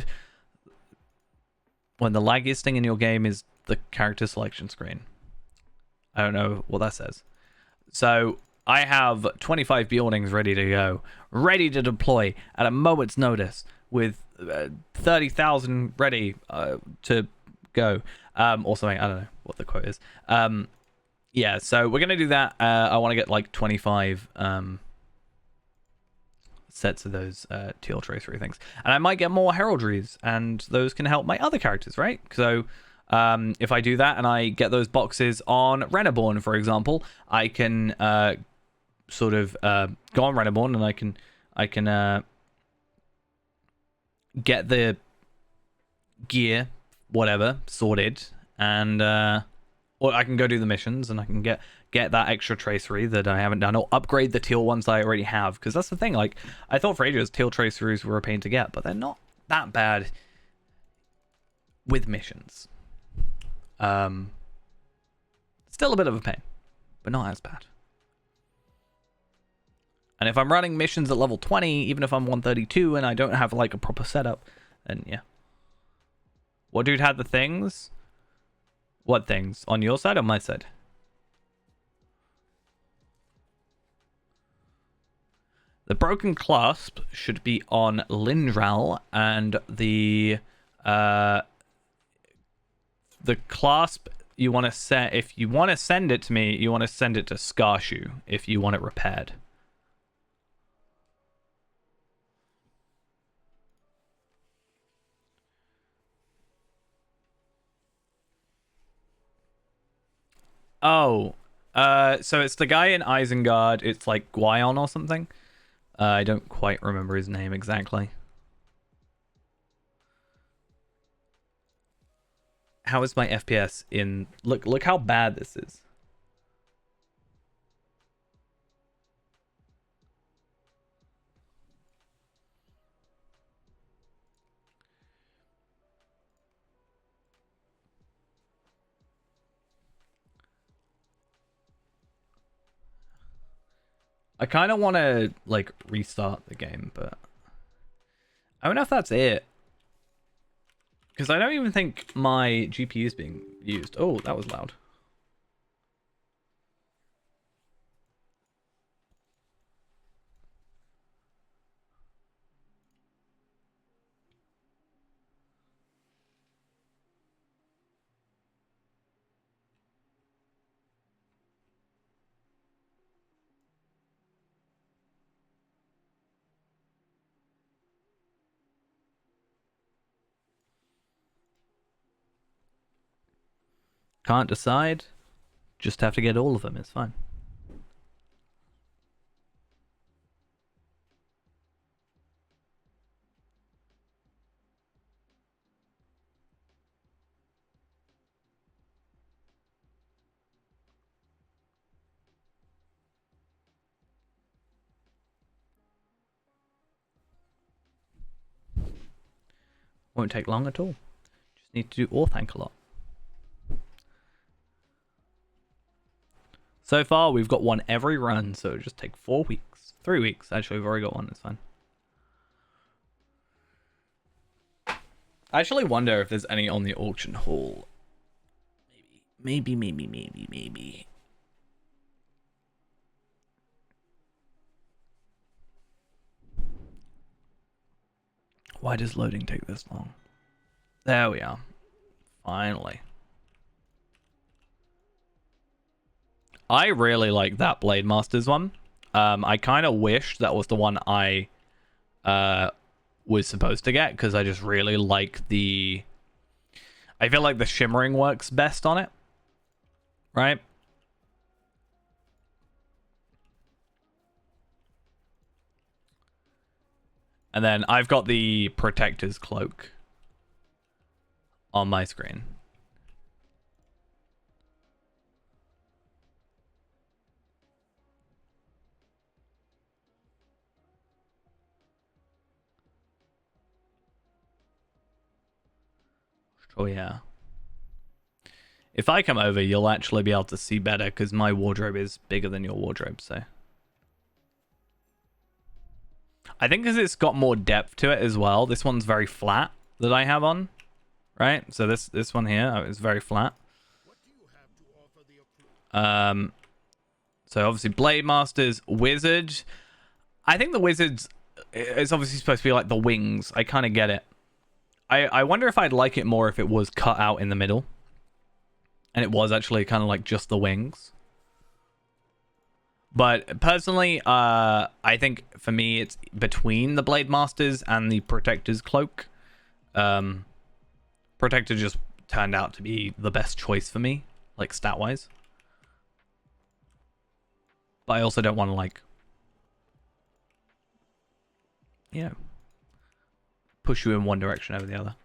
When the laggiest thing in your game is the character selection screen. I don't know what that says. So I have 25 Bjornings ready to go, ready to deploy at a moment's notice, with 30,000 ready to go, or something. I don't know what the quote is. Yeah, so we're gonna do that. I want to get like 25 sets of those teal tracery things, and I might get more heraldries, and those can help my other characters, right? So if I do that and I get those boxes on Renaborn, for example, I can sort of go on Renaborn, and I can get the gear, whatever, sorted, and or I can go do the missions, and I can get that extra tracery that I haven't done, or upgrade the teal ones that I already have. Because that's the thing, like, I thought for ages teal traceries were a pain to get, but they're not that bad with missions. Still a bit of a pain, but not as bad. And if I'm running missions at level 20, even if I'm 132 and I don't have like a proper setup, then yeah. What dude had the things? What things? On your side or my side? The broken clasp should be on Lindral, and the clasp you want to set, if you want to send it to me, you want to send it to Skarshu if you want it repaired. Oh, So it's the guy in Isengard. It's like Gwion or something. I don't quite remember his name exactly. How is my FPS in... Look how bad this is. I kind of want to like restart the game, but I don't know if that's it. Because I don't even think my GPU is being used. Oh, that was loud. Can't decide. Just have to get all of them. It's fine. Won't take long at all. Just need to do Orthanc a lot. So far, we've got one every run, so it'll just take 4 weeks. 3 weeks. Actually, we've already got one. It's fine. I actually wonder if there's any on the auction hall. Maybe. Why does loading take this long? There we are. Finally. I really like that Blade Masters one. I kind of wish that was the one I was supposed to get, because I just really like the... I feel like the shimmering works best on it. Right? And then I've got the Protector's Cloak on my screen. Oh yeah. If I come over, you'll actually be able to see better, because my wardrobe is bigger than your wardrobe, so... I think because it's got more depth to it as well. This one's very flat that I have on, right? So this one here is very flat. So obviously Blade Masters, Wizard. I think the Wizards is obviously supposed to be like the wings. I kind of get it. I wonder if I'd like it more if it was cut out in the middle. And it was actually kind of like just the wings. But personally, I think for me, it's between the Blade Masters and the Protector's Cloak. Protector just turned out to be the best choice for me, like stat-wise. But I also don't want to, like, you know, push you in one direction over the other.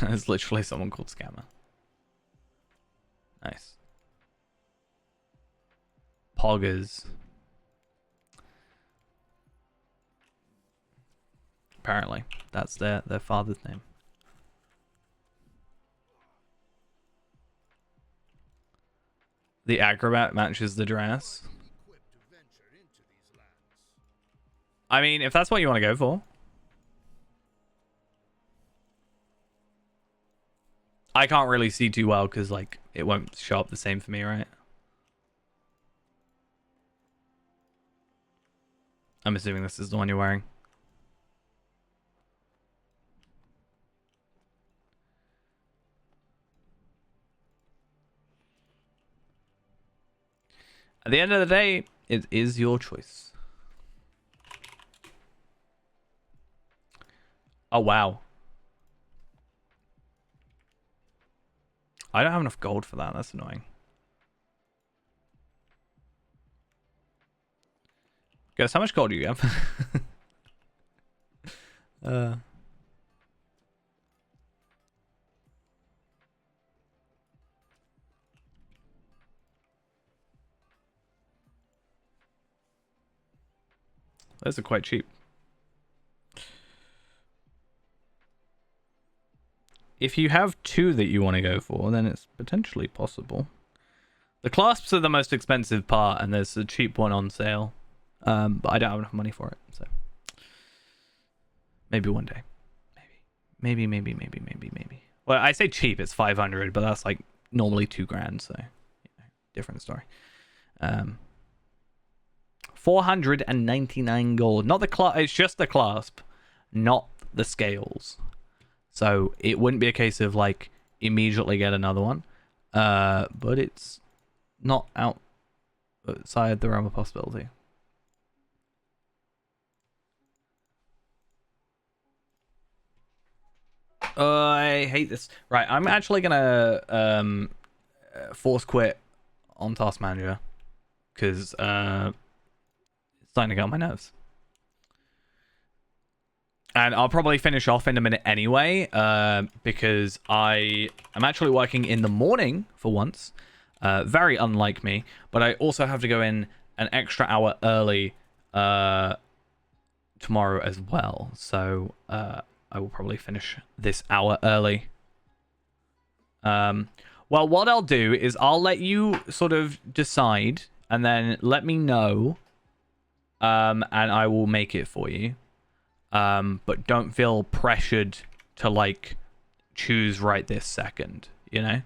There's literally someone called Scammer. Nice. Poggers. Apparently, that's their father's name. The acrobat matches the dress. I mean, if that's what you want to go for. I can't really see too well because, like, it won't show up the same for me, right? I'm assuming this is the one you're wearing. At the end of the day, it is your choice. Oh, wow. I don't have enough gold for that. That's annoying. Guys, how much gold do you have? Those are quite cheap. If you have two that you want to go for, then it's potentially possible. The clasps are the most expensive part, and there's a cheap one on sale. But I don't have enough money for it, so maybe one day. Maybe. Well, I say cheap, it's 500, but that's like normally $2,000, so different story. 499 gold. Not the clasp, it's just the clasp, not the scales. So it wouldn't be a case of like immediately get another one. But it's not outside the realm of possibility. I hate this. Right, I'm actually gonna force quit on Task Manager because it's starting to get on my nerves. And I'll probably finish off in a minute anyway, because I am actually working in the morning for once. Very unlike me, but I also have to go in an extra hour early tomorrow as well. So I will probably finish this hour early. Well, what I'll do is I'll let you sort of decide and then let me know, and I will make it for you. But don't feel pressured to like choose right this second, you know?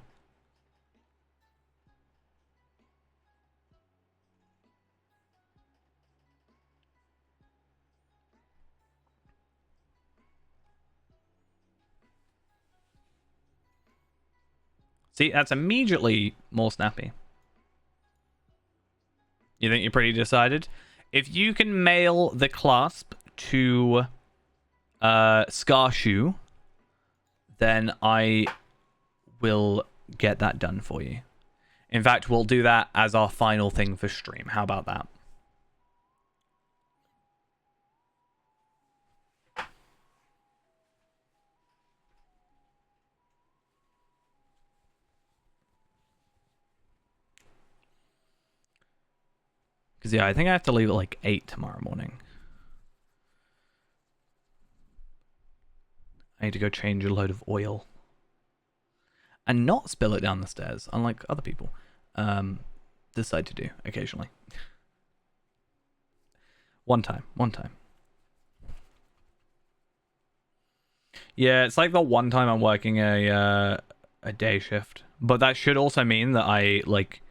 See, that's immediately more snappy. You think you're pretty decided? If you can mail the clasp to Scarshoe, then I will get that done for you. In fact, we'll do that as our final thing for stream. How about that? Because, yeah, I think I have to leave at like 8 tomorrow morning. I need to go change a load of oil. And not spill it down the stairs, unlike other people decide to do occasionally. One time. Yeah, it's like the one time I'm working a day shift. But that should also mean that I, like,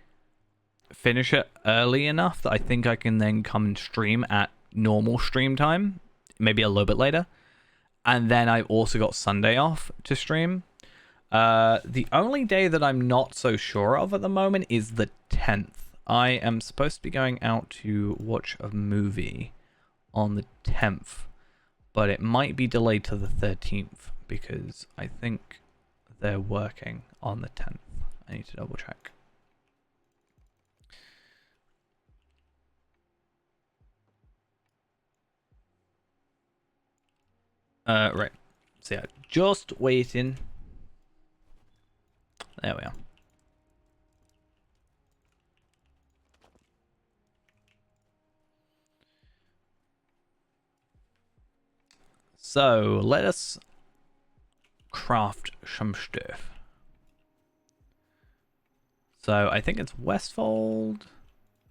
finish it early enough that I think I can then come and stream at normal stream time, maybe a little bit later, and then I've also got Sunday off to stream. The only day that I'm not so sure of at the moment is the 10th. I am supposed to be going out to watch a movie on the 10th, but it might be delayed to the 13th because I think they're working on the 10th. I need to double check. Right. So yeah, just waiting. There we are. So let us craft some stuff. So I think it's Westfold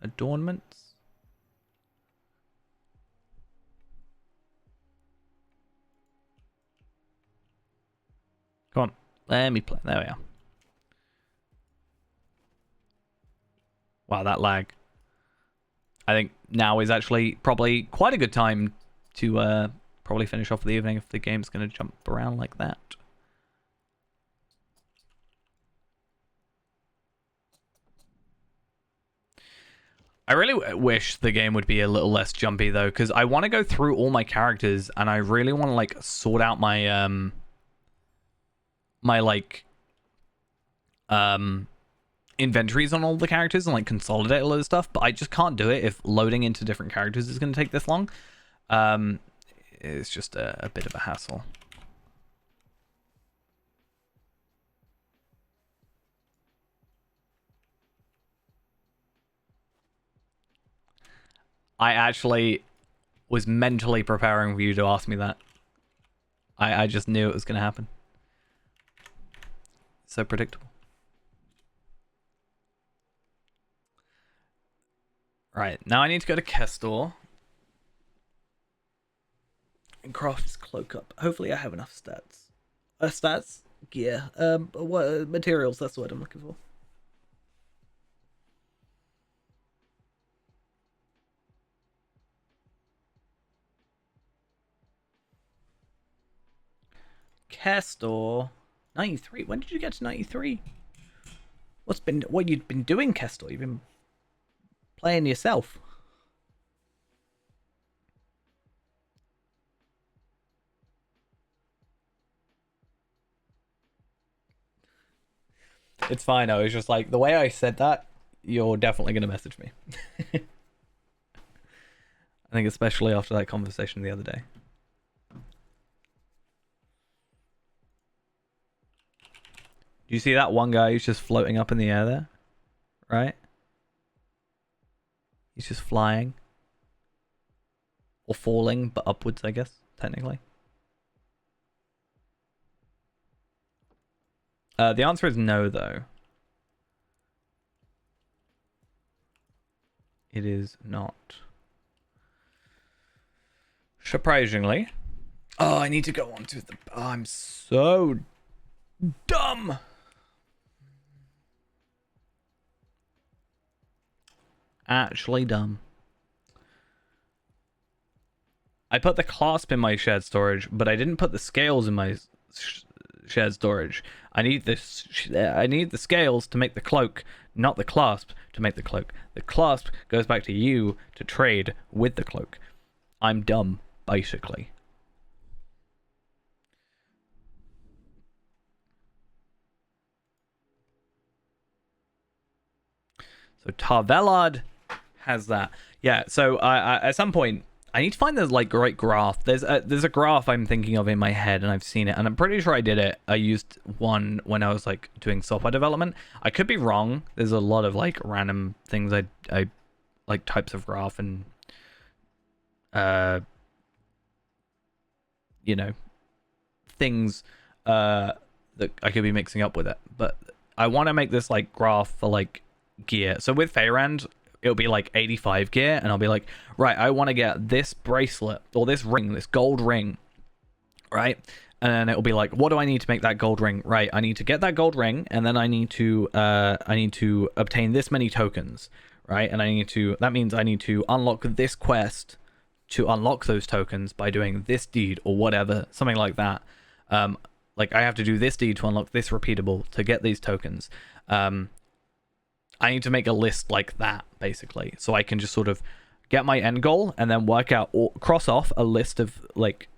adornments. Come on, let me play. There we are. Wow, that lag. I think now is actually probably quite a good time to probably finish off the evening if the game's going to jump around like that. I really wish the game would be a little less jumpy though, because I want to go through all my characters and I really want to like sort out my my like inventories on all the characters and like consolidate a lot of stuff, but I just can't do it if loading into different characters is going to take this long. It's just a bit of a hassle. I actually was mentally preparing for you to ask me that. I just knew it was going to happen. So predictable. Right, now I need to go to Kestor and craft this cloak up. Hopefully I have enough stats. Stats? Gear. What materials, that's what I'm looking for. Kestor. 93. When did you get to 93? What you've been doing, Kestor? You've been playing yourself. It's fine. I was just like, the way I said that, you're definitely going to message me. I think especially after that conversation the other day. Do you see that one guy who's just floating up in the air there? Right? He's just flying. Or falling, but upwards, I guess, technically. The answer is no, though. It is not. Surprisingly. Oh, I need to go on to the... Oh, I'm so dumb. Actually dumb. I put the clasp in my shared storage, but I didn't put the scales in my shared storage. I need this. I need the scales to make the cloak, not the clasp to make the cloak. The clasp goes back to you to trade with the cloak. I'm dumb, basically. So Tarvelard has that. Yeah, so I at some point I need to find the like right graph. There's a graph I'm thinking of in my head, and I've seen it, and I'm pretty sure I did it. I used one when I was like doing software development. I could be wrong. There's a lot of like random things I like types of graph and you know, things that I could be mixing up with it. But I want to make this like graph for like gear. So with Feyrand, it'll be like 85 gear, and I'll be like, right, I want to get this bracelet or this ring, this gold ring, right? And then it'll be like, what do I need to make that gold ring? Right, I need to get that gold ring, and then I need to obtain this many tokens, right? And that means I need to unlock this quest to unlock those tokens by doing this deed or whatever, something like that. Like I have to do this deed to unlock this repeatable to get these tokens. I need to make a list like that, basically, so I can just sort of get my end goal and then work out or cross off a list of like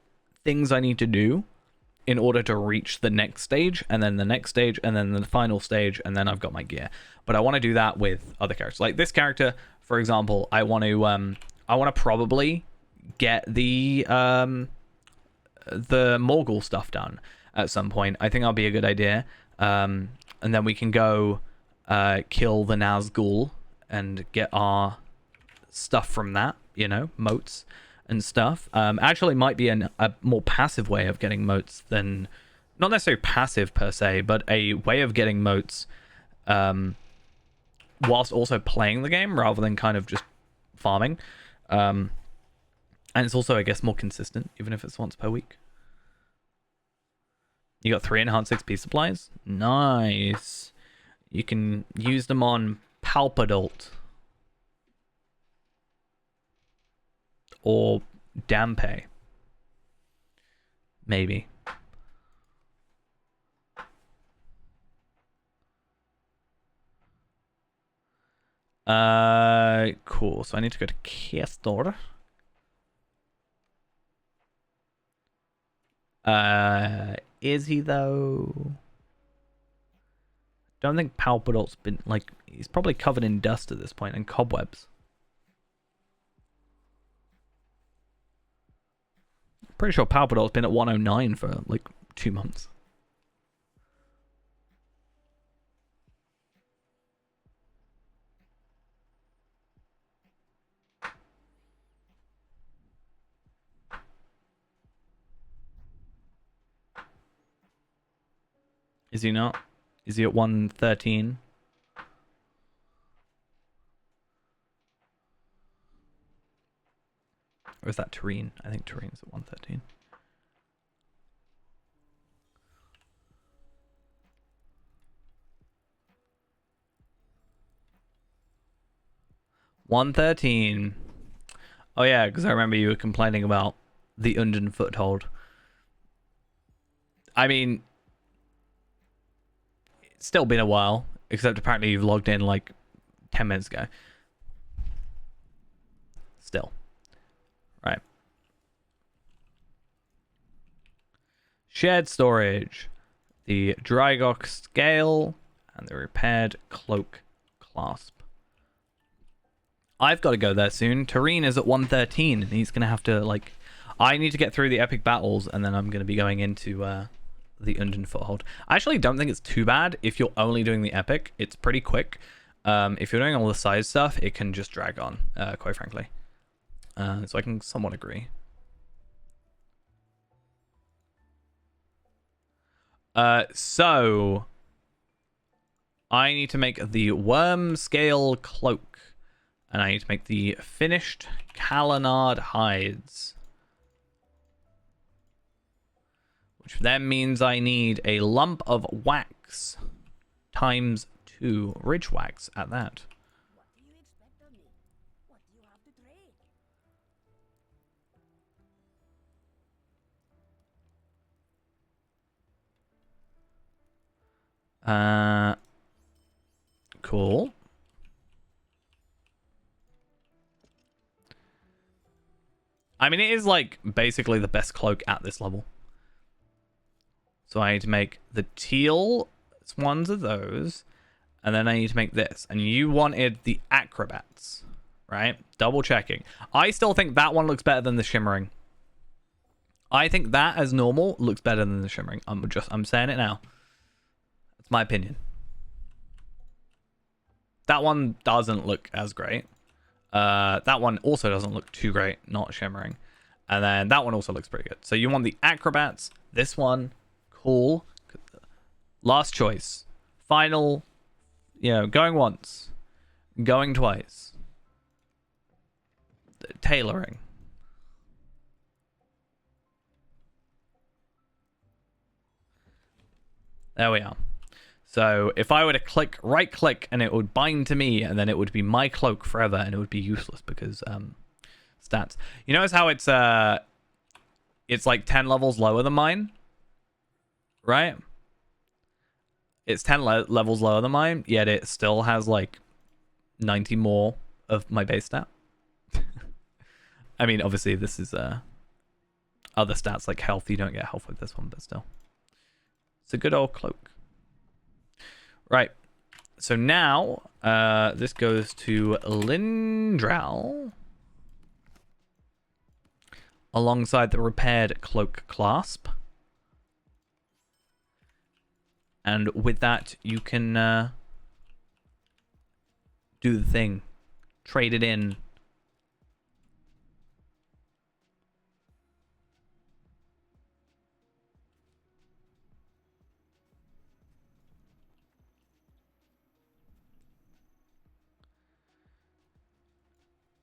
things I need to do in order to reach the next stage, and then the next stage, and then the final stage, and then I've got my gear. But I want to do that with other characters. Like this character, for example, I want to probably get the Morgul stuff done at some point. I think that'll be a good idea. And then we can go kill the Nazgul and get our stuff from that, you know, moats and stuff. Actually might be a more passive way of getting moats than, not necessarily passive per se, but a way of getting moats whilst also playing the game rather than kind of just farming. And it's also, I guess, more consistent, even if it's once per week. You got 3 enhanced XP supplies? Nice. You can use them on Palpadult. Or Dampe. Maybe. Cool. So I need to go to Kestor. Is he though? Don't think Palpadort's been, like, he's probably covered in dust at this point and cobwebs. Pretty sure Palpadort's been at 109 for, like, 2 months. Is he not? Is he at 113? Or is that Tareen? I think Tareen's at 113. $113. Oh yeah, because I remember you were complaining about the Unden foothold. I mean, it's still been a while, except apparently you've logged in like 10 minutes ago. Still. Right. Shared storage. The Drygok scale and the repaired cloak clasp. I've got to go there soon. Tareen is at 113 and he's going to have to, like... I need to get through the epic battles and then I'm going to be going into the Unden foothold. I actually don't think it's too bad if you're only doing the epic. It's pretty quick. If you're doing all the side stuff, it can just drag on, quite frankly. So I can somewhat agree. So... I need to make the worm scale cloak. And I need to make the finished Kalanard hides. Which then means I need a lump of wax times 2 ridge wax at that. What do you expect of me? What do you have to trade? Cool. I mean, it is like basically the best cloak at this level. So I need to make the teal ones of those. And then I need to make this. And you wanted the acrobats, right? Double checking. I still think that one looks better than the shimmering. I think that as normal looks better than the shimmering. I'm saying it now. That's my opinion. That one doesn't look as great. That one also doesn't look too great, not shimmering. And then that one also looks pretty good. So you want the acrobats. This one, cool. Last choice. Final, going once. Going twice. Tailoring. There we are. So if I were to right click and it would bind to me and then it would be my cloak forever and it would be useless because stats. You notice how it's like 10 levels lower than mine? Right? It's 10 levels lower than mine, yet it still has like 90 more of my base stat. I mean, obviously this is other stats like health. You don't get health with this one, but still. It's a good old cloak. Right, so now this goes to Lindral alongside the repaired cloak clasp. And with that, you can do the thing. Trade it in.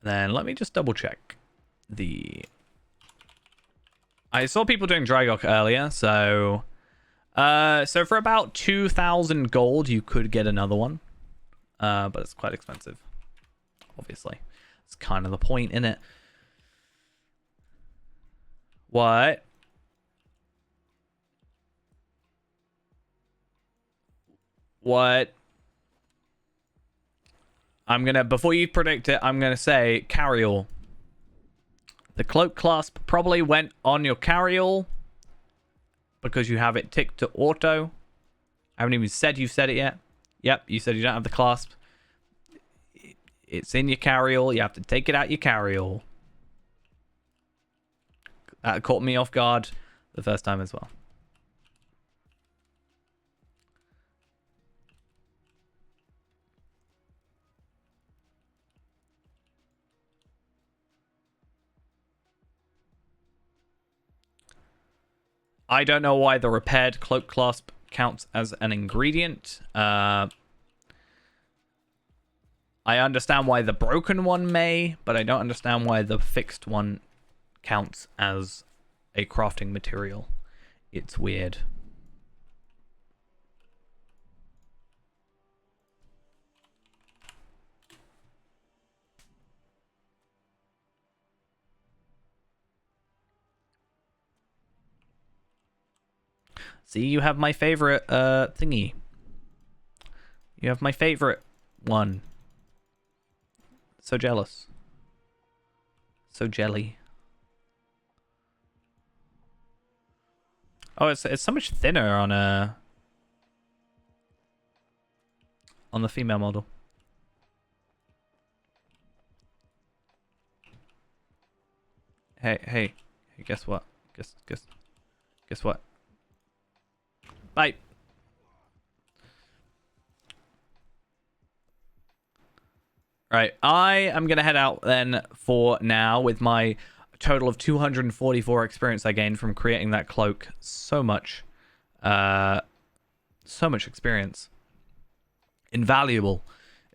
Then let me just double check I saw people doing Drygok earlier, so for about 2,000 gold you could get another one, but it's quite expensive. Obviously, it's kind of the point, isn't it? What? What? I'm gonna, before you predict it, I'm gonna say carryall. The cloak clasp probably went on your carryall because you have it ticked to auto. I haven't even said you've said it yet. Yep, you said you don't have the clasp. It's in your carryall. You have to take it out your carryall. That caught me off guard the first time as well. I don't know why the repaired cloak clasp counts as an ingredient. I understand why the broken one may, but I don't understand why the fixed one counts as a crafting material. It's weird. See, you have my favorite thingy. You have my favorite one. So jealous. So jelly. Oh, it's so much thinner on the female model. Hey, guess what? Guess what? Bye. Right, I am going to head out then for now with my total of 244 experience I gained from creating that cloak. So much experience. Invaluable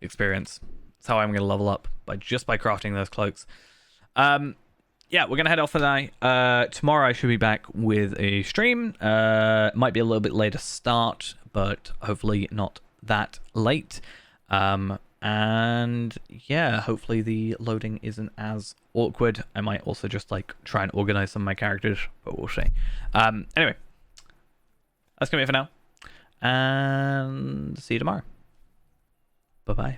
experience. That's how I'm going to level up, by crafting those cloaks. Yeah, we're going to head off for the night. Tomorrow I should be back with a stream. Might be a little bit later start, but hopefully not that late. And yeah, hopefully the loading isn't as awkward. I might also just like try and organize some of my characters, but we'll see. Anyway, that's gonna be it for now, and see you tomorrow. Bye bye.